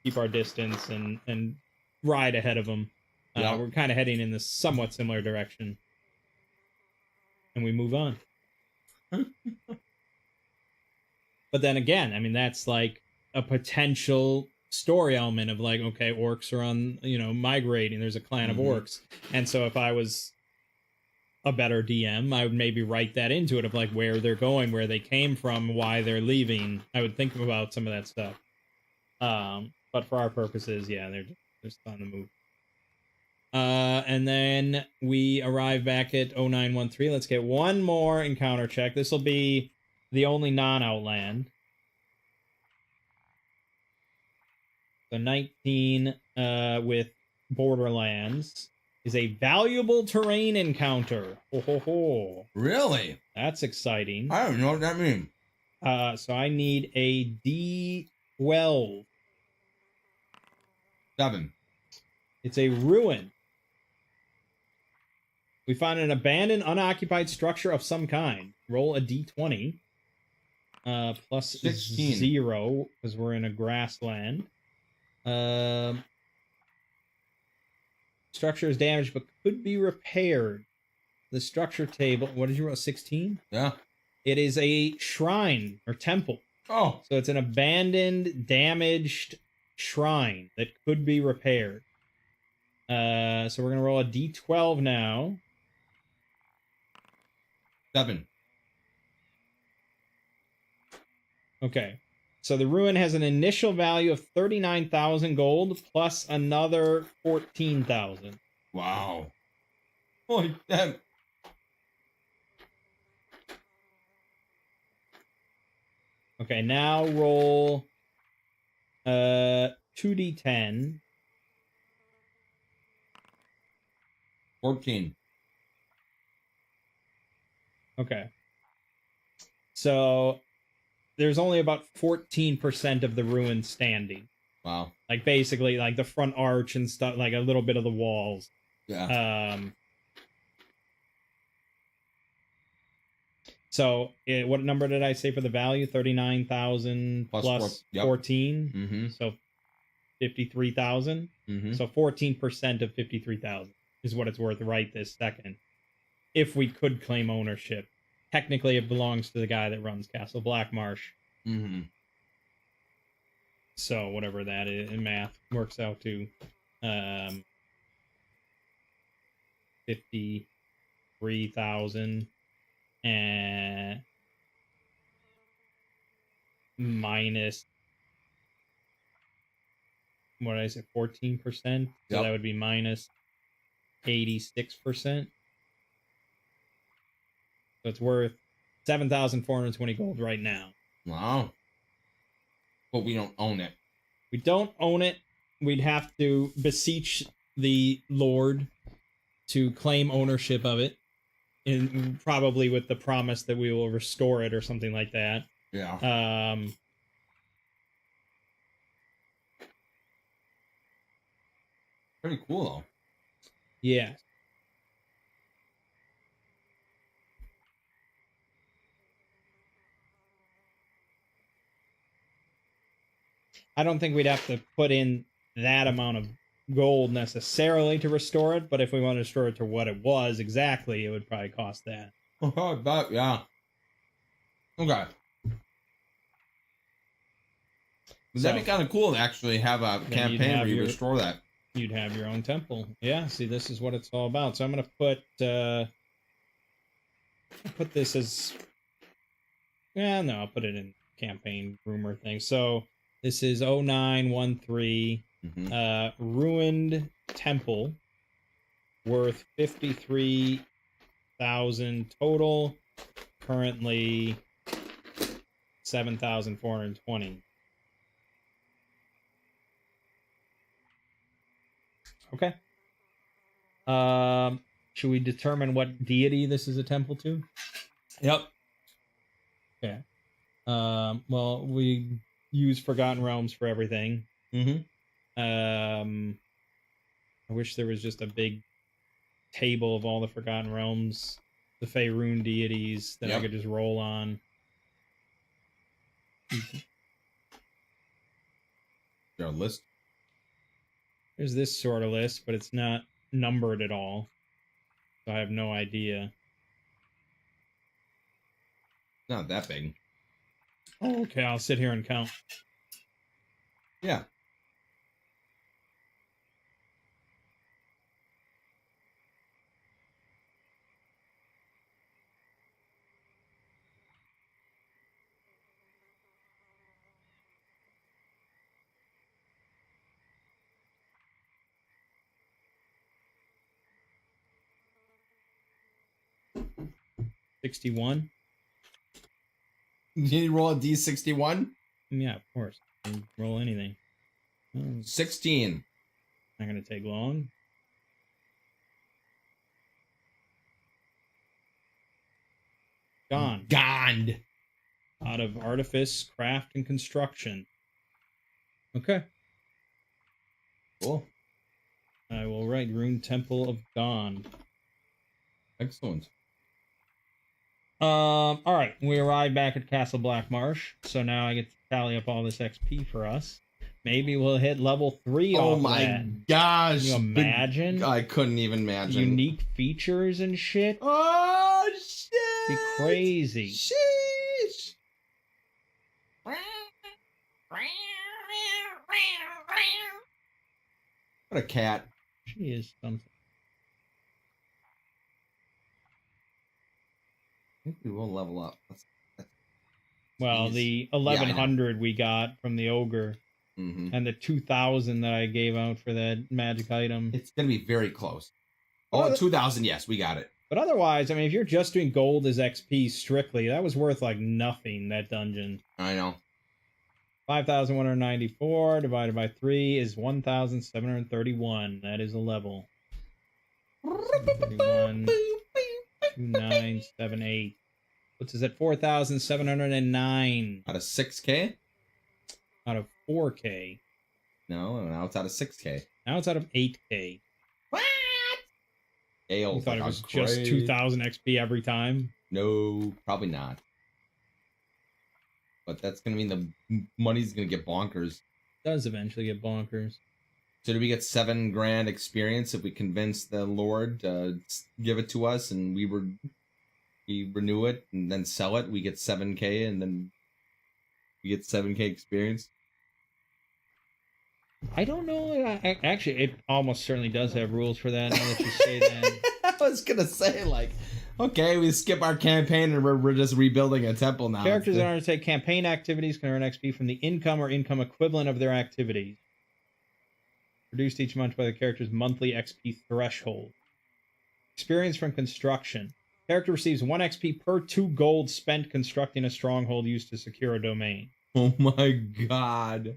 keep our distance and ride ahead of them. We're kind of heading in this somewhat similar direction, and we move on. But then again, I mean, that's like a potential story element of like, okay, orcs are on, migrating. There's a clan of orcs, and so if I was a better DM, I would maybe write that into it of like where they're going, where they came from, why they're leaving. I would think about some of that stuff. But for our purposes, yeah, they're just on the move. And then we arrive back at 0913. Let's get one more encounter check. This will be the only non-outland. So 19 with Borderlands is a valuable terrain encounter. Ho, ho, ho. Really? That's exciting. I don't know what that means. So I need a D12. 7. It's a ruin. We find an abandoned, unoccupied structure of some kind. Roll a D20. Plus 16. 0, because we're in a grassland. Structure is damaged, but could be repaired. The structure table... What did you roll? 16? Yeah. It is a shrine, or temple. Oh. So it's an abandoned, damaged shrine that could be repaired. So we're going to roll a D12 now. 7. Okay. So the ruin has an initial value of 39,000 gold plus another 14,000. Wow. Holy damn. Okay, now roll 2d10. 14. Okay. So there's only about 14% of the ruin standing. Wow. Like basically like the front arch and stuff, like a little bit of the walls. Yeah. So what number did I say for the value? 39,000 plus 14. Mm-hmm. So 53,000. Mm-hmm. So 14% of 53,000 is what it's worth right this second. If we could claim ownership. Technically, it belongs to the guy that runs Castle Blackmarsh. Mm-hmm. So whatever that is in math works out to 53,000 and minus, what did I say, 14%? So that would be minus 86%. So it's worth 7,420 gold right now. Wow. But we don't own it. We don't own it. We'd have to beseech the Lord to claim ownership of it, and probably with the promise that we will restore it or something like that. Yeah. Pretty cool, though. Yeah. I don't think we'd have to put in that amount of gold necessarily to restore it, but if we want to restore it to what it was exactly, it would probably cost that. But yeah. Okay. That'd be kind of cool to actually have a campaign where you restore that. You'd have your own temple. Yeah, see, this is what it's all about. So I'm going to put this as... Yeah, no, I'll put it in campaign rumor thing. So this is 0913, ruined temple, worth 53,000 total, currently 7,420. Okay. Should we determine what deity this is a temple to? Yep. Okay. Well, we use Forgotten Realms for everything. I wish there was just a big table of all the Forgotten Realms, the Faerun deities that I could just roll on. There a list? There's this sort of list, but it's not numbered at all. So I have no idea. Not that big. Oh, okay, I'll sit here and count. Yeah. $61. Can you roll a D61? Yeah, of course. Roll anything. 16. Not gonna take long. Gone. Gone. Out of artifice, craft, and construction. Okay. Cool. I will write Rune Temple of Dawn. Excellent. All right. We arrived back at Castle Blackmarsh, so now I get to tally up all this XP for us. Maybe we'll hit level 3. Oh my gosh! Can you imagine? I couldn't even imagine. Unique features and shit. Oh shit! Be crazy. Sheesh! What a cat! She is something. I think we will level up. Well, the 1100 we got from the ogre, and the 2,000 that I gave out for that magic item. It's gonna be very close. Oh, 2,000, yes, we got it. But otherwise, I mean, if you're just doing gold as XP strictly, that was worth like nothing, that dungeon. I know. 5,194 divided by 3 is 1,731. That is a level. 31, 2978. Puts us at 4,709. Out of 6K? Out of 4K. No, now it's out of 6K. Now it's out of 8K. What? You thought it was just 2,000 XP every time? No, probably not. But that's going to mean the money's going to get bonkers. It does eventually get bonkers. So do we get 7 grand experience if we convince the Lord to give it to us and we renew it and then sell it? We get 7K and then we get 7K experience? I don't know. Actually, it almost certainly does have rules for that. Now that you say that. I was going to say, like, okay, we skip our campaign and we're just rebuilding a temple now. Characters that undertake campaign activities can earn XP from the income or income equivalent of their activities. Produced each month by the character's monthly XP threshold. Experience from construction. Character receives 1 XP per 2 gold spent constructing a stronghold used to secure a domain. Oh my god.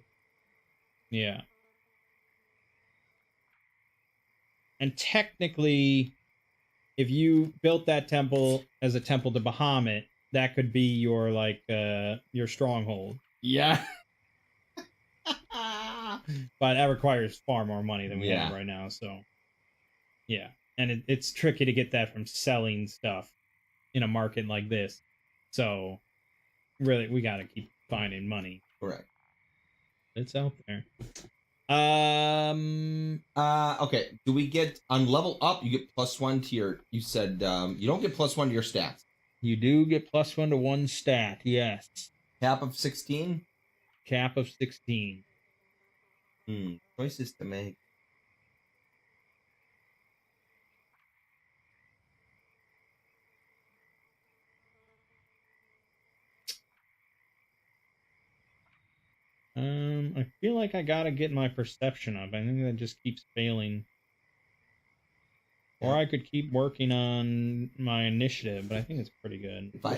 Yeah. And technically, if you built that temple as a temple to Bahamut, that could be your your stronghold. Yeah. But that requires far more money than we have right now, so yeah. And it's tricky to get that from selling stuff in a market like this. So really, we got to keep finding money. Correct. It's out there. Okay. Do we get on level up? You get +1 to your. You said you don't get +1 to your stats. You do get +1 to 1 stat, yes. Cap of 16? Cap of 16. Choices to make. I feel like I gotta get my perception up. I think that just keeps failing. Or I could keep working on my initiative, but I think it's pretty good. If I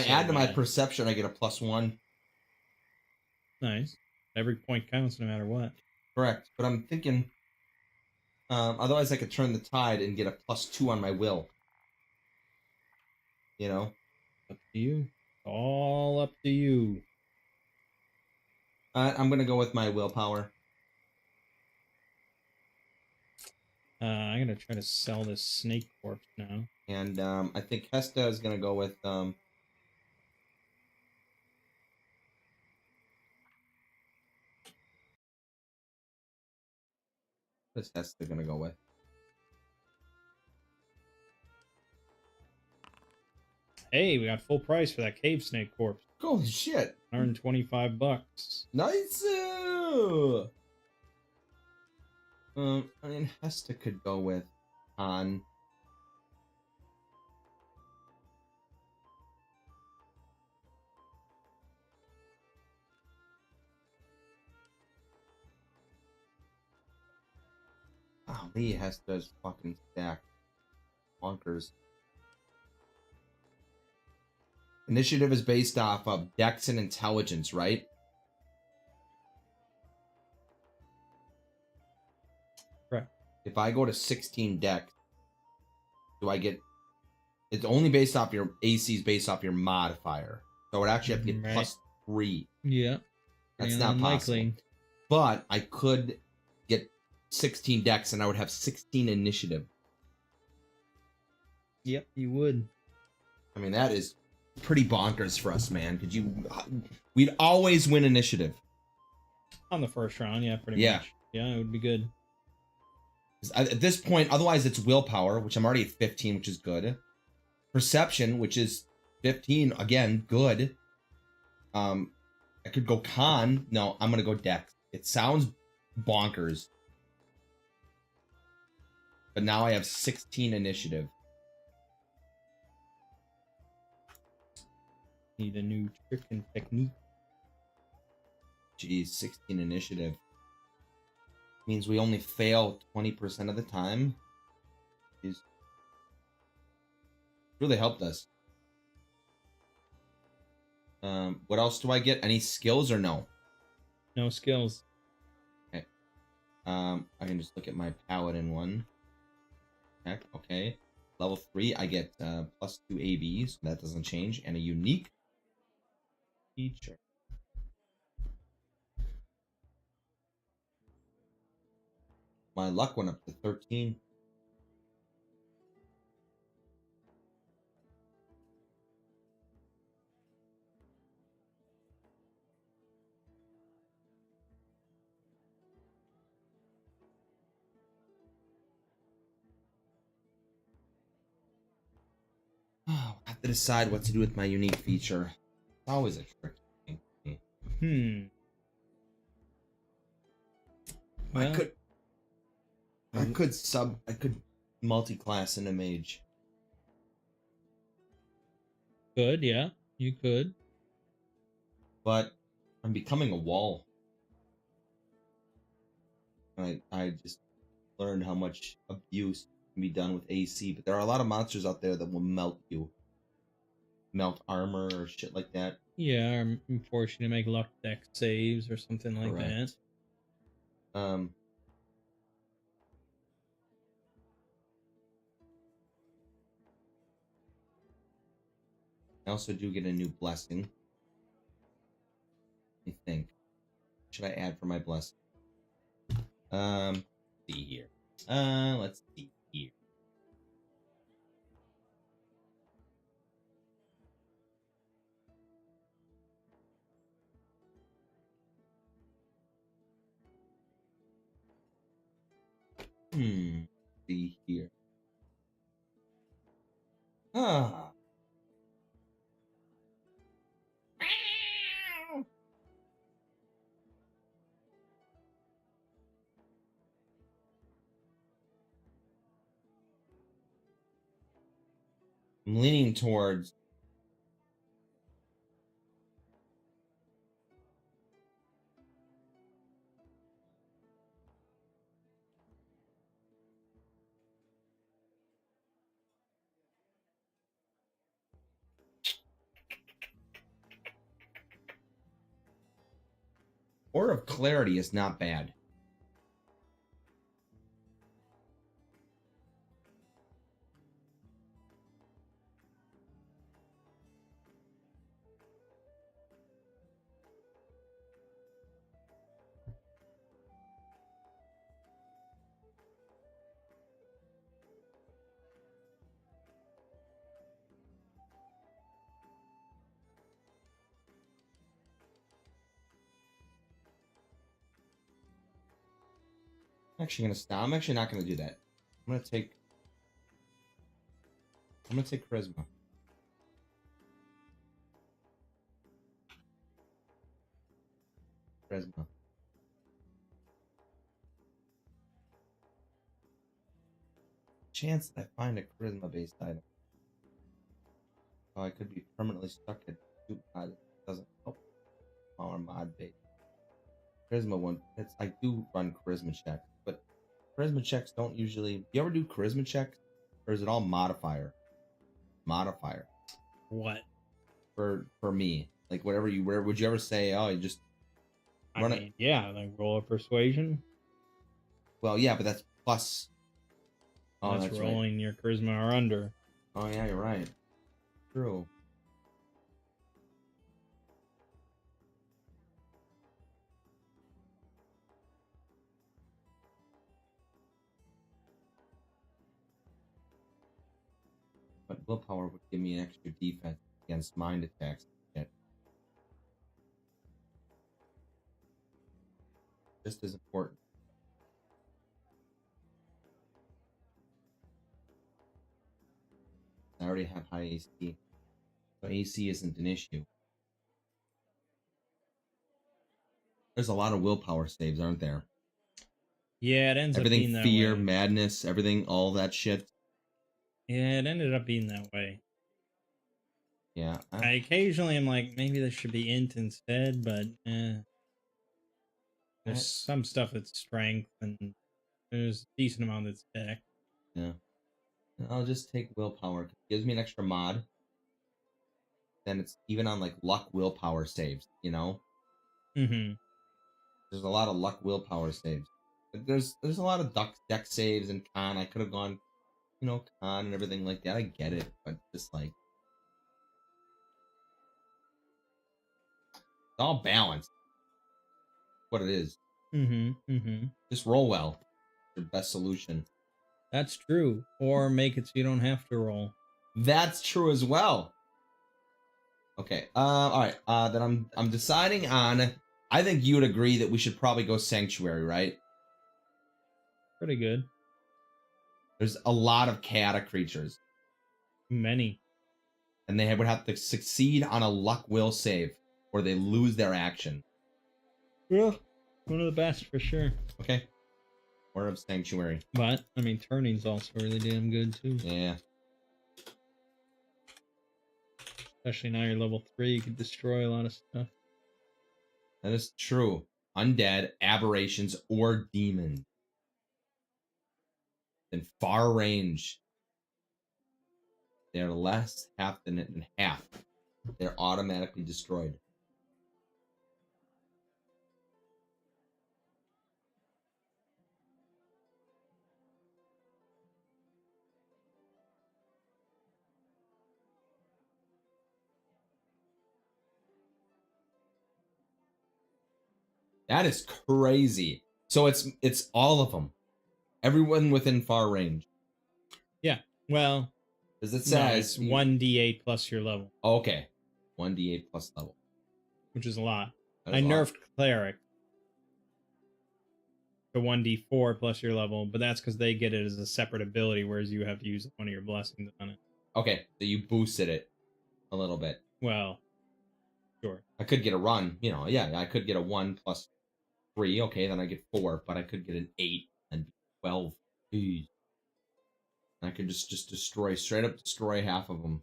add to my perception, I get a +1. Nice. Every point counts no matter what. Correct. But I'm thinking, otherwise I could turn the tide and get a +2 on my will. You know? Up to you. All up to you. I'm gonna go with my willpower. I'm gonna try to sell this snake corpse now. And I think Hesta is gonna go with what is Hesta gonna go with? Hey, we got full price for that cave snake corpse. Holy shit! $125. Nice. I mean, Hesta could go with Han. Oh, Lee Hesta's fucking stacked. Bonkers. Initiative is based off of Dex and Intelligence, right? Correct. If I go to 16 Dex, do I get... It's only based off your... AC's based off your modifier. So I would actually have to get +3. Yeah. That's not possible. But I could get 16 Dex and I would have 16 Initiative. Yep, you would. I mean, that is pretty bonkers for us, man. We'd always win Initiative. On the first round, yeah, pretty much. Yeah, it would be good. At this point, otherwise it's willpower, which I'm already at 15, which is good. Perception, which is 15, again, good. I could go con. No, I'm gonna go Dex. It sounds bonkers. But now I have 16 Initiative. Need a new trick and technique. Geez, 16 Initiative. Means we only fail 20% of the time. He's really helped us. What else do I get? Any skills or no? No skills. Okay. I can just look at my paladin one. Heck, okay. Level 3, I get +2 AB, so that doesn't change, and a unique feature. My luck went up to 13. Oh, I have to decide what to do with my unique feature. It's always a trick thing. Well, I could multi-class in a mage. Could, yeah, you could. But I'm becoming a wall. I just learned how much abuse can be done with AC, but there are a lot of monsters out there that will melt you. Melt armor or shit like that. Yeah, I'm forced to make luck deck saves or something like that. I also do get a new blessing. I think. What should I add for my blessing? See here. Let's see here. See here. I'm leaning towards Order of Clarity is not bad. I'm actually gonna stop. I'm actually not gonna do that. I'm gonna take Charisma. Charisma. Chance that I find a Charisma-based item. Oh, I could be permanently stuck at 2 mod. It doesn't help. Power mod base. Charisma one. I do run Charisma checks, but Charisma checks don't usually. You ever do Charisma checks, or is it all modifier? Modifier. What? For me, like whatever you. Where would you ever say? Oh, you just run it. Yeah, like roll a persuasion. Well, yeah, but that's plus. Oh, that's rolling right. Your charisma or under. Oh yeah, you're right. True. But willpower would give me an extra defense against mind attacks. Just as important. I already have high AC, so AC isn't an issue. There's a lot of willpower saves, aren't there? Yeah, it ends up being that fear, way. madness, everything, all that shit. Yeah, it ended up being that way. Yeah. I occasionally am like, maybe this should be int instead, but there's some stuff that's strength, and there's a decent amount that's deck. Yeah. I'll just take willpower. It gives me an extra mod. Then it's even on like luck willpower saves, you know? Mm-hmm. There's a lot of luck willpower saves. There's a lot of deck saves and con. I could have gone, con and everything like that. I get it, but just like it's all balanced. What it is. Mm-hmm. Mm-hmm. Just roll well. Your best solution. That's true. Or make it so you don't have to roll. That's true as well. Okay. All right. Then I'm deciding on. I think you would agree that we should probably go Sanctuary, right? Pretty good. There's a lot of chaotic creatures. Many. And they would have to succeed on a luck will save, or they lose their action. Yeah, one of the best for sure. Okay. Order of Sanctuary. But, I mean, turning's also really damn good, too. Yeah. Especially now you're level 3, you can destroy a lot of stuff. That is true. Undead, aberrations, or demons. In far range, they're less half than half. They're automatically destroyed. That is crazy. So it's all of them. Everyone within far range. Yeah. Well, because it says it's 1d8 plus your level. Okay. 1d8 plus level. Which is a lot. I nerfed Cleric to 1d4 plus your level, but that's because they get it as a separate ability, whereas you have to use one of your blessings on it. Okay, so you boosted it a little bit. Well, sure. I could get a run, yeah, I could get a 1 plus 3, okay, then I get 4, but I could get an 8 and 12. Jeez. I could just destroy, straight up destroy half of them.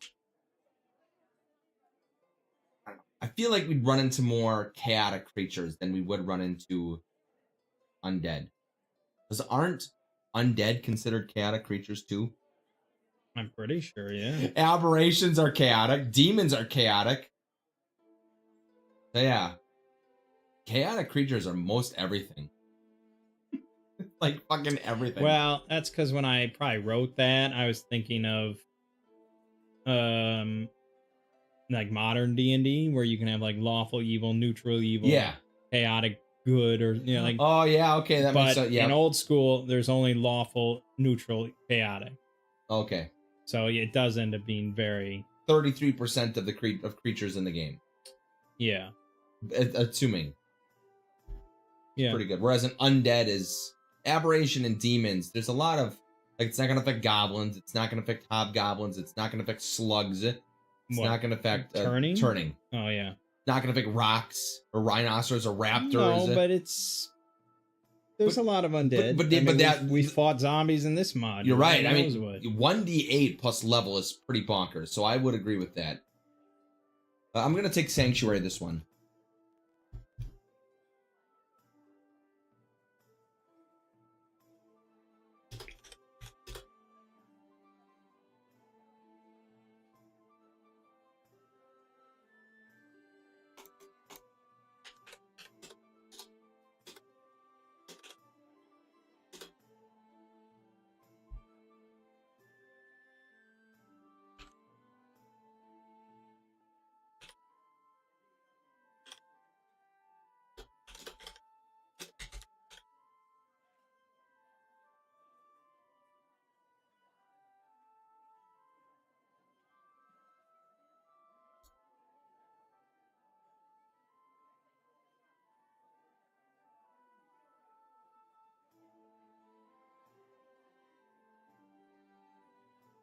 I feel like we'd run into more chaotic creatures than we would run into undead. Because aren't undead considered chaotic creatures too? I'm pretty sure, yeah. Aberrations are chaotic. Demons are chaotic. So yeah. Chaotic creatures are most everything. Like fucking everything. Well, that's because when I probably wrote that, I was thinking of like modern D&D, where you can have like lawful evil, neutral evil, yeah, chaotic good, or you know, like. Oh yeah, okay, that makes sense. Yeah. In old school, there's only lawful, neutral, chaotic. Okay. So it does end up being very 33% of the creatures in the game. Yeah. Assuming. Yeah. Pretty good. Whereas an undead is aberration and demons. There's a lot of like, it's not gonna affect goblins. It's not gonna affect hobgoblins. It's not gonna affect slugs. It's not gonna affect turning. Turning. Oh yeah. It's not gonna affect rocks or rhinoceros or raptors. No, but there's a lot of undead. But we fought zombies in this mod. You're right. I mean, 1d8 plus level is pretty bonkers. So I would agree with that. I'm gonna take Sanctuary this one.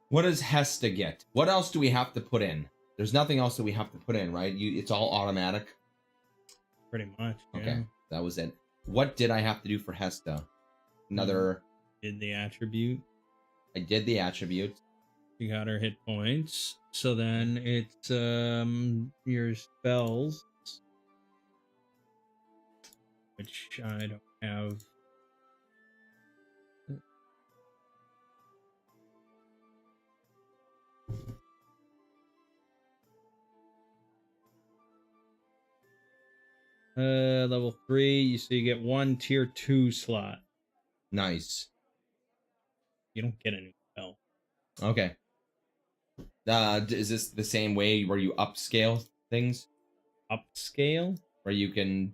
What does Hesta get? What else do we have to put in? There's nothing else that we have to put in, right? It's all automatic. Pretty much. Yeah. Okay, that was it. What did I have to do for Hesta? Another. Did the attribute. I did the attribute. You got her hit points. So then it's your spells, which I don't have. Level 3, so you get one tier 2 slot. Nice. You don't get a new spell. Okay. Is this the same way where you upscale things? Upscale? Where you can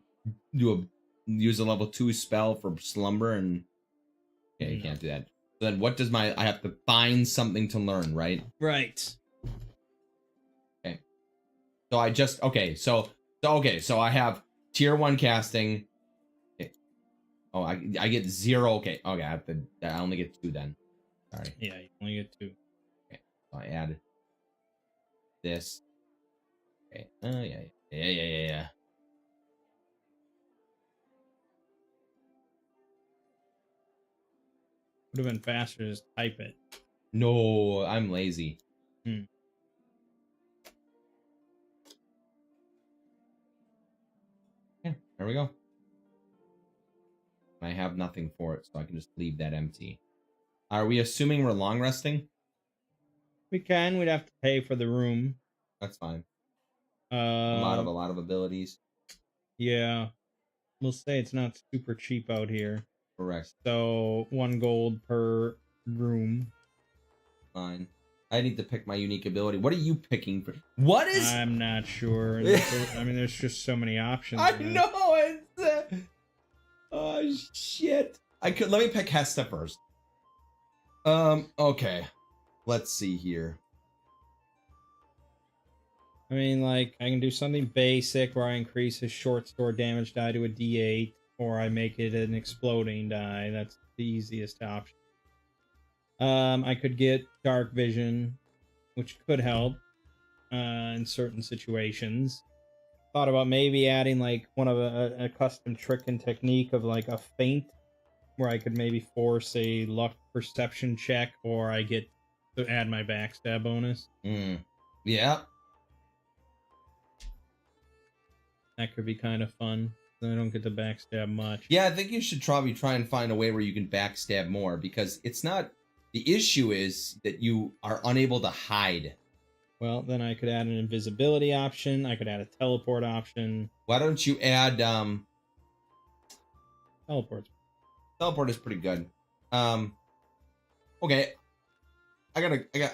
use a level 2 spell for slumber and okay, you can't do that. So then what does I have to find something to learn, right? Right. Okay. So I just so I have tier 1 casting. Okay. Oh, I get 0. Okay. I only get 2 then. Sorry. Yeah, you only get 2. Okay. So I add this. Okay. Oh yeah. Would have been faster to just type it. No, I'm lazy. Hmm. Yeah, there we go. I have nothing for it, so I can just leave that empty. Are we assuming we're long resting? We can. We'd have to pay for the room. That's fine. A lot of abilities. Yeah. We'll say it's not super cheap out here. Correct. So 1 gold per room. Fine. I need to pick my unique ability. What are you picking for? What is? I'm not sure. I mean, there's just so many options. I know it's. Oh shit! Let me pick Hesta first. Okay. Let's see here. I mean, like, I can do something basic where I increase his short sword damage die to a D8, or I make it an exploding die. That's the easiest option. I could get dark vision, which could help in certain situations. Thought about maybe adding like one of a custom trick and technique of like a feint, where I could maybe force a luck perception check, or I get to add my backstab bonus. Yeah. That could be kind of fun. I don't get to backstab much. Yeah, I think you should probably try and find a way where you can backstab more, because it's not... The issue is that you are unable to hide. Well, then I could add an invisibility option. I could add a teleport option. Why don't you add... Teleport. Teleport is pretty good. Okay. Okay,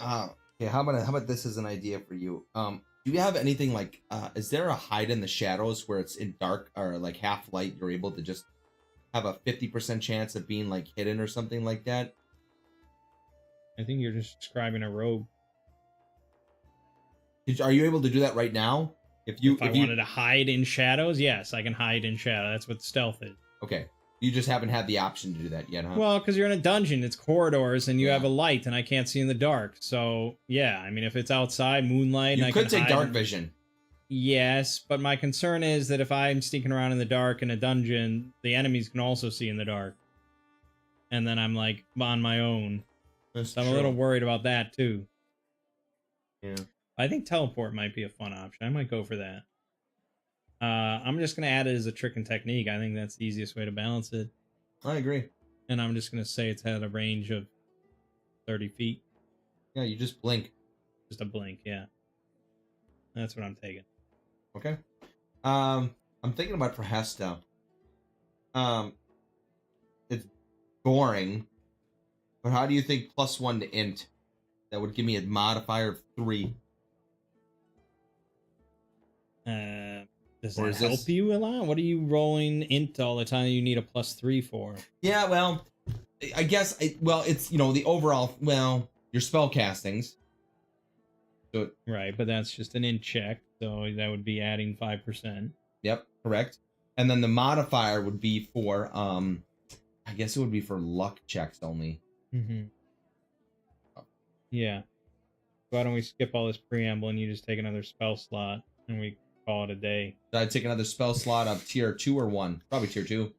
how about this as an idea for you? Do you have anything like, is there a hide in the shadows where it's in dark or like half light, you're able to just have a 50% chance of being like hidden or something like that? I think you're just describing a robe. Are you able to do that right now? If I wanted to hide in shadows, yes, I can hide in shadow. That's what stealth is. Okay. You just haven't had the option to do that yet, huh? Well, because you're in a dungeon, it's corridors, and you have a light, and I can't see in the dark. So, yeah, I mean, if it's outside, moonlight... You could take dark vision. Yes, but my concern is that if I'm sneaking around in the dark in a dungeon, the enemies can also see in the dark. And then I'm, like, on my own. So I'm a little worried about that, too. Yeah. I think teleport might be a fun option. I might go for that. I'm just going to add it as a trick and technique. I think that's the easiest way to balance it. I agree. And I'm just going to say it's at a range of 30 feet. Yeah, you just blink. Just a blink, yeah. That's what I'm taking. Okay. I'm thinking about for Hesta. It's boring. But how do you think +1 to int? That would give me a modifier of 3. Does that help you a lot? What are you rolling int all the time you need a +3 for? Yeah, well, I guess, it's, the overall, your spell castings. So, right, but that's just an int check, so that would be adding 5%. Yep, correct. And then the modifier would be for, I guess it would be for luck checks only. Mm-hmm. Yeah. Why don't we skip all this preamble and you just take another spell slot and we call it a day? Should I take another spell slot of tier 2 or 1? Probably tier 2.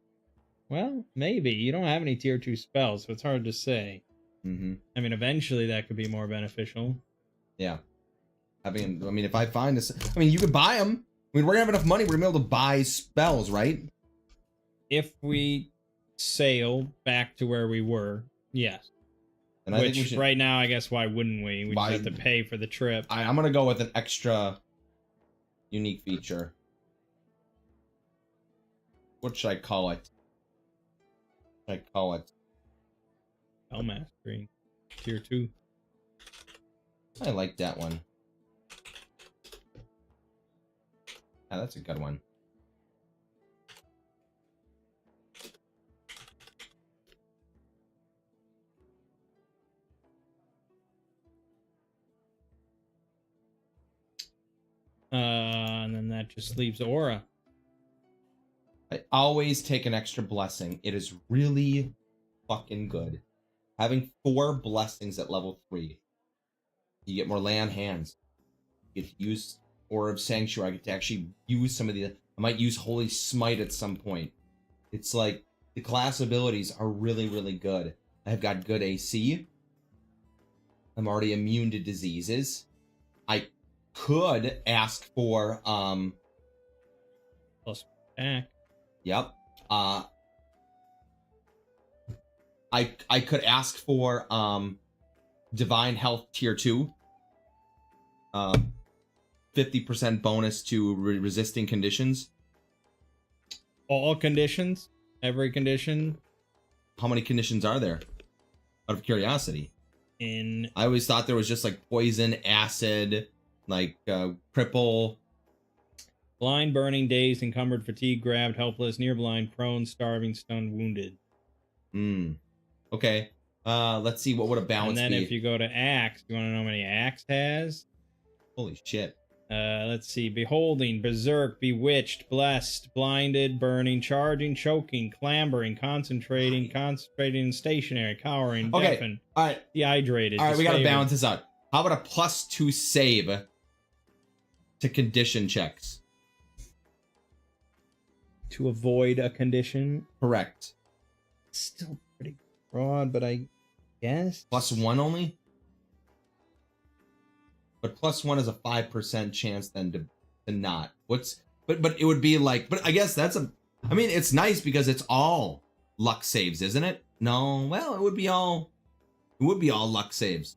Well, maybe. You don't have any tier 2 spells, so it's hard to say. Mm-hmm. I mean, eventually that could be more beneficial. Yeah. If I find this... you could buy them. We're going to have enough money. We're going to be able to buy spells, right? If we sail back to where we were, yes. And I think we should... right now, I guess, why wouldn't we? We just have to pay for the trip. I'm going to go with an extra unique feature. What should I call it? Spell Mastery. Tier 2. I like that one. Yeah, that's a good one. And then that just leaves Aura. I always take an extra blessing. It is really fucking good. Having 4 blessings at level 3. You get more lay on hands. You get to use Aura of Sanctuary. I get to actually use some of the... I might use Holy Smite at some point. It's like, the class abilities are really, really good. I've got good AC. I'm already immune to diseases. I could ask for, plus back. Yep. I could ask for, Divine Health Tier 2. 50% bonus to resisting conditions. All conditions? Every condition? How many conditions are there? Out of curiosity. I always thought there was just like poison, acid, like cripple. Blind, burning, dazed, encumbered, fatigued, grabbed, helpless, near blind, prone, starving, stunned, wounded. Okay. Let's see, what would a balance be? And then if you go to Axe, you want to know how many Axe has? Holy shit. Let's see. Beholding, berserk, bewitched, blessed, blinded, burning, charging, choking, clambering, concentrating, and stationary, cowering, deafened, all right, dehydrated. All right, we gotta balance this out. How about a +2 save to condition checks? To avoid a condition? Correct. Still pretty broad, but I Yes. +1 only? But +1 is a 5% chance then to not. But it would be like, but I guess I mean, it's nice because it's all luck saves, isn't it? No, well, it would be all luck saves.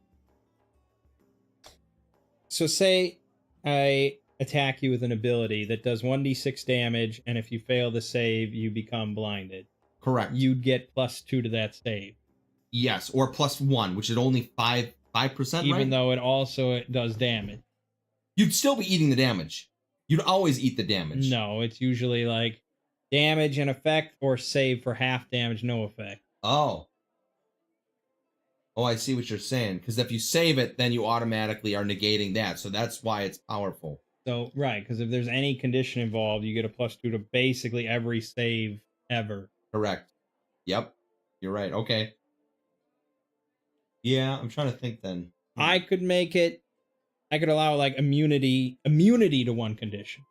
So say I attack you with an ability that does 1d6 damage, and if you fail the save, you become blinded. Correct. You'd get +2 to that save. Yes, or +1, which is only 5%, even right? though it does damage. You'd still be eating the damage. You'd always eat the damage. No, it's usually like damage and effect, or save for half damage, no effect. Oh, I see what you're saying. Because if you save it, then you automatically are negating that. So that's why it's powerful. So, right, because if there's any condition involved, you get a +2 to basically every save ever. Correct. Yep. You're right. Okay. Yeah, I'm trying to think then. I could allow like immunity to one condition.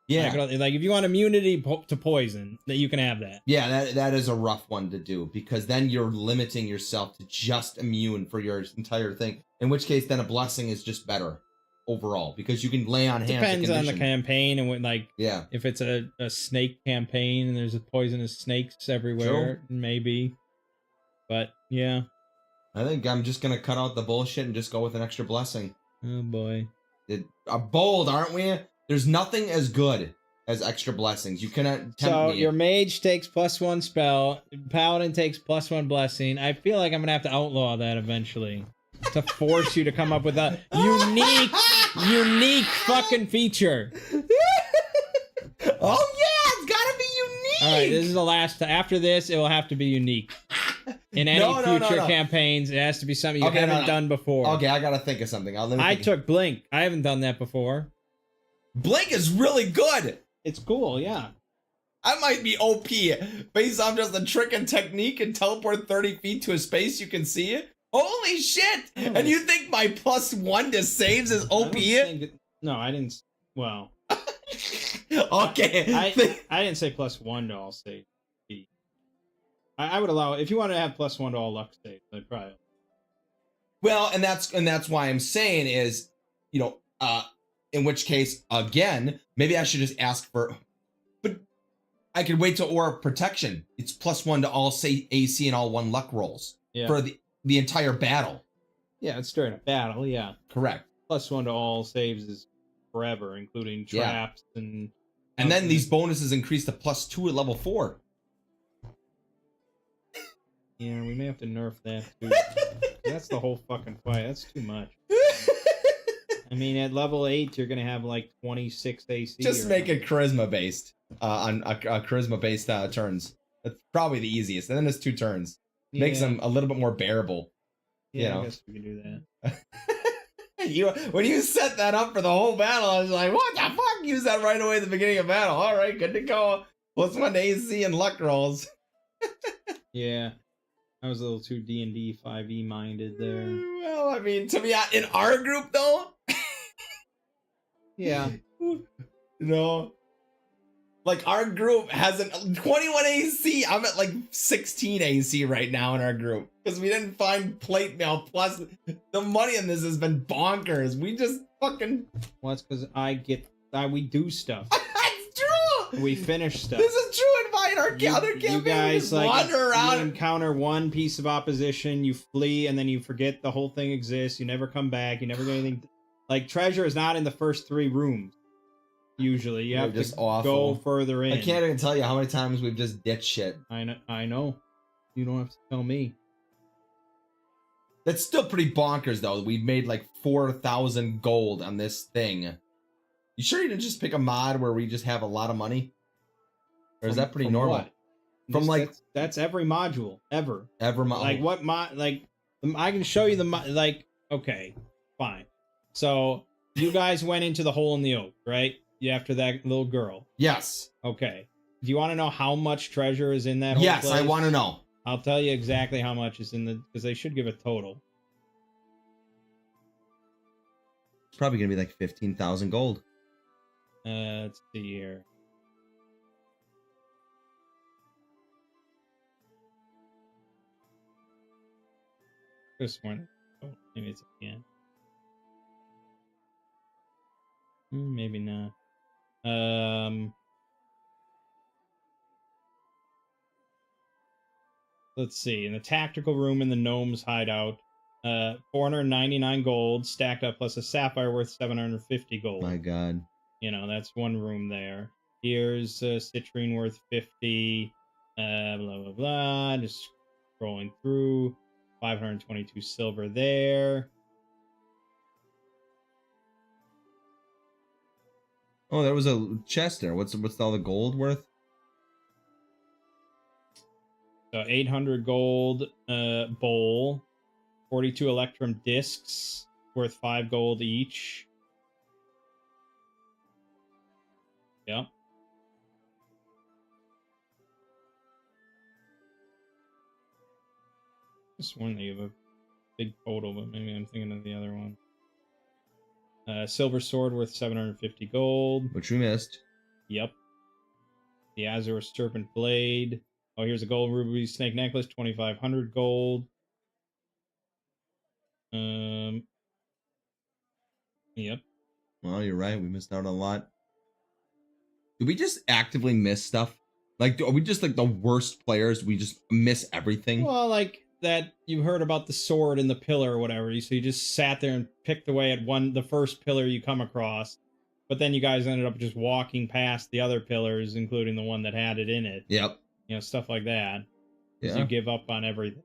Yeah. Like if you want immunity to poison, that you can have that. Yeah, that is a rough one to do, because then you're limiting yourself to just immune for your entire thing. In which case, then a blessing is just better overall, because you can lay on hands. Depends on the campaign and what, like, yeah. If it's a snake campaign and there's poisonous snakes everywhere, maybe. But yeah, I think I'm just gonna cut out the bullshit and just go with an extra blessing. Oh boy, bold, aren't we? There's nothing as good as extra blessings. You cannot tempt me. Your mage takes +1 spell, paladin takes +1 blessing. I feel like I'm gonna have to outlaw that eventually to force you to come up with a unique fucking feature. Oh yeah, it's gotta be unique. All right, this is the last. After this, it will have to be unique. In any future campaigns, it has to be something you haven't done before. Okay, I gotta think of something. I took Blink. I haven't done that before. Blink is really good. It's cool, yeah. I might be OP based on just a trick and technique and teleport 30 feet to a space you can see it. Holy shit! Oh. And you think my +1 to saves is OP? No, I didn't. Well. Okay. I didn't say +1 to all saves. I would allow, if you want to have +1 to all luck saves, I'd probably. Well, and that's why I'm saying is, in which case, again, maybe I should just ask for, but I could wait till Aura Protection. It's +1 to all AC and all 1 luck rolls for the entire battle. Yeah, it's during a battle, yeah. Correct. +1 to all saves is forever, including traps and then these bonuses increase to +2 at level 4. Yeah, we may have to nerf that too. That's the whole fucking fight. That's too much. I mean, at level 8, you're gonna have like 26 AC. Just make it charisma based on a charisma based turns. That's probably the easiest. And then there's 2 turns. Makes them a little bit more bearable. Yeah, I guess we can do that. When you set that up for the whole battle, I was like, what the fuck? Use that right away at the beginning of battle. All right, good to go. +1 to AC and luck rolls. Yeah. I was a little too D&D 5e minded there. Well, I mean, to be in our group though. Yeah. Like our group has 21 AC. I'm at like 16 AC right now in our group because we didn't find plate mail. Plus, the money in this has been bonkers. We just fucking. Well, it's because we do stuff. That's true. We finish stuff. This is true. Invite our other campaign. You guys wander around. You encounter one piece of opposition, you flee, and then you forget the whole thing exists. You never come back. You never get anything. Like treasure is not in the first 3 rooms. Usually, you have to go further in. I can't even tell you how many times we've just ditched shit. I know. You don't have to tell me. That's still pretty bonkers, though. We've made like 4,000 gold on this thing. You sure you didn't just pick a mod where we just have a lot of money? Or is that pretty normal? What? That's every module ever. Like what mod? Like I can show you the okay, fine. So you guys went into the hole in the oak, right? After that little girl. Yes. Okay. Do you want to know how much treasure is in that whole place? Yes, I want to know. I'll tell you exactly how much is in because they should give a total. It's probably gonna be like 15,000 gold. Let's see here. This one. Oh, maybe it's at the end. Maybe not. Let's see. In the tactical room in the gnome's hideout, 499 gold stacked up plus a sapphire worth 750 gold. My God. You know, that's one room there. Here's citrine worth 50. Blah, blah, blah. Just scrolling through. 522 silver there. Oh, there was a chest there. What's all the gold worth? So 800 gold bowl. 42 electrum discs worth 5 gold each. Yep. Just one they have a big total, but maybe I'm thinking of the other one. Silver sword worth 750 gold. Which we missed. Yep. The Azure serpent blade. Oh, here's a gold ruby snake necklace, 2,500 gold. Yep. Well, you're right. We missed out on a lot. Do we just actively miss stuff? Like, are we just like the worst players? We just miss everything? Well, like that you heard about the sword and the pillar or whatever. So you just sat there and picked away at the first pillar you come across. But then you guys ended up just walking past the other pillars, including the one that had it in it. Yep. You know, stuff like that. Yeah. You give up on everything.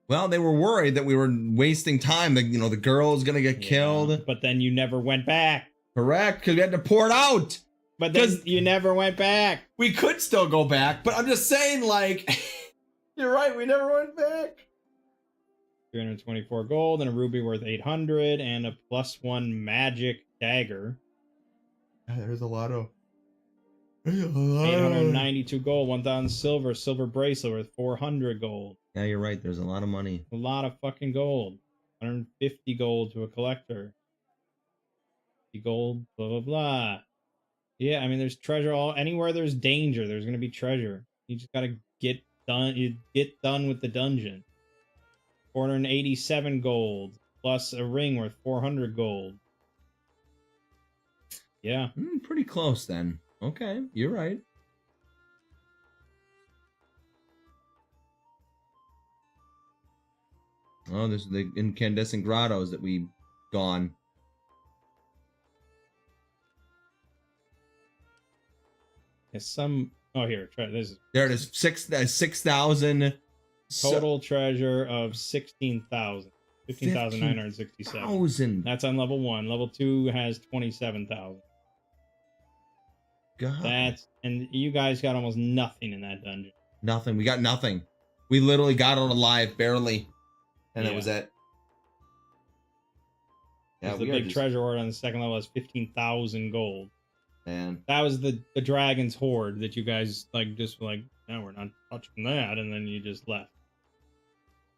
Well, they were worried that we were wasting time. That, you know, the girl's gonna get killed. But then you never went back. Correct, because we had to pour it out. But then you never went back. We could still go back, but I'm just saying, like, you're right. We never went back. 324 gold and a ruby worth 800 and a +1 magic dagger. There's a lot of 892 gold, 1,000 silver, silver bracelet worth 400 gold. Yeah, you're right. There's a lot of money. A lot of fucking gold. 150 gold to a collector. 50 gold, blah, blah, blah. Yeah, I mean, there's treasure anywhere there's danger, there's going to be treasure. You just got to get done. You get done with the dungeon. 487 gold plus a ring worth 400 gold. Yeah. Pretty close then. Okay, you're right. Oh, there's the incandescent grottos that we gone. Yeah, oh, here, try this. There it is. 6,000 Total treasure of 16,000. 15,967. That's on level 1. Level 2 has 27,000. God. And you guys got almost nothing in that dungeon. Nothing. We got nothing. We literally got out alive, barely. And that was it. Yeah, the big treasure hoard on the second level has 15,000 gold. Man. That was the dragon's hoard that you guys just were like, no, we're not touching that, and then you just left.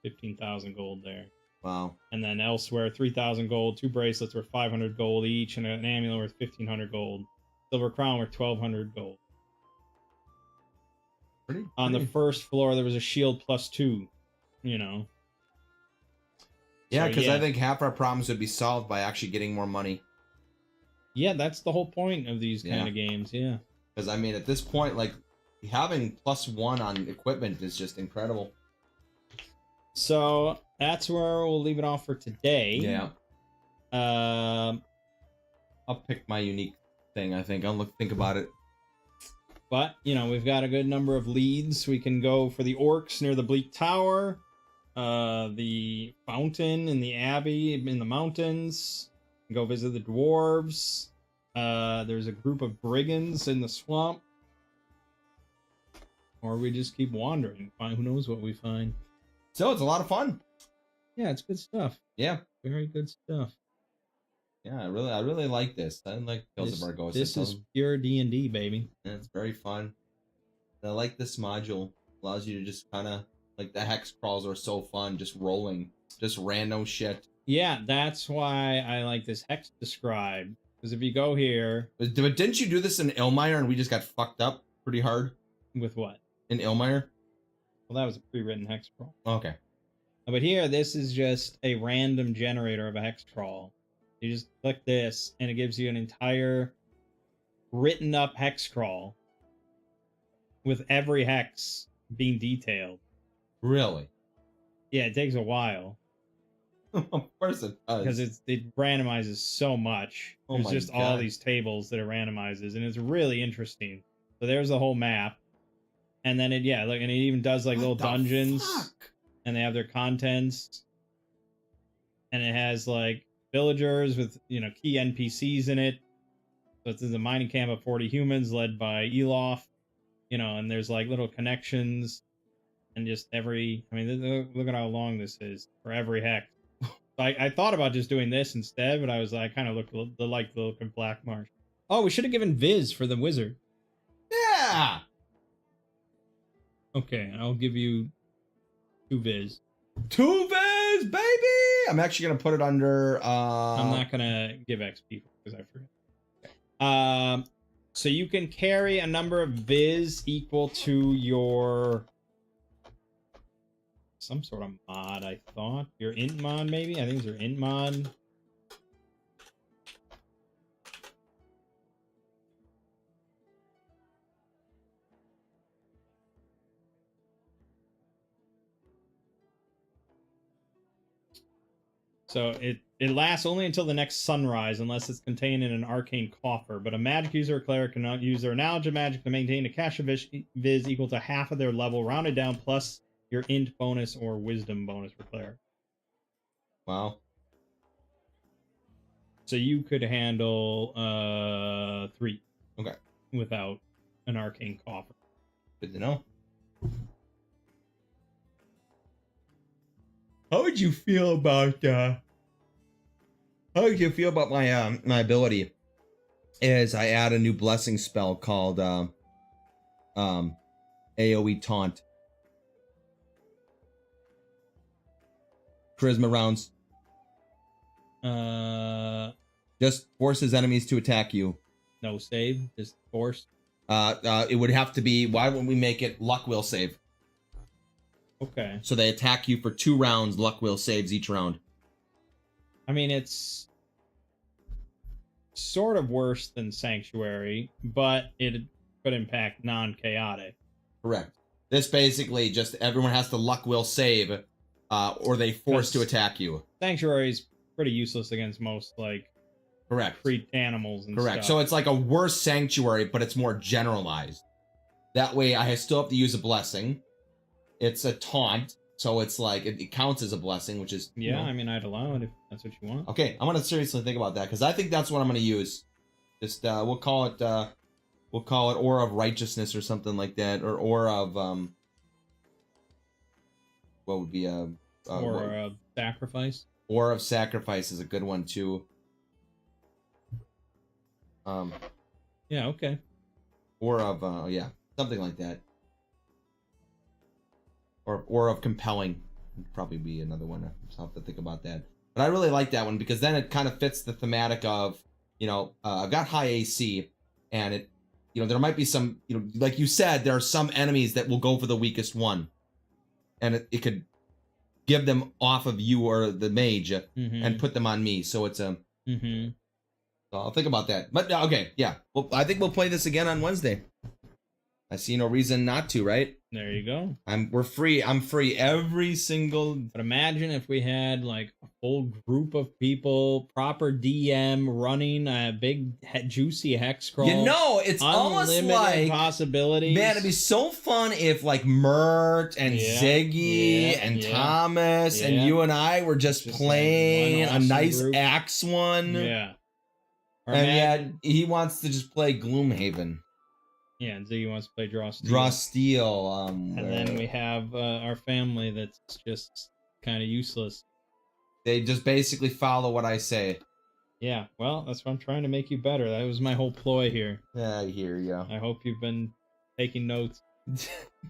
15,000 gold there. Wow. And then elsewhere, 3,000 gold, 2 bracelets worth 500 gold each, and an amulet worth 1,500 gold. Silver crown worth 1,200 gold. On the first floor, there was a shield +2. You know. Yeah, because I think half our problems would be solved by actually getting more money. Yeah, that's the whole point of these kind of games, yeah. Because, I mean, at this point, like, having +1 on equipment is just incredible. So, that's where we'll leave it off for today. Yeah. I'll pick my unique thing, I think. I'll think about it. But, you know, we've got a good number of leads. We can go for the orcs near the Bleak Tower, the fountain in the abbey in the mountains, go visit the dwarves. There's a group of brigands in the swamp. Or we just keep wandering. Who knows what we find. So it's a lot of fun. Yeah, it's good stuff. Yeah. Very good stuff. Yeah, I really like this. I like Tales of Argosa. This is pure D&D, baby. And it's very fun. And I like this module. Allows you to just kind of, like, the hex crawls are so fun, just rolling. Just random shit. Yeah, that's why I like this hex describe. Because if you go here... But didn't you do this in Ilmire and we just got fucked up pretty hard? With what? In Ilmire? Well, that was a pre-written hex scroll. Okay. But here, this is just a random generator of a hex crawl. You just click this, and it gives you an entire written up hex crawl with every hex being detailed. Really? Yeah, it takes a while. Of course it does. Because it randomizes so much. Oh There's my just God. all these tables that it randomizes, and it's really interesting. So there's the whole map. And then and it even does like little dungeons. Fuck? And they have their contents. And it has like villagers with key NPCs in it. So it's in the mining camp of 40 humans led by Elof. And there's like little connections. And just look at how long this is for every hex. I thought about just doing this instead, but I kind of like the look of Blackmarsh. Oh, we should have given Viz for the wizard. Yeah. Okay, I'll give you 2 Viz. 2 Viz, baby! I'm actually going to put it under... I'm not going to give XP because I forget. So you can carry a number of Viz equal to your... some sort of mod, I thought. Your int mod, maybe? I think it's your int mod. So it lasts only until the next sunrise unless it's contained in an arcane coffer, but a magic user or cleric cannot use their knowledge of magic to maintain a cache of Viz equal to half of their level, rounded down, plus your int bonus or wisdom bonus for cleric. Wow. So you could handle 3. Okay. Without an arcane coffer. Good to know. How would you feel about my my ability? Is I add a new blessing spell called AoE taunt. Charisma rounds. Just forces enemies to attack you. No save, just force. It would have to be. Why wouldn't we make it luck will save? Okay. So they attack you for 2 rounds. Luck will saves each round. I mean, it's sort of worse than Sanctuary, but it could impact non-chaotic. Correct. This basically just everyone has to luck will save, or they force to attack you. Sanctuary is pretty useless against most correct creep animals and correct. stuff. So it's like a worse Sanctuary, but it's more generalized. That way, I still have to use a blessing. It's a taunt, so it's like it counts as a blessing, which is I mean, I'd allow it if that's what you want. Okay, I'm gonna seriously think about that because I think that's what I'm gonna use. Just we'll call it Aura of Righteousness or something like that, or Aura of what would be Aura of Sacrifice. Aura of Sacrifice is a good one too. Yeah. Okay. Aura of something like that. Or of Compelling would probably be another one. I'll have to think about that. But I really like that one because then it kind of fits the thematic of, I've got high AC, and it, there might be some, like you said, there are some enemies that will go for the weakest one, and it could give them off of you or the mage and put them on me. So it's a. So I'll think about that. But okay, yeah. Well, I think we'll play this again on Wednesday. I see no reason not to, right? There you go. We're free. I'm free every single. But imagine if we had like a whole group of people, proper DM running a big juicy hex scroll. It's almost like possibilities. Man, it'd be so fun if like Mert and Ziggy and Thomas and you and I were just playing like a nice group. axe one. Yeah. And yet he wants to just play Gloomhaven. Yeah, and Ziggy wants to play Draw Steel. Draw Steel. And then we have our family that's just kind of useless. They just basically follow what I say. Yeah, well, that's what I'm trying to make you better. That was my whole ploy here. Yeah, I hear you. I hope you've been taking notes.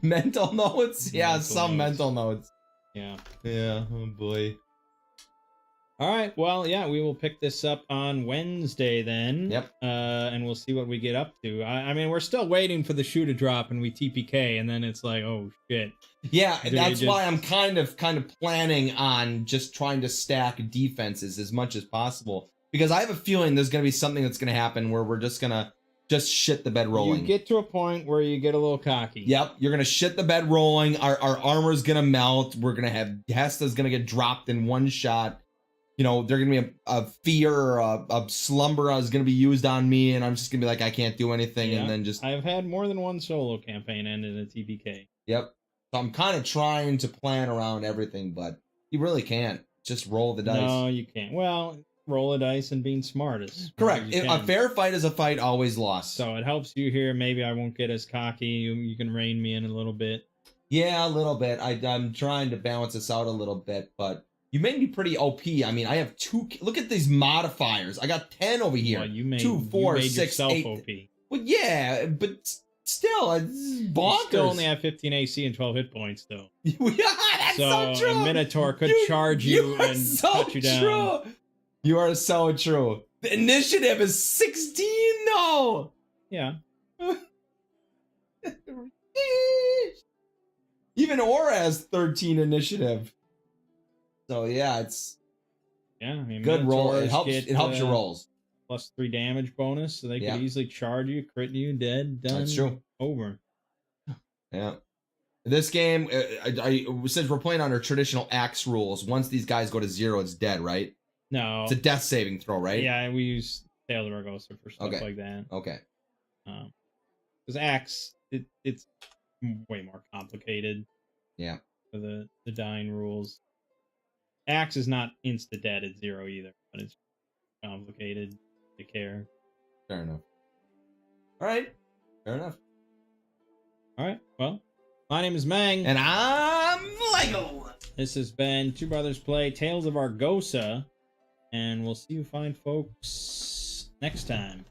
Mental notes? Yeah, mental notes. Yeah. Yeah, oh boy. All right. Well, yeah, we will pick this up on Wednesday then. Yep. And we'll see what we get up to. I mean, we're still waiting for the shoe to drop, and we TPK, and then it's like, oh shit. Yeah, Do that's you why just- I'm kind of planning on just trying to stack defenses as much as possible, because I have a feeling there's going to be something that's going to happen where we're just going to just shit the bed rolling. You get to a point where you get a little cocky. Yep, you're gonna shit the bed rolling. Our armor's gonna melt. We're gonna have Hesta's gonna get dropped in one shot. You know, they're gonna be a fear or a slumber is gonna be used on me, and I'm just gonna be like, I can't do anything, Yeah, and then just I've had more than one solo campaign end in a TPK. yep. So I'm kind of trying to plan around everything, but you really can't just roll the dice. No, you can't. Well, roll a dice and being smart is Correct. you A can. fair fight is a fight, always lost. So it helps you here. Maybe I won't get as cocky. You can rein me in a little bit. Yeah, a little bit. I'm trying to balance this out a little bit, but you made me pretty OP. I mean, I have two. Look at these modifiers. I got 10 over here. Well, you made 2, 4, you made 6, yourself 8. OP. Well, yeah, but still, it's bonkers. You still only have 15 AC and 12 hit points, though. Yeah, that's so true. A Minotaur could You- charge you you are and so cut you down. true. You are so true. The initiative is 16, though. Yeah. Even Aura has 13 initiative. So yeah, it's Yeah, I mean, good roll. It Minotaurs helps. get, It helps your rolls. +3 damage bonus, so they Yeah. could easily charge you, crit you, dead, done. That's true. Over. Yeah. This game, since we're playing under traditional axe rules, once these guys go to 0, it's dead, right? No. It's a death saving throw, right? Yeah, we use Tales of Argosa for stuff Okay. like that. Okay. Because Axe, it's way more complicated. Yeah. For the dying rules. Axe is not insta dead at 0 either, but it's complicated to care. Fair enough. All right. Fair enough. All right. Well, my name is Mang, And I'm Lego. this has been Two Brothers Play Tales of Argosa, and we'll see you fine folks next time.